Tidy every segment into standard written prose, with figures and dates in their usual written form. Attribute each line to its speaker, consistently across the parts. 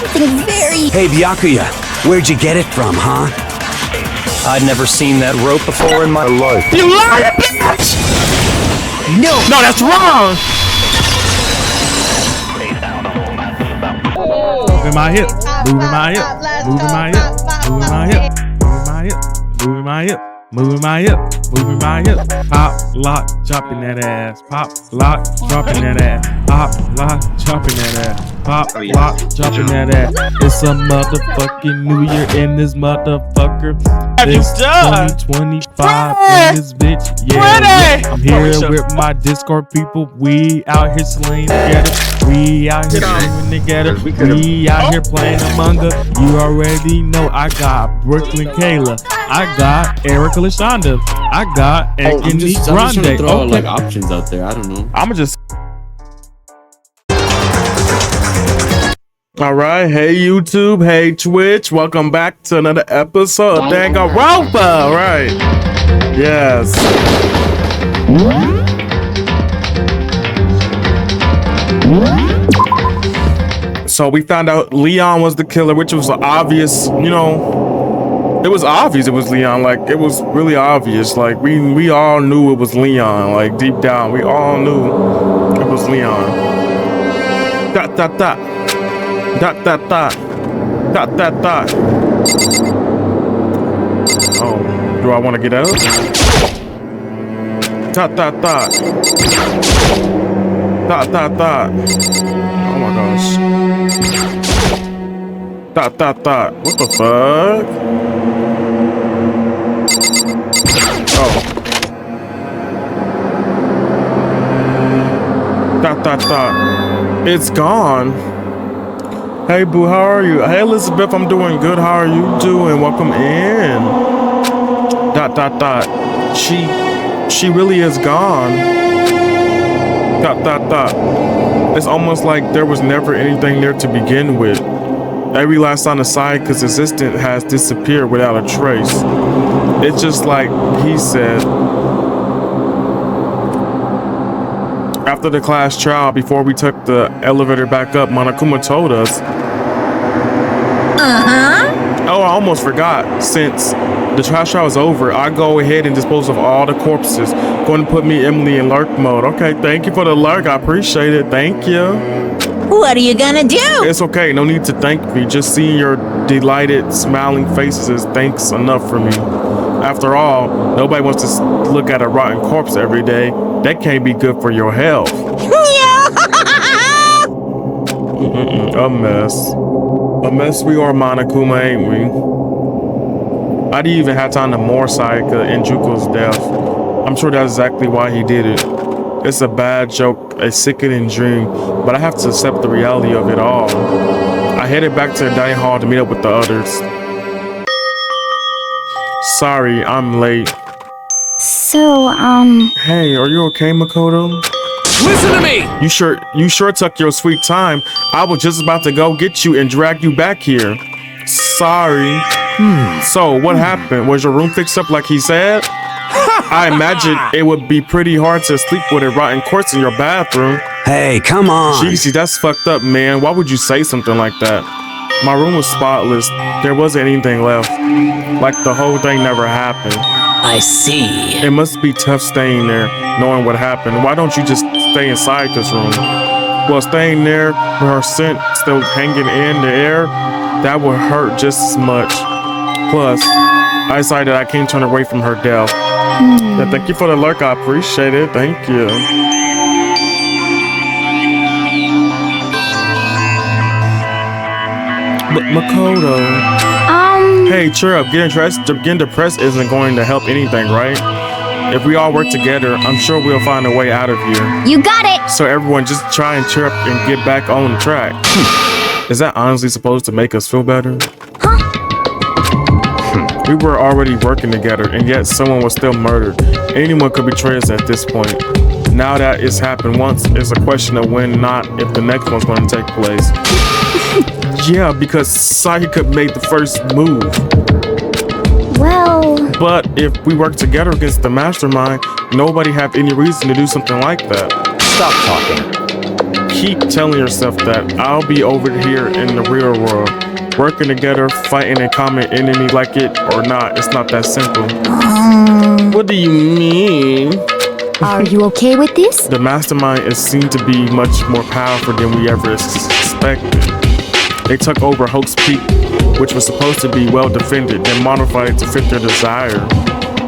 Speaker 1: something very...
Speaker 2: Hey, Byakuya, where'd you get it from, huh?
Speaker 3: I'd never seen that rope before in my life.
Speaker 4: You lying bitch!
Speaker 2: No!
Speaker 4: No, that's wrong! Moving my hip, moving my hip, moving my hip, moving my hip, moving my hip, moving my hip, moving my hip, moving my hip. Pop, lock, chopping that ass. Pop, lock, dropping that ass. Pop, lock, chopping that ass. Pop, lock, dropping that ass. It's a motherfucking New Year in this motherfucker. It's 2025 in this bitch. Yeah, I'm here with my Discord people. We out here slaying together. We out here slaying together. We out here playing Among Us. You already know I got Brooklyn Kayla. I got Erica Lashonda. I got Anthony Grande.
Speaker 5: I'm just trying to throw like options out there. I don't know.
Speaker 4: I'ma just. All right, hey YouTube, hey Twitch, welcome back to another episode of Danganronpa. Right? Yes. So we found out Leon was the killer, which was obvious. You know, it was obvious it was Leon. Like it was really obvious. Like we all knew it was Leon. Like deep down, we all knew it was Leon. Dot dot dot. Dot dot dot. Dot dot dot. Oh, do I want to get out? Dot dot dot. Dot dot dot. Oh my gosh. Dot dot dot. What the fuck? Oh. Dot dot dot. It's gone. Hey boo, how are you? Hey Elizabeth, I'm doing good. How are you doing? Welcome in. Dot dot dot. She really is gone. Dot dot dot. It's almost like there was never anything there to begin with. Every last on the side because assistant has disappeared without a trace. It's just like he said. After the class trial, before we took the elevator back up, Monokuma told us. Oh, I almost forgot. Since the trash trial is over, I go ahead and dispose of all the corpses. Going to put me, Emily, in lurk mode. Okay, thank you for the lurk. I appreciate it. Thank you.
Speaker 1: What are you gonna do?
Speaker 4: It's okay. No need to thank me. Just seeing your delighted, smiling faces is thanks enough for me. After all, nobody wants to look at a rotten corpse every day. That can't be good for your health. A mess. A mess we are, Monokuma, ain't we? I didn't even have time to mourn Sayaka and Juko's death. I'm sure that's exactly why he did it. It's a bad joke, a sickening dream, but I have to accept the reality of it all. I headed back to the dining hall to meet up with the others. Sorry, I'm late.
Speaker 6: So,
Speaker 4: Hey, are you okay, Makoto?
Speaker 3: Listen to me!
Speaker 4: You sure took your sweet time. I was just about to go get you and drag you back here. Sorry. So, what happened? Was your room fixed up like he said? I imagine it would be pretty hard to sleep with a rotten corpse in your bathroom.
Speaker 2: Hey, come on.
Speaker 4: Jeezy, that's fucked up, man. Why would you say something like that? My room was spotless. There wasn't anything left. Like the whole thing never happened.
Speaker 1: I see.
Speaker 4: It must be tough staying there, knowing what happened. Why don't you just stay inside this room? Well, staying there with her scent still hanging in the air, that would hurt just as much. Plus, I decided I can't turn away from her death. Yeah, thank you for the lurk. I appreciate it. Thank you. Makoto. Hey, cheer up. Getting depressed isn't going to help anything, right? If we all work together, I'm sure we'll find a way out of here.
Speaker 6: you got it!
Speaker 4: So everyone just try and cheer up and get back on the track. Is that honestly supposed to make us feel better? We were already working together, and yet someone was still murdered. Anyone could betray us at this point. Now that it's happened once, it's a question of when, not if the next one's going to take place. Yeah, because Sayaka made the first move.
Speaker 6: Well...
Speaker 4: But if we work together against the mastermind, nobody have any reason to do something like that.
Speaker 3: Stop talking.
Speaker 4: keep telling yourself that I'll be over here in the real world, working together, fighting a common enemy, like it or not. It's not that simple. What do you mean?
Speaker 6: Are you okay with this?
Speaker 4: The mastermind is seen to be much more powerful than we ever suspected. They took over Hope's Peak, which was supposed to be well defended, then modified it to fit their desire.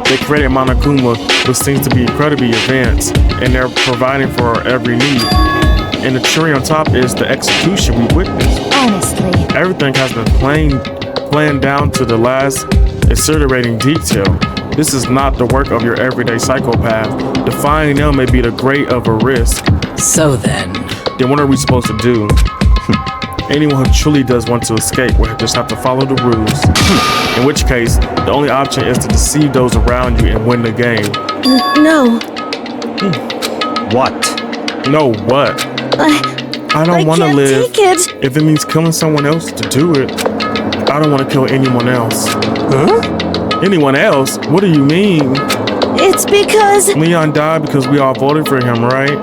Speaker 4: They created Monokuma, which seems to be incredibly advanced, and they're providing for our every need. And the cherry on top is the execution we witnessed.
Speaker 6: Honestly.
Speaker 4: Everything has been planned down to the last exaggerating detail. This is not the work of your everyday psychopath. Defying them may be the great of a risk.
Speaker 1: So then
Speaker 4: what are we supposed to do? Anyone who truly does want to escape will just have to follow the rules. In which case, the only option is to deceive those around you and win the game.
Speaker 6: No.
Speaker 3: What?
Speaker 4: No, what? I don't want to live.
Speaker 6: Take it.
Speaker 4: If it means killing someone else to do it, I don't want to kill anyone else.
Speaker 2: Huh?
Speaker 4: Anyone else? What do you mean?
Speaker 6: It's because...
Speaker 4: Leon died because we all voted for him, right?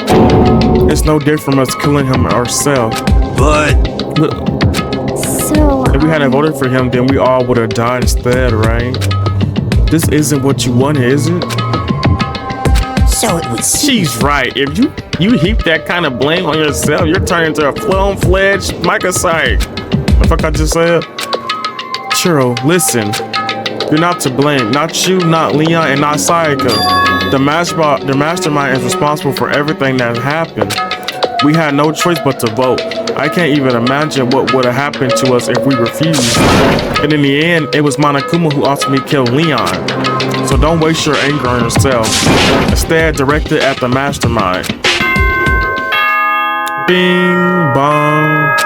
Speaker 4: It's no different from us killing him ourselves.
Speaker 2: But
Speaker 6: So...
Speaker 4: If we hadn't voted for him, then we all would have died instead, right? This isn't what you wanted, is it?
Speaker 1: so it would seem.
Speaker 4: She's right. If you heap that kind of blame on yourself, you're turning into a full-fledged microcyte. The fuck I just said? Churro, listen. You're not to blame. Not you, not Leon, and not Sayaka. The mastermind is responsible for everything that happened. We had no choice but to vote. I can't even imagine what would have happened to us if we refused. And in the end, it was Monokuma who ultimately killed Leon. So don't waste your anger on yourself. Instead, direct it at the mastermind. Bing bong.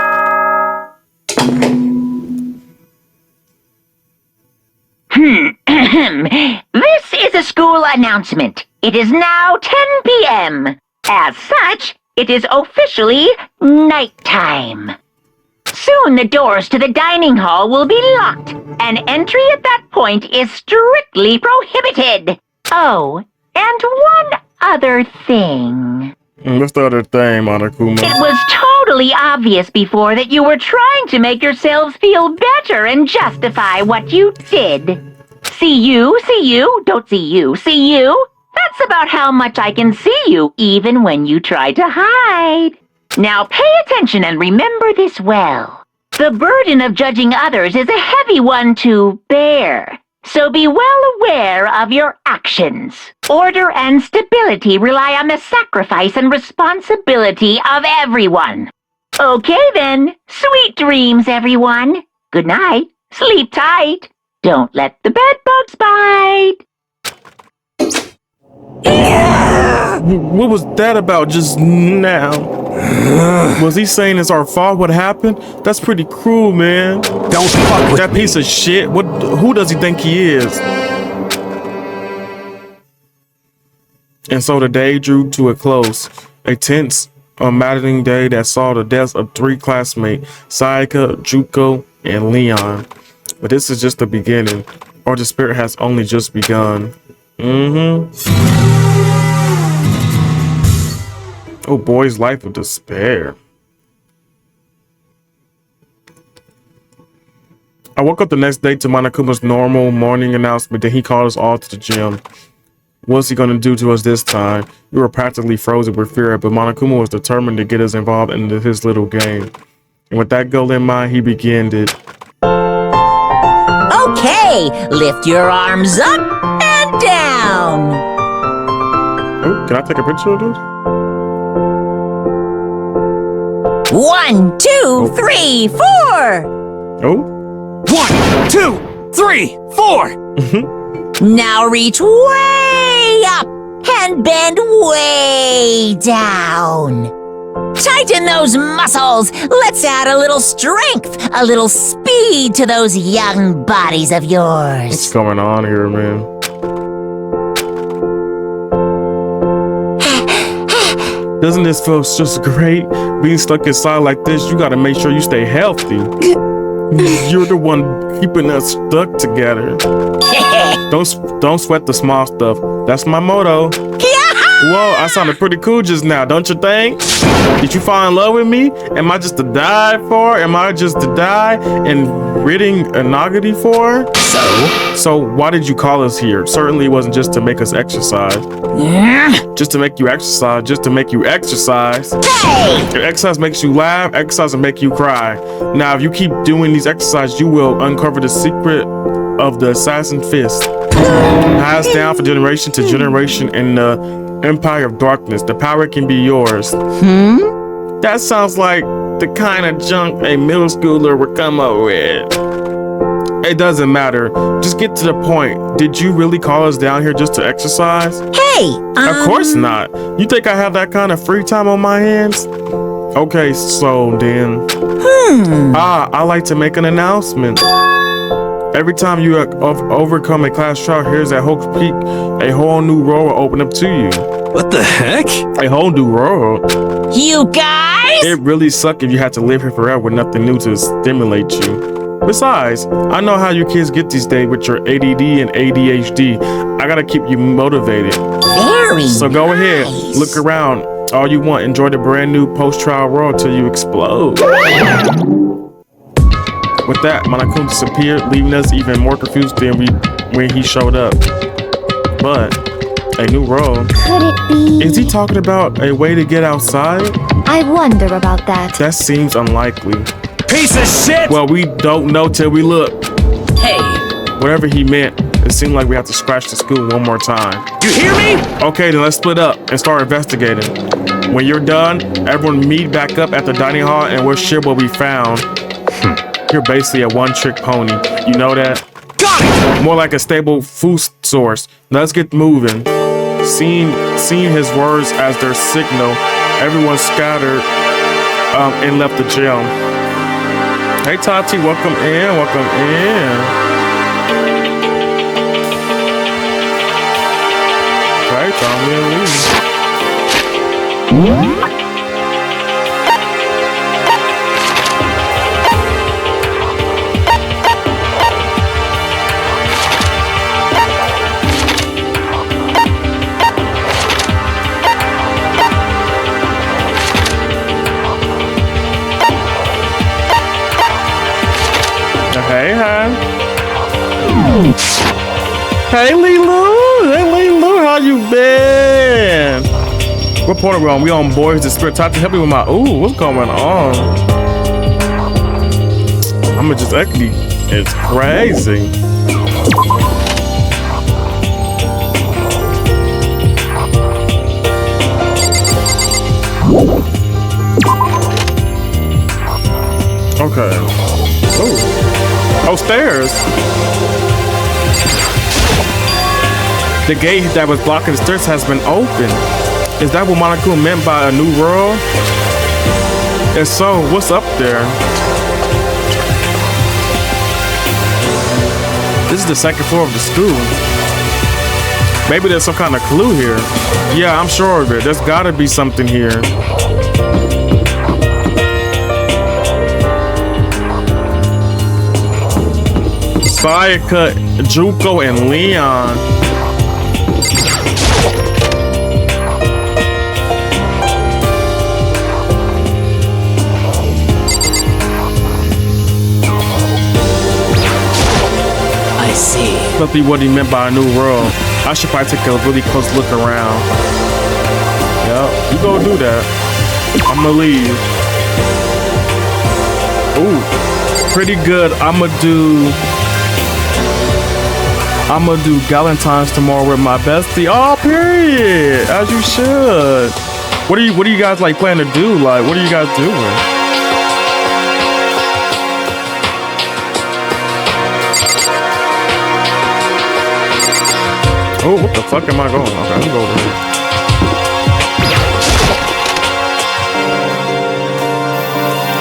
Speaker 7: This is a school announcement. It is now 10 p.m. As such, it is officially nighttime. Soon the doors to the dining hall will be locked, and entry at that point is strictly prohibited. Oh, and one other thing.
Speaker 4: What's the other thing, Monokuma?
Speaker 7: It was totally obvious before that you were trying to make yourselves feel better and justify what you did. See you, don't see you, see you. That's about how much I can see you, even when you try to hide. Now pay attention and remember this well. The burden of judging others is a heavy one to bear, so be well aware of your actions. Order and stability rely on the sacrifice and responsibility of everyone. Okay then, sweet dreams, everyone. Good night, sleep tight. Don't let the bedbugs bite.
Speaker 4: What was that about just now? Was he saying it's our fault what happened? That's pretty cruel, man.
Speaker 2: don't fuck with
Speaker 4: That
Speaker 2: me.
Speaker 4: piece of shit. Who does he think he is? And so the day drew to a close. A tense, maddening day that saw the deaths of 3 classmates, Sayaka, Juko, and Leon. But this is just the beginning, or the spirit has only just begun. Oh, boy's life of despair. I woke up the next day to Monokuma's normal morning announcement that he called us all to the gym. What's he gonna do to us this time? We were practically frozen with fear, but Monokuma was determined to get us involved in his little game. And with that goal in mind, he began it.
Speaker 1: Okay, lift your arms up and down.
Speaker 4: Oh, can I take a picture of this?
Speaker 1: 1, 2, 3, 4.
Speaker 4: Oh.
Speaker 2: 1, 2, 3, 4.
Speaker 1: Now reach way up and bend way down. Tighten those muscles. Let's add a little strength, a little speed to those young bodies of
Speaker 4: What's
Speaker 1: yours.
Speaker 4: going on here, man? Doesn't this feel just great? Being stuck inside like this, you gotta make sure you stay healthy. You're the one keeping us stuck together. Don't sweat the small stuff. That's my motto. Whoa, I sounded pretty cool just now, don't you think? Did you fall in love with me? Am I just to die for? Am I just to die and ridding a Nagati for? So why did you call us here? Certainly it wasn't just to make us exercise. Just to make you exercise, just to make you exercise.
Speaker 1: Hey!
Speaker 4: If exercise makes you laugh, exercise will make you cry. Now, if you keep doing these exercises, you will uncover the secret of the assassin fist. Passed down from generation to generation in the Empire of Darkness. The power can be yours. That sounds like the kind of junk a middle schooler would come up with. It doesn't matter. Just get to the point. Did you really call us down here just to exercise?
Speaker 1: Hey!
Speaker 4: Of course not. You think I have that kind of free time on my hands? Okay, so then. I like to make an announcement. Every time you overcome a class trial, here's at Havoc Peak, a whole new world will open up to you.
Speaker 2: What the heck?
Speaker 4: A whole new world.
Speaker 1: You guys?
Speaker 4: It really sucks if you had to live here forever with nothing new to stimulate you. Besides, I know how you kids get these days with your ADD and ADHD. I gotta keep you motivated.
Speaker 1: Very
Speaker 4: So go ahead,
Speaker 1: nice.
Speaker 4: look around. All you want, enjoy the brand new post-trial world till you explode. With that, Monokuma disappeared, leaving us even more confused than when he showed up. But a new world.
Speaker 6: Could it be?
Speaker 4: Is he talking about a way to get outside?
Speaker 6: I wonder about that.
Speaker 4: That seems unlikely.
Speaker 2: Piece of shit!
Speaker 4: Well, we don't know till we look.
Speaker 1: Hey!
Speaker 4: Whatever he meant, it seemed like we have to scratch the school one more time.
Speaker 2: You hear me?
Speaker 4: Okay, then let's split up and start investigating. When you're done, everyone meet back up at the dining hall and we'll share what we found. You're basically a one-trick pony. You know that?
Speaker 2: Got it!
Speaker 4: More like a stable food source. Let's get moving. Seeing his words as their signal, everyone scattered and left the jail. Hey Tati, welcome in, welcome in. Okay, Tommy and Lee. Hey, hi. Hey, Lilu. Hey, Lilu. How you been? What point are we on? We on Boys the Spirit. Tati, help me with my... Ooh, what's going on? I'm just actually... It's crazy. Okay. Ooh. Oh, stairs. The gate that was blocking the stairs has been opened. Is that what Monokuma meant by a new world? If so, what's up there? This is the second floor of the school. Maybe there's some kind of clue here. Yeah, I'm sure of it. There's gotta be something here. Sayaka, Juko, and Leon.
Speaker 1: I see.
Speaker 4: Must be what he meant by a new world. I should probably take a really close look around. Yep, you go do that. I'ma leave. Ooh, pretty good. I'ma do Galentine's tomorrow with my bestie. Oh, period. As you should. What do you guys like plan to do? Like, what are you guys doing? Oh, what the fuck am I going? Okay, I'm going over here.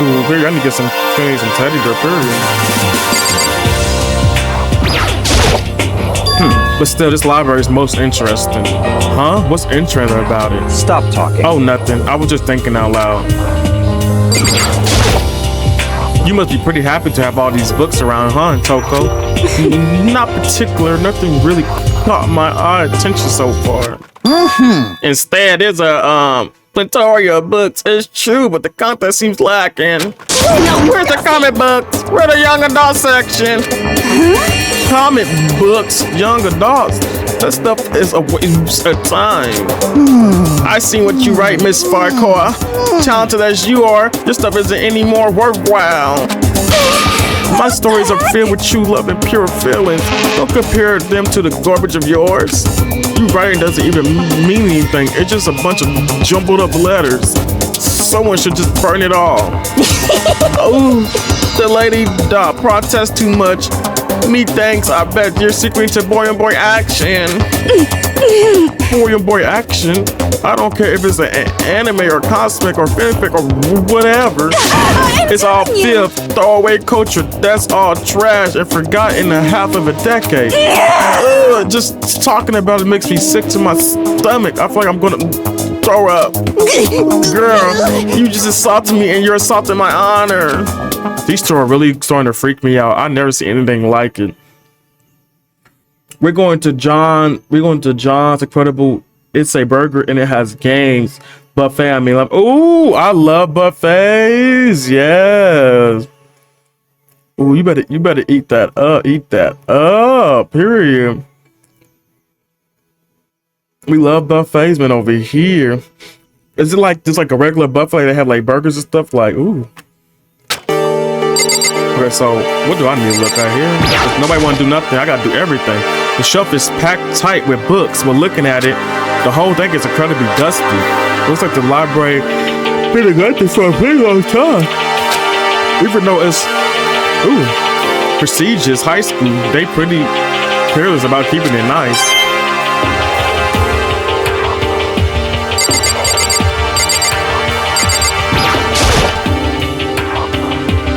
Speaker 4: Ooh, period. I need to get some teddy bear, period. But still, this library is most interesting. Huh? What's interesting about it?
Speaker 3: Stop talking.
Speaker 4: Oh, nothing. I was just thinking out loud. You must be pretty happy to have all these books around, huh, Toko? Not particular. Nothing really caught my attention so far. Instead, there's a plethora of books. It's true, but the content seems lacking. Where's the comic books? Where's the young adult section? Comic books, young adults. That stuff is a waste of time. I seen what you write, Miss Farquhar. Talented as you are, this stuff isn't any more worthwhile. My stories are filled with true love and pure feelings. Don't compare them to the garbage of yours. You writing doesn't even mean anything. It's just a bunch of jumbled up letters. Someone should just burn it all. Oh, the lady protest too much. Me thanks, I bet you're secret to boy on boy action. Boy on boy action? I don't care if it's an anime or cosmic or fanfic or whatever. It's all filth, throwaway culture. That's all trash and forgotten in a half of a decade. Ugh, just talking about it makes me sick to my stomach. I feel like I'm gonna throw up. Girl, you just assaulted me and you're assaulting my honor. These two are really starting to freak me out. I never see anything like it. We're going to John's Incredible It's a Burger and it has games. Buffet, I mean, ooh, I love buffets. Yes. Ooh, you better eat that up. Eat that up. Period. We love buffets, man, over here. Is it like just like a regular buffet? They have like burgers and stuff. Like, ooh. Okay, so what do I need to look at here? If nobody want to do nothing, I gotta do everything. The shelf is packed tight with books. But looking at it, the whole thing is incredibly dusty. Looks like the library been neglected for a pretty long time. Even though it's prestigious high school, they pretty careless about keeping it nice.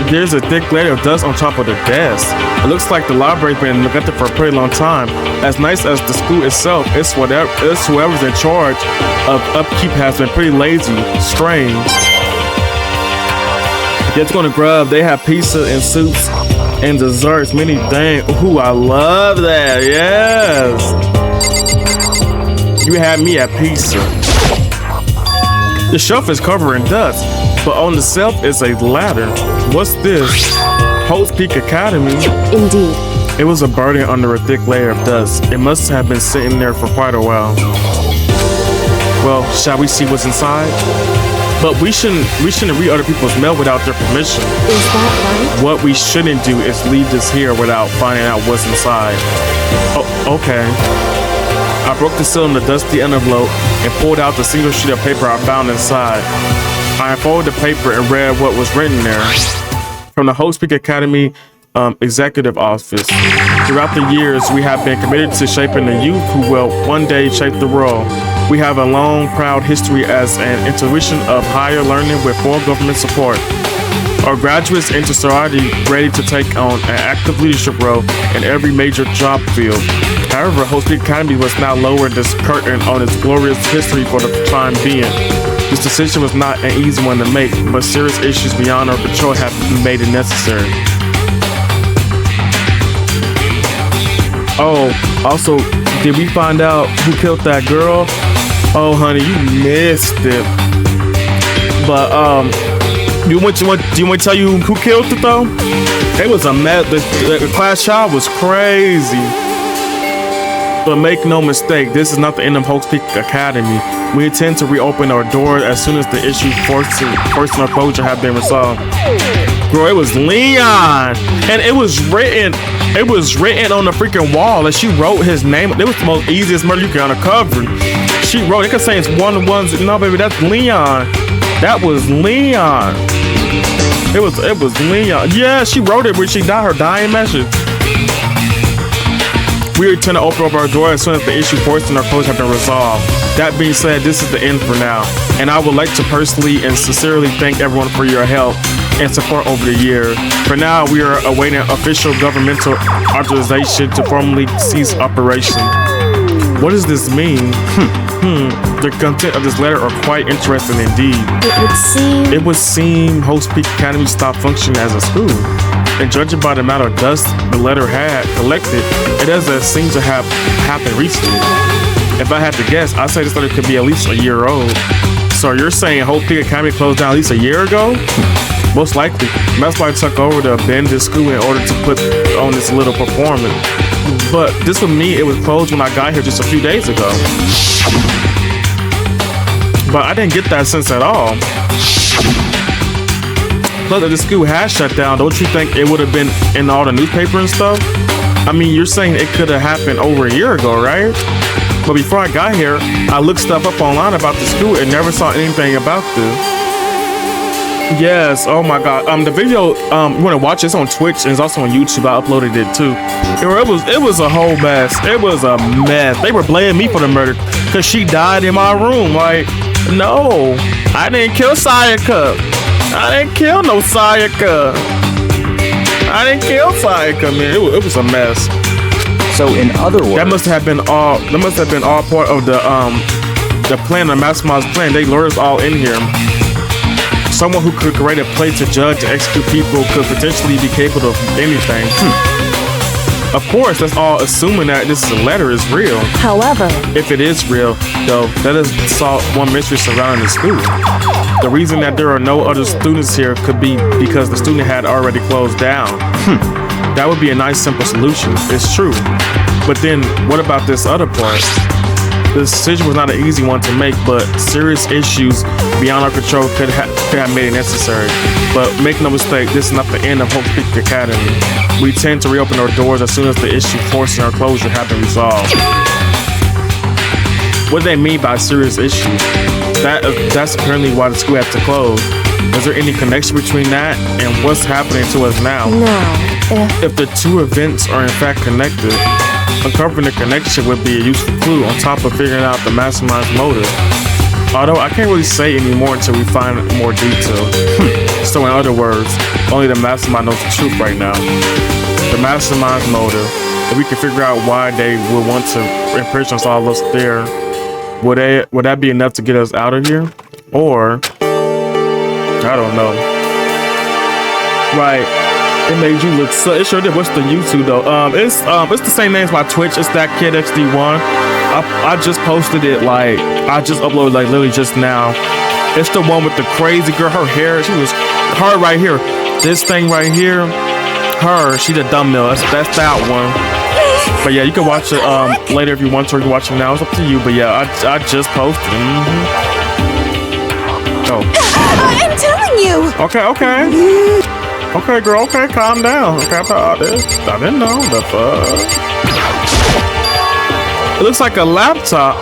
Speaker 4: There's a thick layer of dust on top of the desk. It looks like the library's been neglected for a pretty long time. As nice as the school itself, it's whoever's in charge of upkeep has been pretty lazy. Strange. It's gonna grub. They have pizza and soups and desserts. Many things. Ooh, I love that. Yes. You had me at pizza. The shelf is covered in dust, but on the shelf is a ladder. What's this? How's Peak Academy?
Speaker 6: Indeed.
Speaker 4: It was a burden under a thick layer of dust. It must have been sitting there for quite a while. Well, shall we see what's inside? But we shouldn't read other people's mail without their permission.
Speaker 6: Is that right?
Speaker 4: What we shouldn't do is leave this here without finding out what's inside. Oh, okay. I broke the seal in the dusty envelope and pulled out the single sheet of paper I found inside. I unfolded the paper and read what was written there. From the Host Peak Academy executive office. Throughout the years, we have been committed to shaping the youth who will one day shape the world. We have a long, proud history as an institution of higher learning with full government support. Our graduates enter society ready to take on an active leadership role in every major job field. However, Host Peak Academy was now lowering this curtain on its glorious history for the time being. This decision was not an easy one to make, but serious issues beyond our control have made it necessary. Oh, also, did we find out who killed that girl? Oh, honey, you missed it. But do you want me to tell you who killed it though? It was the class child was crazy. But make no mistake, this is not the end of Host Peak Academy. We intend to reopen our doors as soon as the issue forcing our closure have been resolved. Bro, it was Leon, and it was written on the freaking wall. Like she wrote his name. It was the most easiest murder you can uncover. She wrote. It could say it's one of the ones. No, baby, that's Leon. That was Leon. It was Leon. Yeah, she wrote it when she died. Her dying message. We intend to open up our door as soon as the issue forcing our closure have been resolved. That being said, this is the end for now, and I would like to personally and sincerely thank everyone for your help and support over the year. For now, we are awaiting official governmental authorization to formally cease operation. What does this mean? The content of this letter are quite interesting indeed. It would seem Host Peak Academy stopped functioning as a school. And judging by the amount of dust the letter had collected, it doesn't seem to have happened recently. If I had to guess, I'd say this letter could be at least a year old. So you're saying Hope Peak Academy closed down at least a year ago? Most likely. That's why I took over to Bend's school in order to put on this little performance. But this would mean it was closed when I got here just a few days ago. But I didn't get that sense at all. Plus, if the school has shut down, don't you think it would have been in all the newspaper and stuff? I mean, you're saying it could have happened over a year ago, right? But before I got here, I looked stuff up online about the school and never saw anything about this. Yes, oh my god. The video, you want to watch it, it's on Twitch and it's also on YouTube. I uploaded it too. It was a whole mess. It was a mess. They were blaming me for the murder because she died in my room. Like, no, I didn't kill Sayaka. I didn't kill no Sayaka. I didn't kill Sayaka, man. It was a mess.
Speaker 3: So in other words,
Speaker 4: that must have been all part of the plan, the mastermind's plan. They lured us all in here. Someone who could create a play to judge and execute people could potentially be capable of anything. Of course, that's all assuming that this letter is real.
Speaker 6: However,
Speaker 4: if it is real, though, that is solve one mystery surrounding the school. The reason that there are no other students here could be because the student had already closed down. That would be a nice, simple solution. It's true. But then, what about this other part? The decision was not an easy one to make, but serious issues beyond our control could have made it necessary. But make no mistake, this is not the end of Hope Peak Academy. We tend to reopen our doors as soon as the issue forcing our closure have been resolved. What do they mean by serious issues? That's apparently why the school had to close. Is there any connection between that and what's happening to us now?
Speaker 6: no.
Speaker 4: If the two events are in fact connected, uncovering the connection would be a useful clue on top of figuring out the mastermind's motive. Although I can't really say anymore until we find more detail. So in other words, only the mastermind knows the truth right now. The mastermind's motive. If we can figure out why they would want to imprison us all us there, would that be enough to get us out of here? Or I don't know. Right. It made you look so. It sure did. What's the YouTube though? It's the same name as my Twitch. It's that kid XD1. I just posted it like I just uploaded like literally just now. It's the one with the crazy girl. Her hair. She was her right here. This thing right here. Her. She the dumbbell. That's that one. But yeah, you can watch it later if you want to. Or you can watch it now. It's up to you. But yeah, I just posted. Oh.
Speaker 6: I'm telling you.
Speaker 4: Okay. Okay, girl, okay, calm down. Okay, I didn't know the fuck. It looks like a laptop.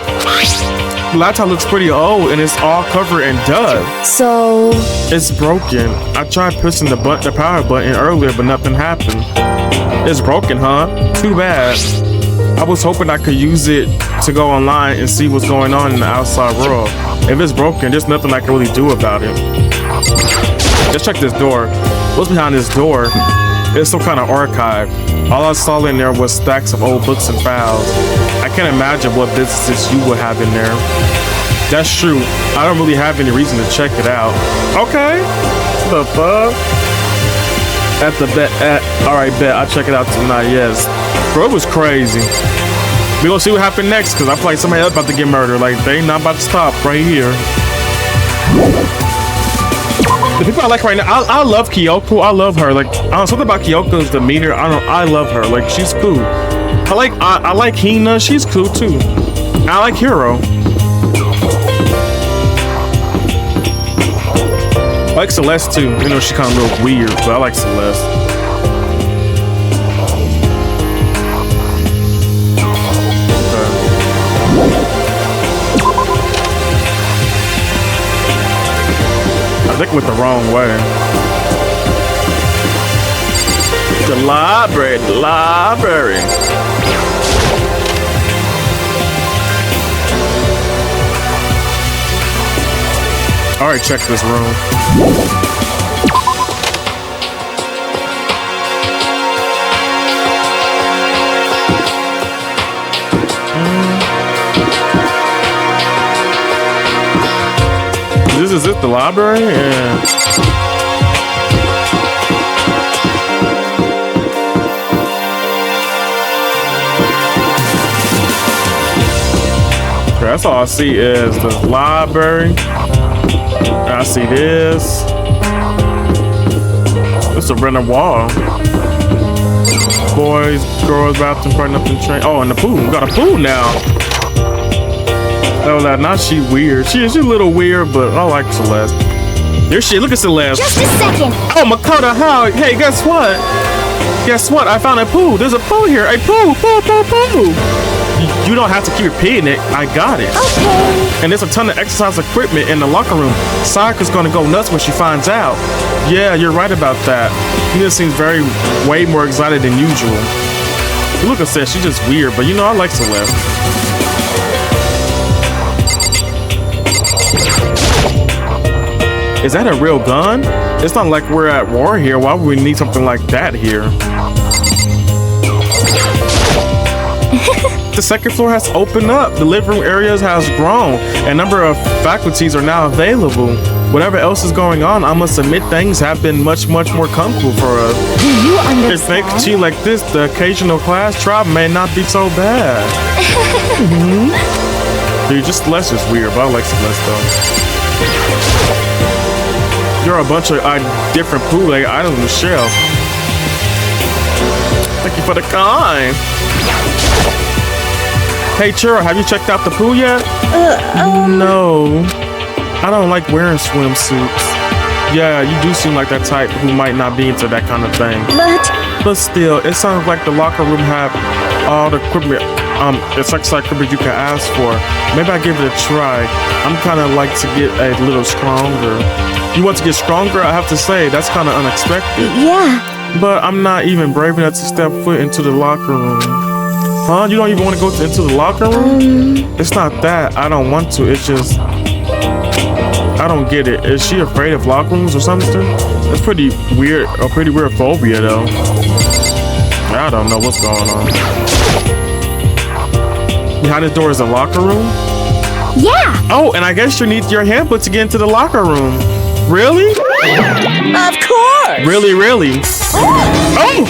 Speaker 4: The laptop looks pretty old and it's all covered in dust.
Speaker 6: So
Speaker 4: it's broken. I tried pushing the power button earlier, but nothing happened. It's broken, huh? Too bad. I was hoping I could use it to go online and see what's going on in the outside world. If it's broken, there's nothing I can really do about it. Let's check this door. What's behind this door? It's some kind of archive. All I saw in there was stacks of old books and files. I can't imagine what businesses you would have in there. That's true. I don't really have any reason to check it out. Okay. The fuck? Alright, bet. I'll check it out tonight, yes. Bro, it was crazy. We gonna see what happened next, because I feel like somebody else about to get murdered. Like, they not about to stop right here. The people I like right now, I love Kyoko. I love her. Like, something about Kyoko is the meter. I love her. Like, she's cool. I like Hina. She's cool too. I like Hiro. I like Celeste too. You know, she's kind of a little weird, but I like Celeste. I think I went the wrong way. The library. All right, check this room. is this, the library? Yeah. Okay, that's all I see is the library. I see this. It's a rented wall. Boys, girls, bathroom, party, nothing train. Oh, and the pool. We got a pool now. Oh, now she weird. She's a little weird, but I like Celeste. There she. Look at Celeste.
Speaker 6: Just a second.
Speaker 4: Oh, Makoto, how? Hey, guess what? Guess what? I found a pool. There's a pool here. A pool. You don't have to keep repeating it. I got it.
Speaker 6: Okay.
Speaker 4: And there's a ton of exercise equipment in the locker room. Sayaka's gonna go nuts when she finds out. Yeah, you're right about that. Hina seems way more excited than usual. Look at Celeste, she's just weird, but you know I like Celeste. Is that a real gun? It's not like we're at war here. Why would we need something like that here? The second floor has opened up. The living room areas has grown. A number of faculties are now available. Whatever else is going on, I must admit things have been much more comfortable for us.
Speaker 6: Do you understand?
Speaker 4: If vacancy like this, the occasional class trial may not be so bad. Dude, just Celeste is weird, but I like Celeste though. There are a bunch of different pool items on the shelf. Thank you for the kind. Hey, Churro, have you checked out the pool yet? No. I don't like wearing swimsuits. Yeah, you do seem like that type who might not be into that kind of thing. But still, it sounds like the locker room have all the equipment, it's exercise equipment you can ask for. Maybe I give it a try. I'm kind of like to get a little stronger. You want to get stronger? I have to say, that's kind of unexpected.
Speaker 6: Yeah.
Speaker 4: But I'm not even brave enough to step foot into the locker room. Huh? You don't even want to go into the locker room? It's not that I don't want to. It's just I don't get it. Is she afraid of locker rooms or something? It's pretty weird. A pretty weird phobia though. I don't know what's going on. Behind the door is a locker room?
Speaker 6: Yeah.
Speaker 4: Oh, and I guess you need your handbook to get into the locker room. Really?
Speaker 1: Of course!
Speaker 4: Really? Oh!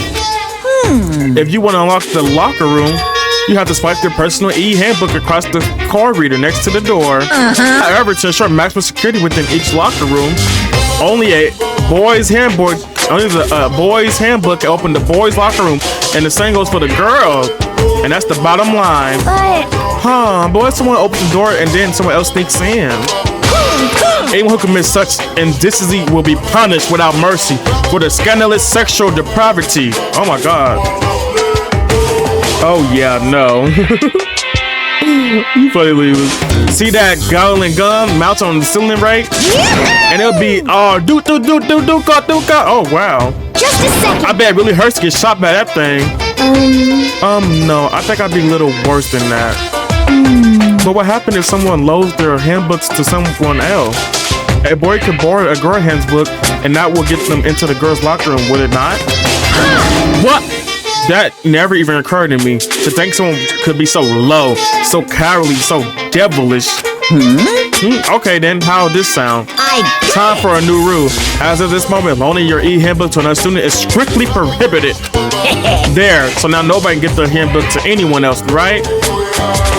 Speaker 4: If you want to unlock the locker room, you have to swipe your personal e-handbook across the card reader next to the door. However, to ensure maximum security within each locker room, only a boys' handbook, only the boys' handbook can open the boys' locker room, and the same goes for the girls. And that's the bottom line.
Speaker 6: But
Speaker 4: Boy, someone opens the door and then someone else sneaks in. Anyone who commits such indecency will be punished without mercy for the scandalous sexual depravity. Oh my god. Oh yeah, no. You funny leavers. See that goblin gun mount on the ceiling, right? And it'll be do. Oh wow.
Speaker 6: just a second.
Speaker 4: I bet it really hurts to get shot by that thing. No, I think I'd be a little worse than that. But what happened if someone loads their handbooks to someone else? A boy could borrow a girl handbook, and that will get them into the girls' locker room, would it not? What? That never even occurred to me. To think someone could be so low, so cowardly, so devilish. Okay then, how would this sound? Time for a new rule. As of this moment, loaning your e-handbook to another student is strictly prohibited. There, so now nobody can get the handbook to anyone else, right?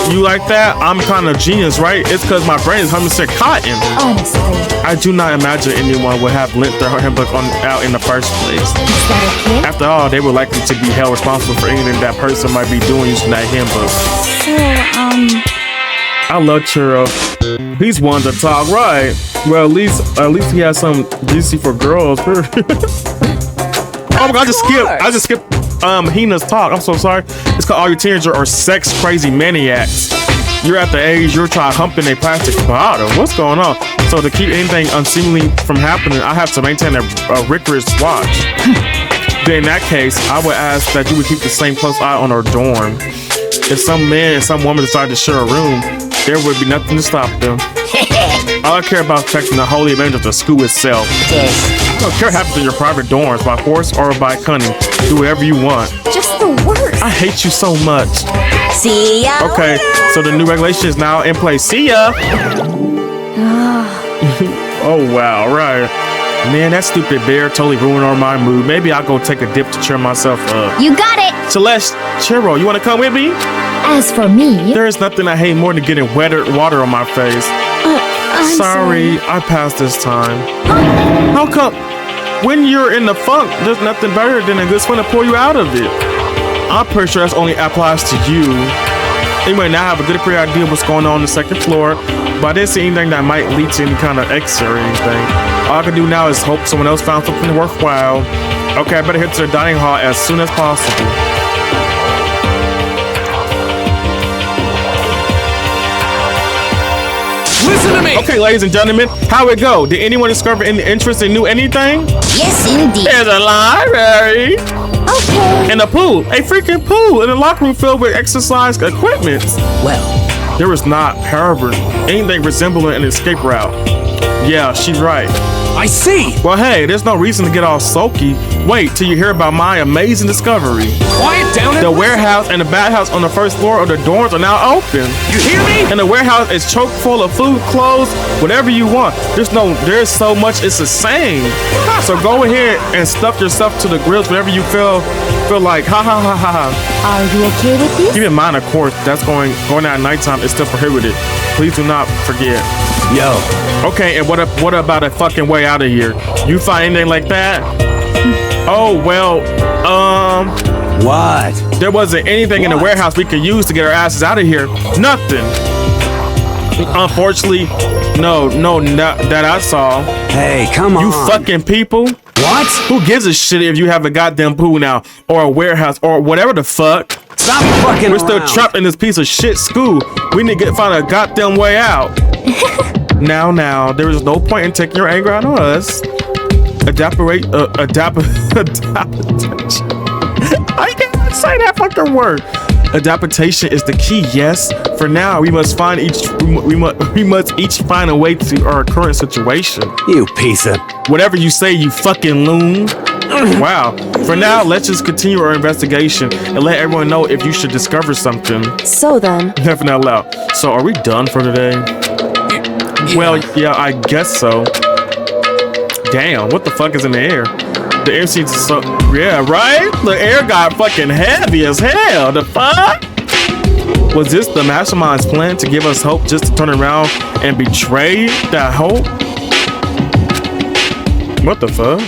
Speaker 4: You like that? I'm kind of genius, right? It's because my brain is 100% cotton.
Speaker 6: Honestly.
Speaker 4: I do not imagine anyone would have lent their handbook out in the first place.
Speaker 6: Is that okay?
Speaker 4: After all, they were likely to be held responsible for anything that person might be doing using that handbook.
Speaker 6: So,
Speaker 4: I love Churro. He's one to talk, right? Well, at least he has some DC for girls. Oh my god, I just skipped Hina's talk. I'm so sorry. It's called All Your Teenagers Are Sex Crazy Maniacs. You're at the age you're trying humping a plastic bottle. What's going on? So to keep anything unseemly from happening, I have to maintain a rigorous watch. Then in that case, I would ask that you would keep the same close eye on our dorm. If some man and some woman decide to share a room, there would be nothing to stop them. All I care about is protecting the holy image of the school itself. I don't care what happens in your private dorms, by force or by cunning. Do whatever you want.
Speaker 6: just the worst.
Speaker 4: I hate you so much.
Speaker 1: See ya.
Speaker 4: Okay, so the new regulation is now in place. See ya. Oh, wow, right. Man, that stupid bear totally ruined all my mood. Maybe I'll go take a dip to cheer myself up.
Speaker 6: You got it.
Speaker 4: Celeste, Chiro, you want to come with me?
Speaker 6: As for me,
Speaker 4: There is nothing I hate more than getting water on my face.
Speaker 6: I'm
Speaker 4: Sorry, I passed this time. How come? When you're in the funk, there's nothing better than a good swim to pull you out of it. I'm pretty sure that's only applies to you. Anyway, now I have a good pretty idea of what's going on the second floor, but I didn't see anything that might lead to any kind of exit or anything. All I can do now is hope someone else found something worthwhile. Okay, I better head to the dining hall as soon as possible.
Speaker 2: Listen to me!
Speaker 4: Okay, ladies and gentlemen, how it go? Did anyone discover any interest and knew anything?
Speaker 1: Yes, indeed.
Speaker 4: There's a library.
Speaker 6: okay.
Speaker 4: And a pool. A freaking pool in a locker room filled with exercise equipment.
Speaker 1: Well,
Speaker 4: There was not, however, anything resembling an escape route. Yeah, she's right.
Speaker 2: I see!
Speaker 4: Well, hey, there's no reason to get all sulky. Wait till you hear about my amazing discovery.
Speaker 2: Quiet down
Speaker 4: The
Speaker 2: and
Speaker 4: warehouse and the bathhouse on the first floor of the dorms are now open.
Speaker 2: You hear me?
Speaker 4: And the warehouse is chock full of food, clothes, whatever you want. There's so much, it's insane. So go ahead and stuff yourself to the grills whenever you feel like, ha ha ha ha ha.
Speaker 6: Are we okay with this?
Speaker 4: Keep in mind, of course, that's going out at nighttime is still prohibited. Please do not forget.
Speaker 2: Yo,
Speaker 4: Okay, and what about a fucking way out of here? You find anything like that? Oh, well,
Speaker 2: what?
Speaker 4: there wasn't anything in the warehouse we could use to get our asses out of here. Nothing. Unfortunately, no, not that I saw.
Speaker 2: Hey, come on.
Speaker 4: You fucking people.
Speaker 2: What?
Speaker 4: Who gives a shit if you have a goddamn pool now, or a warehouse, or whatever the fuck?
Speaker 2: Stop fucking
Speaker 4: We're still
Speaker 2: around.
Speaker 4: trapped in this piece of shit school. We need to find a goddamn way out. Now, there is no point in taking your anger out on us. Adaptation. I can't say that fucking word. Adaptation is the key. Yes. For now, we must each find a way to our current situation.
Speaker 2: You piece of...
Speaker 4: Whatever you say, you fucking loon. Wow. For now, let's just continue our investigation and let everyone know if you should discover something.
Speaker 6: So then,
Speaker 4: Laughing out loud. So, are we done for today? Well, yeah, I guess so. Damn, what the fuck is in the air? The air seems so... Yeah, right? The air got fucking heavy as hell. The fuck? Was this the mastermind's plan to give us hope just to turn around and betray that hope? What the fuck?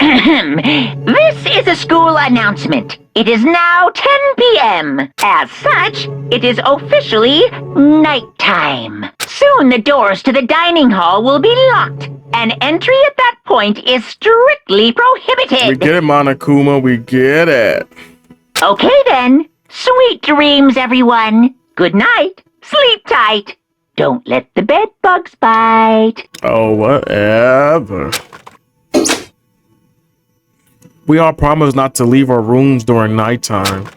Speaker 7: This is a school announcement. It is now 10 p.m. As such, it is officially nighttime. Soon the doors to the dining hall will be locked, and entry at that point is strictly prohibited.
Speaker 4: We get it, Monokuma. We get it.
Speaker 7: Okay then. Sweet dreams, everyone. Good night. Sleep tight. Don't let the bed bugs bite.
Speaker 4: Oh, whatever. We all promised not to leave our rooms during nighttime.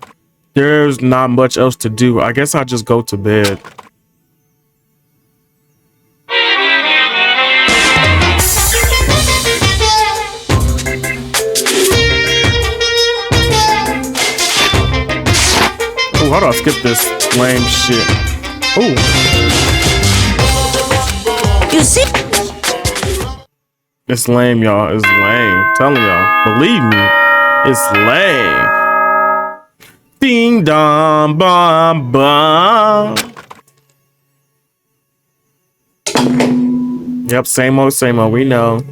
Speaker 4: There's not much else to do. I guess I'll just go to bed. Oh, how do I skip this lame shit? Oh.
Speaker 1: you see,
Speaker 4: It's lame, y'all. It's lame. I'm telling y'all. Believe me. It's lame. Ding dong bum bum. Yep, same old, we know.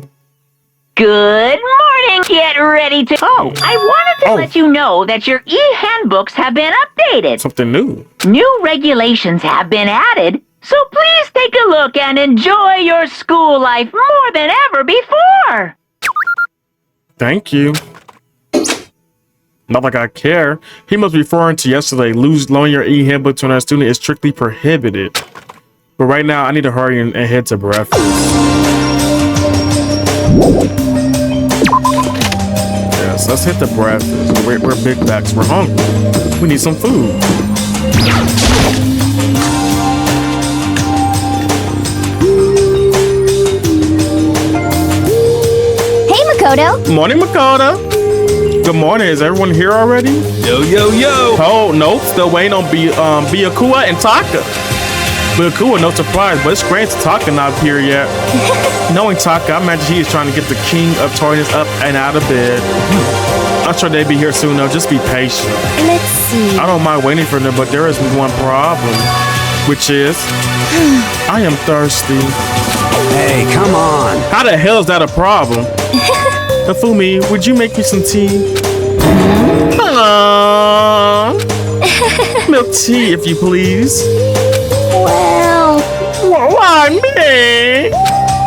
Speaker 7: Good morning. Get ready to... Oh, I wanted to
Speaker 4: Oh.
Speaker 7: let you know that your e-handbooks have been updated.
Speaker 4: Something new.
Speaker 7: New regulations have been added, so please take a look and enjoy your school life more than ever before.
Speaker 4: Thank you. Not like I care. He must be referring to yesterday. Loaning your e-handbook to another student is strictly prohibited. But right now, I need to hurry and head to breakfast. Yes, let's hit the breakfast. We're big backs. We're hungry. We need some food.
Speaker 6: hey Makoto.
Speaker 4: Morning, Makoto. Good morning. Is everyone here already?
Speaker 2: Yo, yo, yo.
Speaker 4: Oh, nope. Still waiting on Byakuya and Taka. Byakuya, no surprise, but it's great Taka not here yet. Knowing Taka, I imagine he is trying to get the king of toys up and out of bed. I'm sure they'll be here soon, though. Just be patient.
Speaker 6: Let's see.
Speaker 4: I don't mind waiting for them, but there is one problem, which is I am thirsty.
Speaker 2: Hey, come on.
Speaker 4: How the hell is that a problem? Fumi, would you make me some tea? Milk tea, if you please.
Speaker 6: Well,
Speaker 4: Why me?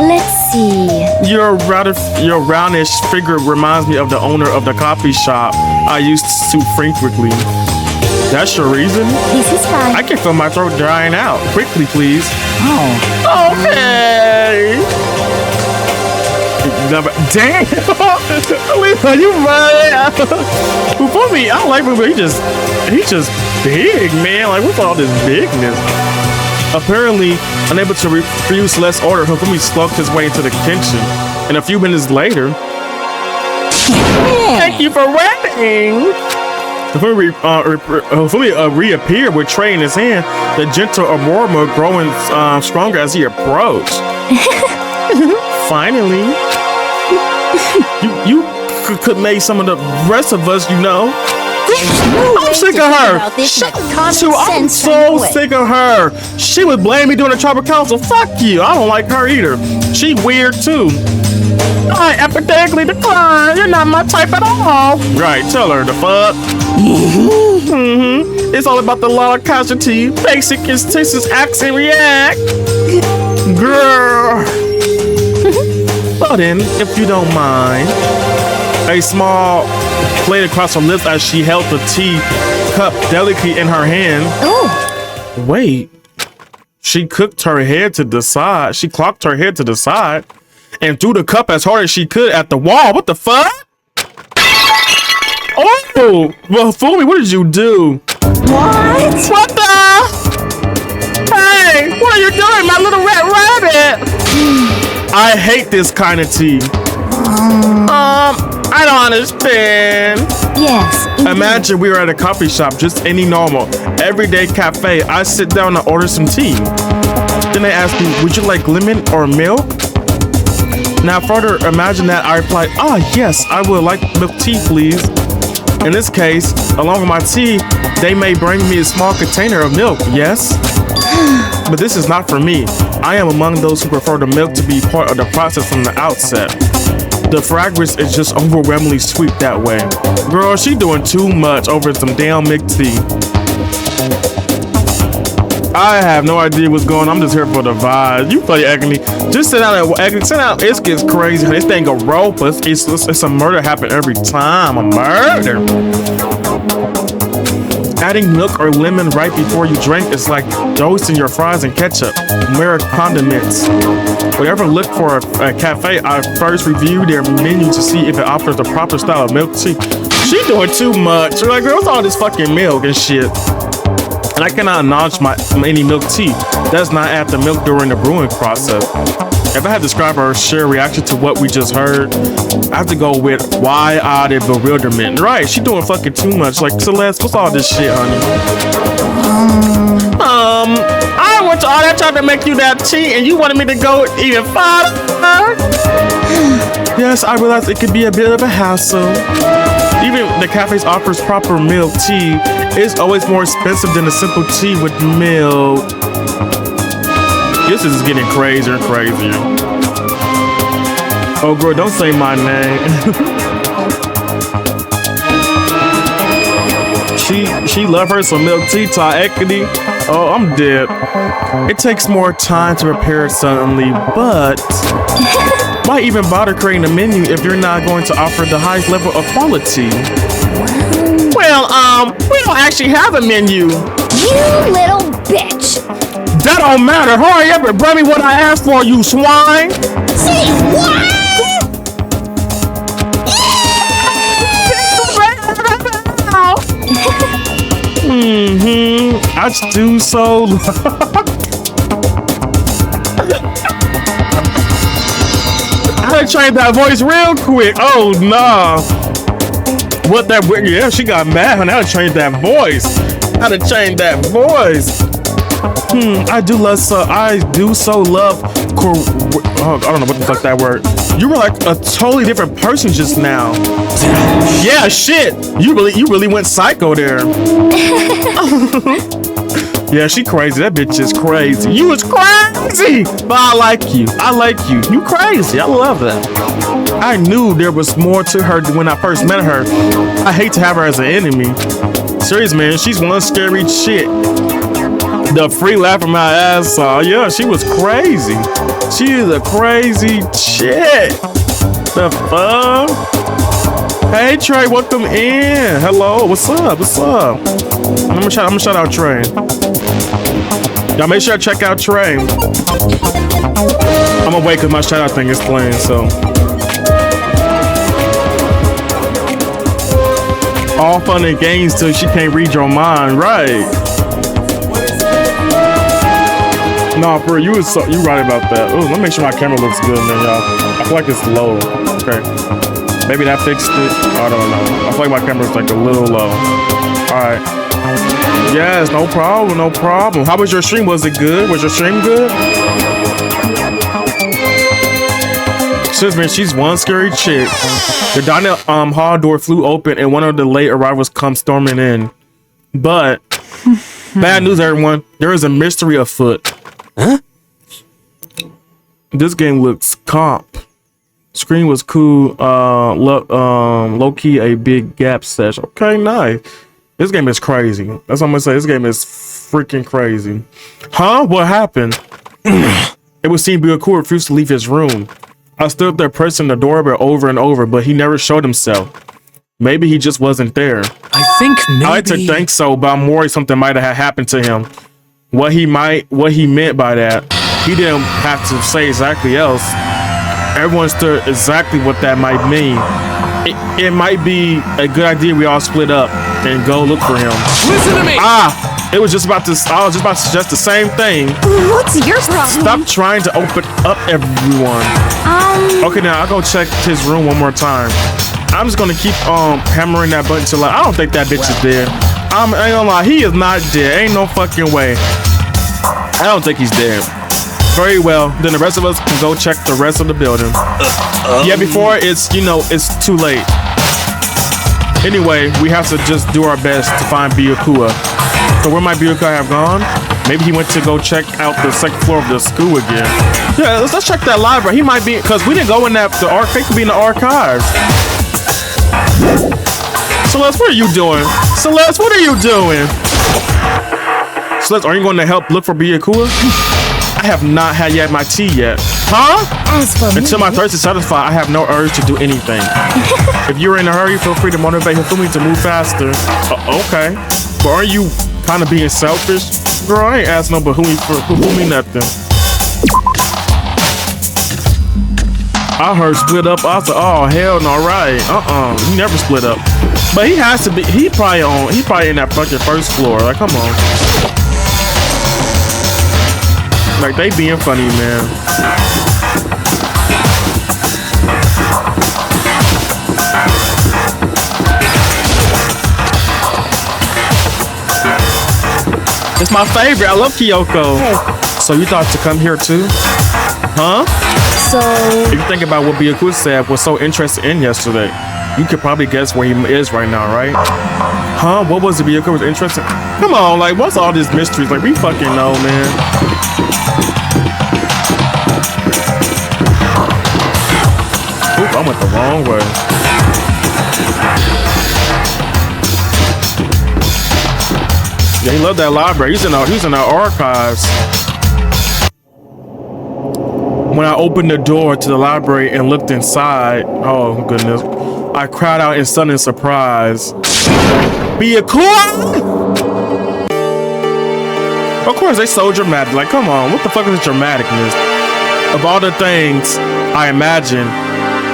Speaker 6: let's see.
Speaker 4: Your roundish figure reminds me of the owner of the coffee shop I used to frequently. That's your reason?
Speaker 6: This is fine.
Speaker 4: I can feel my throat drying out. Quickly, please.
Speaker 1: Oh.
Speaker 4: Okay. Damn. Lisa, you right. For me, I like him, but he's just big, man. Like, what's all this bigness? Apparently, unable to refuse Les' order, Hifumi slunk his way into the kitchen. And a few minutes later, thank you for waiting. Hifumi reappeared with tray in his hand, the gentle aroma growing stronger as he approached. Finally, you could make some of the rest of us, you know. I'm sick of her. I'm so sick of her. She would blame me during the tribal council. Fuck you. I don't like her either. She weird too. I emphatically decline. You're not my type at all. Right, tell her the fuck. It's all about the law of casualty. Basic instances, acts and react. Girl. Well then, if you don't mind. A small plate across her lips as she held the tea cup delicately in her hand.
Speaker 6: Oh.
Speaker 4: Wait. She cocked her head to the side. She clocked her head to the side and threw the cup as hard as she could at the wall. What the fuck? Oh! Well, Fumi, what did you do?
Speaker 1: What?
Speaker 4: What the? Hey! What are you doing, my little red rabbit? I hate this kind of tea. I don't understand.
Speaker 6: Yes.
Speaker 4: Imagine we were at a coffee shop, just any normal, everyday cafe. I sit down and order some tea. Then they ask me, would you like lemon or milk? Now further, imagine that I replied, yes, I would like milk tea, please. In this case, along with my tea, they may bring me a small container of milk, yes? But this is not for me. I am among those who prefer the milk to be part of the process from the outset. The fragrance is just overwhelmingly sweet that way. Girl, she doing too much over some damn milk tea. I have no idea what's going on. I'm just here for the vibes. You play Agony. Just sit down and Agony. Sit down. It gets crazy. This thing a rope. It's a murder happen every time. A murder. Adding milk or lemon right before you drink is like dosing your fries in ketchup. Mere condiments. Whenever I look for a cafe, I first review their menu to see if it offers the proper style of milk tea. She doing too much. She's like, girl, what's all this fucking milk and shit? And I cannot acknowledge any milk tea. Does not add the milk during the brewing process. If I had to describe her sheer reaction to what we just heard, I have to go with wide-eyed bewilderment. Right, she doing fucking too much. Like, Celeste, what's all this shit, honey? I went to all that time to make you that tea, and you wanted me to go even farther? Yes, I realize it could be a bit of a hassle. Even the cafes offers proper milk tea. It's always more expensive than a simple tea with milk. This is getting crazier and crazier. Oh, girl, don't say my name. She love her some milk tea, Equity. Oh, I'm dead. It takes more time to prepare suddenly, but why even bother creating a menu if you're not going to offer the highest level of quality? Well, we don't actually have a menu.
Speaker 6: You little bitch.
Speaker 4: That don't matter. Hurry up and bring me what I asked for, you swine.
Speaker 6: Say what?
Speaker 4: I just do so. I had to change that voice real quick. Oh no. What that? Yeah, she got mad when I changed that voice. How to change that voice? I do so love. I don't know what the fuck that word. You were like a totally different person just now. Yeah, shit. You really went psycho there. Yeah, she crazy. That bitch is crazy. You is crazy, but I like you. I like you. You crazy. I love that. I knew there was more to her when I first met her. I hate to have her as an enemy. Serious, man. She's one scary shit. The free laugh from my ass off. Yeah, she was crazy. She is a crazy chick. The fuck? Hey Trey, welcome in. Hello, what's up? What's up? I'm gonna shout out Trey. Y'all make sure to check out Trey. I'm gonna wait because my shout out thing is playing, so. All fun and games till she can't read your mind, right? No, bro, you right about that. Ooh, let me make sure my camera looks good, man, y'all. I feel like it's low. Okay. Maybe that fixed it. I don't know. I feel like my camera's like a little low. Alright. Yes, no problem, no problem. How was your stream? Was it good? Was your stream good? Sis, man, she's one scary chick. The diner hall door flew open and one of the late arrivals come storming in. But bad news, everyone. There is a mystery afoot. Huh? This game looks comp. Screen was cool. Low key a big gap sesh. Okay, nice. This game is crazy. That's what I'm gonna say. This game is freaking crazy. Huh? What happened? It would seem Byakuya refused to leave his room. I stood up there pressing the doorbell over and over, but he never showed himself. Maybe he just wasn't there.
Speaker 3: I think maybe.
Speaker 4: I like to think so, but I'm worried something might have happened to him. What he meant by that, he didn't have to say exactly else. Everyone understood exactly what that might mean. It might be a good idea we all split up and go look for him.
Speaker 3: Listen to me!
Speaker 4: I was just about to suggest the same thing.
Speaker 6: What's your problem?
Speaker 4: Stop trying to open up everyone. Okay, now I'll go check his room one more time. I'm just gonna keep hammering that button till I don't think that bitch is dead. I ain't gonna lie, he is not dead. Ain't no fucking way. I don't think he's dead. Very well, then the rest of us can go check the rest of the building. Yeah, before it's too late. Anyway, we have to just do our best to find Byakuya. So where might Byakuya have gone? Maybe he went to go check out the second floor of the school again. Yeah, let's check that library. He might be, because we didn't go in that, the arcade could be in the archives. Celeste, what are you doing? Celeste, what are you doing? Celeste, are you going to help look for Byakuya? I have not had yet my tea yet. Huh? Until my thirst is satisfied, I have no urge to do anything. If you're in a hurry, feel free to motivate Hifumi to move faster. Okay. But aren't you kind of being selfish? Girl, I ain't asking no Hifumi nothing. I heard split up. I said, oh, hell no, right. He never split up. But he has to be, he probably in that fucking first floor. Like, come on. Like, they being funny, man. It's my favorite. I love Kyoko. Hey. So you thought to come here too? Huh?
Speaker 6: So
Speaker 4: if you think about what Byakuya said was so interested in yesterday, you could probably guess where he is right now, right? Huh? What was it Byakuya was interested in? Come on, like, what's all these mysteries? Like, we fucking know, man. Oop, I went the wrong way. Yeah, he loved that library. He's in our archives. When I opened the door to the library and looked inside, oh goodness, I cried out in sudden surprise. Byakuya! Of course, they so dramatic. Like, come on, what the fuck is this dramaticness? Of all the things I imagined,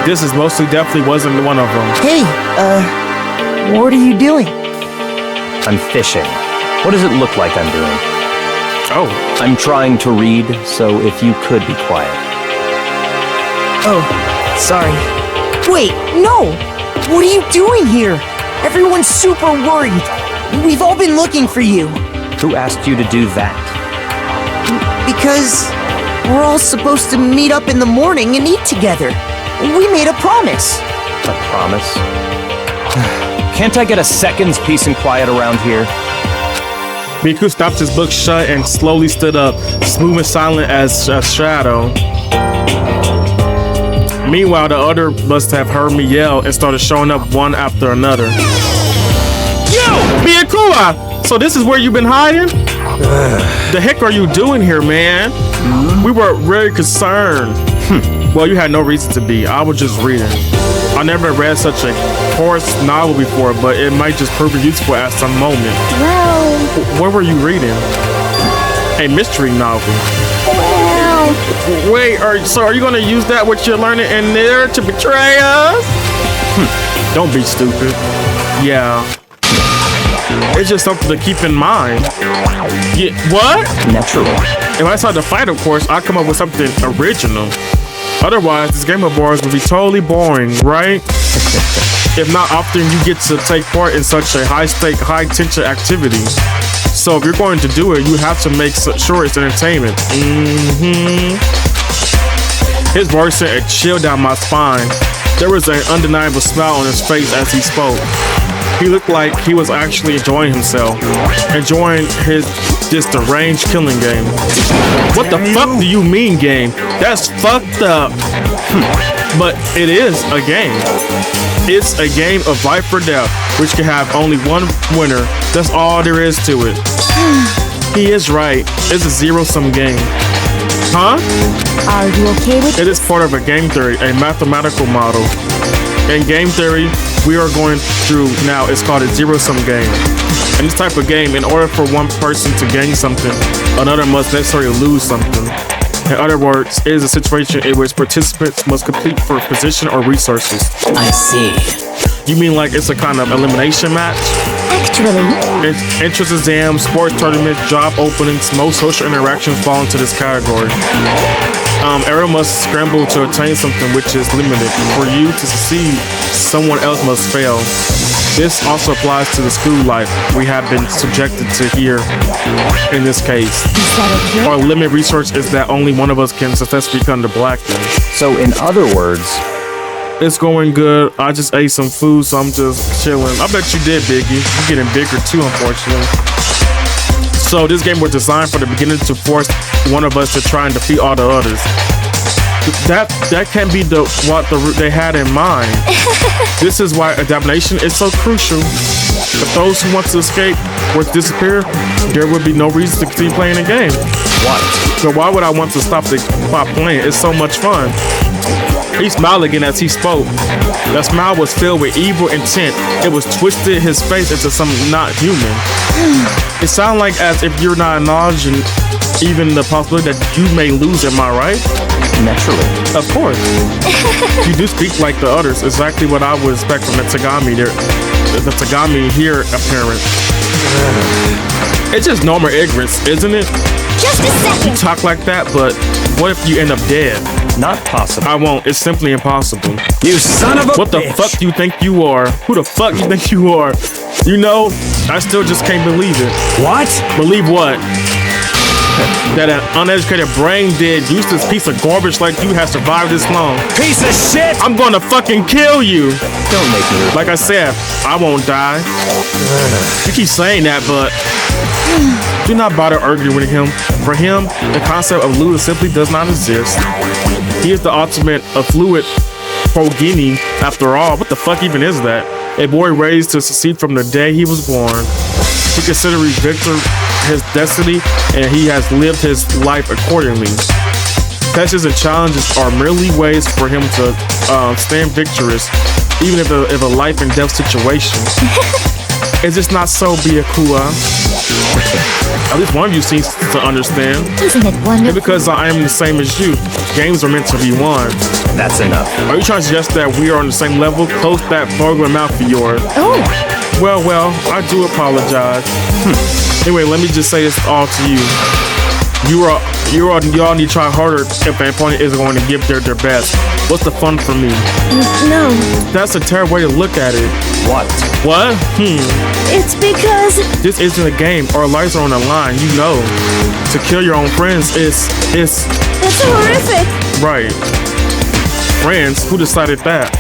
Speaker 4: this is definitely wasn't one of them.
Speaker 8: Hey, what are you doing?
Speaker 3: I'm fishing. What does it look like I'm doing?
Speaker 4: Oh.
Speaker 3: I'm trying to read, so if you could be quiet.
Speaker 8: Oh, sorry. Wait, no! What are you doing here? Everyone's super worried. We've all been looking for you.
Speaker 3: Who asked you to do that?
Speaker 8: Because we're all supposed to meet up in the morning and eat together. We made a promise.
Speaker 3: A promise? Can't I get a second's peace and quiet around here?
Speaker 4: Miku stopped his book shut and slowly stood up, smooth and silent as a shadow. Meanwhile, the other must have heard me yell and started showing up one after another. Yo, Miyakua! So this is where you've been hiding? The heck are you doing here, man? We were very concerned. Well, you had no reason to be. I was just reading. I never read such a coarse novel before, but it might just prove useful at some moment.
Speaker 6: Well...
Speaker 4: What were you reading? A mystery novel.
Speaker 6: Well...
Speaker 4: Wait, so are you gonna use that what you're learning in there to betray us? Don't be stupid. Yeah. It's just something to keep in mind. Yeah, what?
Speaker 3: Naturally.
Speaker 4: If I decide to fight, of course, I'll come up with something original. Otherwise, this game of ours would be totally boring, right? If not often you get to take part in such a high-stake, high-tension activity. So if you're going to do it, you have to make sure it's entertainment. His voice sent a chill down my spine. There was an undeniable smile on his face as he spoke. He looked like he was actually enjoying himself, enjoying this deranged killing game. What the fuck do you mean, game? That's fucked up. But it is a game. It's a game of life or death, which can have only one winner. That's all there is to it. He is right. It's a zero-sum game. Huh?
Speaker 6: Are you okay with
Speaker 4: it? Is part of a game theory, a mathematical model. In game theory, we are going through now, it's called a zero-sum game. In this type of game, in order for one person to gain something, another must necessarily lose something. In other words, it is a situation in which participants must compete for position or resources.
Speaker 1: I see.
Speaker 4: You mean like it's a kind of elimination match?
Speaker 6: Actually,
Speaker 4: entrance exams, sports tournaments, job openings, most social interactions fall into this category. Everyone must scramble to attain something which is limited. For you to succeed, someone else must fail. This also applies to the school life we have been subjected to here in this case. Our limited resource is that only one of us can successfully become the blacklist.
Speaker 3: So in other words,
Speaker 4: it's going good. I just ate some food, so I'm just chilling. I bet you did, Biggie. You're getting bigger too, unfortunately. So this game was designed from the beginning to force one of us to try and defeat all the others. That can't be what they had in mind. This is why adaptation is so crucial. If those who want to escape were to disappear, there would be no reason to continue playing the game.
Speaker 3: What?
Speaker 4: So why would I want to stop playing? It's so much fun. He smiled again as he spoke. That smile was filled with evil intent. It was twisted his face into something not human. It sounded like as if you're not acknowledging even the possibility that you may lose, am I right?
Speaker 3: Naturally.
Speaker 4: Of course. You do speak like the others, exactly what I would expect from the Tagami there. The Tagami here apparent. It's just normal ignorance, isn't it?
Speaker 6: just a second.
Speaker 4: You talk like that, but what if you end up dead?
Speaker 3: Not possible.
Speaker 4: I won't. It's simply impossible.
Speaker 2: You son of a
Speaker 4: What the
Speaker 2: bitch.
Speaker 4: fuck do you think you are? Who the fuck you think you are? You know, I still just can't believe it.
Speaker 2: What?
Speaker 4: Believe what? That an uneducated, brain-dead, useless piece of garbage like you has survived this long.
Speaker 2: Piece of shit!
Speaker 4: I'm gonna fucking kill you.
Speaker 3: Don't make me.
Speaker 4: Like I said, I won't die. You keep saying that, but do not bother arguing with him. For him, the concept of Luda simply does not exist. He is the ultimate affluent progeny. After all, what the fuck even is that? A boy raised to succeed from the day he was born. He considers Victor his destiny, and he has lived his life accordingly. Tests and challenges are merely ways for him to stand victorious, even if a life and death situation. Is this not so, Byakuya? At least one of you seems to understand.
Speaker 6: Isn't it
Speaker 4: And
Speaker 6: wonderful?
Speaker 4: because I am the same as you, games are meant to be won.
Speaker 3: That's enough.
Speaker 4: Are you trying to suggest that we are on the same level? Close that vulgar mouth of yours.
Speaker 6: Oh,
Speaker 4: Well, I do apologize. Anyway, let me just say this all to you. Y'all need to try harder if an opponent isn't going to give their best. What's the fun for me?
Speaker 6: no.
Speaker 4: That's a terrible way to look at it.
Speaker 3: What?
Speaker 4: What?
Speaker 6: It's because
Speaker 4: This isn't a game. Our lives are on the line. You know, to kill your own friends is
Speaker 6: it's horrific.
Speaker 4: right. Friends? Who decided that?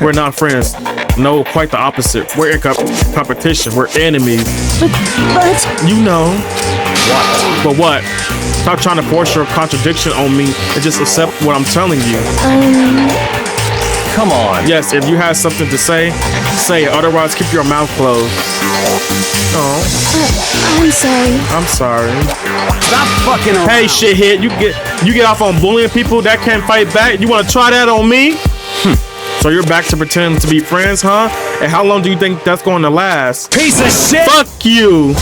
Speaker 4: We're not friends. No, quite the opposite. We're in competition. We're enemies.
Speaker 6: But
Speaker 4: You know. What? But what? Stop trying to force your contradiction on me and just accept what I'm telling you.
Speaker 3: Come on.
Speaker 4: Yes, if you have something to say, say it. Otherwise, keep your mouth closed. Oh,
Speaker 6: I'm sorry.
Speaker 4: I'm sorry.
Speaker 3: Stop fucking around.
Speaker 4: Hey, shithead, you get off on bullying people that can't fight back? You want to try that on me? So you're back to pretending to be friends, huh? And how long do you think that's going to last?
Speaker 3: Piece of shit.
Speaker 4: Fuck you!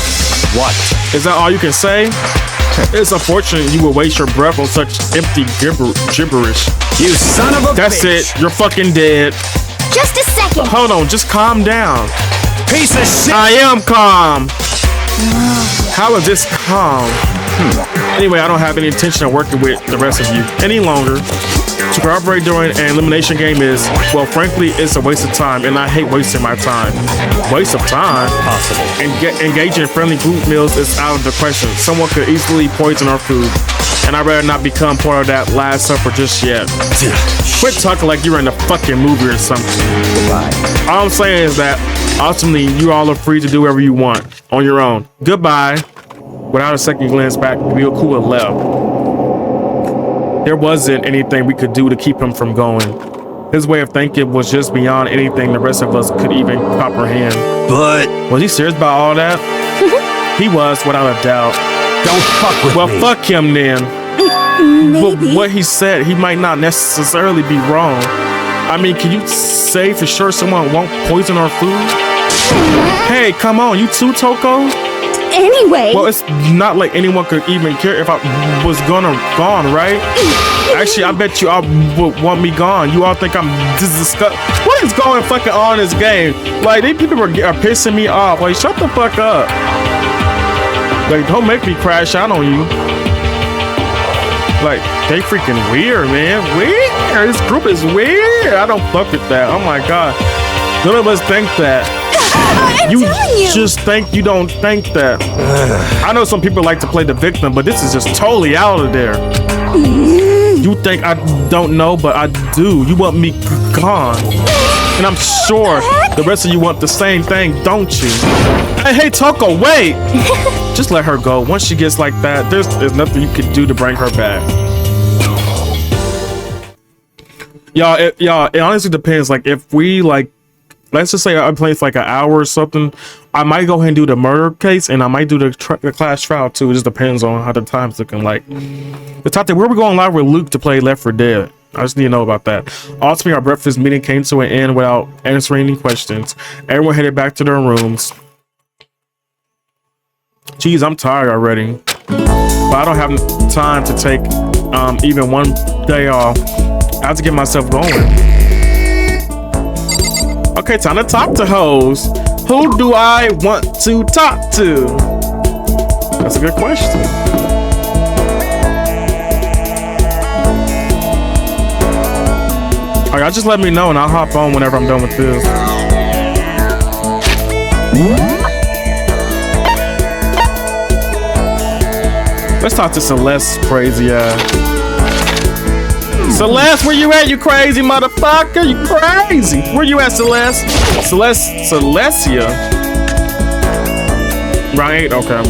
Speaker 3: What?
Speaker 4: Is that all you can say? It's unfortunate you would waste your breath on such empty gibberish.
Speaker 3: You son of a
Speaker 4: That's
Speaker 3: bitch.
Speaker 4: it. You're fucking dead.
Speaker 6: Just a second.
Speaker 4: Hold on. Just calm down.
Speaker 3: Piece of shit.
Speaker 4: I am calm. How is this calm? Anyway, I don't have any intention of working with the rest of you any longer. To cooperate during an elimination game is, well, frankly, it's a waste of time, and I hate wasting my time. Waste of time?
Speaker 3: Possible.
Speaker 4: Engaging in friendly group meals is out of the question. Someone could easily poison our food, and I'd rather not become part of that Last Supper just yet. Quit talking like you're in a fucking movie or something.
Speaker 3: Goodbye.
Speaker 4: All I'm saying is that ultimately you all are free to do whatever you want on your own. Goodbye. Without a second glance back, Real Cool had left. There wasn't anything we could do to keep him from going. His way of thinking was just beyond anything the rest of us could even comprehend.
Speaker 3: But
Speaker 4: Was he serious about all that? He was, without a doubt.
Speaker 3: don't fuck with
Speaker 4: Well,
Speaker 3: me.
Speaker 4: fuck him then. But what he said, he might not necessarily be wrong. I mean, can you say for sure someone won't poison our food? Hey, come on, you too, Toko?
Speaker 6: Anyway.
Speaker 4: Well, it's not like anyone could even care if I was gone, right? Actually, I bet you all would want me gone. You all think I'm disgusted. What is going fucking on in this game? Like, these people are pissing me off. Like, shut the fuck up. Like, don't make me crash out on you. Like, they freaking weird, man. Weird. This group is weird. I don't fuck with that. Oh my god. None of us think that.
Speaker 6: I'm
Speaker 4: You
Speaker 6: telling you.
Speaker 4: just think you don't think that. I know some people like to play the victim, but this is just totally out of there. You think I don't know, but I do. You want me gone. And I'm sure the rest of you want the same thing, don't you? Hey, Toko, wait! Just let her go. Once she gets like that, there's nothing you can do to bring her back. Y'all, it honestly depends. Like, if we, like, let's just say I'm playing for like an hour or something, I might go ahead and do the murder case, and I might do the class trial too. It just depends on how the time's looking like. The top thing, where we going live with Luke to play Left 4 Dead. I just need to know about that. Ultimately, our breakfast meeting came to an end without answering any questions. Everyone headed back to their rooms. Geez, I'm tired already. But I don't have time to take even one day off. I have to get myself going. Okay, time to talk to hoes. Who do I want to talk to? That's a good question. All right, just let me know and I'll hop on whenever I'm done with this. Let's talk to Celeste, crazy ass. Celeste, where you at, you crazy motherfucker? You crazy. Where you at, Celeste? Celestia. Right, okay.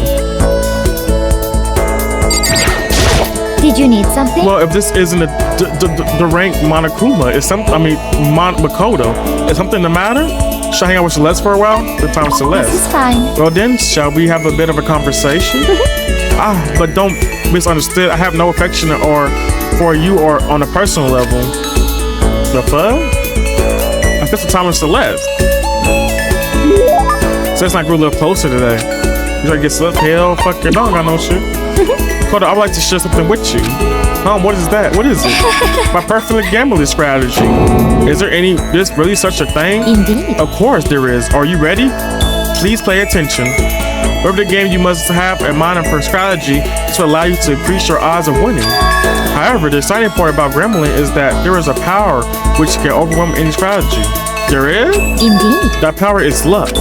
Speaker 6: Did you need something?
Speaker 4: Well, if this isn't the rank Monokuma, it's something, I mean, Makoto, is something the matter? Should I hang out with Celeste for a while? The time Celeste.
Speaker 6: This is fine.
Speaker 4: Well then, shall we have a bit of a conversation? But don't misunderstood. I have no affection or for you or on a personal level. The fuck? I guess the time with Celeste. So it's like we're a little closer today. You gotta get Celeste. Hell, fuck your dog. I know shit. Koda, I would like to share something with you. What is that? What is it? My perfect gambling strategy. Is there this really such a thing?
Speaker 6: Indeed.
Speaker 4: Of course there is. Are you ready? Please pay attention. Whatever the game, you must have in mind for strategy to allow you to increase your odds of winning. However, the exciting part about gambling is that there is a power which can overwhelm any strategy. There is?
Speaker 6: Indeed.
Speaker 4: That power is luck.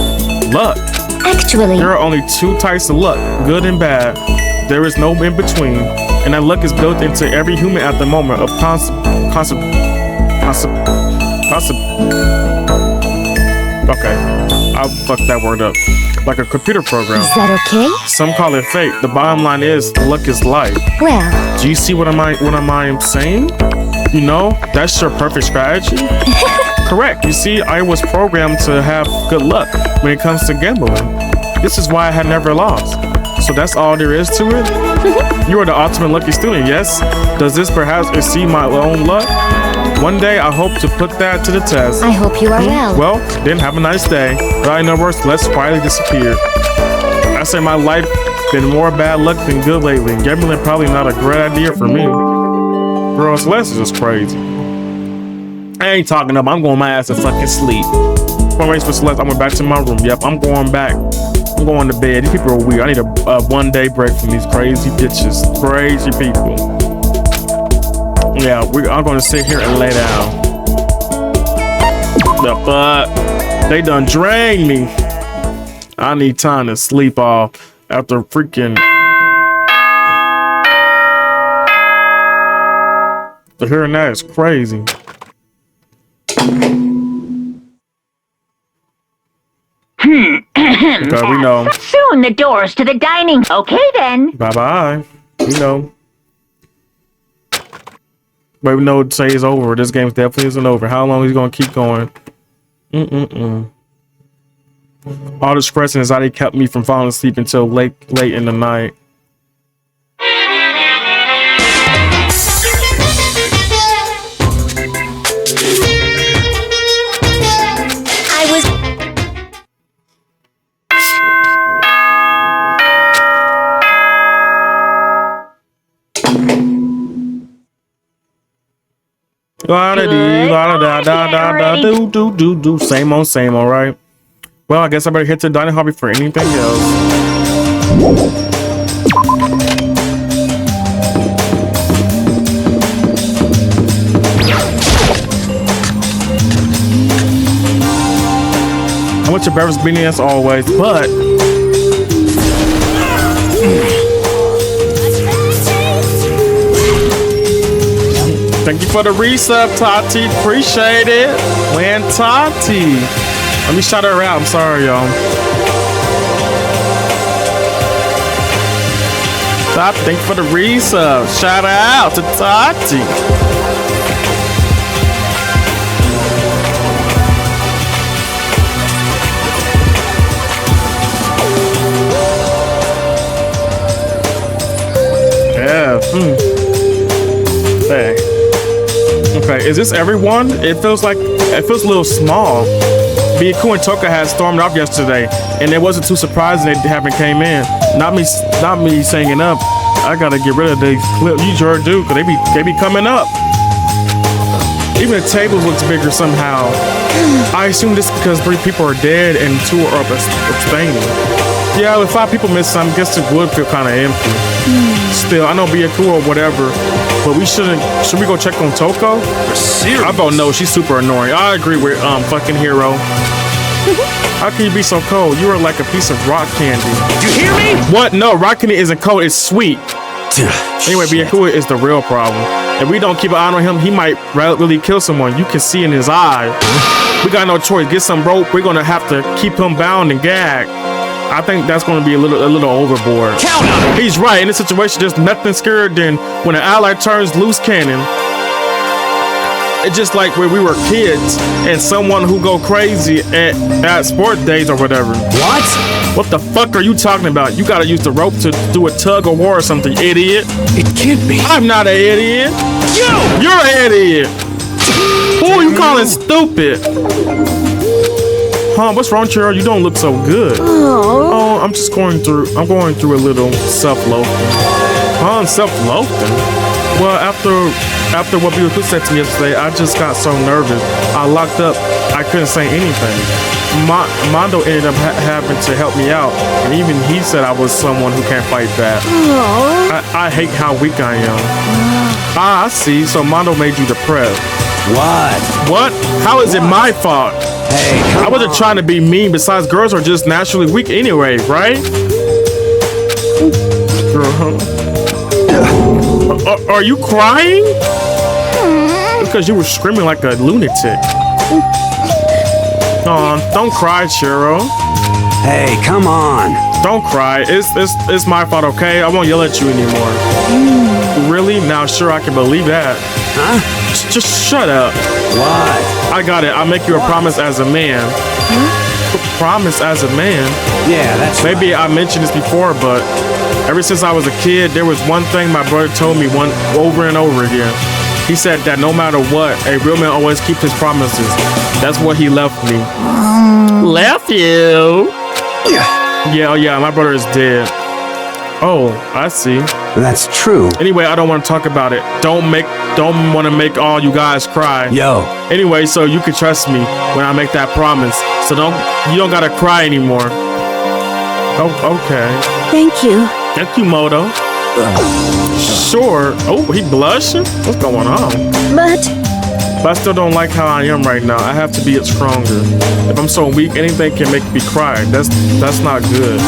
Speaker 4: Luck.
Speaker 6: Actually,
Speaker 4: There are only two types of luck, good and bad. There is no in between. And that luck is built into every human at the moment of Okay, I fucked that word up. Like a computer program.
Speaker 6: is that okay?
Speaker 4: Some call it fate. The bottom line is, luck is life.
Speaker 6: Well,
Speaker 4: Do you see what am I saying? You know, that's your perfect strategy. Correct. You see, I was programmed to have good luck when it comes to gambling. This is why I had never lost. So that's all there is to it? You are the ultimate lucky student, yes? Does this perhaps exceed my own luck? One day I hope to put that to the test.
Speaker 6: I hope you are well.
Speaker 4: Well, then have a nice day. But I know worse, let's quietly disappear. I say my life been more bad luck than good lately. Gambling probably not a great idea for me. Bro, Celeste is just crazy. I ain't talking up. I'm going my ass to fucking sleep. I'm waiting for Celeste. I'm going back to my room. Yep, I'm going back. I'm going to bed. These people are weird. I need a 1 day break from these crazy bitches. Crazy people. Yeah, I'm going to sit here and lay down. The fuck? They done drained me. I need time to sleep off after freaking. The hearing that is crazy. Okay, we know.
Speaker 7: Soon the doors to the dining. Okay then.
Speaker 4: Bye bye. We know. But we know to say it's over. This game definitely isn't over. How long is he gonna keep going? All the stress and anxiety kept me from falling asleep until late in the night. Same old, right? Well, I guess I better hit the dining hall before anything else. I want your breakfast beanie as always, but thank you for the resub, Tati. Appreciate it. When Tati. Let me shout her out. I'm sorry, y'all. Tati, thank you for the resub. Shout out to Tati. Yeah. Hey. Okay, is this everyone? It feels a little small. Biaku and Toka had stormed off yesterday, and it wasn't too surprising they haven't came in. Not me singing up. I gotta get rid of these clips. You sure do, cause they be coming up. Even the tables looks bigger somehow. I assume this because 3 people are dead and 2 are abstaining. Yeah, if 5 people miss some, I guess it would feel kind of empty. Still, I know Biaku or whatever, but should we go check on Toko? I vote no, she's super annoying. I agree with fucking Hero. How can you be so cold? You are like a piece of rock candy.
Speaker 2: Did you hear me?
Speaker 4: What? No, rock candy isn't cold, it's sweet. Anyway, Biaku is the real problem. If we don't keep an eye on him, he might really kill someone. You can see in his eye. We got no choice. Get some rope. We're gonna have to keep him bound and gagged. I think that's going to be a little overboard.
Speaker 2: Count on it.
Speaker 4: He's right. In this situation, there's nothing scarier than when an ally turns loose cannon. It's just like when we were kids and someone who go crazy at sport days or whatever.
Speaker 2: What?
Speaker 4: What the fuck are you talking about? You got to use the rope to do a tug of war or something, idiot.
Speaker 2: It can't be.
Speaker 4: I'm not an idiot. You're an idiot. Who are you calling stupid? Huh, what's wrong, Cheryl? You don't look so good. Oh, I'm going through a little self-loathing. Huh, self-loathing? Well, after what Biaku said to me yesterday, I just got so nervous. I locked up. I couldn't say anything. Mondo ended up having to help me out, and even he said I was someone who can't fight back. I hate how weak I am. I see. So Mondo made you depressed.
Speaker 2: What?
Speaker 4: What? How is it my fault?
Speaker 2: Hey,
Speaker 4: I wasn't trying to be mean. Besides, girls are just naturally weak anyway, right? Are you crying? Because you were screaming like a lunatic. Aw, don't cry, Cheryl.
Speaker 2: Hey, come on.
Speaker 4: Don't cry. It's my fault, okay? I won't yell at you anymore. Really? Now, sure, I can believe that.
Speaker 2: Huh?
Speaker 4: Just shut up.
Speaker 2: What?
Speaker 4: I got it. I'll make you a promise as a man. Promise as a man?
Speaker 2: Yeah, that's
Speaker 4: Maybe I mentioned this before, but ever since I was a kid, there was one thing my brother told me over and over again. He said that no matter what, a real man always keeps his promises. That's what he left me. Left you? Yeah, my brother is dead. Oh, I see.
Speaker 2: That's true.
Speaker 4: Anyway, I don't want to talk about it. Don't want to make all you guys cry.
Speaker 2: Yo.
Speaker 4: Anyway, so you can trust me when I make that promise. So you don't gotta cry anymore. Oh, okay.
Speaker 6: Thank you.
Speaker 4: Thank you, Moto. Sure. Oh, he blushing? What's going on?
Speaker 6: But
Speaker 4: I still don't like how I am right now. I have to be stronger. If I'm so weak, anything can make me cry. That's not good.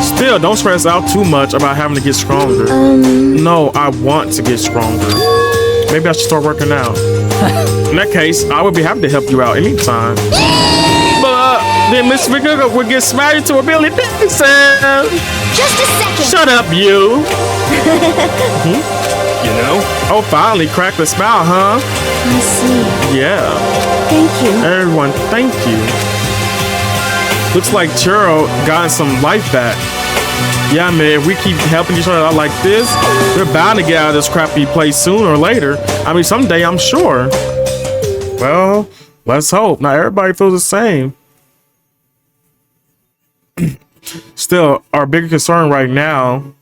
Speaker 4: Still, don't stress out too much about having to get stronger. No, I want to get stronger. Maybe I should start working out. In that case, I would be happy to help you out anytime. But then Miss McGregor would get smashed to a billion pieces.
Speaker 6: just a second.
Speaker 4: Shut up, you.
Speaker 2: You know?
Speaker 4: Oh, finally cracked the smile, huh?
Speaker 6: I see.
Speaker 4: Yeah.
Speaker 6: Thank you.
Speaker 4: Everyone, thank you. Looks like Churro got some life back. Yeah, man, if we keep helping each other out like this, we're bound to get out of this crappy place sooner or later. I mean, someday, I'm sure. Well, let's hope. Not everybody feels the same. Still, our bigger concern right now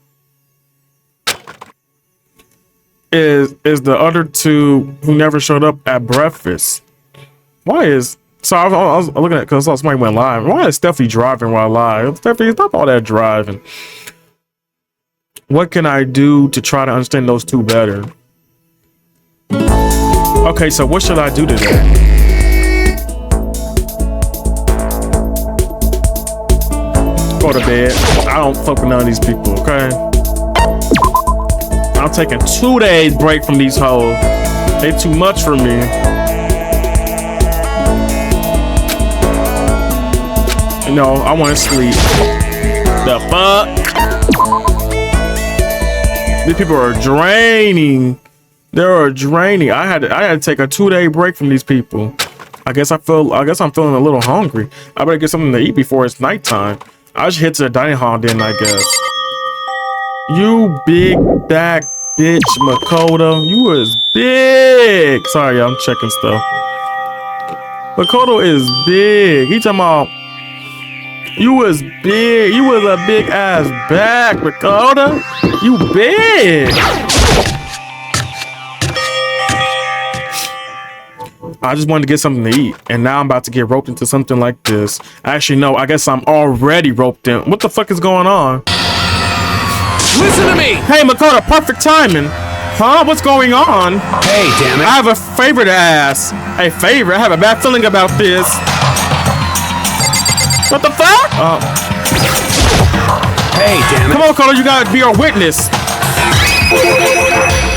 Speaker 4: is the other two who never showed up at breakfast. Why is... So I was looking at, because I saw somebody went live. Why is Stephanie driving while live? Stephanie, stop all that driving. What can I do to try to understand those two better? Okay, so what should I do today? Go to bed. I don't fuck with none of these people, okay? I'm taking 2 days break from these hoes. They too much for me. No, I want to sleep. The fuck? These people are draining. They are draining. I had to take a 2-day break from these people. I guess I'm feeling a little hungry. I better get something to eat before it's nighttime. I should head to the dining hall then, I guess. You big back bitch, Makoto. You was big. Sorry, y'all, I'm checking stuff. Makoto is big. He talking about you was big. You was a big ass back, Makoto. You big. I just wanted to get something to eat, and now I'm about to get roped into something like this. Actually, no, I guess I'm already roped in. What the fuck is going on?
Speaker 2: Listen to me!
Speaker 4: Hey, Makoto, perfect timing. Huh? What's going on?
Speaker 2: Hey, damn it.
Speaker 4: I have a favor to ask. A favor? I have a bad feeling about this. What the fuck?
Speaker 2: Hey, damn it.
Speaker 4: Come on, Makoto, you gotta be our witness.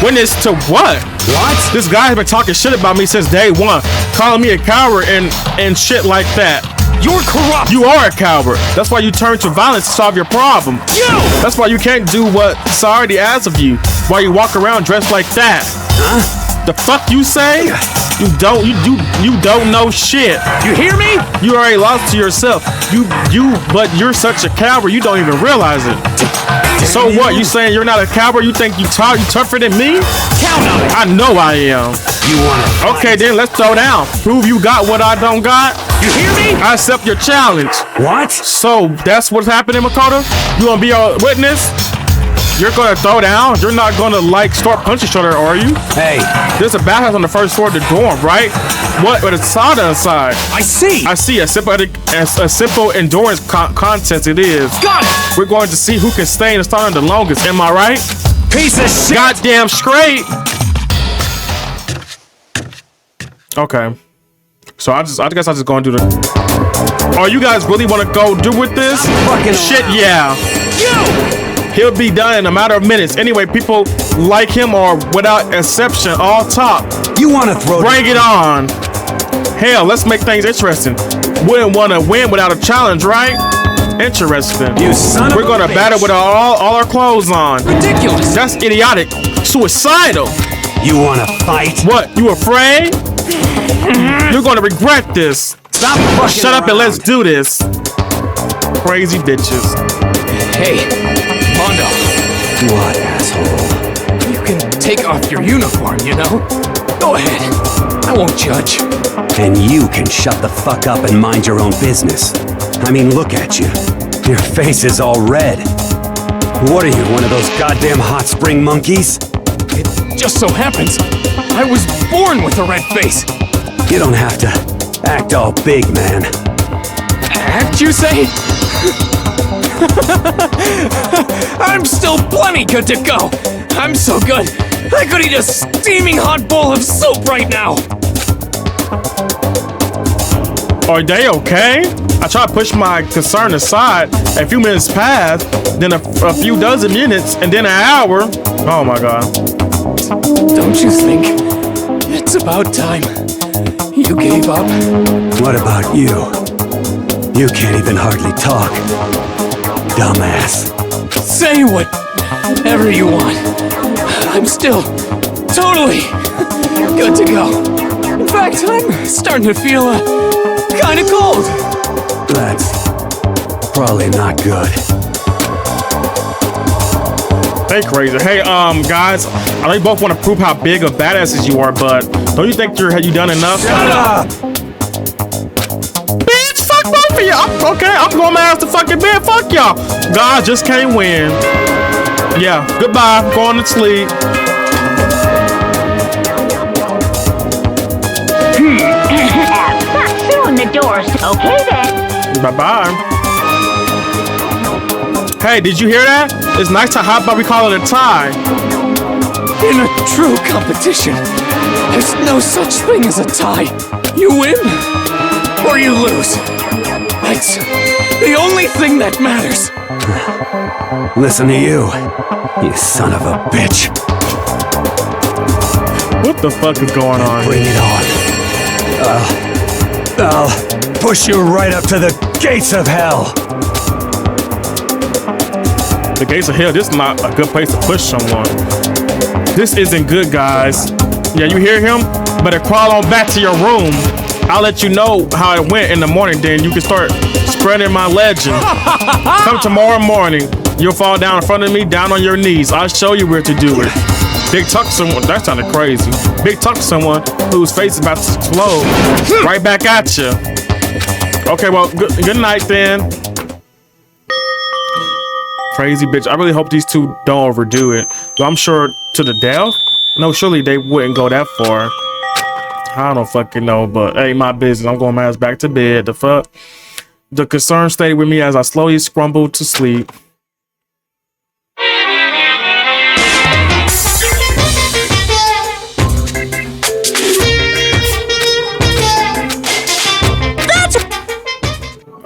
Speaker 4: Witness to what?
Speaker 2: What?
Speaker 4: This guy has been talking shit about me since day one, calling me a coward and shit like that.
Speaker 2: You're corrupt.
Speaker 4: You are a coward. That's why you turn to violence to solve your problem. That's why you can't do what society asks of you. Why you walk around dressed like that.
Speaker 2: Huh?
Speaker 4: The fuck you say? You don't know shit.
Speaker 2: You hear me?
Speaker 4: You already lost to yourself. But you're such a coward, you don't even realize it. So what? You saying you're not a coward? You think you tougher than me?
Speaker 2: Count on it.
Speaker 4: I know I am.
Speaker 2: You want to?
Speaker 4: Okay, then let's throw down. Prove you got what I don't got.
Speaker 2: You hear me?
Speaker 4: I accept your challenge.
Speaker 2: What?
Speaker 4: So that's what's happening, Makoto? You gonna be our witness? You're gonna throw down? You're not gonna start punching each other, are you?
Speaker 2: Hey.
Speaker 4: There's a bathhouse on the first floor of the dorm, right? What? But it's soda inside.
Speaker 2: I see.
Speaker 4: I see. A simple endurance contest it is.
Speaker 2: Got it.
Speaker 4: We're going to see who can stay in the sauna the longest. Am I right?
Speaker 2: Piece of shit.
Speaker 4: Goddamn straight. Okay. So I guess I'm just gonna do the. Oh, you guys really want to go do with this? Shit, yeah. He'll be done in a matter of minutes. Anyway, people like him or without exception, all top.
Speaker 2: You want to throw?
Speaker 4: Bring it on. Hell, let's make things interesting. Wouldn't want to win without a challenge, right? Interesting.
Speaker 2: You son of
Speaker 4: We're gonna battle with all our clothes on.
Speaker 2: Ridiculous.
Speaker 4: That's idiotic. Suicidal.
Speaker 2: You want to fight?
Speaker 4: What? You afraid? You're gonna regret this.
Speaker 2: Stop fucking
Speaker 4: Shut up and let's do this. Crazy bitches.
Speaker 9: Hey, Mondo.
Speaker 2: What, asshole?
Speaker 9: You can take off your uniform, you know? Go ahead. I won't judge.
Speaker 2: And you can shut the fuck up and mind your own business. I mean, look at you. Your face is all red. What are you, one of those goddamn hot spring monkeys?
Speaker 9: It just so happens I was born with a red face.
Speaker 2: You don't have to act all big, man.
Speaker 9: Act, you say? I'm still plenty good to go. I'm so good, I could eat a steaming hot bowl of soup right now.
Speaker 4: Are they okay? I try to push my concern aside. A few minutes passed, then a few dozen minutes, and then an hour. Oh my god.
Speaker 9: Don't you think it's about time you gave up?
Speaker 2: What about you? You can't even hardly talk. Dumbass.
Speaker 9: Say whatever you want. I'm still totally good to go. In fact, I'm starting to feel kind of cold.
Speaker 2: That's probably not good.
Speaker 4: Hey, crazy. Hey, guys, I know you both want to prove how big of badasses you are, but don't you think you done enough?
Speaker 2: Shut up!
Speaker 4: Bitch, fuck both of y'all. Okay, I'm going to ask the fucking bed. Fuck y'all. God just can't win. Yeah, goodbye. I'm going to sleep.
Speaker 7: Not soon, the doors. Okay then.
Speaker 4: Bye-bye. Hey, did you hear that? It's nice to hop, but we call it a tie.
Speaker 9: In a true competition, there's no such thing as a tie. You win or you lose. That's the only thing that matters.
Speaker 2: Listen to you son of a bitch.
Speaker 4: What the fuck is going on?
Speaker 2: Bring it on. I'll push you right up to the gates of hell.
Speaker 4: The gates of hell, this is not a good place to push someone. This isn't good, guys. Yeah, you hear him? Better crawl on back to your room. I'll let you know how it went in the morning, then you can start spreading my legend. Come tomorrow morning. You'll fall down in front of me, down on your knees. I'll show you where to do it. Big talk to someone, that sounded crazy. Big talk to someone whose face is about to explode. Right back at you. Okay, well, good night then. Crazy bitch. I really hope these two don't overdo it. But I'm sure to the death? No, surely they wouldn't go that far. I don't fucking know, but hey, my business. I'm going my ass back to bed. The fuck? The concern stayed with me as I slowly scrambled to sleep.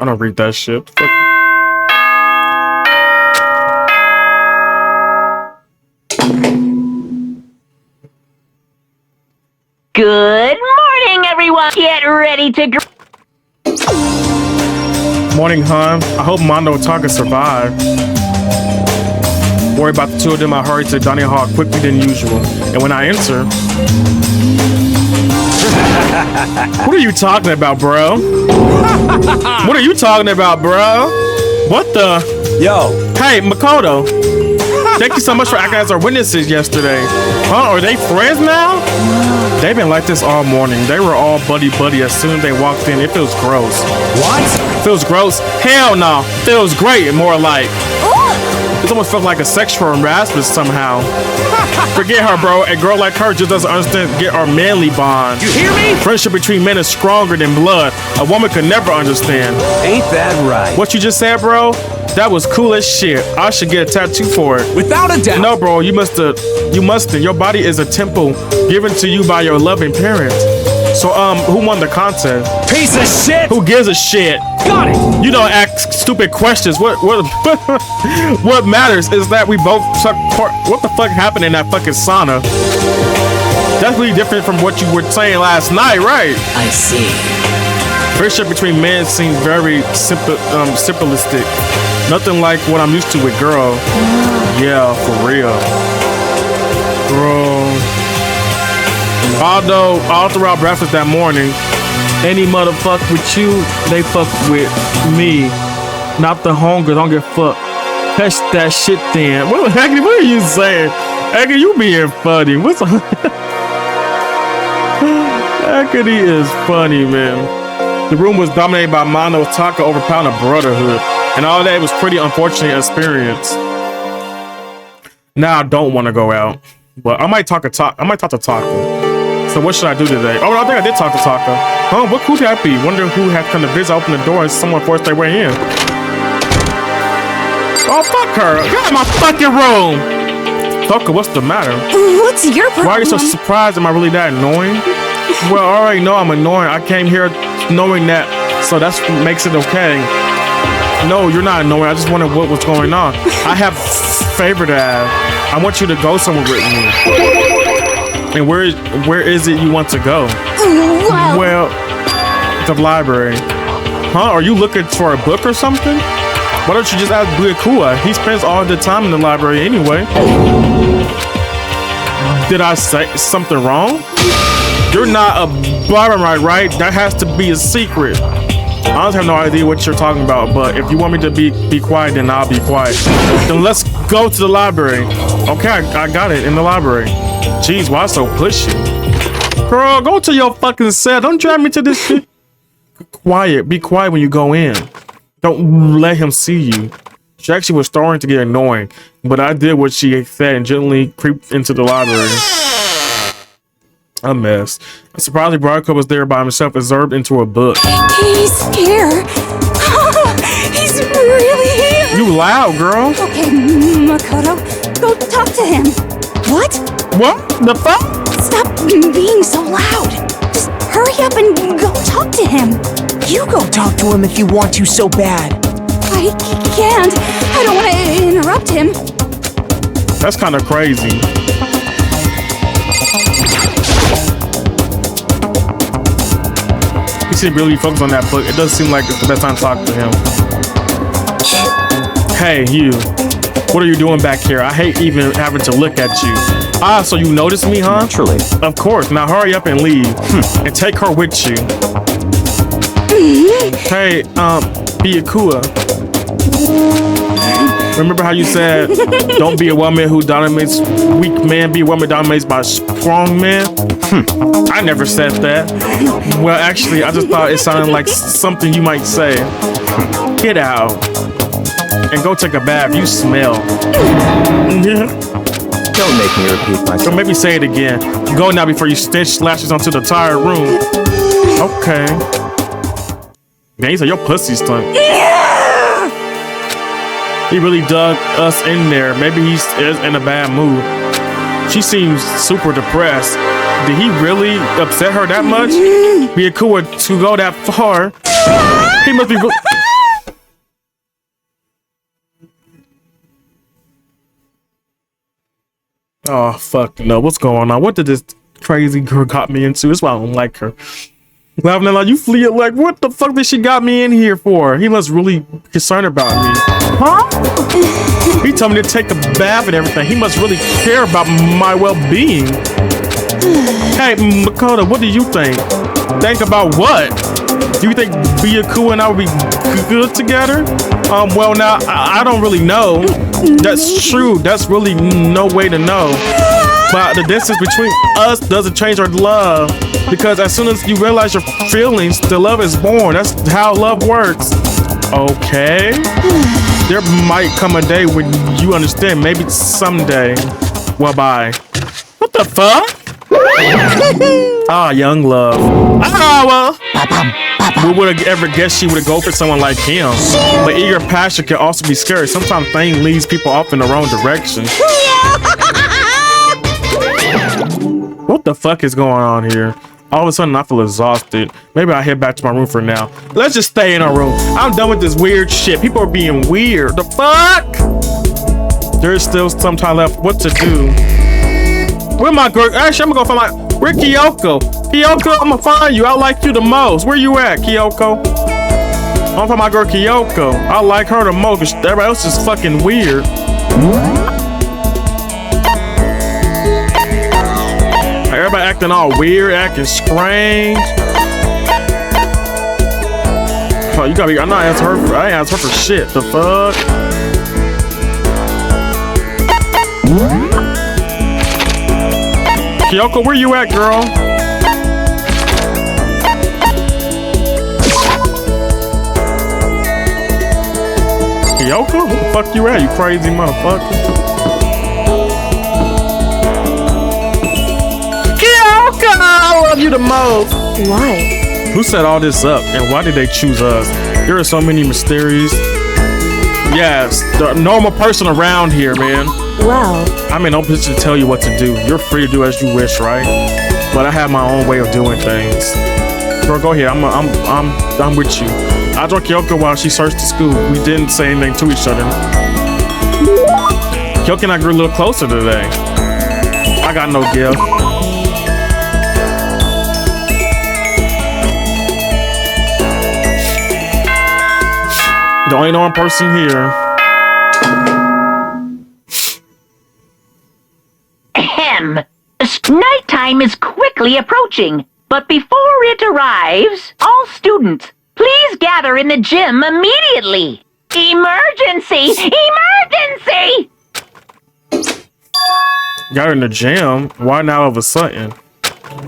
Speaker 4: I don't read that shit. Fuck.
Speaker 7: Good morning, everyone. Get ready to
Speaker 4: Morning, hon. I hope Mondo and Tonka survive. Worry about the two of them. I hurry to dining hall quicker than usual. And when I enter... What are you talking about, bro? What are you talking about, bro? What the?
Speaker 2: Yo.
Speaker 4: Hey, Makoto. Thank you so much for acting as our witnesses yesterday. Huh? Are they friends now? They've been like this all morning. They were all buddy-buddy as soon as they walked in. It feels gross.
Speaker 2: What?
Speaker 4: Feels gross? Hell no. Feels great. More like... It almost felt like a sexual harassment somehow. Forget her, bro. A girl like her just doesn't understand get our manly bond.
Speaker 2: You hear me?
Speaker 4: Friendship between men is stronger than blood. A woman could never understand.
Speaker 2: Ain't that right?
Speaker 4: What you just said, bro? That was cool as shit. I should get a tattoo for it.
Speaker 2: Without a doubt.
Speaker 4: No, bro. You mustn't. Your body is a temple given to you by your loving parents. So, who won the contest?
Speaker 2: Piece of shit!
Speaker 4: Who gives a shit?
Speaker 3: Got it!
Speaker 4: You don't ask stupid questions. What what matters is that we both took part. What the fuck happened in that fucking sauna? That's really different from what you were saying last night, right?
Speaker 1: I see.
Speaker 4: Friendship between men seems very simplistic. Nothing like what I'm used to with girl. Yeah, for real. Bro. Although, all throughout breakfast that morning, any motherfucker with you, they fuck with me. Not the hunger, don't get fucked. Catch that shit then. What are you saying? Aggie, you being funny. What's Aggie is funny, man. The room was dominated by Mono Taka overpowering a brotherhood. And all that was pretty unfortunate experience. Now I don't want to go out. But I might talk to Taka. So what should I do today? Oh, I think I did talk to Taka. Oh, what could that be? Wondering who had come to visit, open the door, and someone forced their way in. Oh, fuck her. Get out of my fucking room. Taka, what's the matter?
Speaker 6: What's your problem?
Speaker 4: Why are you so surprised? Am I really that annoying? Well, I already know I'm annoying. I came here knowing that, so that's what makes it okay. No, you're not annoying. I just wondered what was going on. I have favor to ask. I want you to go somewhere with me. And where is it you want to go? Well, the library. Huh? Are you looking for a book or something? Why don't you just ask Byakuya? He spends all the time in the library anyway. Did I say something wrong? You're not a barber, right? That has to be a secret. I don't have no idea what you're talking about, but if you want me to be quiet, then I'll be quiet. Then let's go to the library. Okay, I got it in the library. Jeez, why so pushy? Girl, go to your fucking cell. Don't drag me to this shit. Quiet. Be quiet when you go in. Don't let him see you. She actually was starting to get annoying, but I did what she said and gently creeped into the library. A mess. Surprisingly, Byakuya was there by himself, absorbed into a book.
Speaker 6: He's here. He's really here.
Speaker 4: You loud, girl.
Speaker 6: Okay, Makoto, go talk to him. What?
Speaker 4: What? The fuck?
Speaker 6: Stop being so loud. Just hurry up and go talk to him.
Speaker 8: You go talk to him if you want to so bad.
Speaker 6: I can't. I don't want to interrupt him.
Speaker 4: That's kind of crazy. You should really focus on that book. It doesn't seem like it's the best time to talk to him. Hey, you. What are you doing back here? I hate even having to look at you. Ah, so you noticed me, huh?
Speaker 3: Naturally.
Speaker 4: Of course. Now hurry up and leave. And take her with you. Hey, Byakuya. Remember how you said, don't be a woman who dominates weak men, be a woman dominated by strong men? I never said that. Well, actually, I just thought it sounded like something you might say. Get out. And go take a bath. You smell.
Speaker 3: Don't make me repeat myself.
Speaker 4: Don't make me say it again. Go now before you stench lashes onto the entire room. Okay. Man, he said your pussy stunk. He really dug us in there. Maybe he's in a bad mood. She seems super depressed. Did he really upset her that much? Byakuya to go that far. He must be. Oh, fuck no. What's going on? What did this crazy girl got me into? That's why I don't like her. Laughing like you flee it like, what the fuck did she got me in here for? He must really concerned about me. Huh? He told me to take a bath and everything. He must really care about my well-being. Hey, Makoto, what do you think? Think about what? Do you think Byakuya and I would be good together? Well, now, I don't really know. That's true. That's really no way to know. But the distance between us doesn't change our love. Because as soon as you realize your feelings, the love is born. That's how love works. Okay. There might come a day when you understand. Maybe someday. Well, bye. What the fuck? Ah, young love. Ah, well. We would have ever guessed she would go for someone like him. But eager passion can also be scary. Sometimes things leads people off in the wrong direction. What the fuck is going on here? All of a sudden, I feel exhausted. Maybe I'll head back to my room for now. Let's just stay in our room. I'm done with this weird shit. People are being weird. The fuck? There's still some time left. What to do? Where my girl? Actually, I'm gonna go find my. Where Kyoko? Kyoko, I'm gonna find you. I like you the most. Where you at, Kyoko? I'm gonna find my girl Kyoko. I like her the most because everybody else is fucking weird. Everybody acting all weird, acting strange. Oh, you gotta be. I'm not asking her. I ain't asked her for shit. The fuck? Kyoko, where you at, girl? Kyoko? Where the fuck you at, you crazy motherfucker? Kyoko! I love you the most.
Speaker 6: Why?
Speaker 4: Who set all this up and why did they choose us? There are so many mysteries. Yes, the normal person around here, man.
Speaker 6: Well,
Speaker 4: I'm in no position to tell you what to do. You're free to do as you wish, right? But I have my own way of doing things. Girl, go ahead. I'm with you. I drunk Kyoko while she searched the school. We didn't say anything to each other. Kyoko and I grew a little closer today. I got no gift. The only known person here.
Speaker 7: Ahem. Nighttime is quickly approaching, but before it arrives, all students, please gather in the gym immediately. Emergency! Emergency!
Speaker 4: Got in the gym? Why now all of a sudden?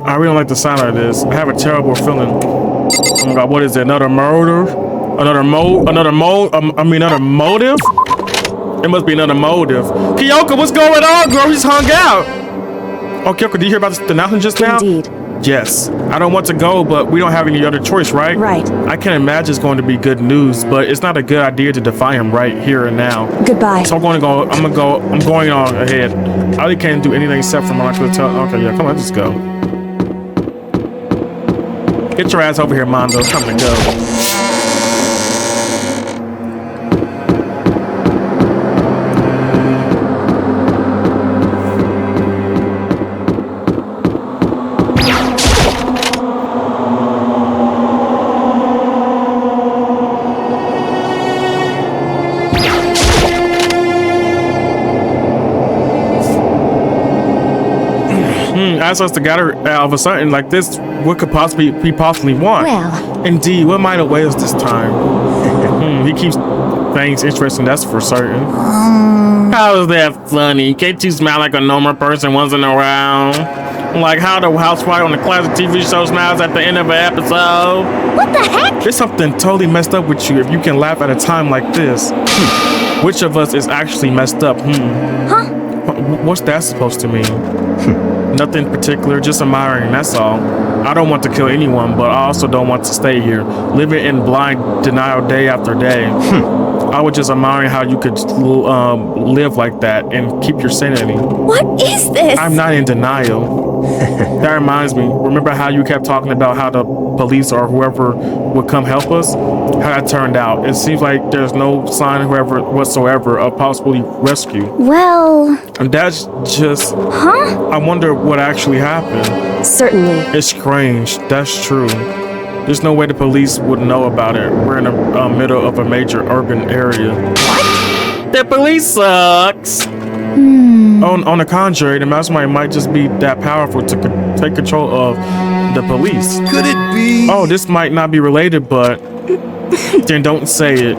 Speaker 4: I really don't like the sound of this. I have a terrible feeling. Oh my god, what is it? Another murder? Another motive? It must be another motive. Kyoko, what's going on, girl? We just hung out. Oh, Kyoko, did you hear about the announcement just now?
Speaker 6: indeed.
Speaker 4: Yes. I don't want to go, but we don't have any other choice, right?
Speaker 6: Right.
Speaker 4: I can imagine it's going to be good news, but it's not a good idea to defy him right here and now.
Speaker 6: Goodbye.
Speaker 4: So I'm going on ahead. I really can't do anything except for my tell. Okay, yeah, come on, let's go. Get your ass over here, Mondo. It's time to go. Ask us to gather all of a sudden like this. What could possibly want?
Speaker 6: Well.
Speaker 4: Indeed, what might await us this time? He keeps things interesting, that's for certain. How is that funny? Can't you smile like a normal person once in a while? Like how the housewife on the classic TV show smiles at the end of an episode?
Speaker 6: What the heck?
Speaker 4: There's something totally messed up with you if you can laugh at a time like this. Which of us is actually messed up?
Speaker 6: Huh?
Speaker 4: What's that supposed to mean? Nothing particular, just admiring, that's all. I don't want to kill anyone, but I also don't want to stay here, living in blind denial day after day. I was just admiring how you could live like that and keep your sanity.
Speaker 6: What is this?
Speaker 4: I'm not in denial. That reminds me, remember how you kept talking about how the police or whoever would come help us? How that turned out. It seems like there's no sign whatsoever of possibly rescue.
Speaker 6: Well...
Speaker 4: And that's just...
Speaker 6: Huh?
Speaker 4: I wonder what actually happened.
Speaker 6: Certainly.
Speaker 4: It's strange. That's true. There's no way the police would know about it. We're in the middle of a major urban area. What? The police sucks. On the contrary, the mastermind might just be that powerful to take control of the police.
Speaker 2: Could it be?
Speaker 4: Oh, this might not be related, but then don't say it.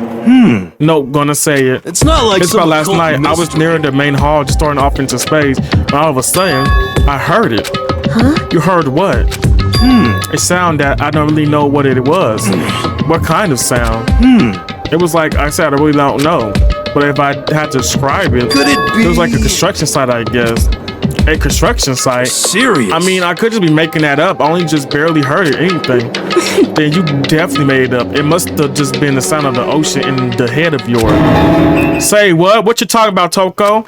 Speaker 4: No, gonna say it.
Speaker 2: It's not like
Speaker 4: it's about last night. I was near the main hall, just starting off into space. And all of a sudden, I heard it.
Speaker 6: Huh?
Speaker 4: You heard what? A sound that I don't really know what it was. What kind of sound? It was like I said, I really don't know. But if I had to describe it,
Speaker 2: could it be?
Speaker 4: It was like a construction site, I guess. A construction site?
Speaker 2: Serious?
Speaker 4: I mean, I could just be making that up. I only just barely heard it, anything. Then you definitely made it up. It must have just been the sound of the ocean in the head of yours. Say what? What you talking about, Toko?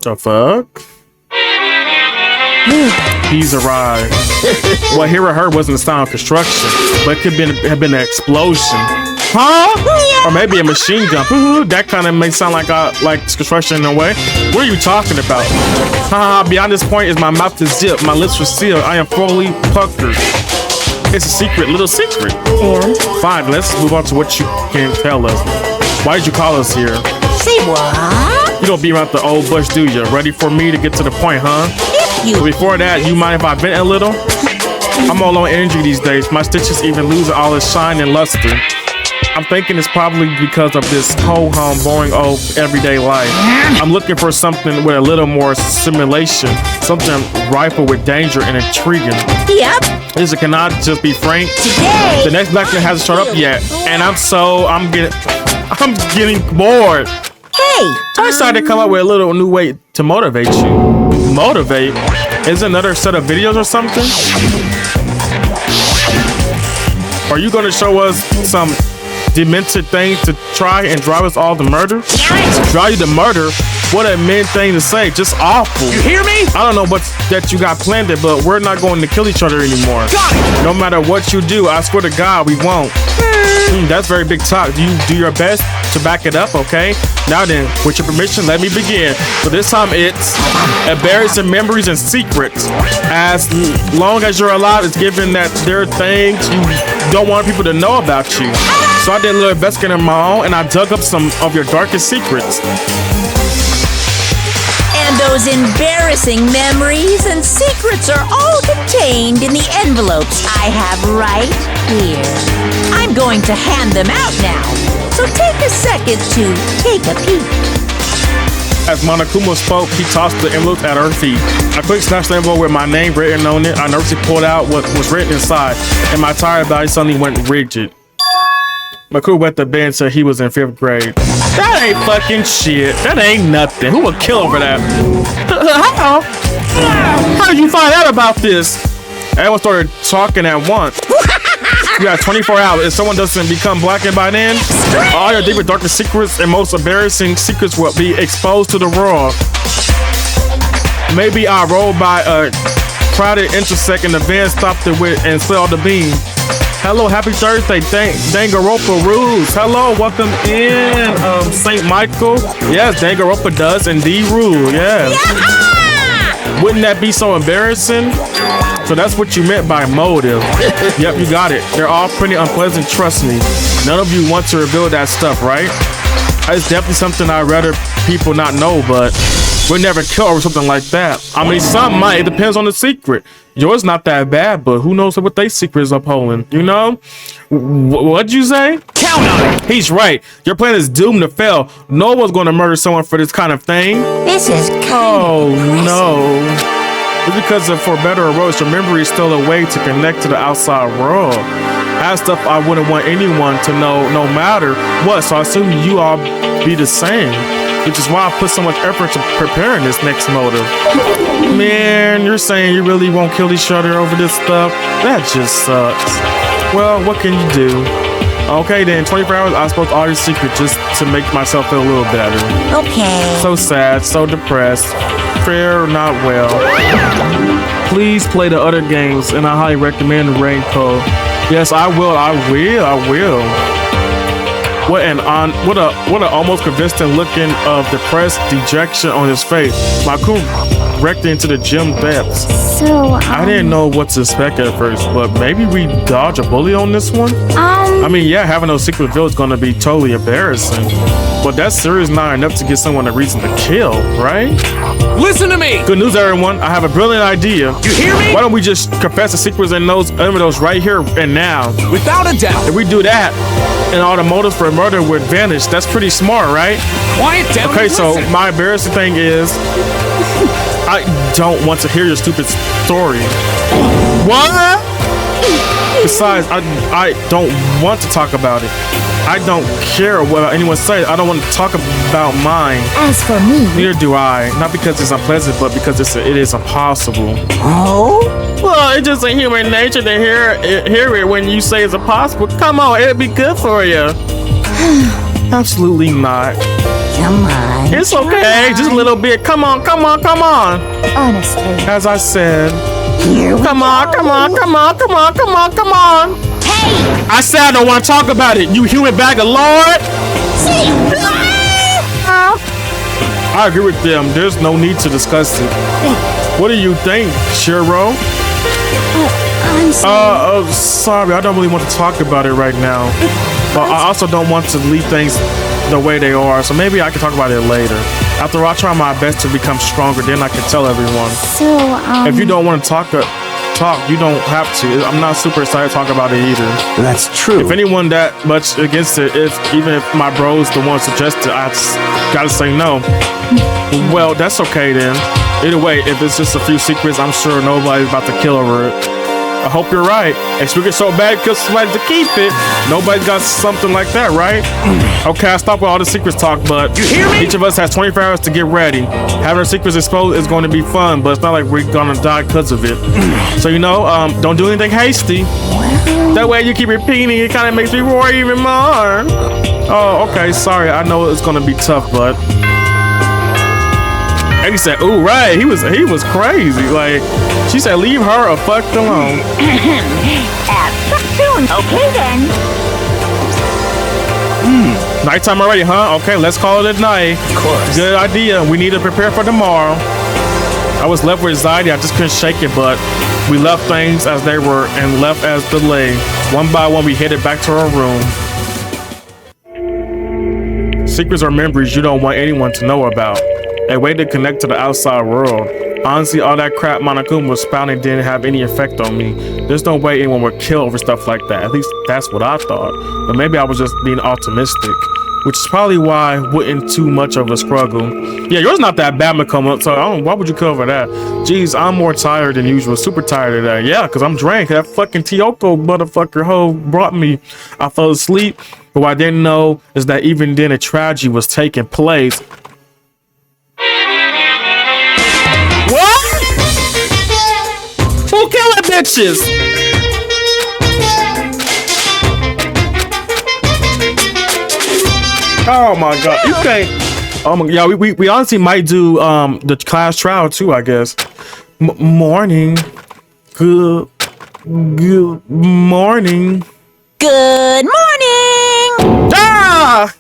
Speaker 4: The fuck? He's arrived. What Hero heard wasn't the sound of construction, but it could have been an explosion. Huh? Or maybe a machine gun. That kind of may sound like construction in a way. What are you talking about? Beyond this point is my mouth is zipped, my lips are sealed, I am fully puckered. It's a secret, little secret.
Speaker 6: And?
Speaker 4: Fine, let's move on to what you can tell us. Why did you call us here?
Speaker 1: Say what?
Speaker 4: You don't beat around the old bush, do you? Ready for me to get to the point, huh? But before that, you mind if I vent a little? I'm all on energy these days. My stitches even losing all its shine and luster. I'm thinking it's probably because of this ho-hum, boring old everyday life. I'm looking for something with a little more simulation, something ripe with danger and intriguing.
Speaker 1: Yep.
Speaker 4: This cannot just be frank.
Speaker 1: Today.
Speaker 4: The next lecture hasn't showed up yet, and I'm getting bored.
Speaker 1: Hey.
Speaker 4: So I decided to come up with a little new way to motivate you. Motivate? Is it another set of videos or something? Are you gonna show us some demented thing to try and drive us all to murder? Drive you to murder? What a mean thing to say. Just awful.
Speaker 9: You hear me?
Speaker 4: I don't know what that you got planned it, but we're not going to kill each other anymore.
Speaker 9: Got it.
Speaker 4: No matter what you do, I swear to God, we won't. That's very big talk. You do your best to back it up, okay? Now then, with your permission, let me begin. So this time it's embarrassing memories and secrets. As long as you're alive, it's given that there are things you don't want people to know about you. So I did a little investigating of my own, and I dug up some of your darkest secrets.
Speaker 1: And those embarrassing memories and secrets are all contained in the envelopes I have right here. I'm going to hand them out now, so take a second to take a peek.
Speaker 4: As Monokuma spoke, he tossed the envelope at her feet. I quick snatched the envelope with my name written on it. I nervously pulled out what was written inside, and my tired body suddenly went rigid. Maku went to bed and said he was in 5th grade. That ain't fucking shit. That ain't nothing. Who would kill over that? How did you find out about this? Everyone started talking at once. You got 24 hours. If someone doesn't become blackened by then, all your deeper, darkest secrets and most embarrassing secrets will be exposed to the world. Maybe I rolled by a crowded intersect and the van stopped it with and split all the beam. Hello, happy Thursday, Danganronpa rules. Hello, welcome in, St. Michael. Yes, Danganronpa does indeed rule, yes. Yeah! Wouldn't that be so embarrassing? So that's what you meant by motive. Yep, you got it. They're all pretty unpleasant, trust me. None of you want to reveal that stuff, right? It's definitely something I'd rather people not know, but we'll never kill over something like that. I mean, some might. It depends on the secret. Yours not that bad, but who knows what they secret is upholding, you know? What'd you say?
Speaker 9: Count on it.
Speaker 4: He's right. Your plan is doomed to fail. No one's going to murder someone for this kind of thing.
Speaker 1: This is
Speaker 4: Oh, no. It's because of for better or worse, your memory is still a way to connect to the outside world. That's stuff I wouldn't want anyone to know no matter what, so I assume you all be the same. Which is why I put so much effort to preparing this next motive. Man, you're saying you really won't kill each other over this stuff? That just sucks. Well, what can you do? Okay then, 24 hours I spoke all your secrets just to make myself feel a little better.
Speaker 1: okay.
Speaker 4: So sad, so depressed. Fair, not well. Please play the other games, and I highly recommend Raincoat. Yes, I will. What an almost convincing looking of depressed dejection on his face. Maku wrecked into the gym depths.
Speaker 6: So,
Speaker 4: I didn't know what to expect at first, but maybe we dodge a bully on this one? I mean, yeah, having no secret reveal is gonna be totally embarrassing. But that serious not enough to give someone a reason to kill, right?
Speaker 9: Listen to me.
Speaker 4: Good news, everyone. I have a brilliant idea.
Speaker 9: You hear me?
Speaker 4: Why don't we just confess the secrets in those envelopes right here and now?
Speaker 9: Without a doubt.
Speaker 4: If we do that, and all the motives for murder would vanish, that's pretty smart, right?
Speaker 9: Quiet down.
Speaker 4: Okay,
Speaker 9: and
Speaker 4: so
Speaker 9: listen.
Speaker 4: my embarrassing thing is, I don't want to hear your stupid story. What? Besides, I don't want to talk about it. I don't care what anyone says. I don't want to talk about mine.
Speaker 6: as for me,
Speaker 4: Neither do I. Not because it's unpleasant, but because it is impossible.
Speaker 1: Oh?
Speaker 4: Well, it's just a human nature to hear it when you say it's impossible. Come on, it'd be good for you. Absolutely not.
Speaker 1: Come on.
Speaker 4: It's okay, just a little bit. Come on.
Speaker 6: Honestly.
Speaker 4: As I said.
Speaker 1: Here we
Speaker 4: Come on.
Speaker 1: Hey!
Speaker 4: I said I don't want to talk about it. You human bag of lard.
Speaker 1: Say
Speaker 4: I agree with them. There's no need to discuss it. What do you think, Shiro?
Speaker 6: I'm sorry.
Speaker 4: Sorry, I don't really want to talk about it right now. But I also don't want to leave things the way they are, so maybe I can talk about it later. After all, I try my best to become stronger, then I can tell everyone.
Speaker 6: So,
Speaker 4: If you don't want to talk, you don't have to. I'm not super excited to talk about it either.
Speaker 2: That's true.
Speaker 4: If anyone that much against it, even if my bro's the one suggested, I just gotta say no. Well, that's okay then. Either way, if it's just a few secrets, I'm sure nobody's about to kill over it. I hope you're right. It's get so bad because somebody to keep it. Nobody's got something like that, right? Okay, I stop with all the secrets talk, but
Speaker 9: You hear me?
Speaker 4: each of us has 24 hours to get ready. Having our secrets exposed is going to be fun, but it's not like we're gonna die because of it. So don't do anything hasty. That way you keep repeating, it kind of makes me worry even more. Oh, okay, sorry. I know it's gonna be tough, but. And he said, "Ooh, right." He was crazy. Like, she said, "Leave her a fuck alone."
Speaker 7: Soon. Okay then.
Speaker 4: Nighttime already, huh? Okay, let's call it a night.
Speaker 9: Of course.
Speaker 4: Good idea. We need to prepare for tomorrow. I was left with anxiety. I just couldn't shake it, but we left things as they were and left as delay. One by one, we headed back to our room. Secrets are memories you don't want anyone to know about. A way to connect to the outside world. Honestly, all that crap Monokuma was spouting didn't have any effect on me. There's no way anyone would kill over stuff like that. At least that's what I thought. But maybe I was just being optimistic. Which is probably why I wasn't too much of a struggle. Yeah, yours not that bad, Makuma, so why would you cover that? Jeez, I'm more tired than usual. Super tired today. Yeah, because I'm drank. That fucking Tiyoko motherfucker hoe brought me. I fell asleep. But what I didn't know is that even then a tragedy was taking place. What? Who killing bitches? Oh my god, you can't. Oh my, yeah, we honestly might do the class trial too, I guess. Morning. Good morning.
Speaker 1: Good morning!
Speaker 4: Ah!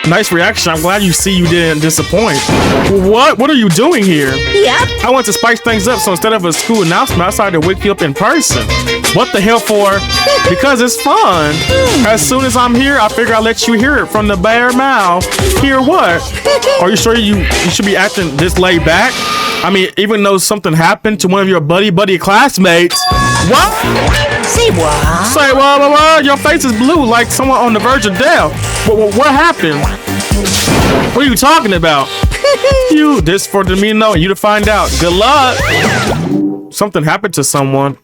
Speaker 4: Nice reaction. I'm glad you didn't disappoint. What are you doing here?
Speaker 1: Yep.
Speaker 4: I want to spice things up, so instead of a school announcement, I decided to wake you up in person. What the hell for? Because it's fun. As soon as I'm here, I figure I'll let you hear it from the bare mouth. Hear what? Are you sure you should be acting this laid back? I mean, even though something happened to one of your buddy classmates. What?
Speaker 1: Say what?
Speaker 4: Say what? Your face is blue like someone on the verge of death. What happened? What are you talking about? This for me to know and you to find out. Good luck. Something happened to someone.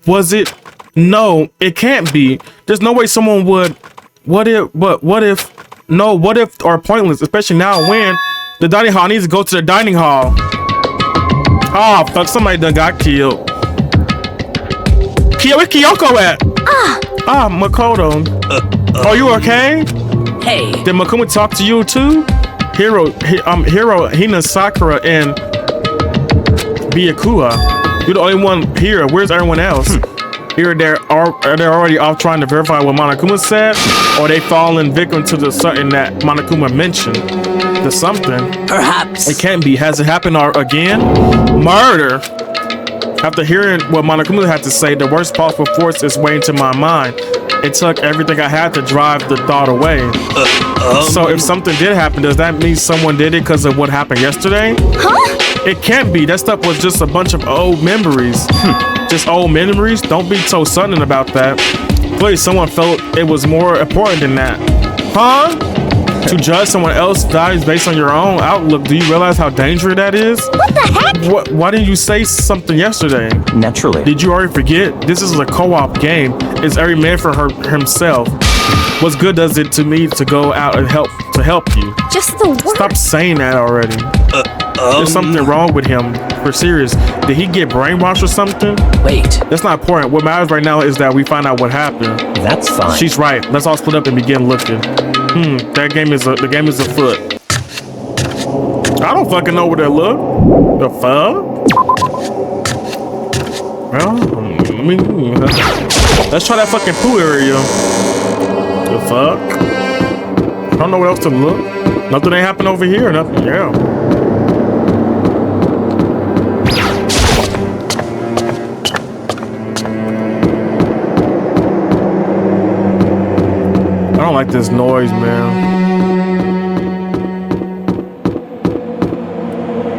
Speaker 4: Was it? No, it can't be. There's no way someone would. What if are pointless, especially now when the dining hall needs to go to the dining hall. Oh fuck, somebody done got killed. Where's Kyoko at? Makoto. Are you okay?
Speaker 9: Hey.
Speaker 4: Did Makuma talk to you too? Hiro, Hina, Sakura, and Byakuya. You're the only one here. Where's everyone else? Either they're already off trying to verify what Monokuma said, or they fallen victim to the something that Monokuma mentioned. The something.
Speaker 9: Perhaps.
Speaker 4: It can't be. Has it happened again? Murder. After hearing what Monokuma had to say, the worst possible force is weighing to my mind. It took everything I had to drive the thought away. So if something did happen, does that mean someone did it because of what happened yesterday?
Speaker 6: Huh?
Speaker 4: It can't be. That stuff was just a bunch of old memories. Just old memories? Don't be so sudden about that. Please, someone felt it was more important than that. Huh? To judge someone else's values based on your own outlook, do you realize how dangerous that is?
Speaker 6: What the heck?
Speaker 4: Why didn't you say something yesterday?
Speaker 3: Naturally.
Speaker 4: Did you already forget? This is a co-op game. It's every man for himself. What's good does it to me to go out and help to help you.
Speaker 6: Just the word.
Speaker 4: Stop saying that already. There's something wrong with him. For serious. Did he get brainwashed or something?
Speaker 3: Wait,
Speaker 4: That's not important. What matters right now is that we find out what happened.
Speaker 3: that's fine.
Speaker 4: She's right. Let's all split up and begin looking. The game is afoot. I don't fucking know where they look. The fuck? Well, let's try that fucking poo area. The fuck? I don't know what else to look. Nothing ain't happened over here. Nothing. Yeah. I don't like this noise, man.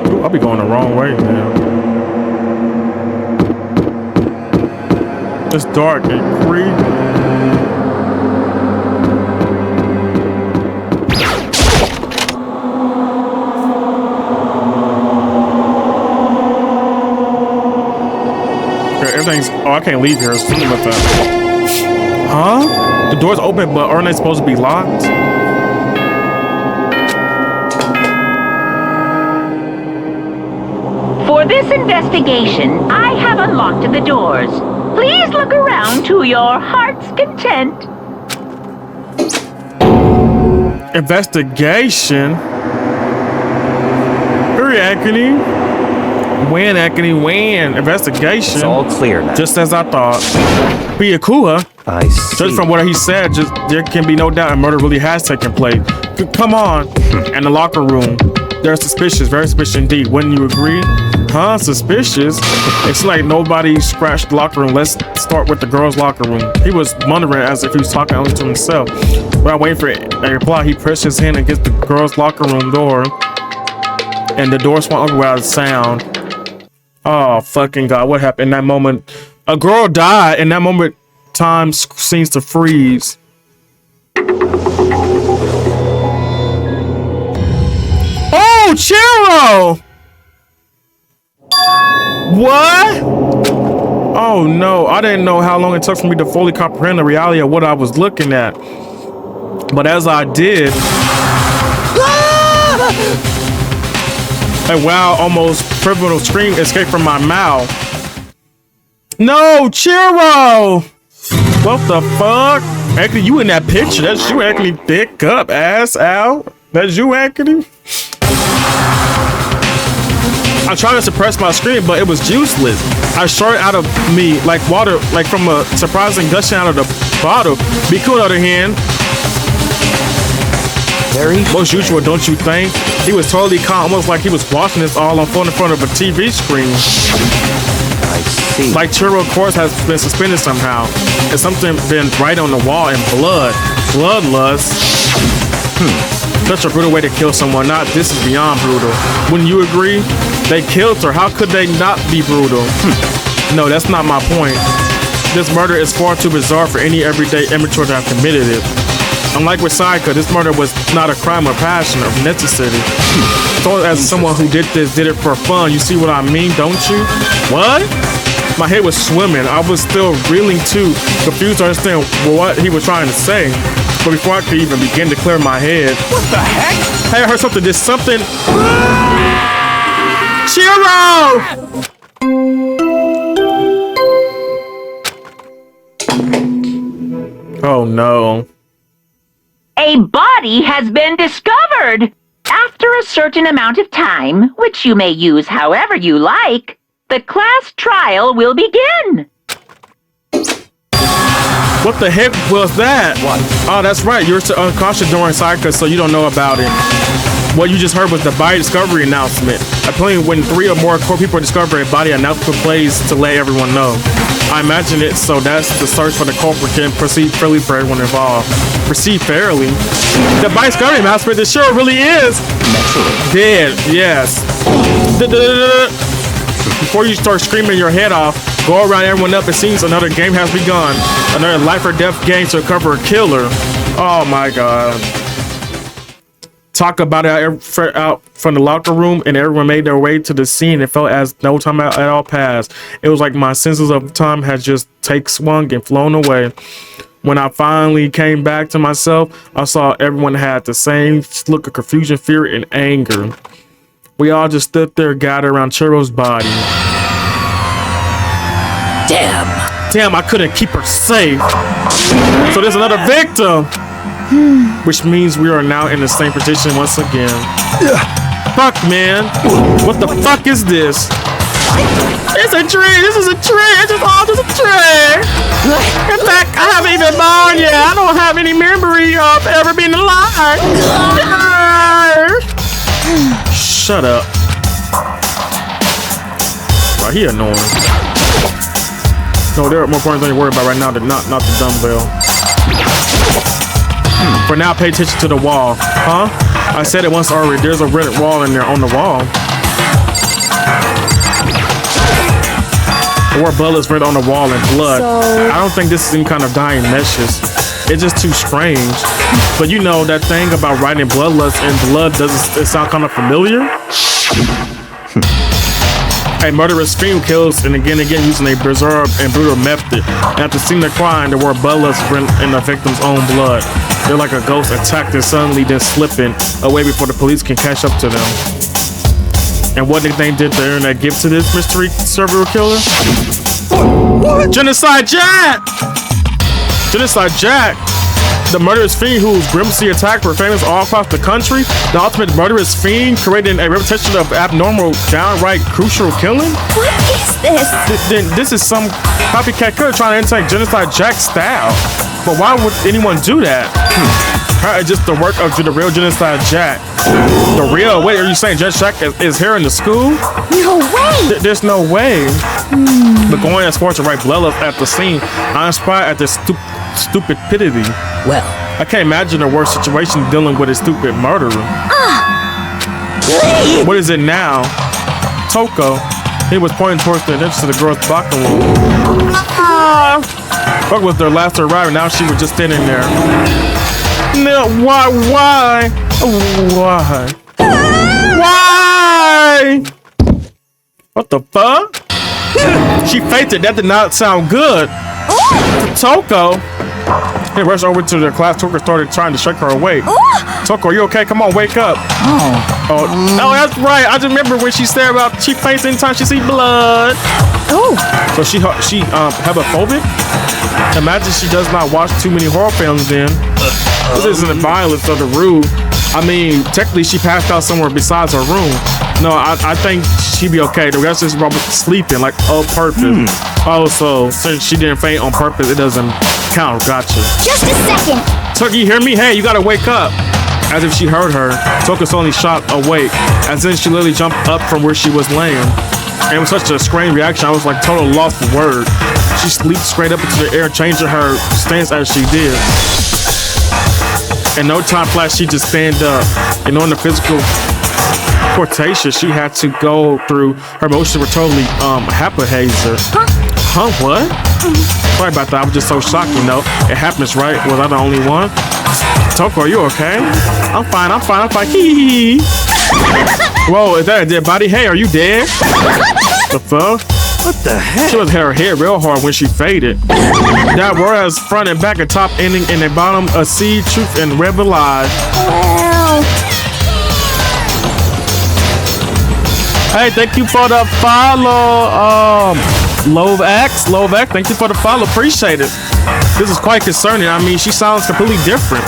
Speaker 4: Ooh, I'll be going the wrong way, man. It's dark and creepy. Everything's. Oh, I can't leave here. It's something with that. Huh? The door's open, but aren't they supposed to be locked?
Speaker 7: For this investigation, I have unlocked the doors. Please look around to your heart's content.
Speaker 4: Investigation? Hurry, Acne. When, Acne, when? Investigation?
Speaker 3: It's all clear now.
Speaker 4: Just as I thought. Byakuya,
Speaker 3: I see.
Speaker 4: judged from what he said, there can be no doubt a murder really has taken place. Come on. And the locker room. They're suspicious, very suspicious indeed. Wouldn't you agree? Huh? Suspicious? It's like nobody scratched the locker room. Let's start with the girls' locker room. He was wondering as if he was talking only to himself. While waiting for a reply, he pressed his hand against the girls' locker room door. And the door swung open without a sound. Oh, fucking God. What happened in that moment? A girl died. In that moment, time seems to freeze. Oh, Chiro! What? Oh, no. I didn't know how long it took for me to fully comprehend the reality of what I was looking at. But as I did... A wow, almost pivotal scream escaped from my mouth. No, Chiro! What the fuck? Acne, you in that picture. That's you, Acne. Thick up, ass out. That's you, Acne. I tried to suppress my scream, but it was useless. I shot out of me like water, like from a surprising gushing out of the bottle. Byakuya, on the other hand,
Speaker 3: Very
Speaker 4: most usual, don't you think? He was totally calm, almost like he was watching this all on phone in front of a TV screen.
Speaker 3: I see.
Speaker 4: Like Chiro, of course, has been suspended somehow. And something been right on the wall in blood. Bloodlust. Such a brutal way to kill someone. Not this is beyond brutal. Wouldn't you agree? They killed her. How could they not be brutal? No, that's not my point. This murder is far too bizarre for any everyday amateur to have committed it. Unlike with Sayaka, this murder was not a crime of passion or necessity. So as someone who did it for fun, you see what I mean, don't you? What? My head was swimming. I was still reeling too, confused to understand what he was trying to say. But before I could even begin to clear my head,
Speaker 3: What the heck?
Speaker 4: hey, I heard something. There's something. Chiro! Oh no.
Speaker 7: A body has been discovered! After a certain amount of time, which you may use however you like, the class trial will begin.
Speaker 4: What the heck was that?
Speaker 3: What?
Speaker 4: Oh, that's right. You're unconscious during Sayaka, so you don't know about it. What you just heard was the body discovery announcement. Apparently, when 3 or more core people discover a body, announcement plays to let everyone know. I imagine it, so that's the search for the culprit can proceed fairly for everyone involved. Proceed fairly? The body discovery announcement, it sure really is. Dead, yes. Before you start screaming your head off, go around everyone up. It seems another game has begun. Another life or death game to recover a killer. Oh my God. Talk about it out from the locker room, and everyone made their way to the scene. It felt as no time at all passed. It was like my senses of time had just swung and flown away. When I finally came back to myself, I saw everyone had the same look of confusion, fear, and anger. We all just stood there gathered around Chiro's body. Damn, I couldn't keep her safe. So there's another victim. Which means we are now in the same position once again. Fuck, man. What the fuck is this? It's a tree. This is a tree. It's just all just a tree. In fact, I haven't even born yet. I don't have any memory of ever being alive. Shut up. Right, he annoying. No, there are more important things to worry about right now than not the dumbbell. For now, pay attention to the wall. Huh? I said it once already. There's a red wall in there on the wall. The word blood is written on the wall in blood. So... I don't think this is any kind of dying meshes. It's just too strange. But you know that thing about writing bloodlust in blood, doesn't it sound kind of familiar? A murderous fiend kills and again using a bizarre and brutal method. After seeing the crime, the word bloodlust is written in the victim's own blood. They're like a ghost attacked and suddenly then slipping away before the police can catch up to them. And what nickname did the internet give to this mystery serial killer? What? Genocide Jack! Genocide Jack! The murderous fiend whose grimsy attacks were famous all across the country. The ultimate murderous fiend creating a reputation of abnormal, downright crucial killing?
Speaker 6: What is this?
Speaker 4: This is some copycat killer trying to imitate Genocide Jack style. But why would anyone do that? It's just the work of the real Genocide Jack. The real? Wait, are you saying Genocide Jack is here in the school?
Speaker 6: No way!
Speaker 4: There's no way. But going as far as to write bloodlust at the scene, I'm inspired at this stupidity.
Speaker 1: Well,
Speaker 4: I can't imagine a worse situation dealing with a stupid murderer. What is it now? Toko. He was pointing towards the entrance to the girl's locker room. What was their last to arrive? Now she was just standing there. No, why? What the fuck? She fainted. That did not sound good. Toko. They rushed over to their class. Toko started trying to shake her awake. Toko, are you okay? Come on, wake up. Oh, that's right. I just remember when she said about she faints anytime she see blood. So she hepophobic? Imagine she does not watch too many horror films then. This isn't the violence or the rude. I mean, technically she passed out somewhere besides her room. No, I think she'd be okay. The rest is probably sleeping, like on purpose. Oh, so since she didn't faint on purpose, it doesn't count. Gotcha.
Speaker 6: Just a second.
Speaker 4: Tucker, you hear me? Hey, you gotta wake up. As if she heard her, Toka suddenly shot awake. As if she literally jumped up from where she was laying. And it was such a strange reaction, I was like total lost for words. She leaped straight up into the air, changing her stance as she did. In no time flat, she just stand up. And on the physical portation she had to go through, her emotions were totally haphazard. Huh? What? Sorry about that. I was just so shocked, you know. It happens, right? Was I the only one? Toko, are you okay? I'm fine. Hee. Whoa, is that a dead body? Hey, are you dead? The fuck? What the heck? She was hit her head real hard when she faded. That word has front and back, a top ending and a bottom, a seed, truth, and rebel lies.
Speaker 6: Well.
Speaker 4: Hey, thank you for the follow. Lovex, thank you for the follow. Appreciate it. This is quite concerning. I mean, she sounds completely different.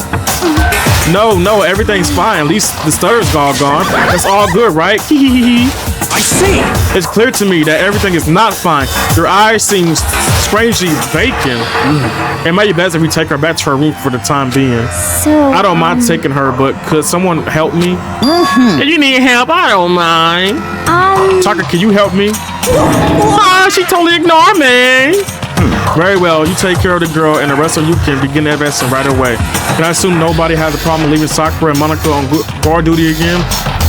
Speaker 4: No, everything's fine. At least the stutter's all gone. That's all good, right? I see. It's clear to me that everything is not fine. Your eyes seem strangely vacant. It might be best if we take her back to her room for the time being.
Speaker 6: So
Speaker 4: I don't mind taking her, but could someone help me? If you need help, I don't mind. Tucker, can you help me? She totally ignored me. Very well, you take care of the girl and the rest of you can begin that lesson right away. Can I assume nobody has a problem leaving Sakura and Monica on guard duty again?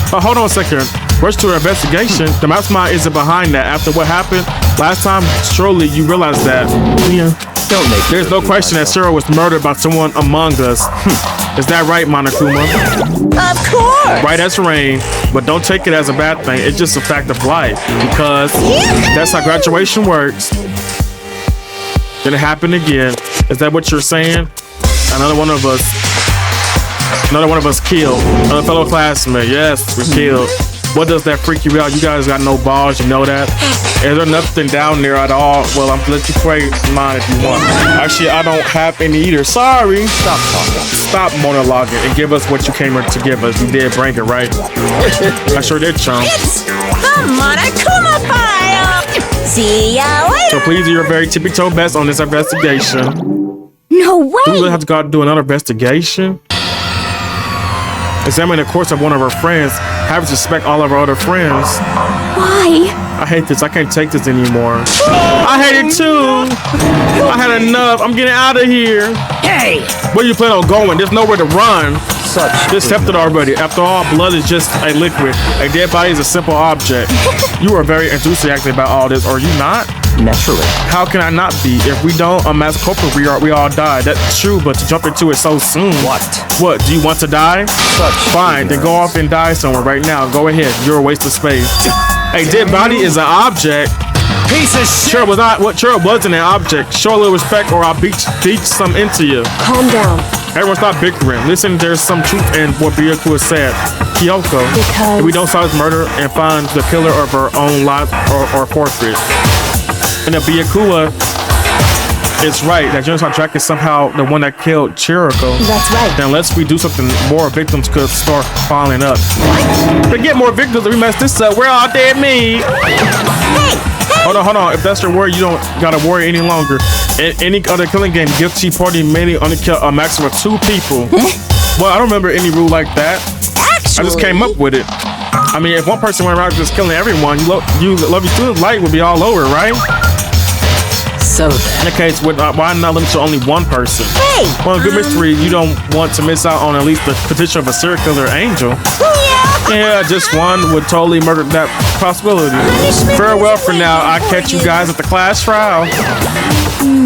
Speaker 4: Hold on a second. Rush to her investigation. The mastermind isn't behind that. After what happened last time, surely you realize that. Yeah. There's no question that Sarah was murdered by someone among us. Is that right, Monokuma?
Speaker 1: Of course!
Speaker 4: Right as rain, but don't take it as a bad thing. It's just a fact of life. Because that's how graduation works. Then it happened again. Is that what you're saying? Another one of us killed. Another fellow classmate. Yes, we killed. What does that freak you out? You guys got no balls, you know that? Is there nothing down there at all? Well, I'm gonna let you play mine if you want. Actually, I don't have any either. Sorry. Stop talking. Stop monologuing and give us what you came here to give us. You did bring it, right? I sure did, chum.
Speaker 1: It's the Monokuma file. See ya later.
Speaker 4: So please do your very tippy-toe best on this investigation.
Speaker 6: No way!
Speaker 4: Do we really have to go out and do another investigation? Examine the course of one of our friends. Have to suspect all of our other friends.
Speaker 6: Why?
Speaker 4: I hate this. I can't take this anymore. I hate it too. I had enough. I'm getting out of here.
Speaker 1: Hey!
Speaker 4: Where you plan on going? There's nowhere to run. Just accepted already. After all, blood is just a liquid. A dead body is a simple object. You are very enthusiastic about all this, are you not?
Speaker 3: Naturally.
Speaker 4: How can I not be? If we don't amass corporate, we all die. That's true, but to jump into it so soon. What? Do you want to die? Fine, then go off and die somewhere right now. Go ahead. You're a waste of space. A dead body is an object.
Speaker 3: Piece of shit.
Speaker 4: Sure was not. What? Sure it wasn't an object. Show a little respect, or I'll beat some into you.
Speaker 6: Calm down.
Speaker 4: Everyone stop bickering. Listen, there's some truth in what Byakuya said. Kyoko, if we don't solve this murder and find the killer of our own lives or forfeit. And if Byakuya is right, that genocide track is somehow the one that killed Chiriko.
Speaker 6: That's right.
Speaker 4: Then unless we do something, more victims could start falling up. To get more victims, if we mess this up, we're all dead meat. Hold on. If that's your word, you don't gotta worry any longer. In any other killing game, guilty party may only kill a maximum of 2 people. Well, I don't remember any rule like that. I just came up with it. I mean, if one person went around just killing everyone, you love your students, light would be all over, right?
Speaker 1: So then.
Speaker 4: In the case, why not limit to only one person?
Speaker 1: Hey!
Speaker 4: Well, good mystery, you don't want to miss out on at least the potential of a serial killer angel. Yeah, just one would totally murder that possibility. Farewell for now. I'll catch you guys at the class trial.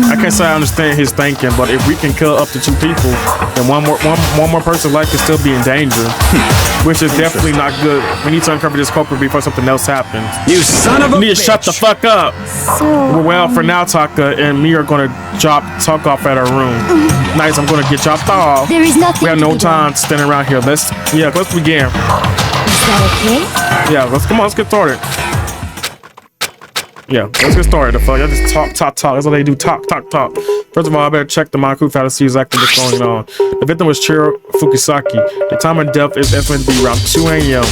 Speaker 4: I can't say I understand his thinking, but if we can kill up to 2 people, then one more person's life could still be in danger, which is definitely not good. We need to uncover this culprit before something else happens.
Speaker 3: You son of a bitch.
Speaker 4: You need to shut the fuck up. Well, for now, Taka and me are gonna talk off at our room. Nice, I'm gonna get dropped off.
Speaker 6: There is nothing.
Speaker 4: We have no time to stand around here. Let's begin.
Speaker 6: Is that okay?
Speaker 4: Yeah, let's get started. Yeah, let's get started. The fuck, I just talk. That's what they do. Talk. First of all, I better check the Maku file to see exactly what's going on. The victim was Chiro Fukisaki. The time of death is estimated to be around 2 a.m.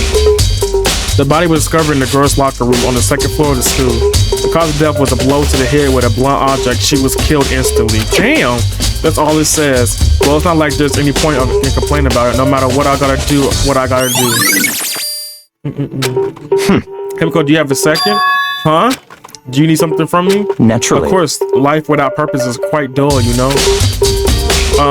Speaker 4: The body was discovered in the girls' locker room on the 2nd floor of the school. The cause of death was a blow to the head with a blunt object. She was killed instantly. Damn, that's all it says. Well, it's not like there's any point in complaining about it. No matter what I gotta do. Himiko, do you have a second? Huh? Do you need something from me?
Speaker 3: Naturally.
Speaker 4: Of course, life without purpose is quite dull, you know?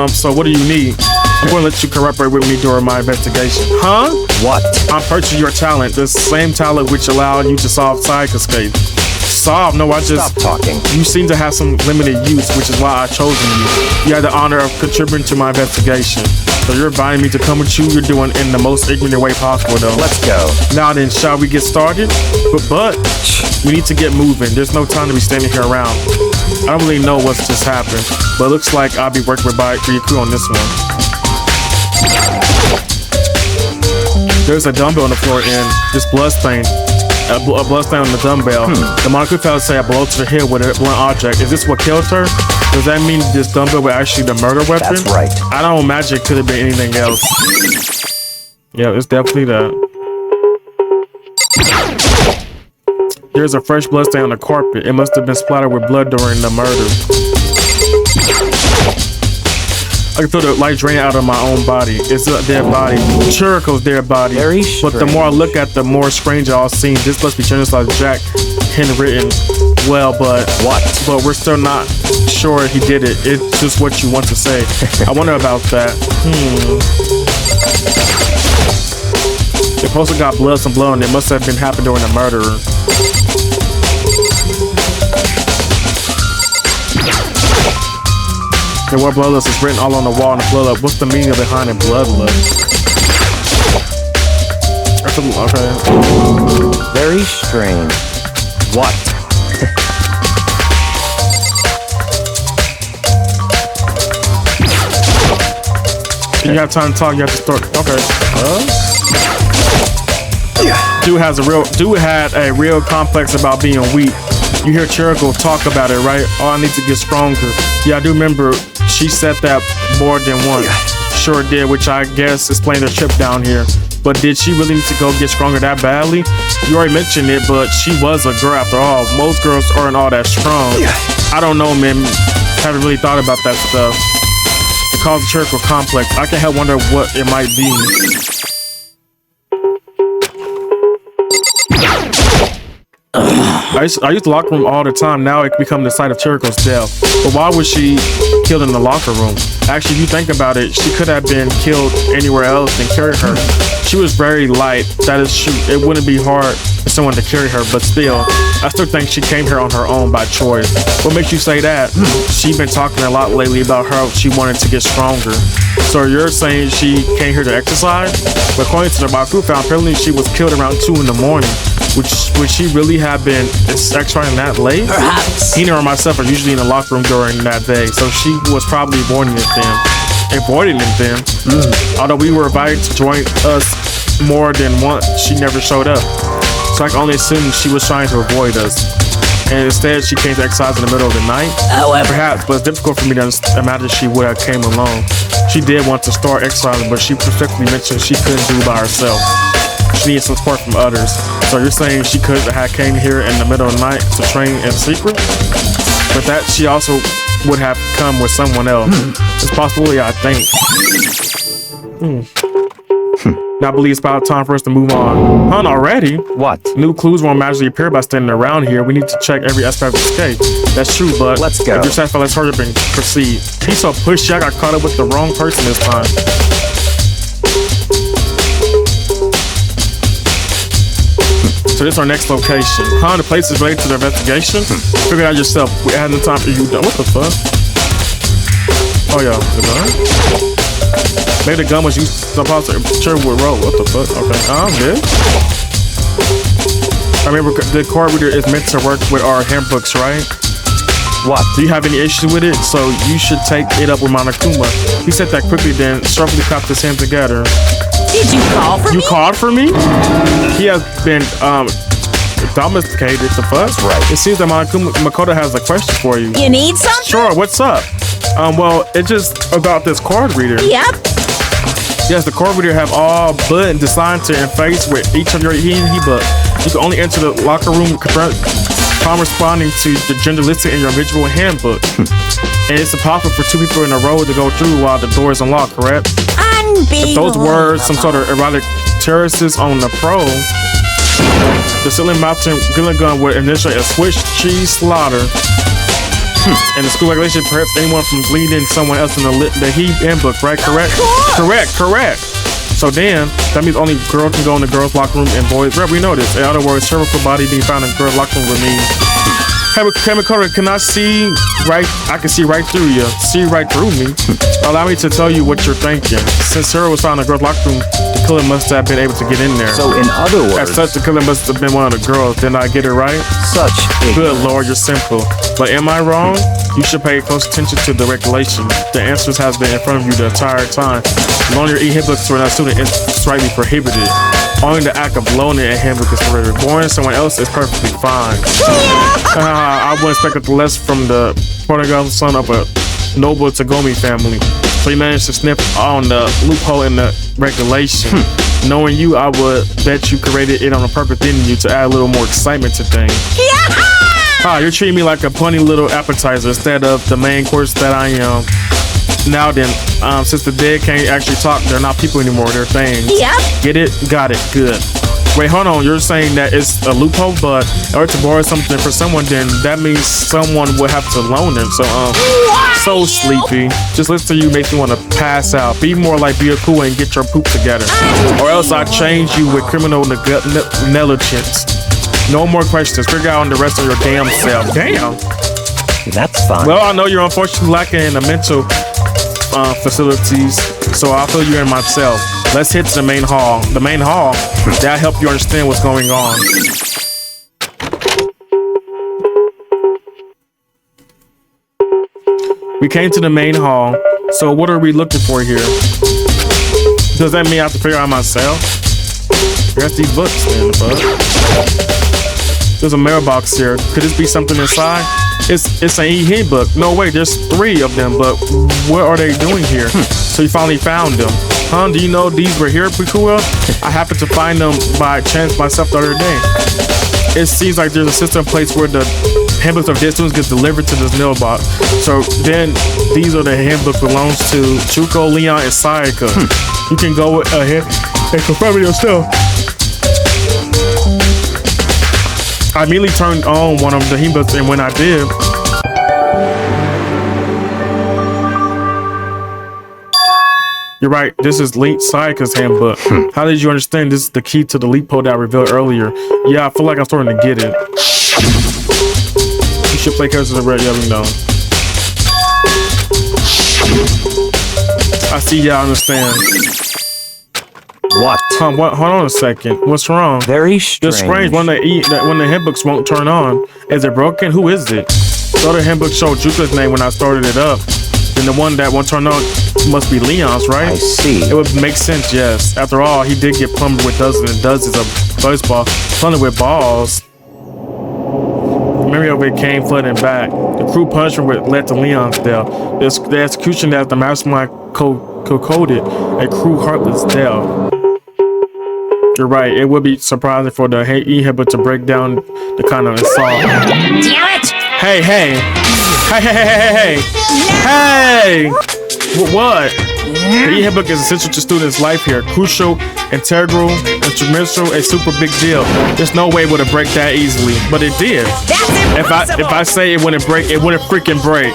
Speaker 4: So what do you need? I'm going to let you cooperate with me during my investigation. Huh?
Speaker 3: What?
Speaker 4: I'm purchasing your talent, the same talent which allowed you to solve side escape. Solve? No, I just...
Speaker 3: Stop talking.
Speaker 4: You seem to have some limited use, which is why I've chosen you. You had the honor of contributing to my investigation. So you're inviting me to come with you. You're doing in the most ignorant way possible, though.
Speaker 3: Let's go.
Speaker 4: Now then, shall we get started? But we need to get moving. There's no time to be standing here around. I don't really know what's just happened, but it looks like I'll be working with Byakuya on this one. There's a dumbbell on the floor and this blood stain. A blood stain on the dumbbell. The Monaco fellas say a blow to the head with a blunt object. Is this what killed her? Does that mean this dumbbell was actually the murder weapon?
Speaker 3: That's right.
Speaker 4: I don't imagine it could have been anything else. Yeah, it's definitely that. There's a fresh blood stain on the carpet. It must have been splattered with blood during the murder. I can feel the light draining out of my own body. It's a dead body. Chiriko's dead body.
Speaker 3: Very
Speaker 4: but the more I look at, the more strange it all seems. This must be genocide Jack handwritten. Well, but
Speaker 3: what? But
Speaker 4: we're still not sure he did it. It's just what you want to say. I wonder about that. The poster got some blood on it. Must have been happened during the murder. The word bloodlust is written all on the wall in the bloodlust. What's the meaning behind the bloodlust? Okay.
Speaker 3: Very strange. What?
Speaker 4: You have time to talk. You have to start. Okay. Dude had a real complex about being weak. You hear Chirico talk about it, right? Oh, I need to get stronger. Yeah, I do remember she said that more than once. Sure did, which I guess explained her trip down here. But did she really need to go get stronger that badly? You already mentioned it, but she was a girl after all. Most girls aren't all that strong. I don't know, man. Haven't really thought about that stuff. It calls the Chirico complex. I can't help wonder what it might be. I used the locker room all the time. Now it become the site of Chirico's death. But why was she killed in the locker room? Actually, if you think about it, she could have been killed anywhere else and carry her. She was very light. That is true. It wouldn't be hard for someone to carry her, but still, I still think she came here on her own by choice. What makes you say that? She's been talking a lot lately about how she wanted to get stronger. So you're saying she came here to exercise? But according to the Baku found, apparently she was killed around 2 in the morning. Would she really have been exercising that late?
Speaker 1: Perhaps.
Speaker 4: Hina or myself are usually in the locker room during that day, so she was probably avoiding it then. Although we were invited to join us more than once, she never showed up. So I can only assume she was trying to avoid us. And instead, she came to exercise in the middle of the night.
Speaker 1: However,
Speaker 4: perhaps, but it's difficult for me to imagine she would have came alone. She did want to start exercising, but she specifically mentioned she couldn't do it by herself. She needed some support from others. So you're saying she could have came here in the middle of the night to train in secret? But that she also would have come with someone else. It's possible, I think. Now I believe it's about time for us to move on. Hun, already?
Speaker 3: What?
Speaker 4: New clues won't magically appear by standing around here. We need to check every aspect of the escape. That's true, but
Speaker 3: let's go.
Speaker 4: If you're satisfied, let's hurry up and proceed. He's so pushy, I got caught up with the wrong person this time. So this is our next location. The place is related to the investigation. Figure it out yourself. We had no time for you. What the fuck? Oh yeah, the gun? Maybe the gun was used to sure would roll. What the fuck? Okay, I'm good. I remember the card reader is meant to work with our handbooks, right? What? Do you have any issues with it? So you should take it up with Monokuma. He said that quickly, then sharply clapped his hands together.
Speaker 1: Did you call for me?
Speaker 4: You called for me? He has been domesticated. The fuck? Right. It seems that Makoto has a question for you.
Speaker 1: You need something?
Speaker 4: Sure. What's up? Well, it's just about this card reader.
Speaker 1: Yep.
Speaker 4: Yes, the card reader have all button designed to interface with each of your he book. You can only enter the locker room corresponding to the gender listed in your individual handbook. And it's impossible for 2 people in a row to go through while the door is unlocked, correct? If those were some sort of erotic terraces on the pro, the Ceiling Mountain Gillen Gun would initiate a Swiss cheese slaughter. And the school regulation perhaps anyone from bleeding someone else in the he handbook, right? Correct? Correct. So then, that means only girls can go in the girls' locker room and boys. Right, we know this. In other words, cervical body being found in the girls' locker room would mean. Kamikoto, can I see right? I can see right through you. See right through me. Allow me to tell you what you're thinking. Since Sarah was found in the girls' locker room, the killer must have been able to get in there.
Speaker 3: So, in other words,
Speaker 4: as such, the killer must have been one of the girls. Didn't I get it right?
Speaker 3: Such ignorance.
Speaker 4: Good Lord, you're simple. But am I wrong? You should pay close attention to the regulation. The answers has been in front of you the entire time. Loaning your e-handbooks to another student is strictly prohibited. Only the act of loaning a handbook is prohibited. Borrowing someone else is perfectly fine. I wouldn't expect it less from the prodigal son of a noble Tagomi family. So you managed to snip on the loophole in the regulation. Knowing you, I would bet you created it on purpose, didn't you, to add a little more excitement to things. You're treating me like a punny little appetizer instead of the main course that I am. Now then, since the dead can't actually talk, they're not people anymore, they're things.
Speaker 1: Yep.
Speaker 4: Get it? Got it. Good. Wait, hold on. You're saying that it's a loophole, but in order to borrow something for someone, then that means someone would have to loan them. So, so sleepy. Just listen to you makes me want to pass out. Be more like Byakuya and get your poop together. Or else I change you with criminal negligence. No more questions. Figure out the rest of your damn self. Damn.
Speaker 3: That's fine.
Speaker 4: Well, I know you're unfortunately lacking in the mental facilities, so I'll fill you in myself. Let's hit to the main hall. The main hall, that'll help you understand what's going on. We came to the main hall. So what are we looking for here? Does that mean I have to figure out myself? Where's these books then, bud? There's a mailbox here. Could this be something inside? It's an e-book. No way, there's 3 of them, but what are they doing here? So you finally found them. Huh? Do you know these were here, Pikuya? I happened to find them by chance myself the other day. It seems like there's a system in place where the handbooks of dead students get delivered to this mailbox. So then these are the handbooks belongs to Chuko, Leon, and Sayaka. You can go ahead and confirm it yourself. I immediately turned on one of the handbooks, and when I did, you're right, this is Link Sayaka's handbook. How did you understand this is the key to the leap code that I revealed earlier? Yeah, I feel like I'm starting to get it. You should play characters in red, yellow, no. I see, yeah, I understand.
Speaker 3: What?
Speaker 4: What? Hold on a second. What's wrong?
Speaker 3: Very strange.
Speaker 4: It's strange when the handbooks won't turn on. Is it broken? Who is it? The other handbook showed Juka's name when I started it up. Then the one that won't turn on must be Leon's, right?
Speaker 3: I see.
Speaker 4: It would make sense, yes. After all, he did get plumbed with dozens and dozens of baseball, plumbed with balls. Memory of it came flooding back. The crew punishment led to Leon's death. The execution that the mastermind coded a crew heartless death. You're right. It would be surprising for the e-hibber to break down the kind of assault.
Speaker 1: Damn it!
Speaker 4: Hey! What? The e-hibber is essential to students' life here. Crucial, integral, instrumental, a super big deal. There's no way it would have break that easily, but it did.
Speaker 1: That's
Speaker 4: If I say it wouldn't break, it wouldn't freaking break.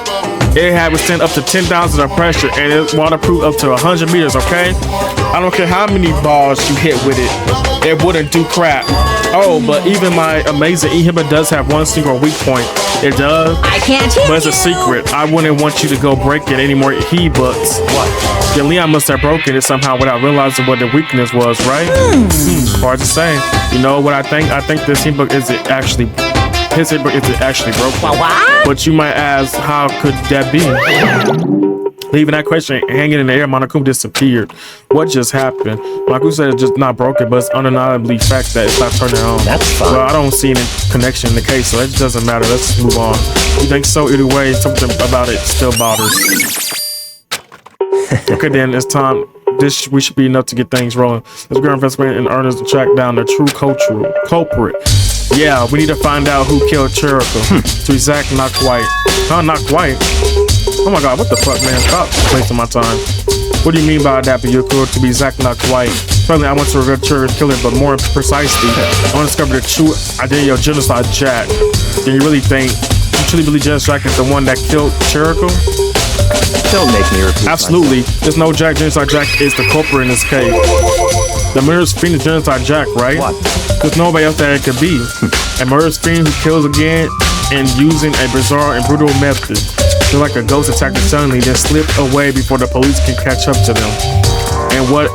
Speaker 4: It had withstand up to 10,000 of pressure, and it's waterproof up to 100 meters. Okay, I don't care how many balls you hit with it, it wouldn't do crap. Oh, but even my amazing e-hibber does have one single weak point. It does.
Speaker 1: I can't hear
Speaker 4: But it's a secret. I wouldn't want you to go break it anymore. E-books. What? Yeah, Leon must have broken it somehow without realizing what the weakness was, right? Hard to say. You know what I think? I think this e-book isn't actually. His e-book isn't actually broken.
Speaker 1: What?
Speaker 4: But you might ask, how could that be? Leaving that question hanging in the air, Monokuma disappeared. What just happened? Monokuma said it's just not broken, but it's undeniably fact that it's not turning on.
Speaker 3: That's fine.
Speaker 4: Well, I don't see any connection in the case, so it just doesn't matter. Let's move on. You think so? Either way, something about it still bothers. Okay, then it's time. We should be enough to get things rolling. Let's go investigate in earnest to track down the true culprit. Yeah, we need to find out who killed Chirico. To exact, not quite. Huh, not quite? Oh my god, what the fuck, man? Stop wasting my time. What do you mean by that, Yoko? To be exact, not quite. Finally, I want to reveal Chirico's killer, but more precisely, I want to discover the true identity of Genocide Jack. Do you really believe Genocide Jack is the one that killed Chirico?
Speaker 3: Don't make me repeat
Speaker 4: Absolutely. There's no Jack. Genocide Jack is the culprit in this case. The murderous fiend is Genocide Jack, right?
Speaker 3: What?
Speaker 4: There's nobody else that it could be. A murderous fiend who kills again and using a bizarre and brutal method. They're like a ghost attacked suddenly, then slip away before the police can catch up to them. And what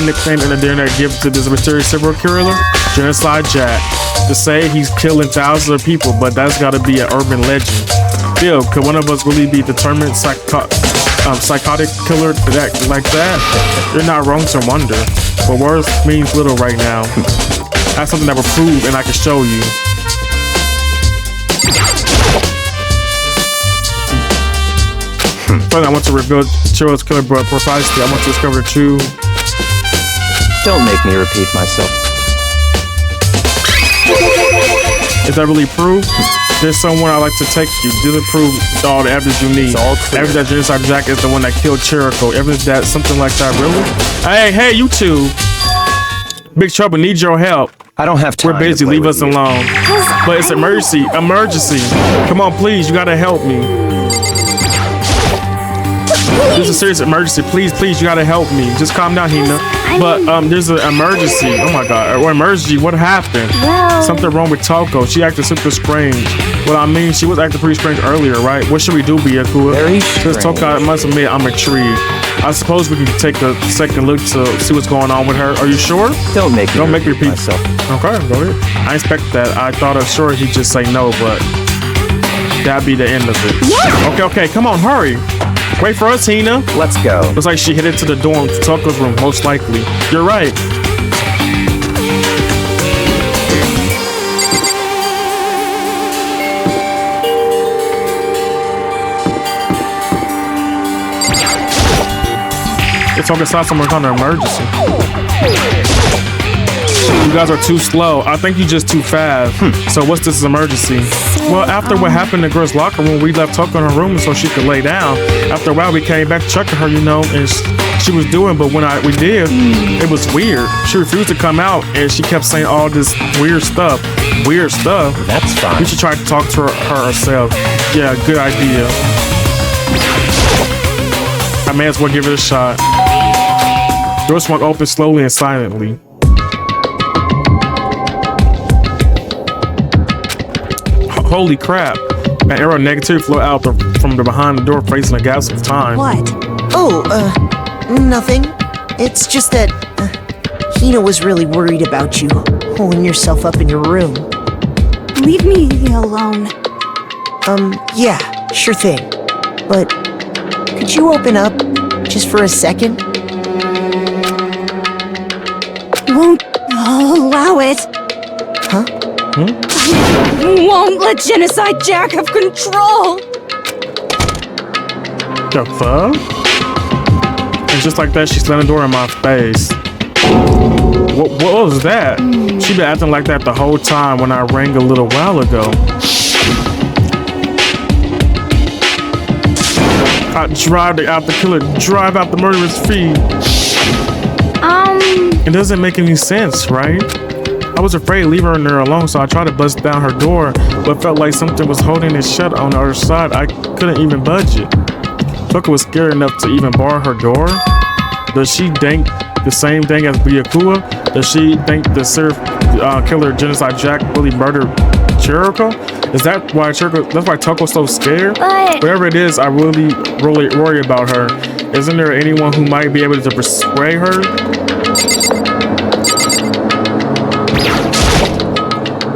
Speaker 4: nickname in the dinner give to this mysterious serial killer? Genocide Jack. To say he's killing thousands of people, but that's gotta be an urban legend. Still, could one of us really be determined psychotic killer like that? You're not wrong to wonder, but words means little right now. That's something that will prove and I can show you. First, I want to reveal Chiro's killer, but precisely, I want to discover the true.
Speaker 3: Don't make me repeat myself.
Speaker 4: Is that really proof? There's somewhere I'd like to take you. Does it prove all the evidence you need?
Speaker 3: It's all clear.
Speaker 4: Evidence that Genocide Jack is the one that killed Chirico. Evidence that something like that, really? Hey, you two. Big trouble, need your help.
Speaker 3: I don't have time.
Speaker 4: We're busy, leave us alone. But it's emergency. Come on, please, you gotta help me. This is a serious emergency. Please, you gotta help me. Just calm down, Hina. But there's an emergency. Oh my god. Or emergency. What happened?
Speaker 6: Well,
Speaker 4: Something wrong with Toko. She acted super strange. Well, I mean, she was acting pretty strange earlier, right? What should we do, Byakuya?
Speaker 3: Very
Speaker 4: Since Toko, I must admit, I'm intrigued. I suppose we can take a second look to see what's going on with her. Are you sure?
Speaker 3: Don't make me repeat
Speaker 4: myself.
Speaker 3: myself.
Speaker 4: Okay, go ahead. I expect that. I thought sure he'd just say no, but that'd be the end of it.
Speaker 6: Yeah.
Speaker 4: Okay, come on, hurry. Wait for us, Hina.
Speaker 3: Let's go.
Speaker 4: Looks like she headed to the dorm to Tucker's room, most likely. You're right. It's talking about some kind of emergency. You guys are too slow. I think you're just too fast. So what's this emergency? Well, after what happened in the girls' locker room, we left Tucker in her room so she could lay down. After a while, we came back to check on her, you know, and she was doing, but when we did, it was weird. She refused to come out, and she kept saying all this weird stuff. Weird stuff?
Speaker 3: That's fine.
Speaker 4: We should try to talk to her herself. Yeah, good idea. I may as well give it a shot. Door swung open slowly and silently. Holy crap. An arrow of negativity flew out from the behind the door, facing a gasp of time.
Speaker 8: What? Oh, nothing. It's just that Hina was really worried about you, holding yourself up in your room.
Speaker 6: Leave me alone.
Speaker 8: Yeah, sure thing. But could you open up just for a second?
Speaker 6: Won't allow it.
Speaker 8: Huh?
Speaker 6: Won't let Genocide Jack have control.
Speaker 4: The fuck? And just like that, she slammed the door in my face. What was that? She been acting like that the whole time when I rang a little while ago. I drive out the killer, drive out the murderer's feet. It doesn't make any sense, right? I was afraid to leave her in there alone, so I tried to bust down her door, but felt like something was holding it shut on the other side. I couldn't even budge it. Tucker was scared enough to even bar her door. Does she think the same thing as Byakua? Does she think the serial killer Genocide Jack really murdered Chiriko? Is that why that's why Tucker's so scared? Whatever it is, I really worry about her. Isn't there anyone who might be able to persuade her?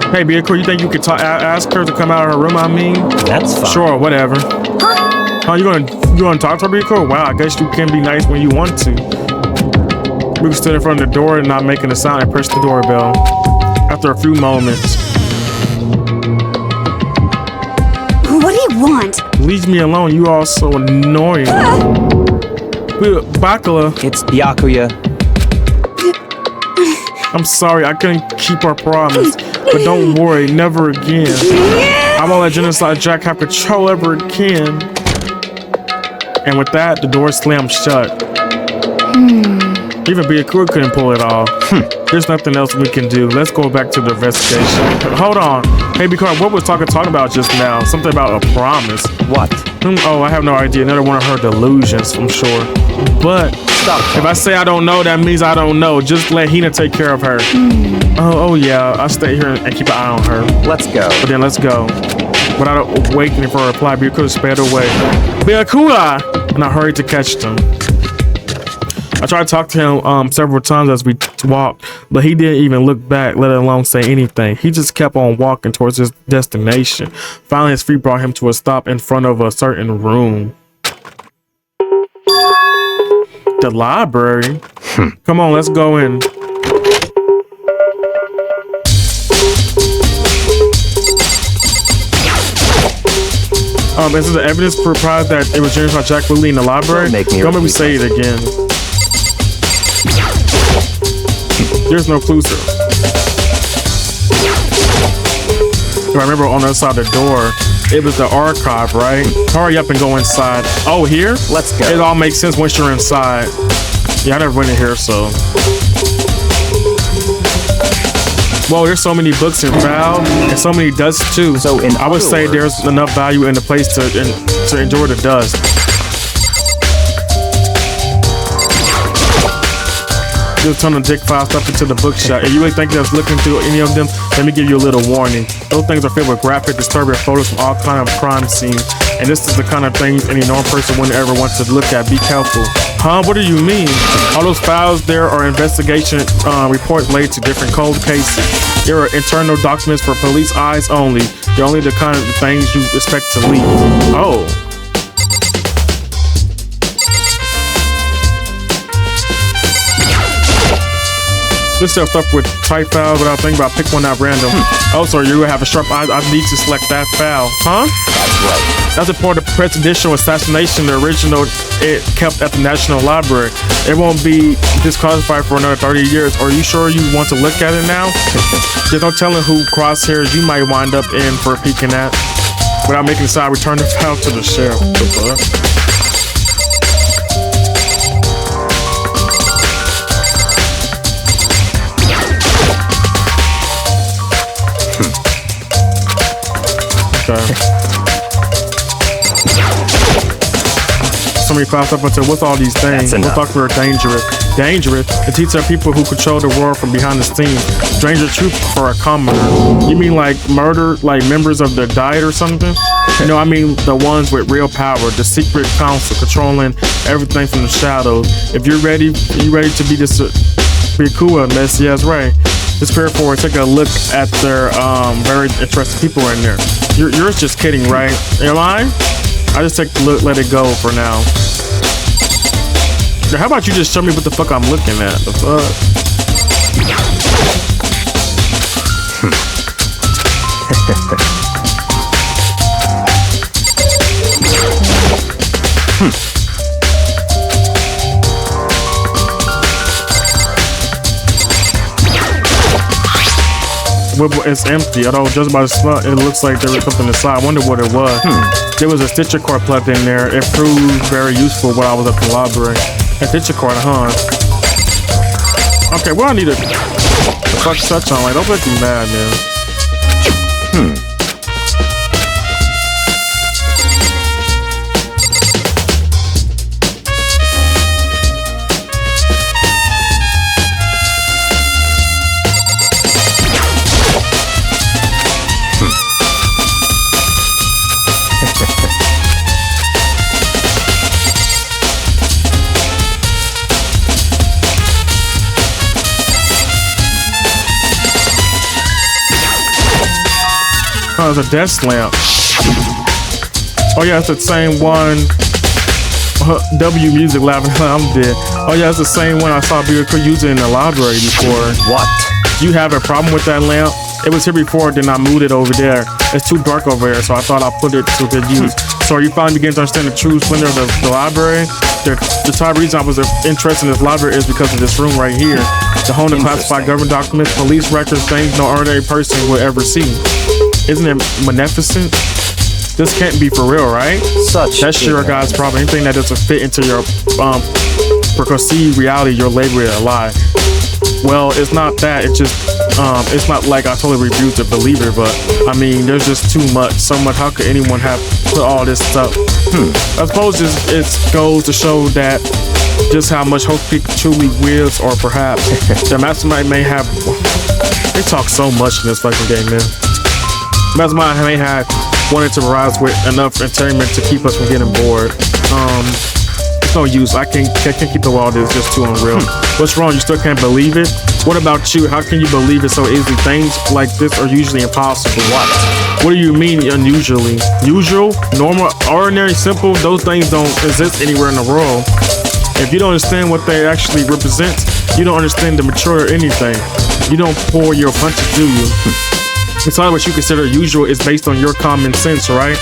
Speaker 4: Hey, Byakua, you think you could ask her to come out of her room? I mean,
Speaker 3: that's fine.
Speaker 4: Sure, whatever. Huh? You gonna talk to her, Byakua? Wow, I guess you can be nice when you want to. We stood in front of the door and not making a sound and pressed the doorbell. After a few moments.
Speaker 6: What do you want?
Speaker 4: Leave me alone, you all so annoying. Bakula.
Speaker 3: It's Byakuya.
Speaker 4: I'm sorry, I couldn't keep our promise. But don't worry, never again. I won't let Genocide Jack have control ever again. And with that, the door slammed shut. Even Byakua couldn't pull it off. There's nothing else we can do. Let's go back to the investigation. Hold on. Hey, because what was talking about just now? Something about a promise.
Speaker 3: What?
Speaker 4: Oh, I have no idea. Another one of her delusions, I'm sure. But stop. If I say I don't know, that means I don't know. Just let Hina take care of her. Oh yeah, I'll stay here and keep an eye on her.
Speaker 3: Let's go.
Speaker 4: But then let's go. Without waiting for a reply, Byakua sped away. Byakua! And I hurried to catch them. I tried to talk to him several times as we walked, but he didn't even look back, let alone say anything. He just kept on walking towards his destination. Finally, his feet brought him to a stop in front of a certain room. The library? Come on, let's go in. Is there evidence to provide that it was Genocide Jack Lily in the library? Don't make me say it again. There's no clues here. If I remember on the other side of the door, it was the archive, right? Hurry up and go inside. Oh, here?
Speaker 3: Let's go.
Speaker 4: It all makes sense once you're inside. Yeah, I never went in here, so. Well, there's so many books and files, and so many dust too. So I would say there's enough value in the place to enjoy the dust. Just ton of dick file stuff into the bookshop. If you really think that's looking through any of them, let me give you a little warning. Those things are filled with graphic, disturbing photos from all kind of crime scenes, and this is the kind of things any normal person wouldn't ever want to look at. Be careful. Huh? What do you mean? All those files there are investigation reports related to different cold cases. There are internal documents for police eyes only. They're only the kind of things you expect to leak. Oh. This stuff with type files without thinking about pick one out random. Also, you have a sharp eye. I need to select that file. Huh?
Speaker 3: That's right.
Speaker 4: That's a part of presidential assassination. The original it kept at the National Library. It won't be disclassified for another 30 years. Are you sure you want to look at it now? There's no telling who crosshairs you might wind up in for peeking at. Without making a side, return the file to the shell. Somebody popped up and said, what's all these things? We'll talk about dangerous. Dangerous? It teaches our people who control the world from behind the scenes. Stranger truth for a commoner. You mean like murder, like members of the Diet or something? No, I mean the ones with real power, the secret council controlling everything from the shadows. If you're ready, you ready to be this pretty cool, Messi? Yes, right. Just prepare for it. Take a look at their very interesting people in there. You're just kidding, right? Am I? I just take a look, let it go for now. Now, how about you just show me what the fuck I'm looking at? The fuck? It's empty, although just by the smell, it looks like there was something inside. I wonder what it was. There was a stitcher cord plugged in there. It proved very useful when I was at the library. A stitcher cord, huh? Okay, well, I need a fuck touch on. Like, don't make me mad, man. Oh, it's a desk lamp. Oh yeah, it's the same one. W Music laughing. I'm dead. Oh yeah, it's the same one I saw people using in the library before.
Speaker 3: What?
Speaker 4: You have a problem with that lamp? It was here before, then I moved it over there. It's too dark over there, so I thought I'd put it to good use. So are you finally beginning to understand the true splendor of the library? The top reason I was interested in this library is because of this room right here. The home to classified government documents, police records, things no ordinary person would ever see. Isn't it magnificent? This can't be for real, right? That's sure God's problem. Anything that doesn't fit into your perceived reality, your label is a lie. Well, it's not that. It's just it's not like I totally refuse to believe it, but I mean, there's just too much. So much. How could anyone have put all this stuff? I suppose it goes to show that just how much hope people truly wills, or perhaps the mastermind may have. They talk so much in this fucking game, man. Mastermind may have wanted to rise with enough entertainment to keep us from getting bored. It's no use. I can't keep up all this. Just too unreal. What's wrong? You still can't believe it? What about you? How can you believe it so easily? Things like this are usually impossible. What do you mean unusually? Usual, normal, ordinary, simple? Those things don't exist anywhere in the world. If you don't understand what they actually represent, you don't understand the mature or anything. You don't pour your punches, do you? Besides, what you consider usual is based on your common sense, right?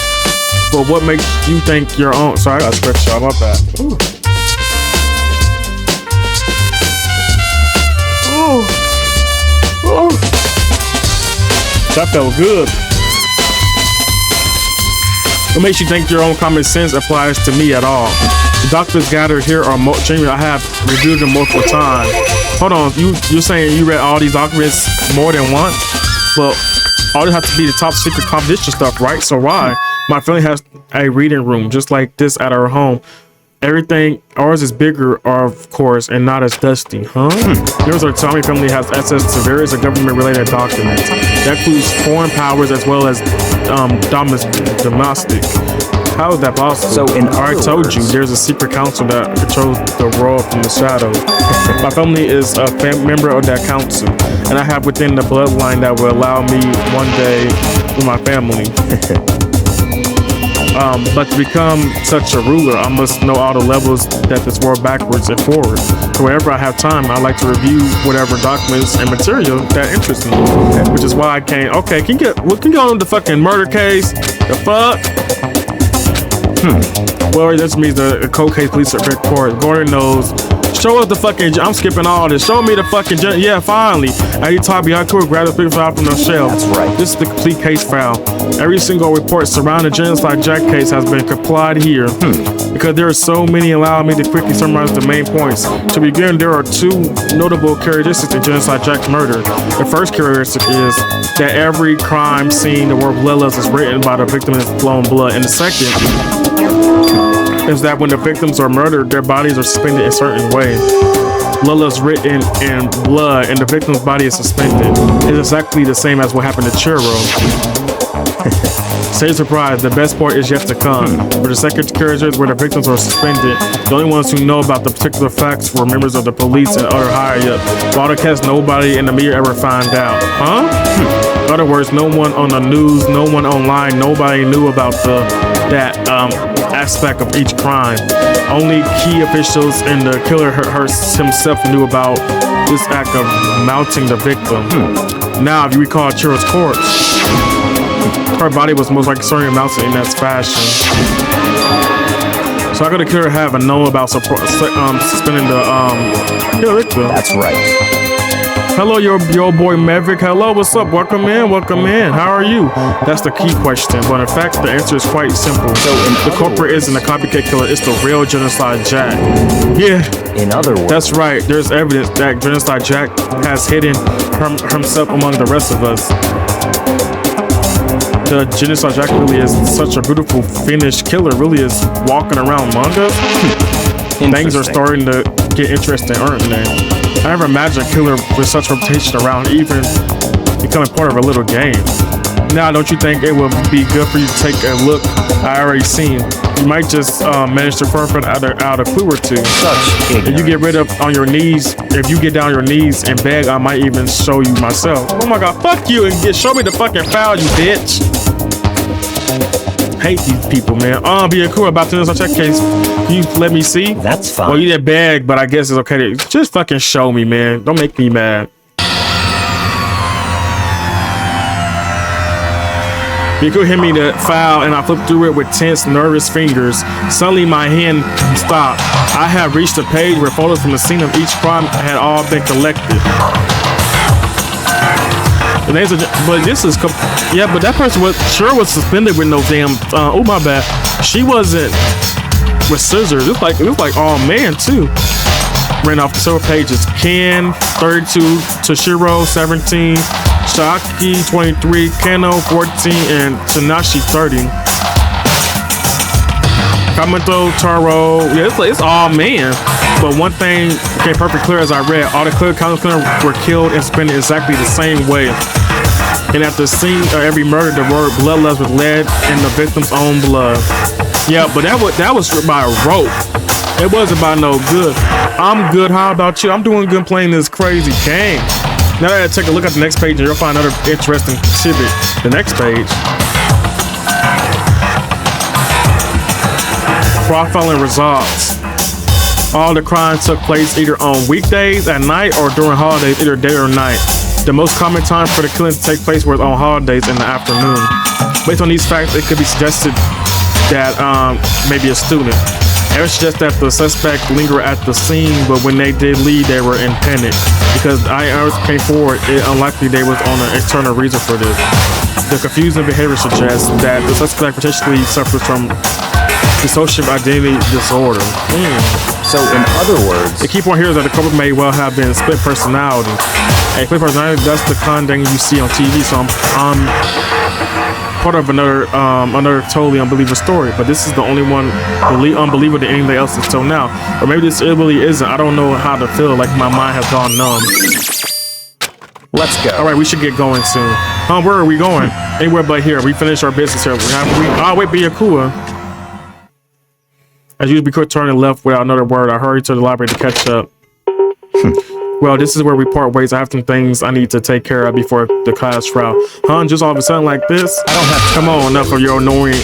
Speaker 4: But what makes you think your own? Sorry, I stretched out. My bad. Ooh. Ooh. Ooh. That felt good. What makes you think your own common sense applies to me at all? The documents gathered here are genuine. I have reviewed them multiple times. Hold on, you're saying you read all these documents more than once? Well, all this has to be the top secret confidential stuff, right? So why? My family has a reading room just like this at our home. Everything, ours is bigger, of course, and not as dusty, huh? Yours or Tommy family has access to various government-related documents. That includes foreign powers as well as domestic. How is that possible?
Speaker 3: So in
Speaker 4: I told you, there's a secret council that controls the world from the shadows. My family is a member of that council, and I have within the bloodline that will allow me one day with my family. But to become such a ruler, I must know all the levels that this world backwards and forward. So whenever I have time, I like to review whatever documents and material that interests me. Which is why I can't. Okay, can you go on the fucking murder case? The fuck? Well, this means the cold case police report. Gordon knows. Show us the fucking. I'm skipping all this. Show me the fucking. Yeah, finally. He talked behind court, grabbed the big file from the shelf.
Speaker 3: That's right.
Speaker 4: This is the complete case file. Every single report surrounding the Genocide Jack case has been complied here. Because there are so many, allow me to quickly summarize the main points. To begin, there are two notable characteristics in Genocide Jack's murder. The first characteristic is that every crime scene, the word bloodlust is written by the victim in flown blood. And the second is that when the victims are murdered, their bodies are suspended in certain ways. Bloodlust written in blood, and the victim's body is suspended. It's exactly the same as what happened to Churro. Say surprise, the best part is yet to come. For the second character, where the victims are suspended, the only ones who know about the particular facts were members of the police and other higher up. For all the cast, nobody in the media ever find out. In other words, no one on the news, no one online, nobody knew about that aspect of each crime. Only key officials and the killer himself knew about this act of mounting the victim. Now, if you recall Churro's corpse, her body was most likely certainly mounted in that fashion. So how could the killer have known about suspending the victim?
Speaker 3: That's right.
Speaker 4: Hello, your boy Maverick. Hello, what's up? Welcome in, welcome in. How are you? That's the key question. But in fact, the answer is quite simple. So the culprit isn't a copycat killer, it's the real Genocide Jack. Yeah.
Speaker 3: In other words,
Speaker 4: that's right. There's evidence that Genocide Jack has hidden himself among the rest of us. The Genocide Jack really is such a beautiful finished killer, really is walking around among us. Things are starting to get interesting, aren't they? I never imagined a killer with such reputation around even becoming part of a little game. Now, don't you think it would be good for you to take a look? I already seen. You might just manage to find out a clue or two. If you get rid of on your knees, if you get down on your knees and beg, I might even show you myself. Oh my god, fuck you and show me the fucking file, you bitch. Hate these people, man. Be cool about this check case. Can you let me see?
Speaker 3: That's fine.
Speaker 4: Well, you didn't beg, but I guess it's okay to just fucking show me, man. Don't make me mad. You could hand me the file and I flipped through it with tense, nervous fingers. Suddenly my hand stopped. I had reached a page where photos from the scene of each crime had all been collected. The names are, but this is, yeah, but that person was suspended with no damn, oh my bad. She wasn't with scissors. It was like, oh man, too. Ran off the several pages. Ken, 32, Toshiro, 17, Shaki, 23, Kano, 14, and Tanashi, 30. Kamoto, Taro, yeah, it's all man. But one thing became perfectly clear as I read, all the clear counselors were killed and suspended exactly the same way. And at the scene of every murder, the word bloodlust was led in the victim's own blood. Yeah, but that was by a rope. It wasn't by no good. I'm good. How about you? I'm doing good playing this crazy game. Now that I take a look at the next page, and you'll find another interesting tidbit. The next page. Profiling results. All the crimes took place either on weekdays at night or during holidays, either day or night. The most common time for the killing to take place was on holidays in the afternoon. Based on these facts, it could be suggested that maybe a student. It would suggest that the suspect lingered at the scene, but when they did leave, they were in panic. Because IRS came forward, it's unlikely they was on an external reason for this. The confusing behavior suggests that the suspect potentially suffers from dissociative identity disorder.
Speaker 3: So, in other words,
Speaker 4: the key point here is that the culprit may well have been split personality. A split personality, that's the kind of thing you see on TV. So I'm part of another totally unbelievable story. But this is the only one unbelievable to anything else until now. Or maybe this really isn't. I don't know how to feel. Like my mind has gone numb.
Speaker 3: Let's go.
Speaker 4: All right, we should get going soon. Where are we going? Anywhere but here. We finished our business here. Wait, be a cool. As usual, be quick turning left without another word. I hurried to the library to catch up. Well, this is where we part ways. I have some things I need to take care of before the class trial. Just all of a sudden like this?
Speaker 3: I don't have to.
Speaker 4: Come on, enough of your annoying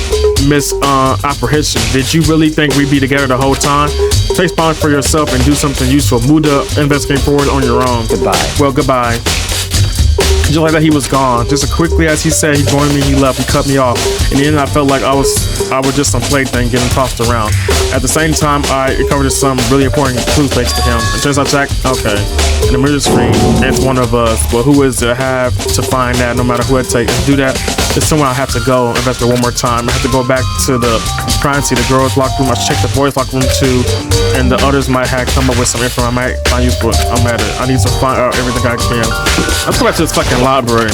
Speaker 4: misapprehension. Did you really think we'd be together the whole time? Take sponsor for yourself and do something useful. Move to investigating forward on your own.
Speaker 3: Goodbye.
Speaker 4: Well, goodbye. Just like that, he was gone. Just as quickly as he said he joined me, he left. He cut me off. In the end, I felt like I was just some plaything getting tossed around. At the same time, I recovered some really important clues thanks to him. And turns out, okay, in the mirror screen, it's one of us. But who is it? I have to find that no matter who it takes. To do that, it's somewhere I have to go. Investigate one more time. I have to go back to the privacy, the girls' locker room. I should check the boys' locker room too. And the others might have come up with some information I might find useful. I'm at it. I need to find out everything I can. Let's go back to this fucking library.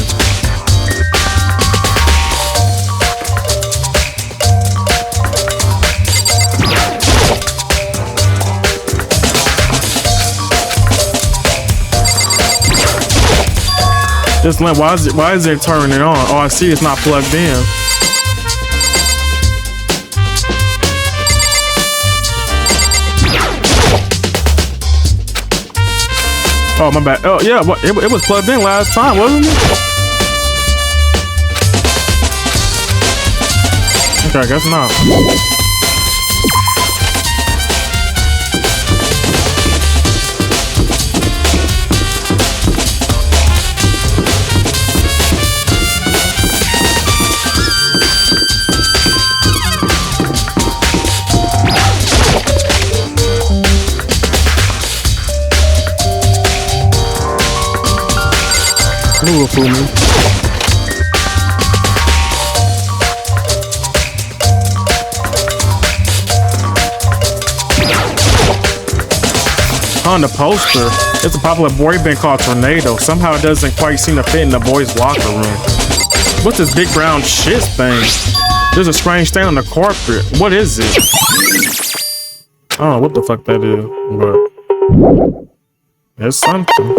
Speaker 4: This lamp, why is it turning it on? Oh, I see it's not plugged in. Oh, my bad. Oh, yeah, it was plugged in last time, wasn't it? Okay, I guess not. You will fool me. On the poster, it's a popular boy band called Tornado. Somehow it doesn't quite seem to fit in the boys' locker room. What's this big brown shit thing? There's a strange stain on the carpet. What is it? I don't know what the fuck that is, but it's something.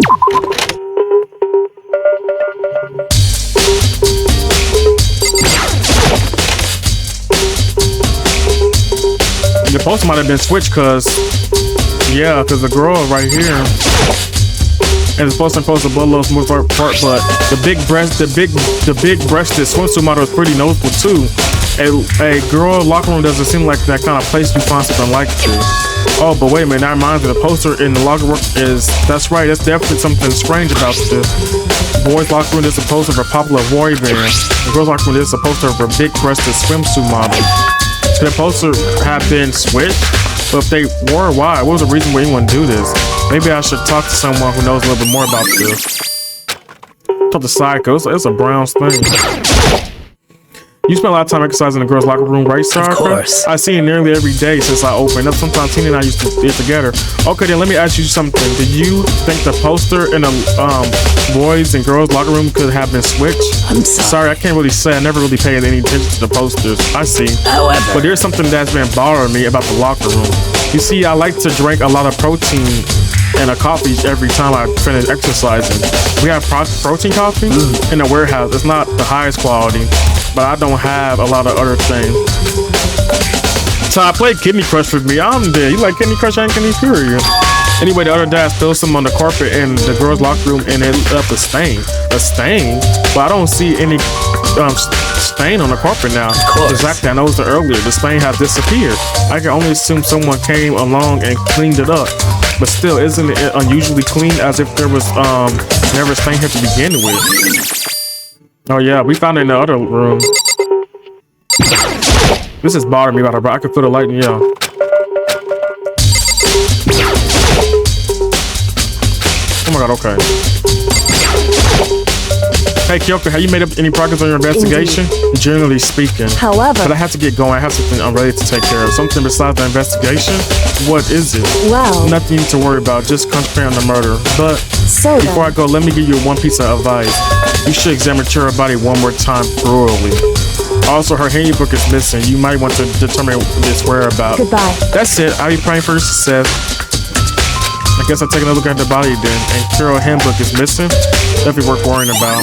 Speaker 4: The poster might have been switched because the girl right here and it's supposed to post a little smooth part, but the big breasted swimsuit model is pretty noticeable too. A girl locker room doesn't seem like that kind of place you find something like this. Oh, but wait a minute, that reminds me, the poster in the locker room that's right, that's definitely something strange about this. Boys' locker room is a poster for a popular boy band. The girls' locker room is a poster for a big breasted swimsuit model. Could the poster have been switched? But if they were, why? What was the reason why anyone do this? Maybe I should talk to someone who knows a little bit more about this. Talk to Psycho. It's a brown thing. You spend a lot of time exercising in the girls' locker room, right, Sarah?
Speaker 1: Of course.
Speaker 4: I see it nearly every day since I opened up. Sometimes Tina and I used to get together. Okay, then let me ask you something. Do you think the poster in the boys' and girls' locker room could have been switched?
Speaker 1: I'm sorry.
Speaker 4: I can't really say. I never really paid any attention to the posters. I see.
Speaker 1: However,
Speaker 4: but there's something that's been bothering me about the locker room. You see, I like to drink a lot of protein and a coffee every time I finish exercising. We have protein coffee in the warehouse. It's not the highest quality, but I don't have a lot of other things. So I played Kidney Crush with me. I'm dead. You like Kidney Crush and Kidney Furious? Anyway, the other day I spilled some on the carpet in the girls' locker room and it left a stain. A stain? But I don't see any stain on the carpet now.
Speaker 1: Of course.
Speaker 4: Exactly, I noticed it earlier. The stain has disappeared. I can only assume someone came along and cleaned it up. But still, isn't it unusually clean as if there was never a stain here to begin with? Oh yeah, we found it in the other room. This is bothering me about her, but I can feel the light in y'all. Oh my god, okay. Hey Kyoko, have you made up any progress on your investigation? Generally speaking.
Speaker 6: However,
Speaker 4: but I have to get going. I have something I'm ready to take care of. Something besides the investigation? What is it?
Speaker 6: well,
Speaker 4: Nothing you need to worry about. Just concentrate on the murder. But
Speaker 6: so
Speaker 4: before I
Speaker 6: then,
Speaker 4: go, let me give you one piece of advice. You should examine her body one more time thoroughly. Also, her handbook is missing. You might want to determine its whereabouts.
Speaker 6: goodbye.
Speaker 4: That's it. I'll be praying for your success. I guess I'll take another look at the body then. And Carol handbook is missing. Definitely worth worrying about.